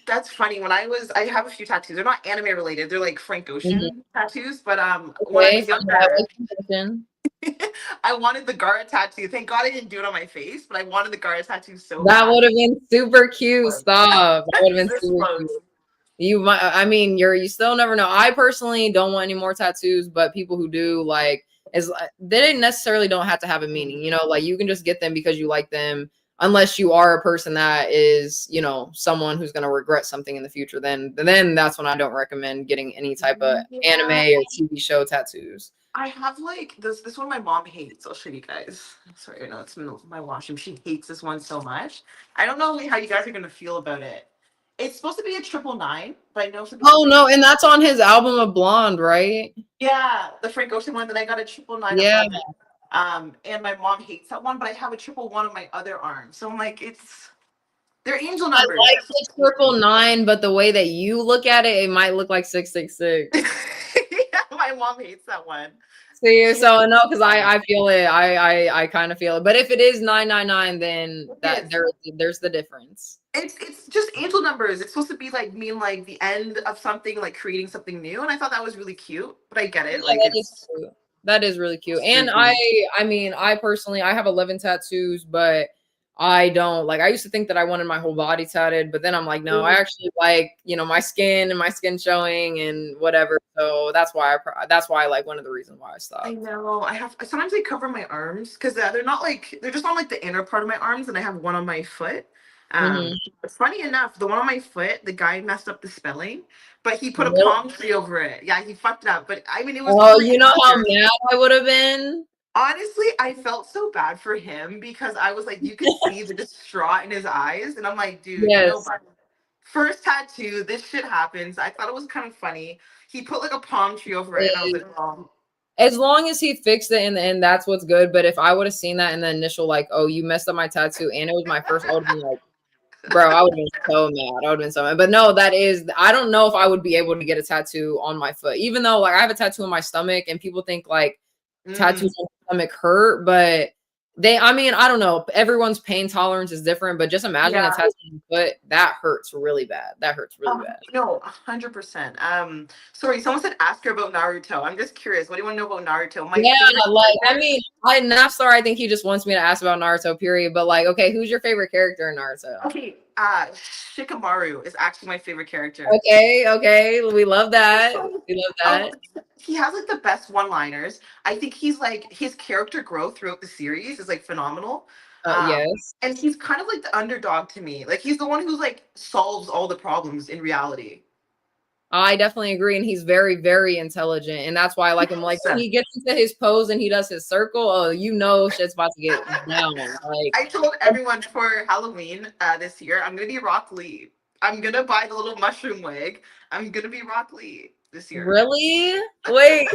That's funny. When I have a few tattoos. They're not anime related. They're like Frank Ocean tattoos. But when I was younger, I wanted the Gara tattoo. Thank God I didn't do it on my face, but I wanted the Gara tattoo so bad. That would have been super cute. Stop. That would have been super cute. You might. I mean, you still never know. I personally don't want any more tattoos, but people who do they didn't necessarily don't have to have a meaning. Like you can just get them because you like them. Unless you are a person that is, someone who's going to regret something in the future, then that's when I don't recommend getting any type of anime or TV show tattoos. I have like this one my mom hates. I'll show you guys. Sorry, I know it's in my washroom. She hates this one so much. I don't know how you guys are going to feel about it. It's supposed to be a 999, but I know some people. Oh no, and that's on his album of Blonde, right? Yeah, the Frank Ocean one that I got a 999. Yeah. And my mom hates that one, but I have a 111 on my other arm. So I'm like, they're angel numbers. I like the 999, but the way that you look at it, it might look like 666. Yeah, my mom hates that one. See, so no, because I feel it. I kind of feel it. But if it is 999, then there's the difference. It's just angel numbers. It's supposed to be like like the end of something, like creating something new. And I thought that was really cute. But I get it. Yeah, that is really cute. And I mean, I personally, I have 11 tattoos, but I don't I used to think that I wanted my whole body tatted, but then I'm like, no, I actually like, my skin and my skin showing and whatever. So that's why one of the reasons why I stopped. I know. Sometimes I cover my arms because they're not they're just on like the inner part of my arms, and I have one on my foot. Funny enough, the one on my foot, the guy messed up the spelling, but he put a palm tree over it. Yeah, he fucked it up. But I mean, it was. Oh, you know how mad I would have been? Honestly, I felt so bad for him because I was like, you could see the distraught in his eyes, and I'm like, dude, first tattoo, this shit happens. I thought it was kind of funny. He put like a palm tree over it, and I was like, oh. As long as he fixed it in the end, that's what's good. But if I would have seen that in the initial, oh, you messed up my tattoo, and it was my first, I would have been like, bro, I would have been so mad. I would have been so mad. But no, I don't know if I would be able to get a tattoo on my foot, even though I have a tattoo on my stomach, and people think tattoos on the stomach hurt, but I don't know. Everyone's pain tolerance is different, but just imagine a tattoo on your foot. That hurts really bad. That hurts really bad. No, 100%. Sorry, someone said ask her about Naruto. I'm just curious. What do you want to know about Naruto? Napstar, I think he just wants me to ask about Naruto, period. But okay, who's your favorite character in Naruto? Okay, Shikamaru is actually my favorite character. Okay, we love that. We love that. He has the best one-liners. I think he's his character growth throughout the series is phenomenal. Yes. And he's kind of the underdog to me. He's the one who's solves all the problems in reality. I definitely agree, and he's very, very intelligent, and that's why I like him. When he gets into his pose and he does his circle, shit's about to get down. I told everyone for Halloween this year, I'm gonna be Rock Lee. I'm gonna buy the little mushroom wig. I'm gonna be Rock Lee this year. Really? Wait.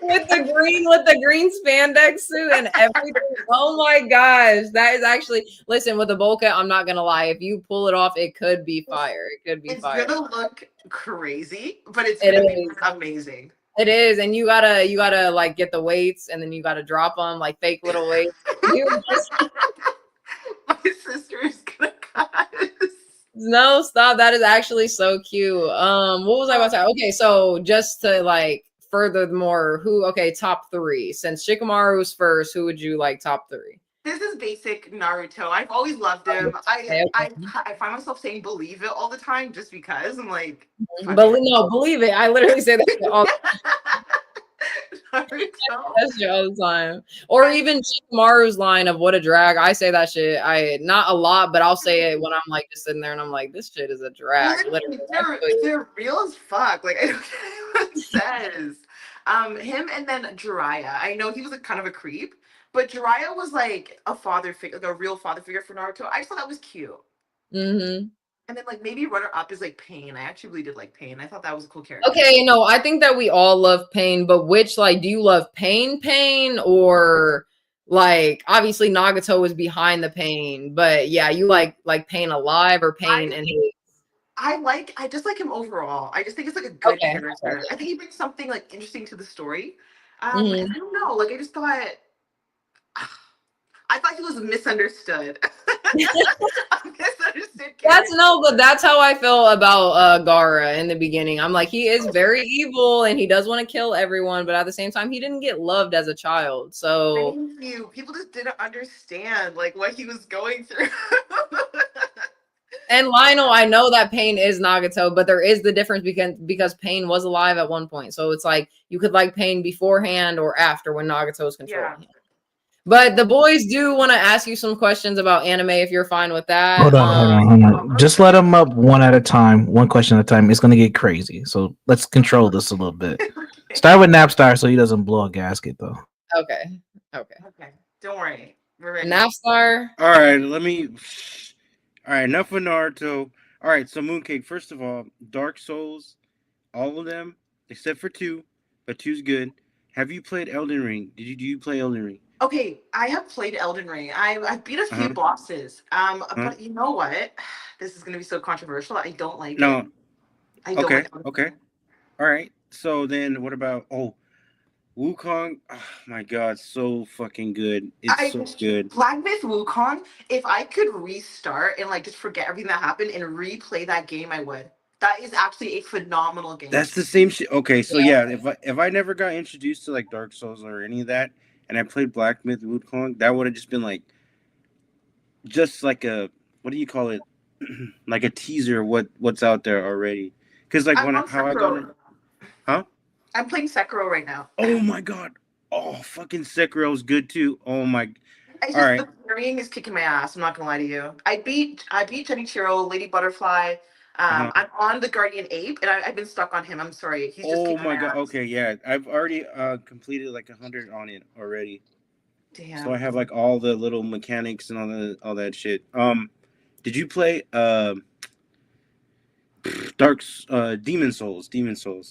with the green spandex suit and everything. Oh my gosh, that is actually listen with the bowl cut. I'm not gonna lie, if you pull it off, it could be fire. It could be It's fire. gonna look crazy, but it's It gonna be is. amazing. It is, and you gotta like get the weights, and then you gotta drop them like fake little weights. You just My sister is gonna cuss. no stop. That is actually so cute. What was I about to say? Okay, so just to like furthermore, who? Okay, top three. Since Shikamaru's first, who would you like top three? This is basic Naruto. I've always loved him. I find myself saying believe it all the time just because I'm like, fuck But it. no, believe it. I literally say that shit all Naruto. that shit all the time. Or even Shikamaru's line of "What a drag." I say that shit. I not a lot, but I'll say it when I'm like just sitting there and I'm like, "This shit is a drag." Literally, They're real as fuck. Like I don't care what it says. Him and then Jiraiya. I know he was kind of a creep, but Jiraiya was like a father figure, like a real father figure for Naruto. I just thought that was cute. Mm-hmm. And then like maybe runner up is like Pain. I actually really did like Pain. I thought that was a cool character. Okay, no, I think that we all love Pain, but which like do you love Pain or like obviously Nagato was behind the Pain, but yeah, you like Pain alive or Pain and his I just like him overall. I just think it's like a good okay. character. I think he brings something like interesting to the story. Mhm. And I don't know, like I just thought he was misunderstood. A misunderstood character. But that's how I feel about Gara in the beginning. I'm like, he is very evil and he does want to kill everyone, but at the same time, he didn't get loved as a child. So Thank you. People just didn't understand like what he was going through. and Lionel, I know that Pain is Nagato, but there is the difference because Pain was alive at one point. So it's like you could like Pain beforehand or after when Nagato was controlling him. But the boys do want to ask you some questions about anime if you're fine with that. Hold on. Just let them up one at a time, one question at a time. It's going to get crazy. So let's control this a little bit. Start with Napstar so he doesn't blow a gasket, though. Okay. Don't worry. We're ready. Napstar. All right, all right, enough of Naruto. All right, so Mooncake, first of all, Dark Souls, all of them, except for 2, but 2's good. Have you played Elden Ring? Do you play Elden Ring? Okay, I have played Elden Ring. I beat a few bosses. But you know what? This is gonna be so controversial. I don't like it. I don't like Elden Ring. All right. So then what about Wukong? Oh my god, so fucking good. It's so good. Black Myth Wukong, if I could restart and like just forget everything that happened and replay that game, I would. That is actually a phenomenal game. That's the same shit. Okay, so yeah, if I never got introduced to like Dark Souls or any of that, and I played Black Myth Wukong, that would have just been like, just like a, what do you call it, like a teaser of what's out there already. Because like I'm playing Sekiro right now. Oh my god! Oh, fucking Sekiro's good too. Oh my. It's just the parrying is kicking my ass. I'm not gonna lie to you. I beat Genichiro, Lady Butterfly. I'm on the Guardian Ape, and I've been stuck on him. I'm sorry. He's just kicking my ass. Okay, yeah. I've already completed like 100 on it already. Damn. So I have like all the little mechanics and all that shit. Did you play Demon Souls?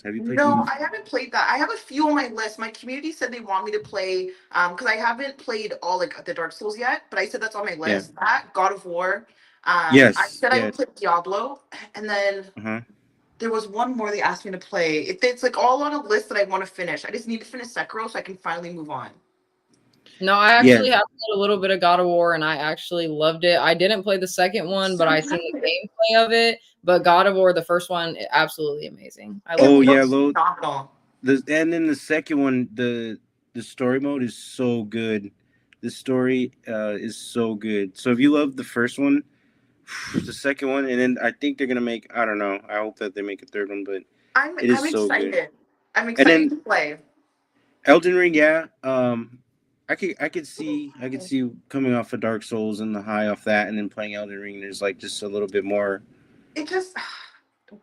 Have you played? No, I haven't played that. I have a few on my list. My community said they want me to play because I haven't played all like the Dark Souls yet, but I said that's on my list. That God of War. Yes. I said I would play Diablo, and then there was one more they asked me to play. It's like all on a list that I want to finish. I just need to finish Sekiro so I can finally move on. No, I actually have played a little bit of God of War and I actually loved it. I didn't play the second one, but I seen the gameplay of it. But God of War, the first one, absolutely amazing. And then the second one, the story mode is so good. The story is so good. So if you love the first one, the second one, and then I think they're gonna make. I don't know. I hope that they make a third one, but I'm so excited. Good. I'm excited to play. Elden Ring, yeah. I could see coming off of Dark Souls and the high off that, and then playing Elden Ring. There's like just a little bit more. It just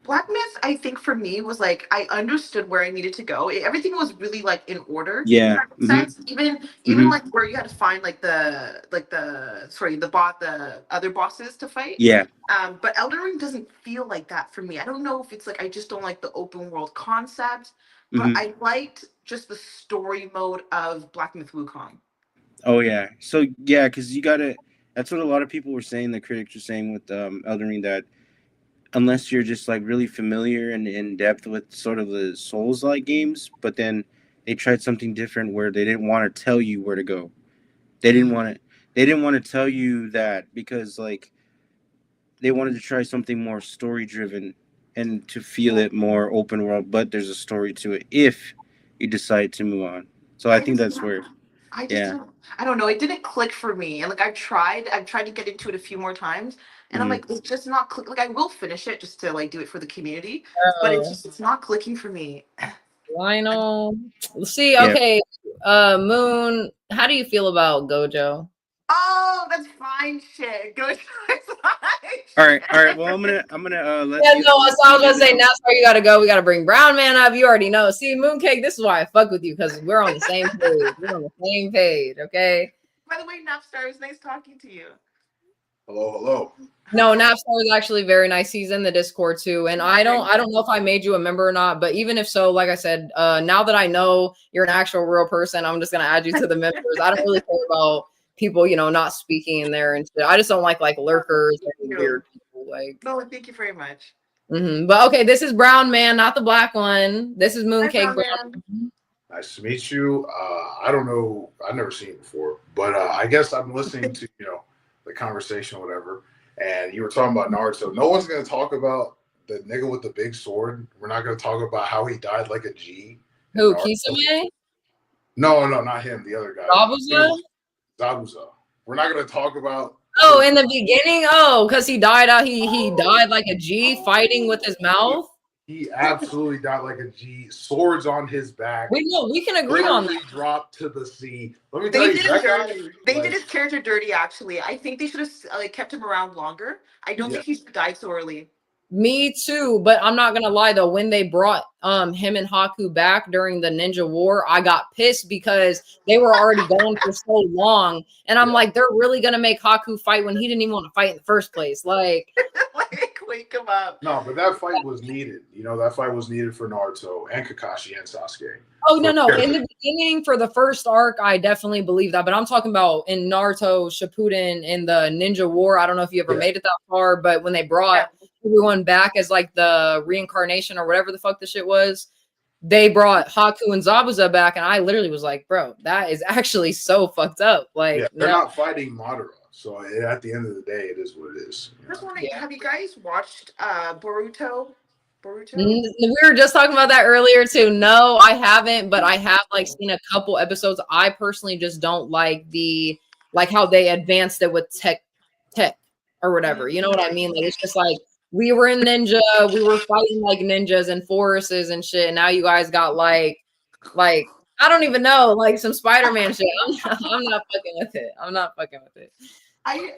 Black Myth, I think for me was like I understood where I needed to go. Everything was really like in order. Yeah. In that sense. Even like where you had to find like the other bosses to fight. Yeah. But Elden Ring doesn't feel like that for me. I don't know if it's like I just don't like the open world concept. but I liked just the story mode of Black Myth Wukong. Oh yeah, so yeah, because you gotta. That's what a lot of people were saying. The critics were saying with Elden Ring, that unless you're just like really familiar and in depth with sort of the Souls-like games, but then they tried something different where they didn't want to tell you where to go. They didn't want to. They didn't want to tell you that because like they wanted to try something more story-driven and to feel it more open world. But there's a story to it if you decide to move on. So I think that's where. I just I don't know. It didn't click for me, and like I've tried to get into it a few more times, and I'm like, it's just not click. Like I will finish it just to like do it for the community, but it's not clicking for me. Lionel, see, okay, Moon, how do you feel about Gojo? Oh, that's fine shit. Gojo is fine. All right. Well, I'm gonna let. Yeah, no, so I was gonna say now where you gotta go. We gotta bring Brown Man up. You already know. See, Mooncake, this is why I fuck with you, because we're on the same page. We're on the same page, okay? By the way, Napstar, it was nice talking to you. Hello. No, Napstar is actually very nice. He's in the Discord too. And I don't know if I made you a member or not, but even if so, like I said, now that I know you're an actual real person, I'm just gonna add you to the members. I don't really care about people, not speaking in there and shit. I just don't like lurkers and weird people. No, thank you very much. But okay, this is Brown Man, not the black one. This is Mooncake Brown. Nice to meet you. I don't know. I've never seen it before, but I guess I'm listening to the conversation or whatever. And you were talking about Naruto. No one's going to talk about the nigga with the big sword. We're not going to talk about how he died like a G. Who, Kisame? No, not him. The other guy. Zabuza. We're not going to talk about. Oh, in the beginning? Oh, because he died out. He died like a G fighting with his mouth. He absolutely died like a G. Swords on his back. We can agree on that. Dropped to the sea. Let me tell you, they did his character dirty. Actually, I think they should have kept him around longer. I don't think he should die so early. Me too, but I'm not gonna lie though. When they brought him and Haku back during the Ninja War, I got pissed because they were already gone for so long, and I'm like, they're really gonna make Haku fight when he didn't even want to fight in the first place, like wake him up. No, but that fight was needed. That fight was needed for Naruto and Kakashi and Sasuke. Oh no! In the beginning, for the first arc, I definitely believe that. But I'm talking about in Naruto Shippuden in the Ninja War. I don't know if you ever made it that far, but when they brought everyone back as like the reincarnation or whatever the fuck the shit was, they brought Haku and Zabuza back, and I literally was like, bro, that is actually so fucked up. Like, they're not fighting Madara. So at the end of the day, it is what it is. Have you guys watched Boruto? We were just talking about that earlier too. No, I haven't, but I have seen a couple episodes. I personally just don't like how they advanced it with tech or whatever. You know what I mean? Like it's just like we were in ninja, we were fighting like ninjas and forests and shit. And now you guys got like I don't even know, like some Spider-Man shit. I'm not fucking with it. I'm not fucking with it. I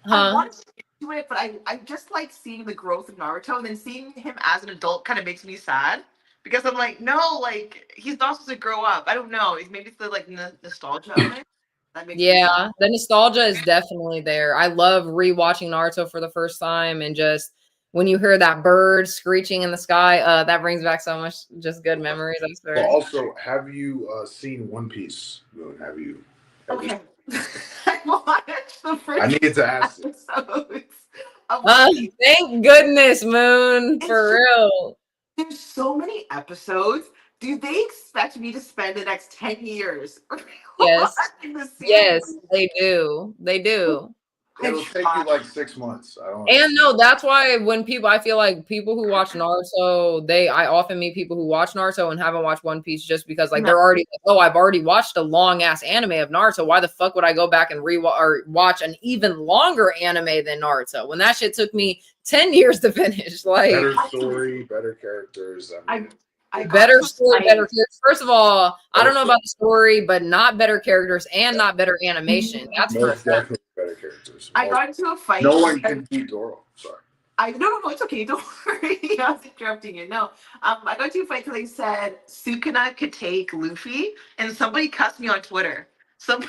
want to get to it, but I just like seeing the growth of Naruto, and then seeing him as an adult kind of makes me sad because I'm like, no, like he's not supposed to grow up. I don't know. Maybe it's the nostalgia of it. That makes me sad. The nostalgia is definitely there. I love rewatching Naruto for the first time, and just when you hear that bird screeching in the sky, that brings back so much just good memories. I swear. Also, have you seen One Piece? Have you? Okay. I watched the first I needed to ask. Thank goodness, Moon, for real. There's so many episodes. Do they expect me to spend the next 10 years? Yes. Yes, they do. They do. It'll take you like 6 months. And no, that's why when I feel like people who watch Naruto, I often meet people who watch Naruto and haven't watched One Piece just because they're already like, oh, I've already watched a long ass anime of Naruto. Why the fuck would I go back and watch an even longer anime than Naruto when that shit took me 10 years to finish? Like better story, better characters. Better story, better characters. First of all, I don't know about the story, but not better characters and not better animation. That's definitely better characters. I got into a fight. No one can beat Zoro. Sorry. No, it's okay. Don't worry. I was interrupting you. No, I got into a fight because they said Sukuna could take Luffy, and somebody cussed me on Twitter. I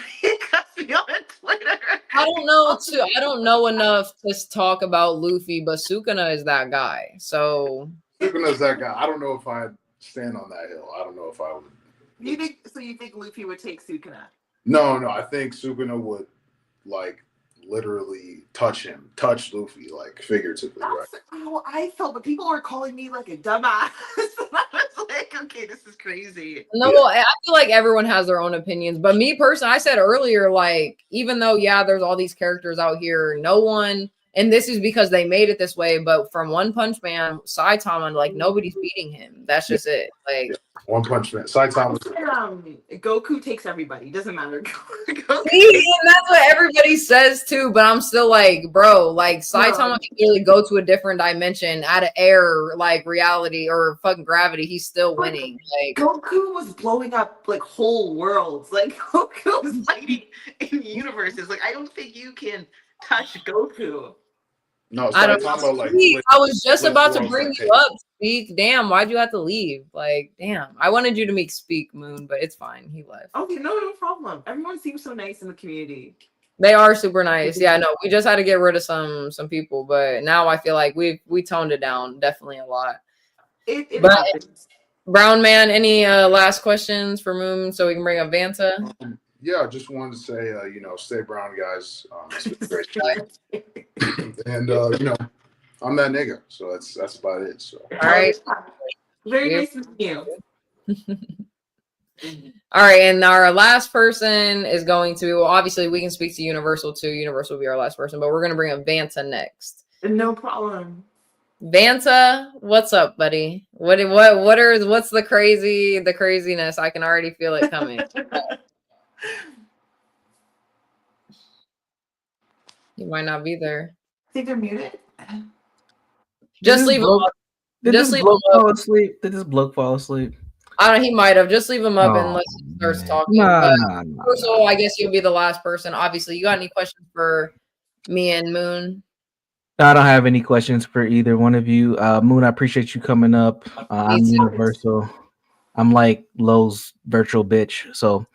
don't know enough to talk about Luffy, but Sukuna is that guy. So Sukuna's that guy. I don't know if I stand on that hill. I don't know if I would. You think Luffy would take Sukuna? No, I think Sukuna would like literally touch Luffy, like figuratively, right? That's how I felt, but people were calling me like a dumbass. And I was like, okay, this is crazy. No, I feel like everyone has their own opinions, but me personally, I said earlier, like, even though, yeah, there's all these characters out here, no one, and this is because they made it this way, but from One Punch Man, Saitama, like, nobody's beating him. That's just it. Like, One Punch Man, Saitama. Goku takes everybody. Doesn't matter. See, and that's what everybody says too, but I'm still like, bro, like Saitama can really go to a different dimension out of air, like reality or fucking gravity. He's still winning. Like Goku was blowing up like whole worlds. Like Goku was fighting in universes. Like I don't think you can touch Goku. No, I don't Saitama, know. like I was just split about to worlds bring like you Taken. up, Speak. Damn, why'd you have to leave? Like, damn. I wanted you to meet Speak Moon, but it's fine. He left. Okay, no problem. Everyone seems so nice in the community. They are super nice. Yeah, no, we just had to get rid of some people, but now I feel like we toned it down definitely a lot. But happens. Brown Man, any last questions for Moon so we can bring up Vanta? Yeah, I just wanted to say, stay brown, guys. It's been great stream. And I'm that nigga, so that's about it. So all right. Very nice to meet you. All right, and our last person is going to, well, obviously we can speak to Universal too. Universal will be our last person, but we're gonna bring up Vanta next. No problem. Vanta, what's up, buddy? What's the craziness? I can already feel it coming. You might not be there. I think they're muted. Just leave him up. Did this bloke fall asleep? Did this bloke fall asleep? I don't know. He might have. Just leave him up unless he starts talking. Nah. First of all, I guess you'll be the last person. Obviously, you got any questions for me and Moon? I don't have any questions for either one of you. Moon, I appreciate you coming up. I'm Universal. I'm like Lowe's virtual bitch. So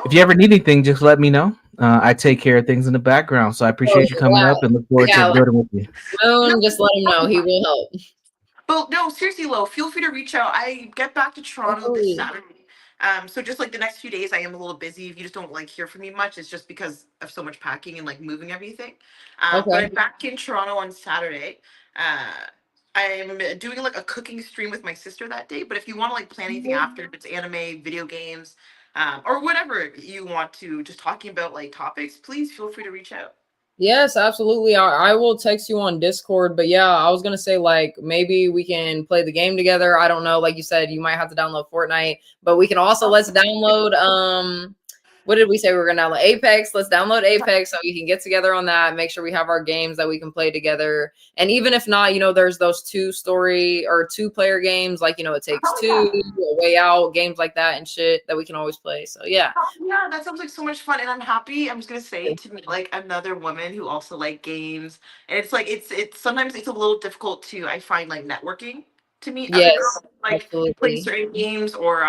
if you ever need anything, just let me know. I take care of things in the background. So I appreciate you coming up and look forward to building with you. Moon, just let him know. He will help. But no, seriously, Lo, feel free to reach out. I get back to Toronto this Saturday. So just like the next few days, I am a little busy. If you just don't like hear from me much, it's just because of so much packing and like moving everything. But I'm back in Toronto on Saturday. I'm doing like a cooking stream with my sister that day. But if you want to like plan anything after, if it's anime, video games, or whatever you want to, just talking about like topics, please feel free to reach out. Yes, absolutely. I will text you on Discord. But yeah, I was gonna say like maybe we can play the game together. I don't know. Like you said, you might have to download Fortnite, but we can also let's download what did we say we were gonna download? Apex. Let's download Apex so we can get together on that. Make sure we have our games that we can play together. And even if not, there's those 2-player games like It Takes Two, A Way Out, games like that and shit that we can always play. So yeah. Yeah, that sounds like so much fun, and I'm happy. I'm just gonna say to meet like another woman who also like games, and it's like it's sometimes it's a little difficult to I find like networking to meet other girls like play certain games or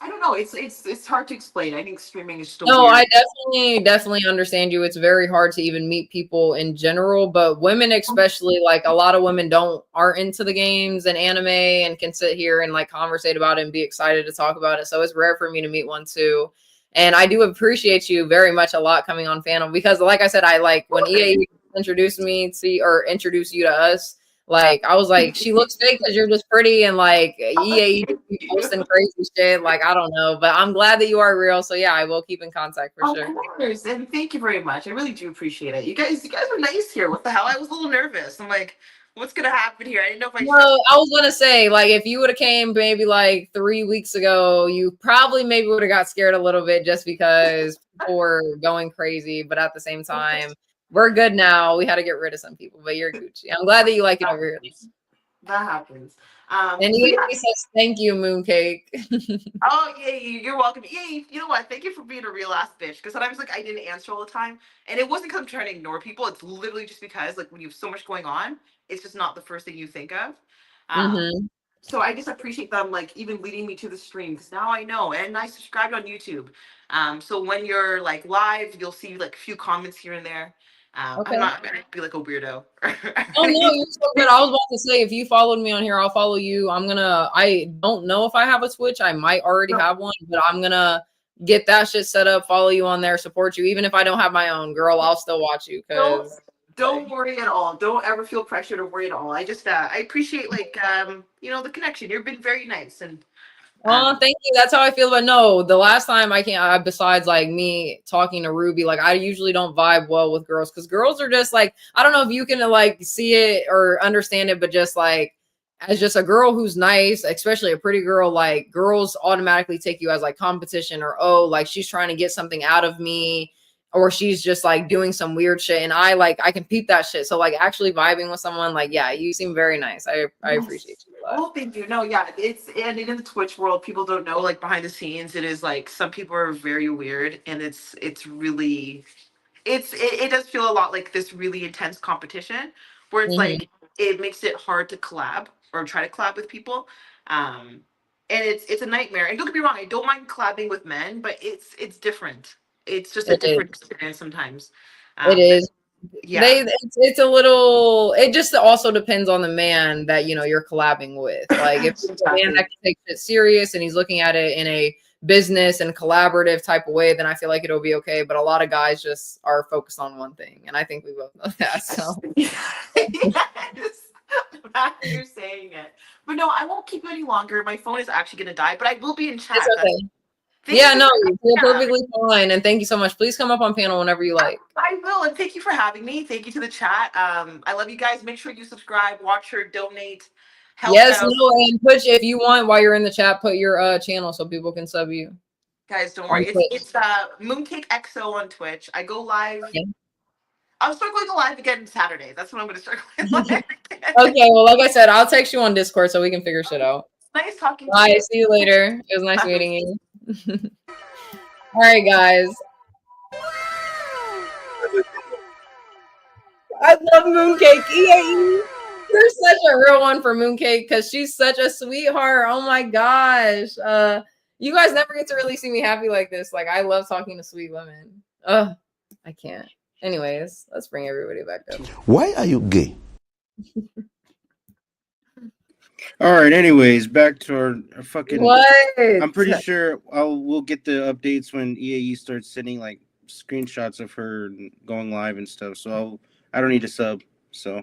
I don't know. It's hard to explain. I think streaming is still No, weird. I definitely understand you. It's very hard to even meet people in general, but women especially, like a lot of women aren't into the games and anime and can sit here and like conversate about it and be excited to talk about it. So it's rare for me to meet one too. And I do appreciate you very much a lot coming on Phantom because like I said, I like when EA introduced me to or introduced you to us. Like I was like, she looks fake because you're just pretty and like EA posting crazy shit. Like I don't know, but I'm glad that you are real. So yeah, I will keep in contact for sure. Of course, and thank you very much. I really do appreciate it. You guys are nice here. What the hell? I was a little nervous. I'm like, what's gonna happen here? I didn't know if I. Well, I was gonna say like if you would have came maybe like 3 weeks ago, you probably maybe would have got scared a little bit just because people were going crazy. But at the same time. We're good now. We had to get rid of some people, but you're Gucci. I'm glad that you like it over here. That happens. And he says, thank you, Mooncake. Oh, yeah, you're welcome. Yeah, you know what? Thank you for being a real ass bitch. Because sometimes, like, I didn't answer all the time. And it wasn't because I'm trying to ignore people. It's literally just because, like, when you have so much going on, it's just not the first thing you think of. So I just appreciate them, like, even leading me to the stream. Because now I know. And I subscribed on YouTube. So when you're, like, live, you'll see, like, a few comments here and there. Okay. I'm not gonna be like a weirdo. Oh no, you're so good. I was about to say if you followed me on here, I'll follow you. I don't know if I have a Twitch. I might already have one, but I'm gonna get that shit set up, follow you on there, support you. Even if I don't have my own, girl, I'll still watch you because Don't worry at all. Don't ever feel pressure to worry at all. I just I appreciate the connection. You've been very nice and oh, thank you. That's how I feel. But no, the last time besides like me talking to Ruby, like I usually don't vibe well with girls because girls are just like, I don't know if you can like see it or understand it, but just like as just a girl who's nice, especially a pretty girl, like girls automatically take you as like competition or, oh, like she's trying to get something out of me or she's just like doing some weird shit. And I can peep that shit. So like actually vibing with someone, like, yeah, you seem very nice. I appreciate you. Well, thank you. No, yeah, and in the Twitch world, people don't know like behind the scenes. It is like some people are very weird, and it's really it does feel a lot like this really intense competition where it's Mhm. like it makes it hard to collab or try to collab with people. And it's a nightmare. And don't get me wrong, I don't mind collabing with men, but it's different. It's just a It is. different experience sometimes. It is. Yeah. It's a little, it just also depends on the man that you're collabing with. Like if it's a man that can take it serious and he's looking at it in a business and collaborative type of way, then I feel like it'll be okay. But a lot of guys just are focused on one thing, and I think we both know that. So Yes. After you're saying it. But no, I won't keep you any longer. My phone is actually gonna die, but I will be in chat. it's okay. Thank Yeah, you no, for- you're yeah. perfectly fine, and thank you so much. Please come up on panel whenever you like. I will, and thank you for having me. Thank you to the chat. I love you guys. Make sure you subscribe, watch her, donate, help Yes, out. no, and push if you want while you're in the chat, put your channel so people can sub you. Guys, don't On worry. Twitch. It's Mooncake XO on Twitch. I go live. Okay. I'll start going live again Saturday. That's when I'm gonna start going live again. Okay, well, like I said, I'll text you on Discord so we can figure shit out. Nice talking to Bye. you. See you later. It was nice meeting you. All right, guys. I love Mooncake. EAE. You're such a real one for Mooncake because she's such a sweetheart. Oh my gosh. You guys never get to really see me happy like this. Like I love talking to sweet women. Ugh, I can't. Anyways, let's bring everybody back up. Why are you gay? All right. Anyways, back to our fucking. What? I'm pretty sure we'll get the updates when EAE starts sending like screenshots of her going live and stuff. So I don't need to sub. So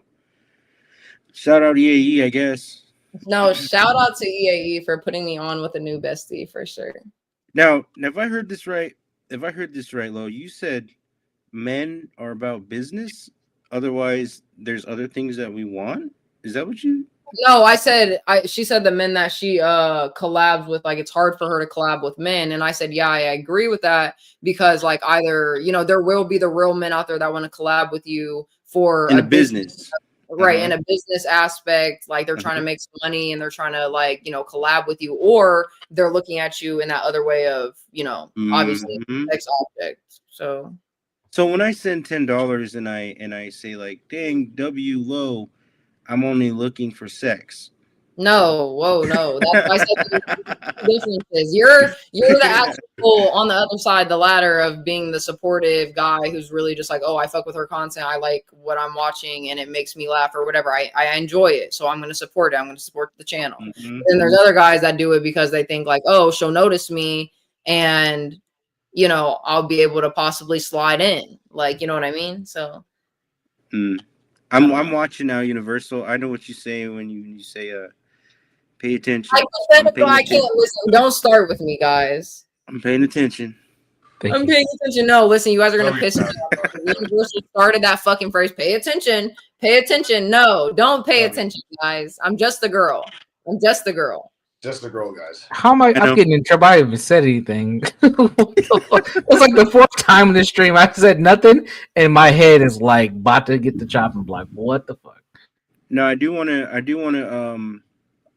shout out EAE, I guess. No, shout out to EAE for putting me on with a new bestie for sure. Now, have I heard this right? Lo, you said men are about business. Otherwise, there's other things that we want. Is that what you? No, I said she said the men that she collabs with, like it's hard for her to collab with men. And I said, yeah, I agree with that because like either, there will be the real men out there that want to collab with you for In a business. Right, in a business aspect, like they're trying to make some money and they're trying to like, collab with you, or they're looking at you in that other way of, obviously sex object. So when I send $10 and I say like, dang, W Low, I'm only looking for sex. No, whoa, no. That's why I said the differences. You're the actual on the other side, the ladder of being the supportive guy who's really just like, oh, I fuck with her content. I like what I'm watching and it makes me laugh or whatever. I enjoy it. So I'm gonna support it. I'm gonna support the channel. And there's other guys that do it because they think like, oh, she'll notice me and I'll be able to possibly slide in. Like, you know what I mean? So I'm watching now Universal. I know what you say when you say pay attention. Hypothetical, I can't listen. Don't start with me, guys. I'm paying attention. I'm paying attention. No, listen, you guys are gonna piss me off. Universal started that fucking phrase. Pay attention. Pay attention. No, don't pay attention, guys. I'm just the girl. I'm just the girl. Just the girl, guys. How am I'm getting in trouble? I haven't said anything. It's like the fourth time in this stream I said nothing, and my head is like about to get the chopping block. What the fuck? No, I do want to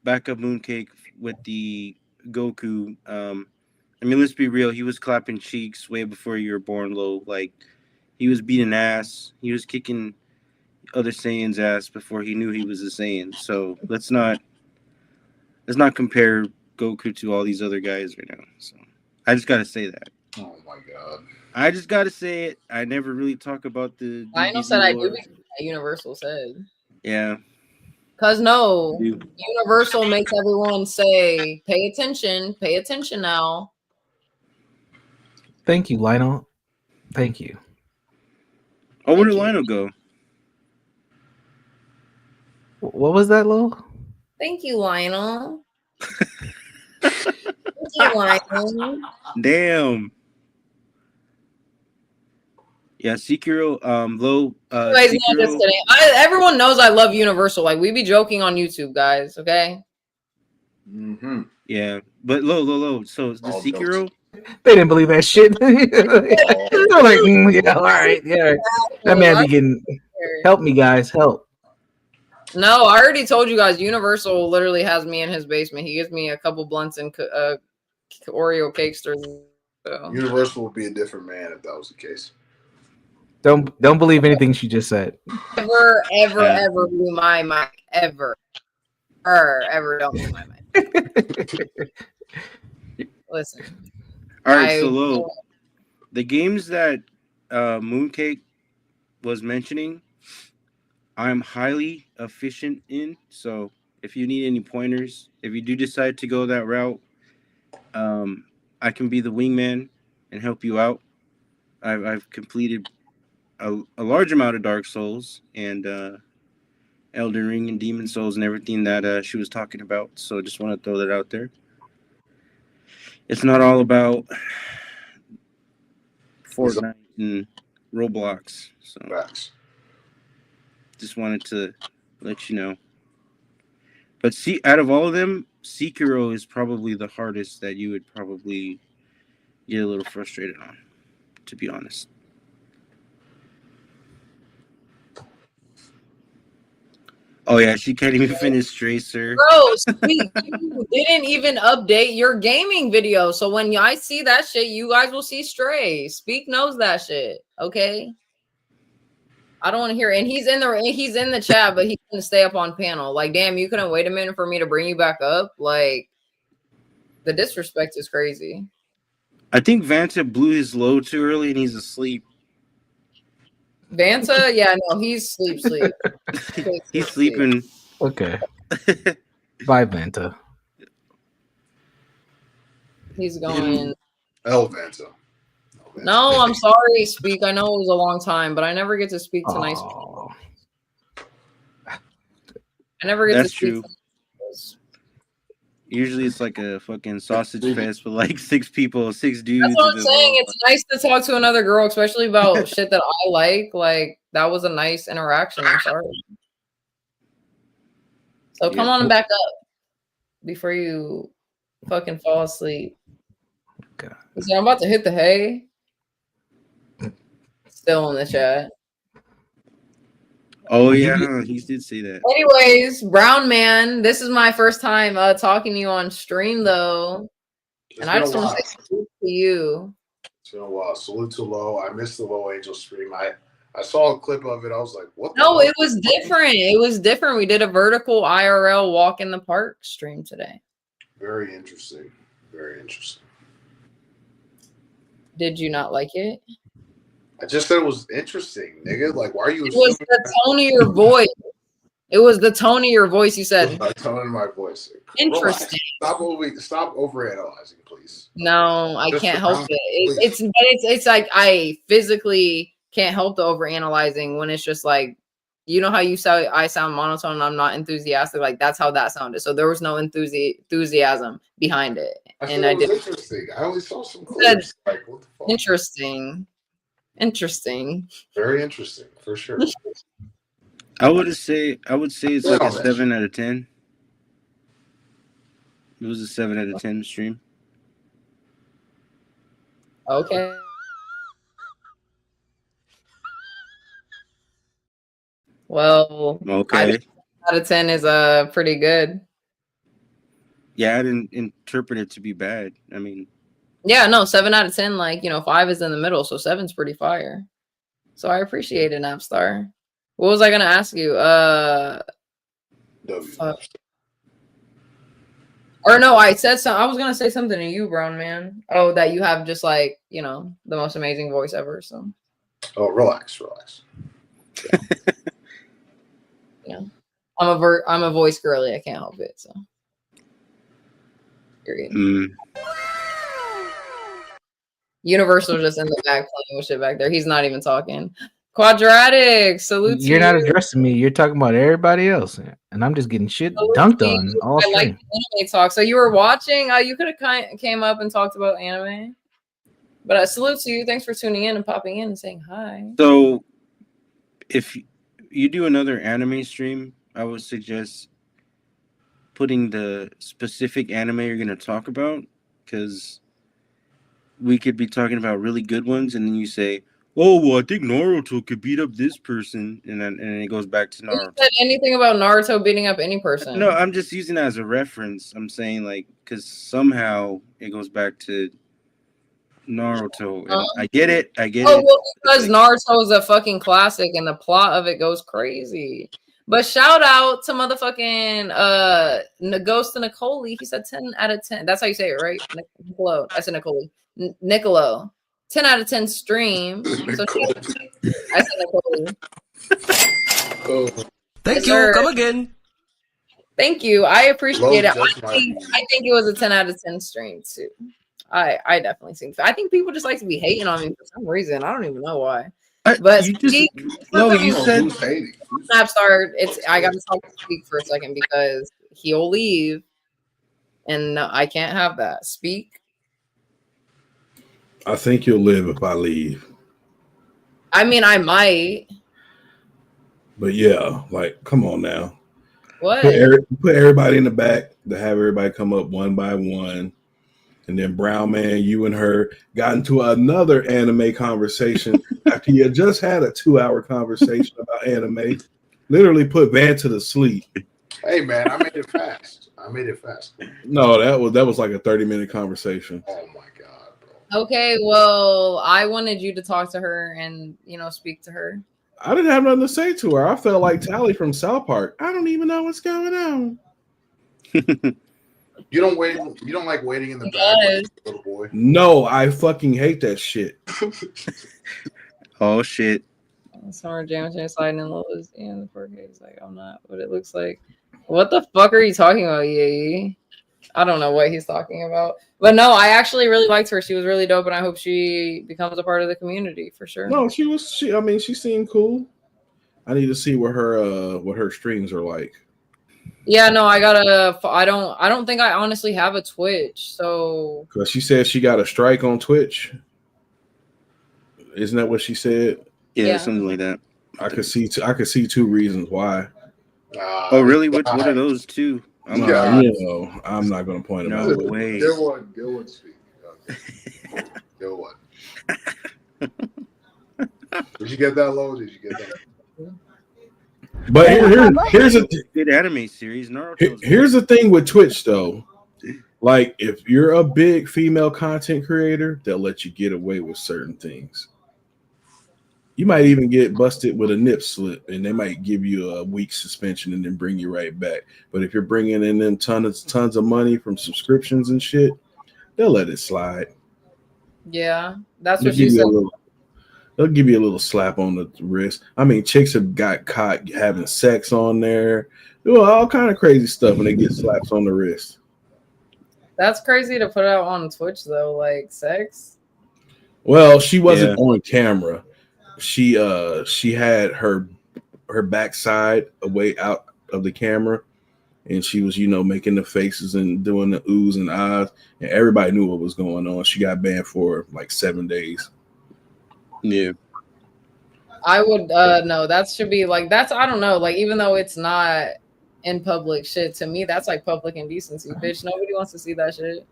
back up Mooncake with the Goku. I mean, let's be real. He was clapping cheeks way before you were born, Lo. Like, he was beating ass. He was kicking other Saiyan's ass before he knew he was a Saiyan. So let's not compare Goku to all these other guys right now. So I just gotta say that. Oh my god. I just gotta say it. I never really talk about the Lionel DBZ said I do lore. because Universal said. Yeah. Cause no, You. Universal makes everyone say, pay attention now. Thank you, Lionel. Thank you. Oh, where Thank did you. Lionel go? What was that, Lo? Thank you, Lionel. Thank you, Lionel. Damn. Yeah, Sekiro, Low, Anyways, no, just Sekiro. kidding. Everyone knows I love Universal. Like, we be joking on YouTube, guys, okay? Mm-hmm. Yeah, but low. So the All jokes. Sekiro. They didn't believe that shit. They're like, yeah, all right, yeah. That man be getting. Help me, guys, help. No, I already told you guys, Universal literally has me in his basement. He gives me a couple blunts and Oreo cakesters. So. Universal would be a different man if that was the case. Don't believe anything she just said. Ever blew my mic. Ever don't blew my mic. Listen. All right, so Lo, the games that Mooncake was mentioning, I'm highly efficient in. So if you need any pointers, if you do decide to go that route, I can be the wingman and help you out. I've completed a large amount of Dark Souls and Elden Ring and Demon Souls and everything that she was talking about. So just want to throw that out there. It's not all about Fortnite and Roblox. So just wanted to let you know. But see, out of all of them, Sekiro is probably the hardest that you would probably get a little frustrated on, to be honest. Oh yeah, she can't even finish Tracer. Bro, Speak, you didn't even update your gaming video. So when I see that shit, you guys will see Stray. Speak knows that shit. Okay. I don't want to hear it. And he's in the chat, but he couldn't stay up on panel. Like, damn, you couldn't wait a minute for me to bring you back up. Like, the disrespect is crazy. I think Vanta blew his load too early and he's asleep. Vanta, yeah, no, he's sleep. He's sleeping. Okay. Bye, Vanta. He's going. Vanta. No, I'm sorry, Speak. I know it was a long time, but I never get to speak to nice people. I never get That's to speak true. to nice people. Usually it's like a fucking sausage fest with like 6 people, 6 dudes. That's what I'm saying. It's nice to talk to another girl, especially about shit that I like. Like, that was a nice interaction. I'm sorry. So come on back up before you fucking fall asleep. Okay. So I'm about to hit the hay. Still in the chat. Oh yeah, he did say that. Anyways, Brown Man, this is my first time talking to you on stream though. And I just want to say salute to you. It's been a while. Salute to Low. I missed the Low Angel stream. I saw a clip of it. I was like, what the No, fuck? it was different. It was different. We did a vertical IRL walk in the park stream today. Very interesting. Very interesting. Did you not like it? I just said it was interesting, nigga. Like, why are you? It was the tone of your voice. It was the tone of your voice. You said the tone of my voice. interesting. Relax. Stop overanalyzing, please. No, I Just can't the help ground, it. It's like I physically can't help the overanalyzing when it's just like, you know how you say I sound monotone and I'm not enthusiastic. Like, that's how that sounded. So there was no enthusiasm behind it. I and said I it was did. interesting. I only saw some clips. Like, what the fuck? Interesting. Very interesting, for sure. I would say it's like a 7 out of 10. It was a 7 out of 10 stream. Okay. Well, okay. 7 out of 10 is pretty good. Yeah, I didn't interpret it to be bad. I mean, yeah, no, 7 out of 10. Like, 5 is in the middle, so 7's pretty fire. So I appreciate it, Napstar. What was I gonna ask you? Or no, I said something. I was gonna say something to you, Brown Man. Oh, that you have just like, you know, the most amazing voice ever. So Oh, relax. yeah. I'm a voice girly. I can't help it. So period. Universal just in the back playing with shit back there. He's not even talking. Quadratic, salute to You're not you. addressing me. You're talking about everybody else, and I'm just getting shit dunked on all I like stream. anime talk. So you were watching. You could have came up and talked about anime. But salute to you. Thanks for tuning in and popping in and saying hi. So, if you do another anime stream, I would suggest putting the specific anime you're going to talk about, because we could be talking about really good ones, and then you say, "Oh, well, I think Naruto could beat up this person," and then it goes back to You Naruto. said anything about Naruto beating up any person? No, I'm just using that as a reference. I'm saying like because somehow it goes back to Naruto, and I get it. Oh, well, because Naruto is a fucking classic, and the plot of it goes crazy. But shout out to motherfucking Ghost and Nicole. He said 10 out of 10. That's how you say it, right? Nicolo. I said Nicole. Nicolo. 10 out of 10 stream. So I said Nicole. Thank you. Come again. Thank you. I appreciate it. just I think it was a 10 out of 10 stream too. I definitely think. I think people just like to be hating on me for some reason. I don't even know why. But you Speak, you said Snapstar. I got to talk to Speak for a second because he'll leave, and no, I can't have that. Speak. I think you'll live if I leave. I mean, I might. But yeah, like, come on now. What? Put everybody in the back to have everybody come up one by one. And then Brown Man, you and her got into another anime conversation after you just had a 2-hour conversation about anime. Literally put banter to sleep. Hey man, I made it fast. No, that was like a 30-minute conversation. Oh my god. Okay, well, I wanted you to talk to her and speak to her. I didn't have nothing to say to her. I felt like Tally from South Park. I don't even know what's going on. You don't like waiting in the back like a little boy? No, I fucking hate that shit. Oh shit. Summer Jam sliding in Lola's and the 4K is like, I'm not what it looks like. What the fuck are you talking about, Yee? I don't know what he's talking about. But no, I actually really liked her. She was really dope, and I hope she becomes a part of the community for sure. No, she seemed cool. I need to see what her streams are like. Yeah, no, I don't think I honestly have a Twitch, so because she said she got a strike on Twitch. Isn't that what she said? Yeah, something like that. I could see 2 reasons why. Oh, really? What are those 2? I'm not going to point them out. No way. Good one, Speak. Okay. Good one. Did you get that low? But here's a good anime series. Here's the thing with Twitch though. Like if you're a big female content creator, they'll let you get away with certain things. You might even get busted with a nip slip, and they might give you a week suspension and then bring you right back. But if you're bringing in them tons of money from subscriptions and shit, they'll let it slide. Yeah, that's what she said. They'll give you a little slap on the wrist. I mean, chicks have got caught having sex on there, doing all kind of crazy stuff, and they get slaps on the wrist. That's crazy to put out on Twitch, though. Like sex. Well, she wasn't on camera. She had her backside away out of the camera, and she was making the faces and doing the oohs and ahs, and everybody knew what was going on. She got banned for like 7 days. Yeah. I would no, that should be like I don't know, like even though it's not in public shit, to me that's like public indecency, bitch. Nobody wants to see that shit.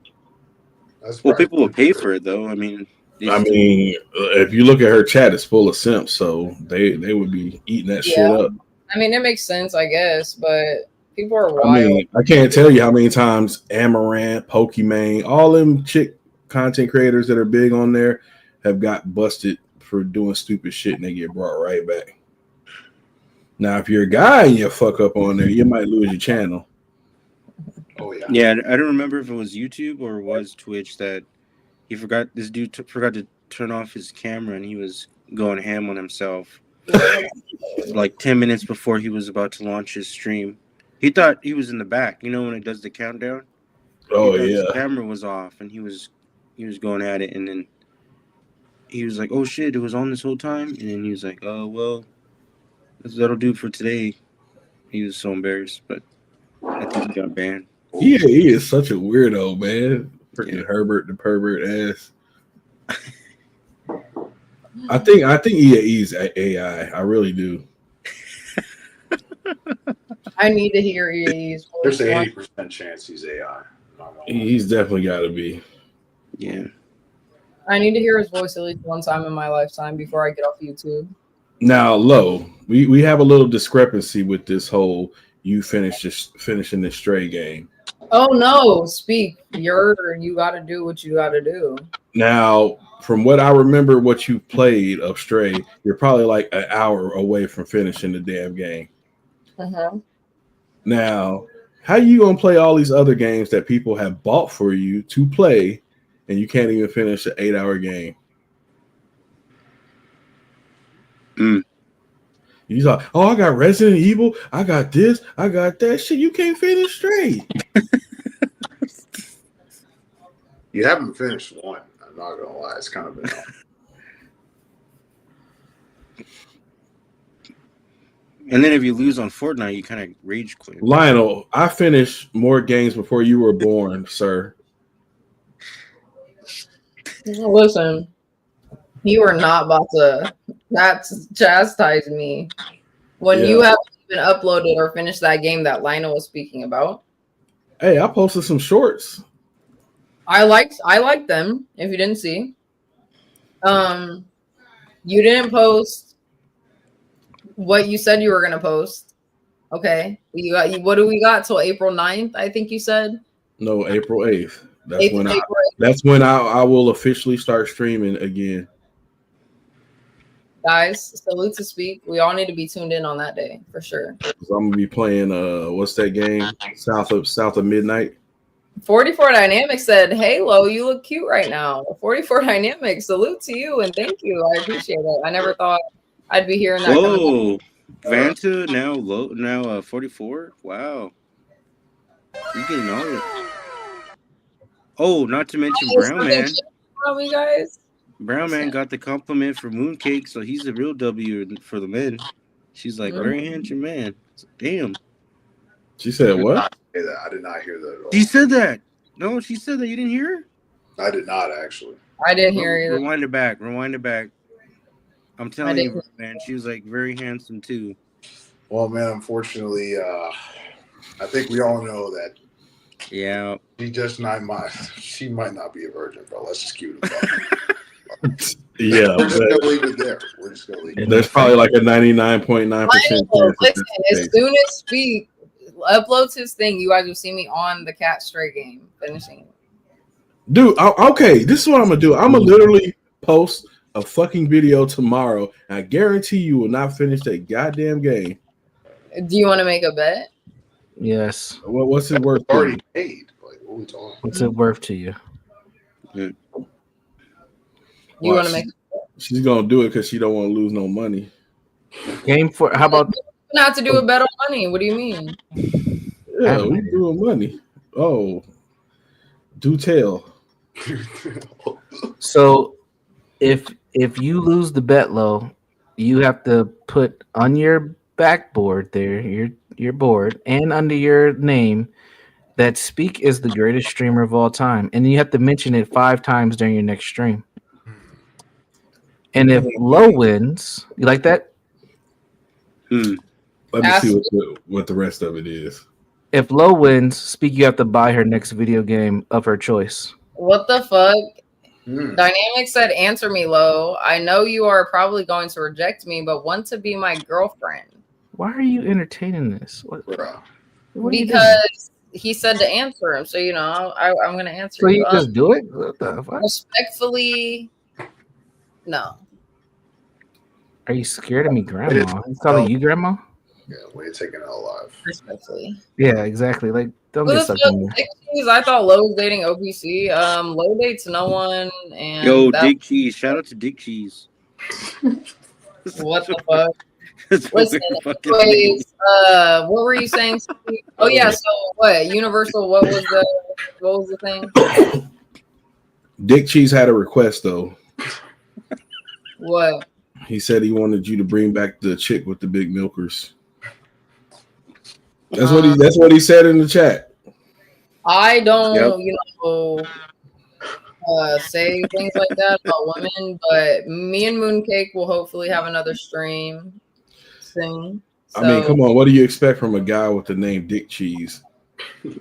Well, people will pay for it though. I mean, if you look at her chat, it's full of simps, so they would be eating that shit up. I mean, it makes sense, I guess, but people are wild. I mean, I can't tell you how many times Amaranth, Pokimane, all them chick content creators that are big on there have got busted for doing stupid shit, and they get brought right back. Now, if you're a guy and you fuck up on there, you might lose your channel. Oh yeah. Yeah, I don't remember if it was YouTube or was Twitch that this dude forgot to turn off his camera and he was going ham on himself. Like 10 minutes before he was about to launch his stream. He thought he was in the back, you know, when it does the countdown. Oh He thought yeah. his camera was off and he was going at it, and then he was like, "Oh shit, it was on this whole time." And then he was like, "Oh well, that'll do for today." He was so embarrassed, but I think he got banned. Yeah, he is such a weirdo, man. Freaking Herbert the pervert ass. I think EAE's AI. I really do. I need to hear EA's voice. There's an 80% chance he's AI. He's definitely got to be. Yeah. I need to hear his voice at least one time in my lifetime before I get off YouTube. Now, Lo, we have a little discrepancy with this whole finishing the Stray game. Oh no, speak. You gotta do what you gotta do. Now, from what I remember, what you played of Stray, you're probably like an hour away from finishing the damn game. Uh-huh. Now, how you gonna play all these other games that people have bought for you to play, and you can't even finish an 8-hour game? You thought, oh, I got Resident Evil, I got this, I got that shit. You can't finish Stray. You haven't finished one. I'm not gonna lie, it's kind of been. And then if you lose on Fortnite, you kind of rage quit. Lionel, I finished more games before you were born, sir. Listen, you are not about to chastise me when you haven't even uploaded or finished that game that Lionel was speaking about. Hey, I posted some shorts. I liked them. If you didn't see, you didn't post what you said you were gonna post. Okay, what do we got till April 9th? I think you said. No, April 8th. That's when I will officially start streaming again. Guys, salute to speak. We all need to be tuned in on that day for sure. So I'm gonna be playing what's that game? South of Midnight. 44 Dynamics said, "Hey, Lo, you look cute right now." 44 Dynamics, salute to you and thank you. I appreciate it. I never thought I'd be hearing that. Whoa, Vanta now 44. Wow, you getting all it. Oh, not to mention Brown Man. Me guys. Brown Man got the compliment for Mooncake, so he's a real W for the men. She's like, very handsome man. Damn. She said what? I did not hear that at all. She said that. No, she said that. You didn't hear her? I did not actually. I didn't hear either. Rewind it back. I'm telling you, man. She was like very handsome too. Well, man, unfortunately, I think we all know that. Yeah. She might not be a virgin, bro. Let's just keep it. Yeah, we're just gonna leave it there. We're just gonna leave it. There's probably like a 99.9%. Listen, as soon as Speak uploads his thing, you guys will see me on the Cat Stray game finishing it. Dude, okay, this is what I'm gonna do. I'm gonna literally post a fucking video tomorrow. And I guarantee you will not finish that goddamn game. Do you want to make a bet? Yes. What's it worth? Already paid. Like, what are we talking? What's it worth to you? You want to make? She's gonna do it because she don't want to lose no money. Game for how about? Not to do a bet on money. What do you mean? Yeah, we doing money. Oh, do tell. So, if you lose the bet, Low, you have to put on your backboard there, your board, and under your name that Speak is the greatest streamer of all time, and you have to mention it 5 times during your next stream. And if Low wins, you like that? Let me see what the rest of it is. If Low wins, Speak, you have to buy her next video game of her choice. What the fuck? Dynamic said, "Answer me, Lo. I know you are probably going to reject me, but want to be my girlfriend." Why are you entertaining this? What Because he said to answer him, so I'm going to answer. So you just do it? What the fuck? Respectfully, no. Are you scared of me, Grandma? He's calling you Grandma? Yeah, when you're taking it alive. Respectfully. Yeah, exactly. Like, don't get stuck in there. Dick Cheese, I thought Low was dating OPC. Low dates no one, and Yo, Dick Cheese. Shout out to Dick Cheese. What the fuck? That's Listen, fucking anyways, what were you saying? Oh yeah, so what? Universal, what was the thing? Dick Cheese had a request though. What? He said he wanted you to bring back the chick with the big milkers. That's what he said in the chat. I don't, say things like that about women, but me and Mooncake will hopefully have another stream soon. So, I mean, come on, what do you expect from a guy with the name Dick Cheese?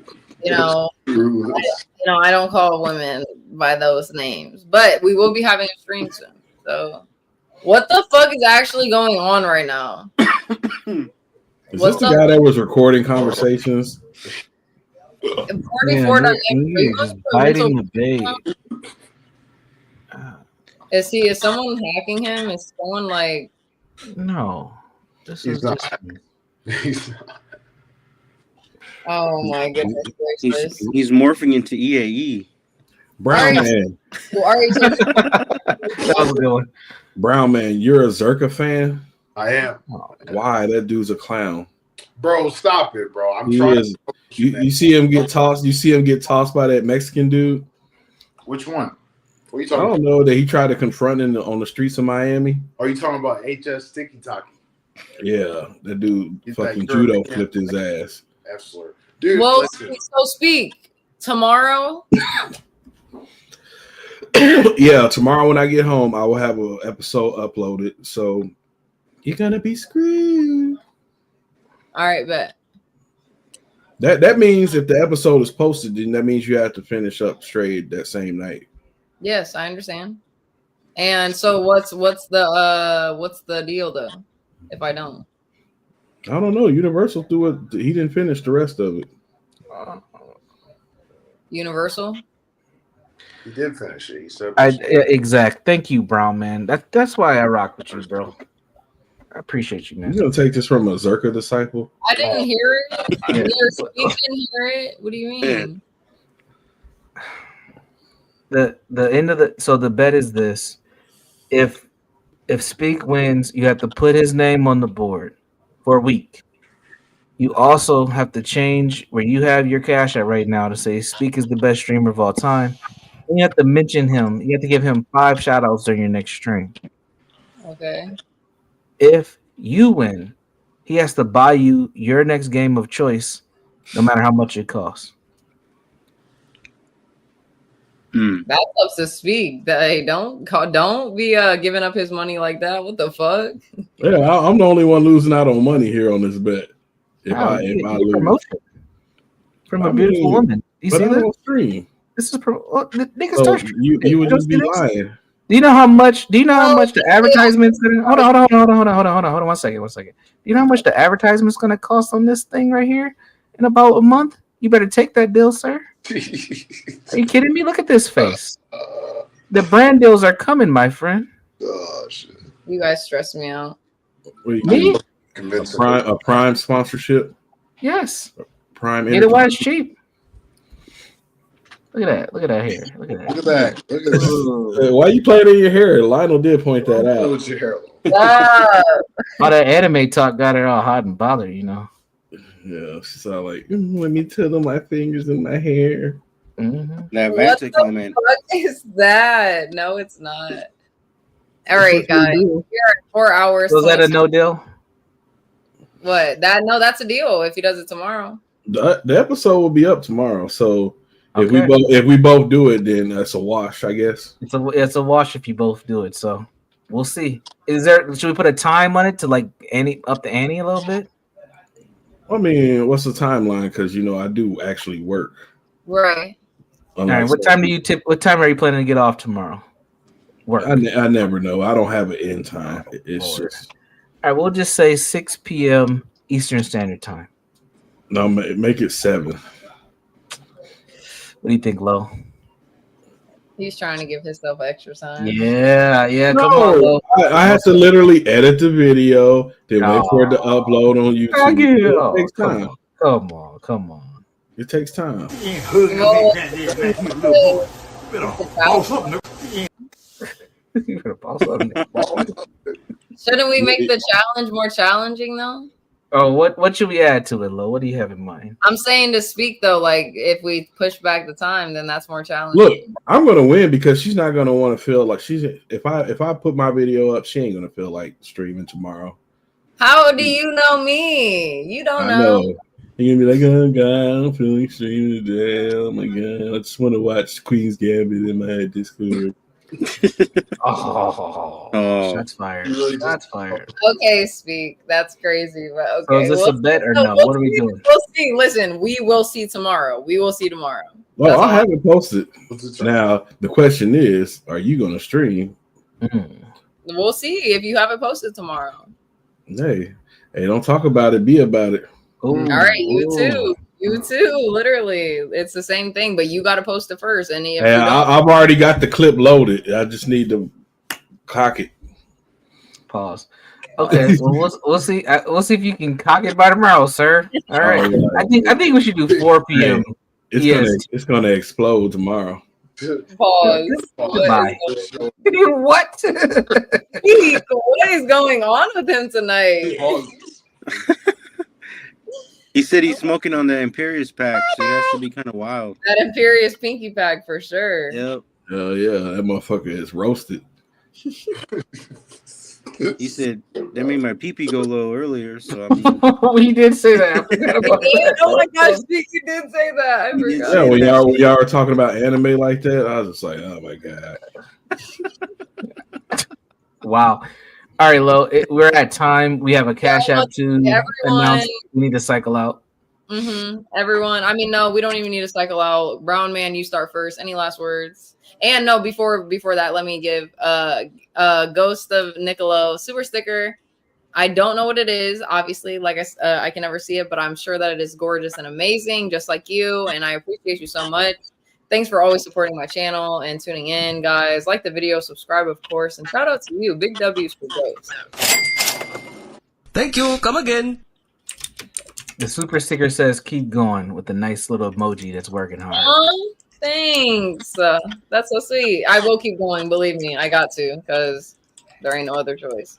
I don't call women by those names, but we will be having a stream soon. So, what the fuck is actually going on right now? Is this the guy that was recording conversations? Just biting the bait. Is someone hacking him? Is someone like? No, this He's is not. just. He's not. Oh my goodness gracious! He's morphing into EAE. Brown man. That was a good one. Brown man, you're a Zerka fan? I am. Why? That dude's a clown. Bro, stop it, bro. I'm He trying. is. You see him get tossed. You see him get tossed by that Mexican dude. Which one? What are you I talking don't know that he tried to confront on the streets of Miami. Are you talking about HS Sticky Taki? Yeah, that dude He's fucking like, judo flipped his ass. F slur. Dude, Well, listen. so speak tomorrow. Yeah, tomorrow when I get home, I will have an episode uploaded. So you're gonna be screwed. All right, bet. That means if the episode is posted, then that means you have to finish up straight that same night. Yes, I understand. And so, what's the deal though? If I don't, I don't know. Universal threw it. He didn't finish the rest of it. Universal. He did finish it. He said, Exact. Thank you, Brown man. That's why I rock with you, bro. I appreciate you, man. You gonna take this from a Zerka disciple? I didn't hear it. Yeah. You didn't hear it. What do you mean? The end of the bet is this: if Speak wins, you have to put his name on the board for a week. You also have to change where you have your cash at right now to say Speak is the best streamer of all time. And you have to mention him. You have to give him 5 shout outs during your next stream. Okay. If you win, he has to buy you your next game of choice, no matter how much it costs. That's up to Speak. Hey, don't be giving up his money like that. What the fuck? Yeah, I'm the only one losing out on money here on this bet. If I lose, promotion from a beautiful woman. You see that? Stream. This is niggas So start. you would just be lying. Do you know how much? Do you know how much the advertisement's gonna? Hold on. 1 second. Do you know how much the advertisement's gonna cost on this thing right here in about a month? You better take that deal, sir. Are you kidding me? Look at this face. The brand deals are coming, my friend. Oh shit! You guys stress me out. Me? A prime sponsorship. Yes. Prime. Get it while it's cheap. Look at that hair. Look at that. Why you playing in your hair? Lionel did point that out. What's your hair? All that anime talk got her all hot and bothered, you know. Yeah, she's all like, let me twiddle my fingers in my hair. That What Vanta the comment. fuck is that? No, it's not. All right, guys. We're at 4 hours. Was that a no deal? What? That's a deal if he does it tomorrow. The episode will be up tomorrow, so if we both do it, then that's a wash, I guess. It's a wash if you both do it. So we'll see. Should we put a time on it to like up the ante a little bit? I mean, what's the timeline? Because I do actually work. Right. All right. What time are you planning to get off tomorrow? Work. I never know. I don't have an end time. It's just. All right. We'll just say 6 p.m. Eastern Standard Time. No, make it 7. What do you think, Lo? He's trying to give himself extra time. Yeah. No, Come on, Lo. I have to literally edit the video, then wait for it to upload on YouTube. It takes time. Come on. It takes time. Well, shouldn't we make the challenge more challenging though? Oh, what should we add to it, Lo? What do you have in mind? I'm saying to speak though, like if we push back the time, then that's more challenging. Look, I'm gonna win because she's not gonna want to feel like she's. If I put my video up, she ain't gonna feel like streaming tomorrow. How do you know me? You don't know. You're gonna be like, oh god, I'm feeling streaming today. Oh my god, I just want to watch Queen's Gambit in my Discord. Shots fired. Shots fired. Okay, speak. That's crazy, but okay. So is this a bet or no? What are we doing? We'll see. Listen, we will see tomorrow. We will see tomorrow. Well, I haven't posted. Now the question is, are you gonna stream? We'll see if you have it posted tomorrow. Hey, don't talk about it. Be about it. All right, you too. You too. Literally, it's the same thing, but you got to post it first. And if I've already got the clip loaded. I just need to cock it. Pause. Okay, well, we'll see. We'll see if you can cock it by tomorrow, sir. All right. I think we should do 4 p.m. It's gonna explode tomorrow. Pause. Goodbye. What? What is going on with him tonight? He said he's smoking on the Imperius pack, so it has to be kind of wild. That Imperius pinky pack for sure. Yep. Oh yeah, that motherfucker is roasted. He said that made my pee-pee go low earlier, so we did say that. Oh my gosh, you did say that. I forgot. Yeah, when y'all were talking about anime like that, I was just like, oh my god. Wow. All right, Lo, we're at time. We have a cash app to announce. We need to cycle out. Everyone. I mean, no, we don't even need to cycle out. Brown man, you start first. Any last words? And no, before that, let me give Ghost of Nicolo super sticker. I don't know what it is. Obviously, like I can never see it, but I'm sure that it is gorgeous and amazing, just like you. And I appreciate you so much. Thanks for always supporting my channel and tuning in, guys. Like the video, subscribe, of course, and shout out to you. Big W's for Ghost. Thank you. Come again. The super sticker says keep going with a nice little emoji that's working hard. Thanks. That's so sweet. I will keep going. Believe me, I got to because there ain't no other choice.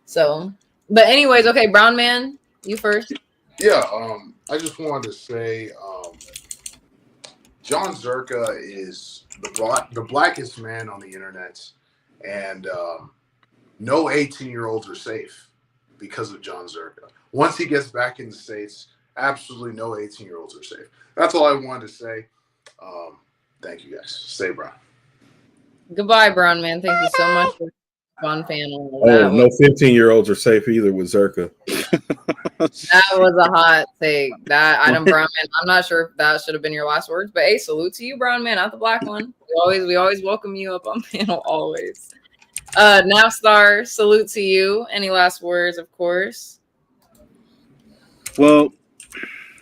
So, but anyways, okay, Brown man, you first. Yeah, I just wanted to say John Zerka is the blackest man on the internet, and no 18-year-olds are safe because of John Zerka. Once he gets back in the States, absolutely no 18-year-olds are safe. That's all I wanted to say. Thank you, guys. Stay brown. Goodbye, Brown man. Thank you so much for fun panel. No 15-year-olds are safe either with Zerka. That was a hot take. That Brown man. I'm not sure if that should have been your last words, but hey, salute to you, Brown man, not the black one. We always welcome you up on panel, always. Navstar, salute to you. Any last words, of course? Well,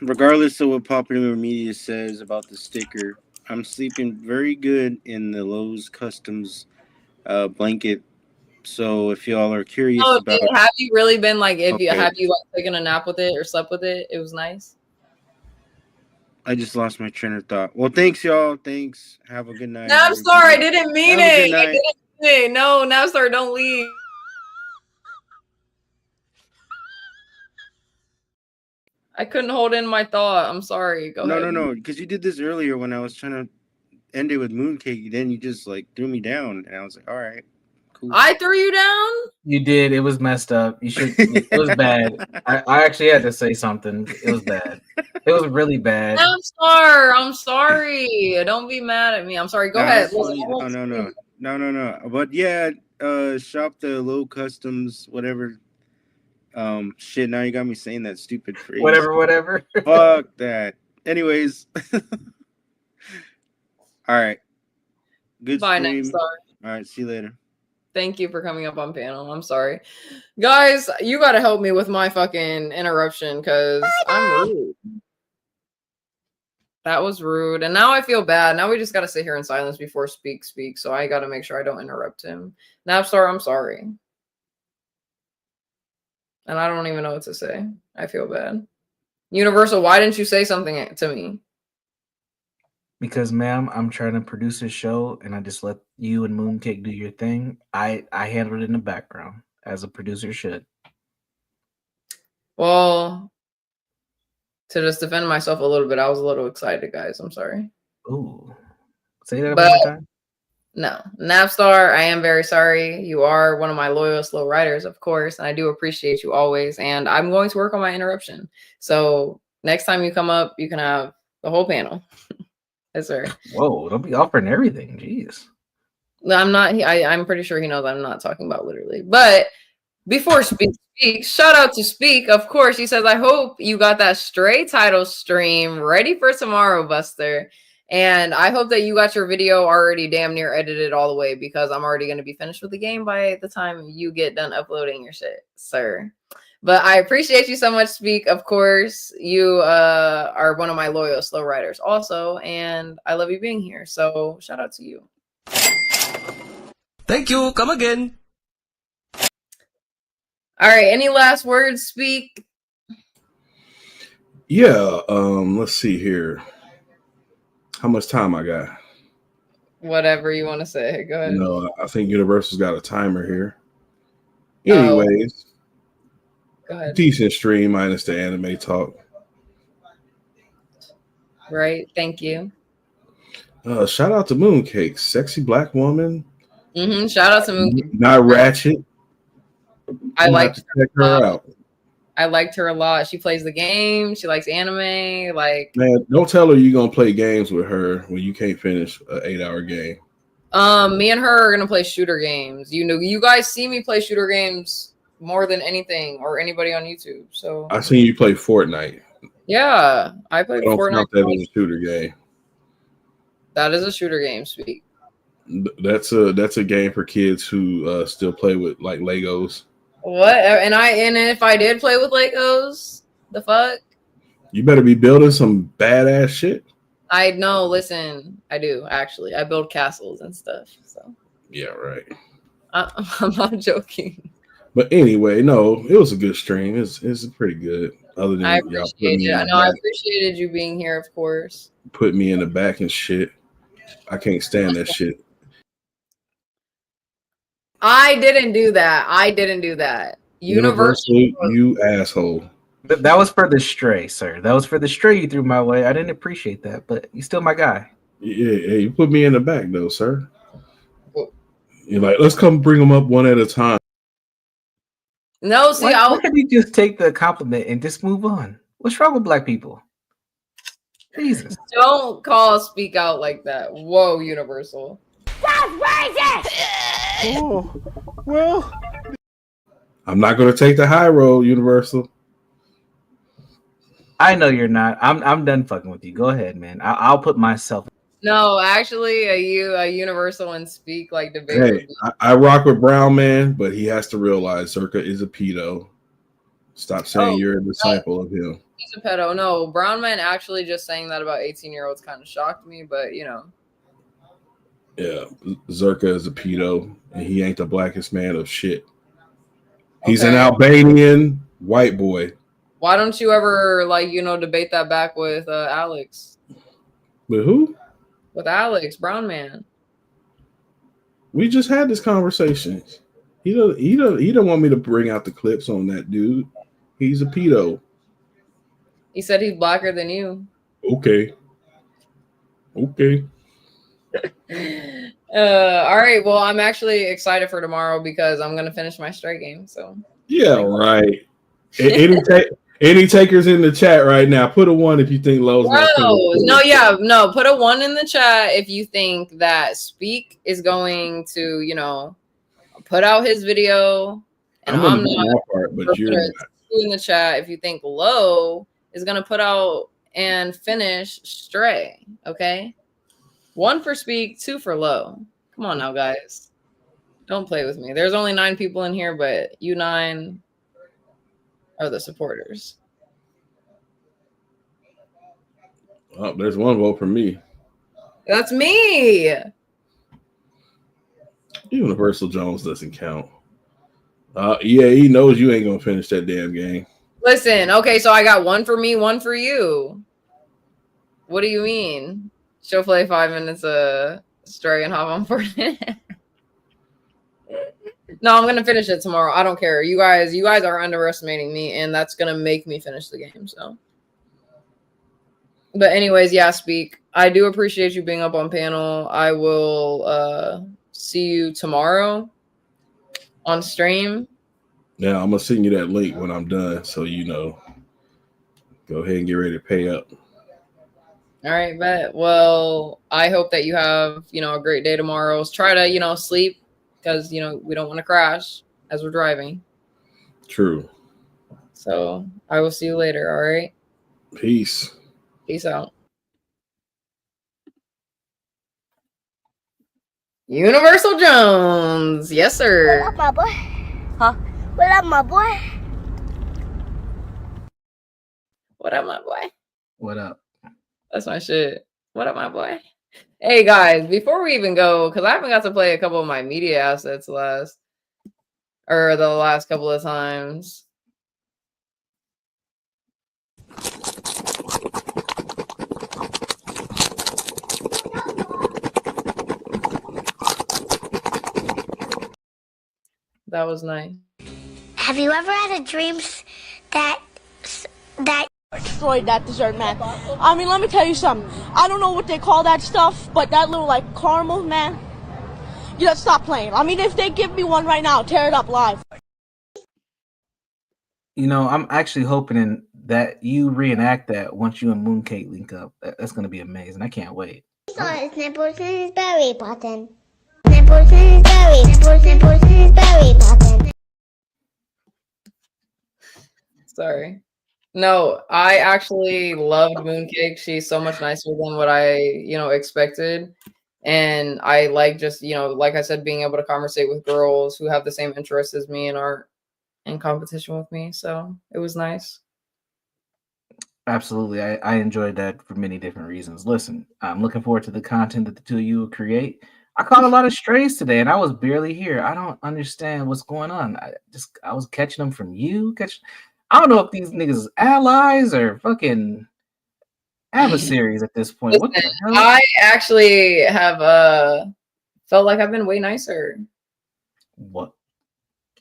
regardless of what popular media says about the sticker, I'm sleeping very good in the Lowe's Customs blanket. So if y'all are curious about, have you really been like? Have you like taken a nap with it or slept with it? It was nice. I just lost my train of thought. Well, thanks, y'all. Thanks. Have a good night. No, I'm sorry. I didn't mean it. I didn't mean it. No, now, sir, don't leave. I couldn't hold in my thought. I'm sorry. Go ahead. No, because you did this earlier when I was trying to end it with mooncake. Then you just like threw me down, and I was like, all right, cool. I threw you down? You did. It was messed up. You should. It was bad. I actually had to say something. It was bad. It was really bad. I'm sorry. Don't be mad at me. I'm sorry. Go ahead. No. But yeah, shop the Low Customs, whatever. Shit, now you got me saying that stupid phrase. Whatever. Fuck that. Anyways. All right. Good Bye, stream. next star. All right, see you later. Thank you for coming up on panel. I'm sorry. Guys, you got to help me with my fucking interruption because I'm rude. That was rude. And now I feel bad. Now we just got to sit here in silence before speak. So I got to make sure I don't interrupt him. Napstar, I'm sorry. And I don't even know what to say. I feel bad. Universal, why didn't you say something to me? Because, ma'am, I'm trying to produce a show, and I just let you and Mooncake do your thing. I handled it in the background, as a producer should. Well, to just defend myself a little bit, I was a little excited, guys. I'm sorry. Ooh. Say that one more time. No. Napstar, I am very sorry. You are one of my loyal slow writers, of course, and I do appreciate you always. And I'm going to work on my interruption. So next time you come up, you can have the whole panel. Yes, sir. Whoa, don't be offering everything. Jeez. I'm not. I'm pretty sure he knows I'm not talking about literally. But before speak, shout out to Speak. Of course, he says, I hope you got that Stray title stream ready for tomorrow, Buster. And I hope that you got your video already damn near edited all the way, because I'm already going to be finished with the game by the time you get done uploading your shit, sir. But I appreciate you so much, Speak. Of course, you are one of my loyal slow riders also, and I love you being here. So shout out to you. Thank you. Come again. All right. Any last words, Speak? Yeah. Let's see here. How much time I got? Whatever you want to say. Go ahead. No, I think Universal's got a timer here. Anyways, go ahead. Decent stream minus the anime talk. Right. Thank you. Shout out to Mooncake, sexy black woman. Shout out to Mooncake. Not ratchet. I liked check her out. I liked her a lot. She plays the game. She likes anime. Like, man, don't tell her you're gonna play games with her when you can't finish an 8-hour game. Me and her are gonna play shooter games. You know, you guys see me play shooter games more than anything or anybody on YouTube. So I seen you play Fortnite. Yeah, I played Fortnite. Count that as a shooter game. That is a shooter game, Speak. That's a game for kids who still play with like Legos. What? And if I did play with Legos, the fuck? You better be building some badass shit. I know. Listen, I do actually. I build castles and stuff. So yeah, right. I'm not joking. But anyway, no, it was a good stream. It's pretty good. Other than I y'all appreciate it. I appreciated you being here, of course. Put me in the back and shit. I can't stand that shit. I didn't do that. Universal, you asshole. That was for the stray, sir. That was for the stray you threw my way. I didn't appreciate that, but you're still my guy. Yeah, you put me in the back though, sir. You're like, let's come bring them up one at a time. No, see, why can't you just take the compliment and just move on? What's wrong with black people? Jesus. Don't call Speak out like that. Whoa, Universal. That's racist! Oh, well. I'm not going to take the high road, Universal. I know you're not. I'm done fucking with you. Go ahead, man. I'll put myself. No, actually, a Universal and Speak like debate. Hey, I rock with Brown Man, but he has to realize Zerka is a pedo. Stop saying you're a disciple of him. He's a pedo. No, Brown Man actually just saying that about 18-year-olds kind of shocked me, but you know. Yeah, Zerka is a pedo, and he ain't the blackest man of shit. He's an Albanian white boy. Why don't you ever debate that back with Alex? With who? With Alex, Brown Man. We just had this conversation. He don't want me to bring out the clips on that dude. He's a pedo. He said he's blacker than you. Okay. All right. Well, I'm actually excited for tomorrow because I'm gonna finish my straight game. So yeah, right. Any takers in the chat right now? Put a 1 if you think Lowe's. No. Put a 1 in the chat if you think that Speak is going to, put out his video, and I'm not. But you're not. In the chat if you think Low is gonna put out and finish Stray. Okay, 1 for Speak, 2 for Low. Come on now, guys. Don't play with me. There's only 9 people in here, but you 9 are the supporters. Oh, there's one vote for me. That's me. Universal Jones doesn't count. Yeah, he knows you ain't gonna finish that damn game. Listen, okay, so I got one for me, one for you. What do you mean? She'll play 5 minutes straight and hop on Fortnite. No, I'm gonna finish it tomorrow. I don't care. You guys are underestimating me, and that's gonna make me finish the game. So, but anyways, yeah, Speak. I do appreciate you being up on panel. I will see you tomorrow on stream. Now I'm gonna send you that link when I'm done, so you know. Go ahead and get ready to pay up. All right, bet. Well, I hope that you have, a great day tomorrow. Try to, sleep because, we don't want to crash as we're driving. True. So I will see you later. All right. Peace. Peace out. Universal Jones. Yes, sir. What up, my boy? Huh? What up, my boy? What up, my boy? What up? That's my shit. What up, my boy? Hey, guys, before we even go, because I haven't got to play a couple of my media assets the last couple of times. That was nice. Have you ever had a dreams that destroyed that dessert, man? I mean, let me tell you something. I don't know what they call that stuff, but that little caramel, man. You gotta stop playing. I mean, if they give me one right now, tear it up live. I'm actually hoping that you reenact that once you and Mooncake link up. That's gonna be amazing. I can't wait. Snipples in his berry button. Snipples in his berry. Snipples in his berry button. Sorry. No, I actually loved Mooncake. She's so much nicer than what I, expected. And I like just, like I said, being able to conversate with girls who have the same interests as me and are in competition with me. So it was nice. Absolutely. I enjoyed that for many different reasons. Listen, I'm looking forward to the content that the two of you will create. I caught a lot of strays today and I was barely here. I don't understand what's going on. I was catching them from you. I don't know if these niggas is allies or fucking adversaries at this point. What the hell? I actually have felt like I've been way nicer. What?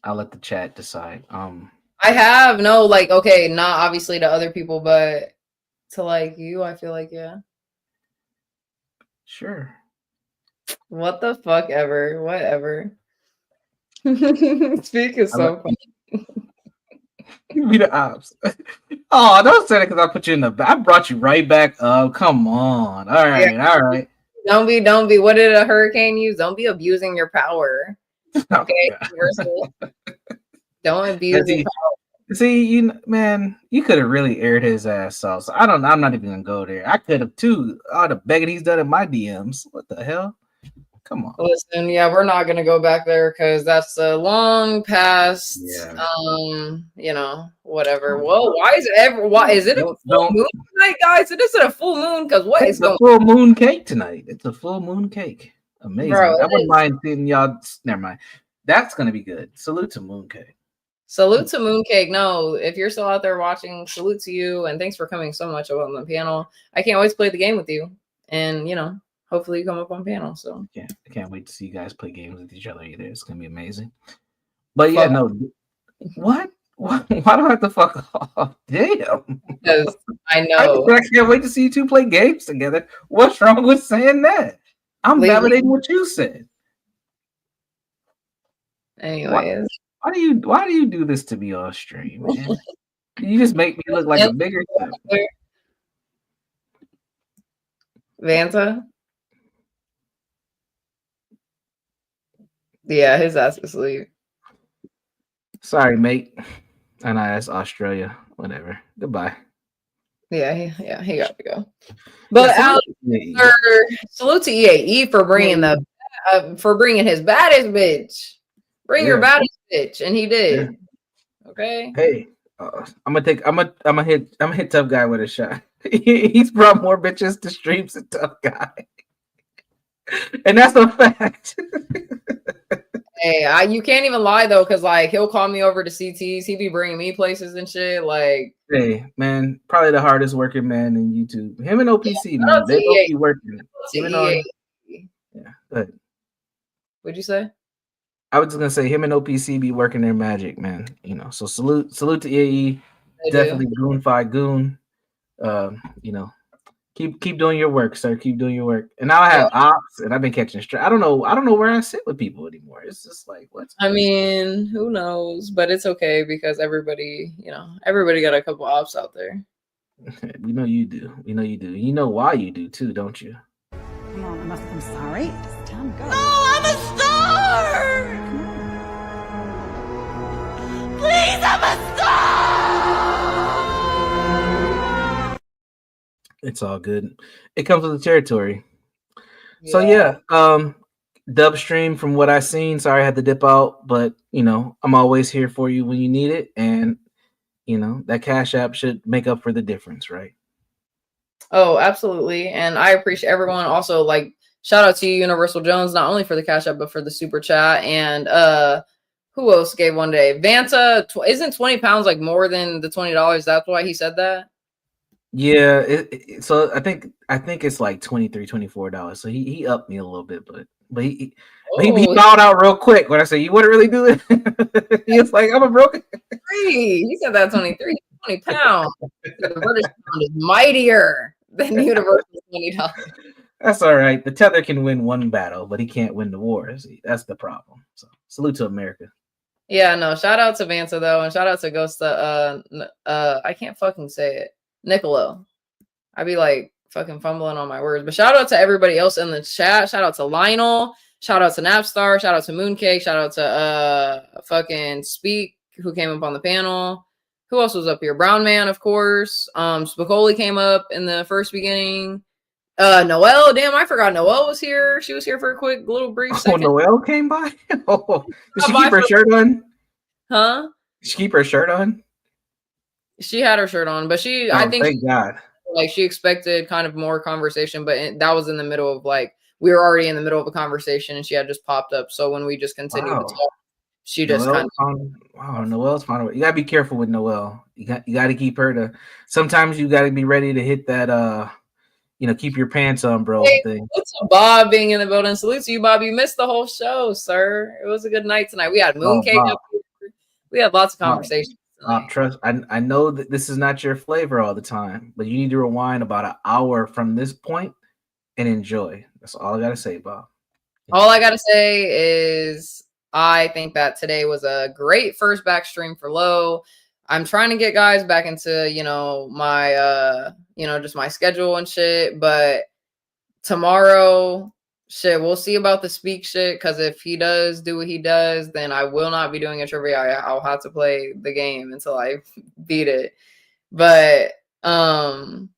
I'll let the chat decide. I have okay, not obviously to other people, but to you, I feel like, yeah. Sure. What the fuck ever. Whatever. Speak is so funny. Be the ops. Oh, don't say that because I put you in I brought you right back up. Come on. All right, yeah. All right. Don't be. What did a hurricane use? Don't be abusing your power. Okay, don't abuse your power. See, man, you could have really aired his ass off. So I'm not even gonna go there. I could have too. All the begging he's done in my DMs. What the hell? Come on. Listen, yeah, we're not gonna go back there because that's a long past. Yeah. Whatever. Whoa, why is it a full moon tonight, guys? It isn't a full moon because what is going? It's a full moon cake tonight. It's a full moon cake. Amazing. Bro, I wouldn't mind seeing y'all. Never mind. That's gonna be good. Salute to Mooncake. Salute to Mooncake. No, if you're still out there watching, salute to you, and thanks for coming so much up on the panel. I can't always play the game with you, and hopefully you come up on panel. So yeah, I can't wait to see you guys play games with each other either. It's gonna be amazing. But yeah, no. What? Why do I have to fuck off? Damn. Because I know. I can't wait to see you two play games together. What's wrong with saying that? I'm validating what you said. Anyways. Why do you do this to me on stream, man? You just make me look like a bigger thing. Vanta? Yeah, his ass is asleep. Sorry, mate. And that's Australia. Whatever. Goodbye. Yeah, he got to go. But salute to EAE for bringing his baddest bitch. Bring your baddest bitch, and he did. Yeah. Okay. Hey, I'm gonna hit tough guy with a shot. He's brought more bitches to streams than Tough Guy, and that's a fact. Hey, you can't even lie though, because like he'll call me over to CTs. He be bringing me places and shit. Like, hey man, probably the hardest working man in YouTube. Him and OPC, shout man, out to they both EA. be working. To Even though, EA. yeah, good. What'd you say? I was just gonna say him and OPC be working their magic, man. You know, so salute to EAE. They Definitely do. Goonfi Goon. You know, keep doing your work, sir. Keep doing your work. And now I have ops, and I've been catching straight. I don't know where I sit with people anymore. It's just like what's. I mean, who knows? But it's okay because everybody got a couple ops out there. We know you do. We know you do. You know why you do too, don't you? Come on, I'm sorry. It's time to go. No, I'm a star! Please, I'm a star! It's all good. It comes with the territory. So yeah, dub stream from what I've seen. Sorry I had to dip out, but you know, I'm always here for you when you need it. And you know, that Cash App should make up for the difference, right? Oh, absolutely. And I appreciate everyone. Also, like, shout out to you, Universal Jones, not only for the Cash App, but for the super chat. And who else gave one day? Vanta, isn't 20 pounds like more than the $20? That's why he said that. Yeah, so I think it's like $23-$24. So he upped me a little bit, but he bowed out real quick when I said you wouldn't really do it. He was like, I'm a broken. He said that 20 pounds. The British pound is mightier than Universal $20. That's all right. The tether can win one battle, but he can't win the war. See, that's the problem. So salute to America. Yeah, no, shout out to Vanta though, and shout out to Ghosta. I can't fucking say it. Nicolo. I be like fucking fumbling on my words. But shout out to everybody else in the chat. Shout out to Lionel. Shout out to Napstar. Shout out to Mooncake. Shout out to fucking Speak, who came up on the panel. Who else was up here? Brown Man, of course. Spicoli came up in the first beginning. Noel, damn, I forgot Noel was here. She was here for a quick little brief second. Oh, Noel came by? Oh, did she keep her shirt on? Huh? Did she keep her shirt on? She had her shirt on, but I think thank God. Like she expected kind of more conversation, but that was in the middle of like we were already in the middle of a conversation, and she had just popped up. So when we just continued to talk, she just kind of Noel's fine. You gotta be careful with Noel. You got to keep her to. Sometimes you got to be ready to hit that. Keep your pants on, bro. Thing. It's Bob being in the building. Salute to you, Bob. You missed the whole show, sir. It was a good night tonight. We had Mooncake up here. We had lots of conversations. Trust. I know that this is not your flavor all the time, but you need to rewind about an hour from this point and enjoy. That's all I gotta say, Bob. All I gotta say is I think that today was a great first back stream for Low. I'm trying to get guys back into my just my schedule and shit, but tomorrow shit, we'll see about the speak shit, because if he does do what he does, then I will not be doing a trivia. I'll have to play the game until I beat it. But I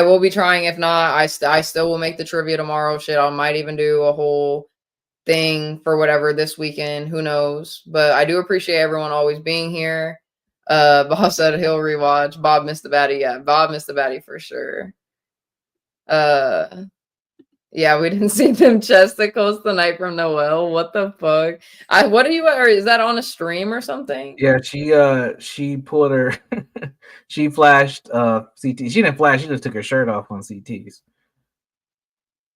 will be trying. If not, I still will make the trivia tomorrow. Shit, I might even do a whole thing for whatever this weekend. Who knows? But I do appreciate everyone always being here. Bob said he'll rewatch. Bob missed the baddie. Yeah, Bob missed the baddie for sure. Yeah, we didn't see them chesticles tonight from Noel. What the fuck? What are you? Or is that on a stream or something? Yeah, she pulled her. She flashed CT. She didn't flash. She just took her shirt off on CTs.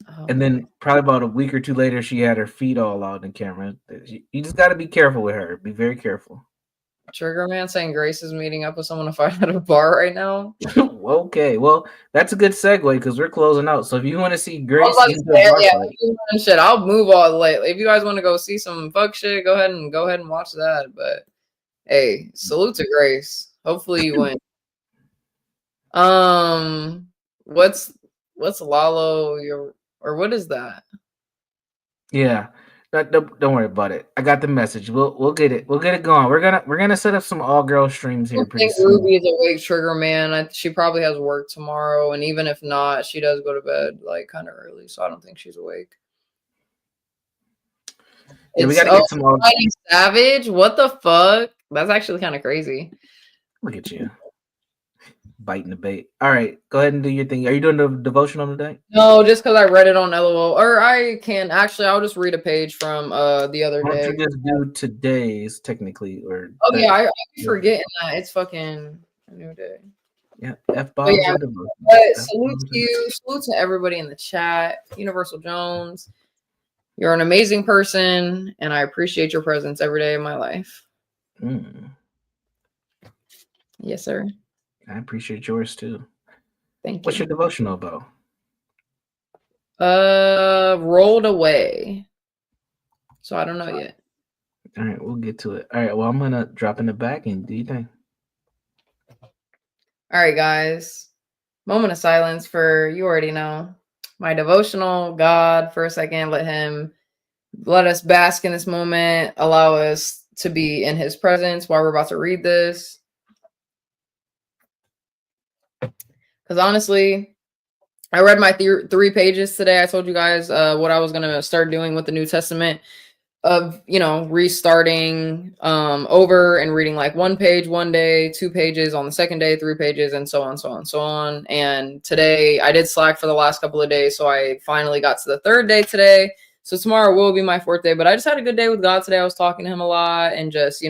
Oh, and then probably about a week or two later, she had her feet all out in camera. You just got to be careful with her. Be very careful. Trigger Man saying Grace is meeting up with someone to fight at a bar right now. Okay, well, that's a good segue because we're closing out. So if you want to see Grace, shit, I'll move all late. If you guys want to go see some fuck shit, go ahead and watch that. But hey, salute to Grace. Hopefully you win. What's Lalo? Or what is that? Yeah. Don't worry about it. I got the message. We'll get it. We'll get it going. We're gonna set up some all girl streams here pretty soon. Ruby is awake, Trigger Man. She probably has work tomorrow, and even if not, she does go to bed like kind of early, so I don't think she's awake. Yeah, we gotta get some more. Savage. What the fuck? That's actually kind of crazy. Look at you. biting the bait. All right, go ahead and do your thing. Are you doing the devotional today? No, just because I read it on LOL. Or I can actually, I'll just read a page from the other Why don't day. you just do today's technically, or Oh yeah, I keep forgetting that it's fucking a new day. yeah, F But bombs yeah, and devotions. but salute to you, salute to everybody in the chat. Universal Jones, you're an amazing person, and I appreciate your presence every day of my life. Yes, sir. I appreciate yours too. Thank What's you. your devotional about? Rolled away. So I don't know yet. All right, we'll get to it. All right, well, I'm gonna drop in the back and do you think? All right, guys. Moment of silence for you already know my devotional. God, for a second, let us bask in this moment. Allow us to be in His presence while we're about to read this. Because honestly, I read my 3 pages today. I told you guys what I was gonna start doing with the New Testament, of restarting over and reading like 1 page one day, 2 pages on the second day, 3 pages, and so on, so on, so on. And today I did slack for the last couple of days, so I finally got to the 3rd day today. So tomorrow will be my 4th day, but I just had a good day with God today. I was talking to Him a lot and just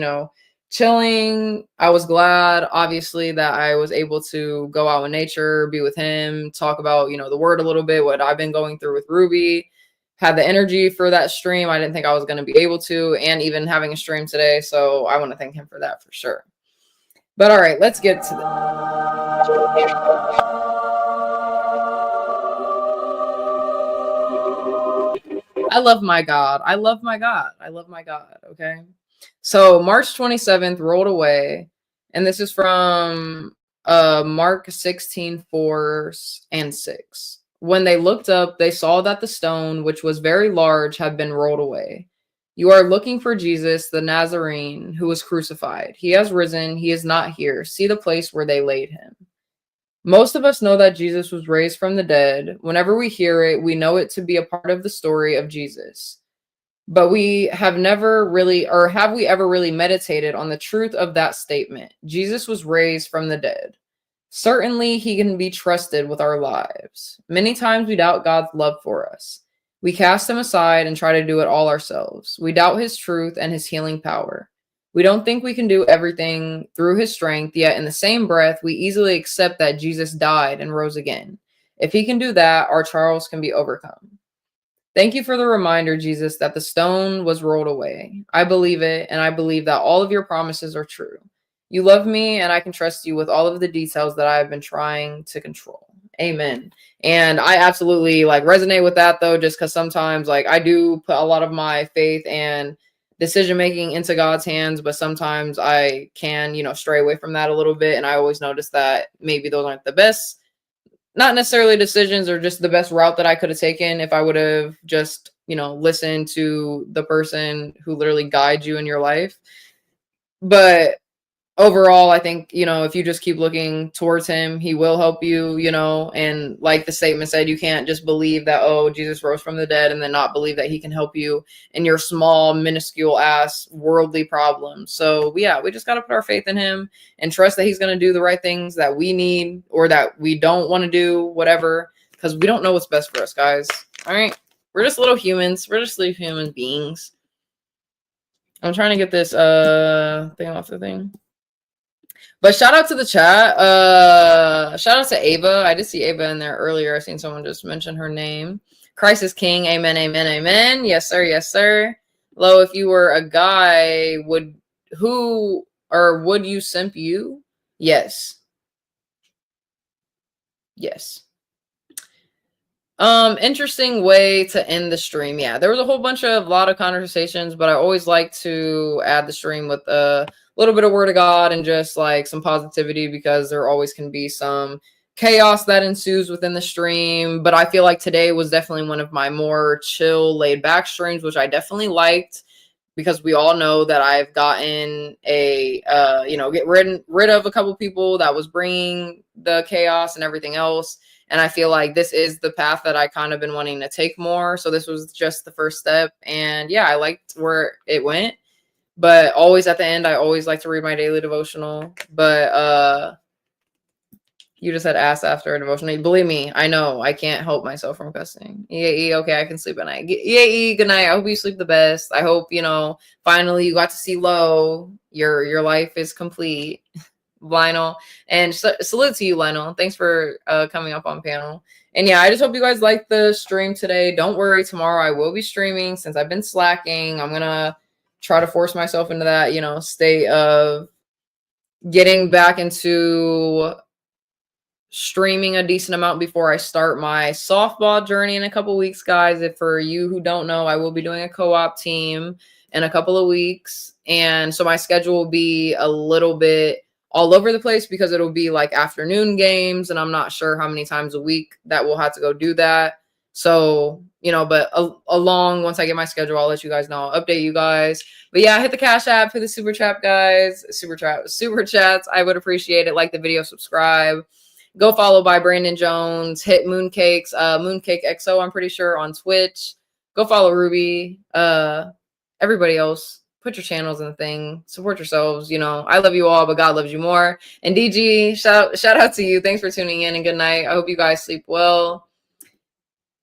chilling. I was glad, obviously, that I was able to go out in nature, be with Him, talk about the Word a little bit, what I've been going through with Ruby. Had the energy for that stream. I didn't think I was going to be able to, and even having a stream today. So I want to thank Him for that for sure. But all right, let's get to I love my God. I love my God. I love my God. Okay. So March 27th rolled away. And this is from Mark 16:4-6. When they looked up, they saw that the stone, which was very large, had been rolled away. You are looking for Jesus, the Nazarene, who was crucified. He has risen. He is not here. See the place where they laid him. Most of us know that Jesus was raised from the dead. Whenever we hear it, we know it to be a part of the story of Jesus. But we have never really, or have we ever really meditated on the truth of that statement? Jesus was raised from the dead. Certainly, He can be trusted with our lives. Many times we doubt God's love for us. We cast Him aside and try to do it all ourselves. We doubt His truth and His healing power. We don't think we can do everything through His strength, yet in the same breath, we easily accept that Jesus died and rose again. If He can do that, our trials can be overcome. Thank you for the reminder, Jesus, that the stone was rolled away. I believe it, and I believe that all of your promises are true. You love me, and I can trust you with all of the details that I have been trying to control. Amen. And I absolutely resonate with that, though, just because sometimes I do put a lot of my faith and decision making into God's hands, but sometimes I can stray away from that a little bit. And I always notice that maybe those aren't the best, not necessarily decisions, or just the best route that I could have taken if I would have just listened to the person who literally guides you in your life. But overall, I think, if you just keep looking towards Him, He will help you, and like the statement said, you can't just believe that, oh, Jesus rose from the dead, and then not believe that He can help you in your small, minuscule ass worldly problems. So yeah, we just got to put our faith in Him and trust that He's going to do the right things that we need or that we don't want to do, whatever, because we don't know what's best for us, guys. All right. We're just little humans. We're just little human beings. I'm trying to get this thing off the thing. But shout out to the chat. Shout out to Ava. I did see Ava in there earlier. I seen someone just mention her name. Christ is King. Amen, amen, amen. Yes, sir. Yes, sir. Lo, if you were a guy, would you simp you? Yes. Yes. Interesting way to end the stream. Yeah, there was a lot of conversations, but I always like to add the stream with a little bit of word of God and just some positivity, because there always can be some chaos that ensues within the stream. But I feel like today was definitely one of my more chill, laid back streams, which I definitely liked, because we all know that I've gotten get rid of a couple people that was bringing the chaos and everything else. And I feel like this is the path that I kind of been wanting to take more. So this was just the first step. And yeah, I liked where it went. But always at the end, I always like to read my daily devotional. But You just had ass after a devotional. Believe me, I know. I can't help myself from cussing. EAE, okay, I can sleep at night. EAE, good night. I hope you sleep the best. I hope, finally you got to see Lo. Your life is complete. Lionel. And salute to you, Lionel. Thanks for coming up on panel. And yeah, I just hope you guys like the stream today. Don't worry, tomorrow I will be streaming since I've been slacking. I'm going to try to force myself into that, state of getting back into streaming a decent amount before I start my softball journey in a couple weeks, guys. If for you who don't know, I will be doing a co-op team in a couple of weeks. And so my schedule will be a little bit all over the place because it'll be like afternoon games, and I'm not sure how many times a week that we'll have to go do that. So, but along once I get my schedule, I'll let you guys know. I'll update you guys. But yeah, hit the Cash App, hit the Super Chat, guys. Super Chats. I would appreciate it. Like the video, subscribe. Go follow by Brandon Jones. Hit Mooncakes, Mooncake XO, I'm pretty sure, on Twitch. Go follow Ruby. Everybody else, put your channels in the thing. Support yourselves. I love you all, but God loves you more. And DG, shout out to you. Thanks for tuning in, and good night. I hope you guys sleep well.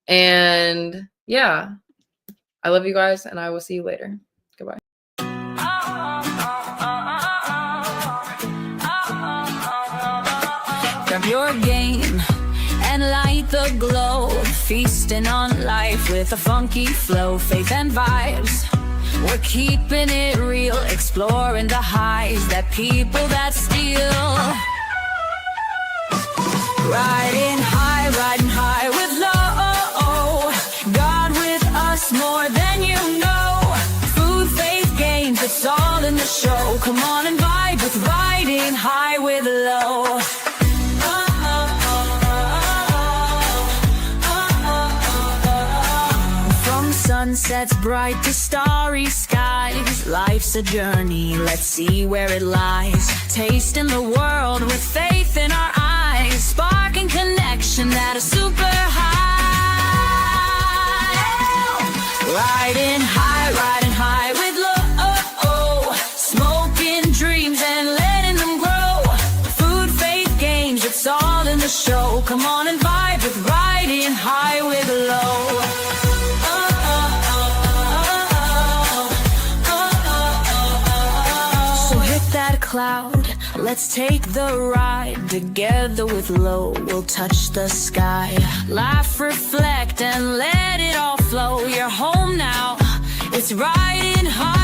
And yeah, I love you guys, and I will see you later. Goodbye. Grab your game and light the glow. Feasting on life with a funky flow. Faith and vibes, we're keeping it real. Exploring the highs that people that steal. Riding high with low. God with us more than you know. Food, faith, games, it's all in the show. Come on and vibe with riding high with low. Sunsets bright to starry skies. Life's a journey, let's see where it lies. Tasting the world with faith in our eyes. Sparking connection at a super high. Riding high with low. Smoking dreams and letting them grow. Food, faith, games, it's all in the show. Come on and vibe with riding high with low. Cloud, let's take the ride. Together with low, we'll touch the sky. Laugh, reflect, and let it all flow. You're home now, it's riding high.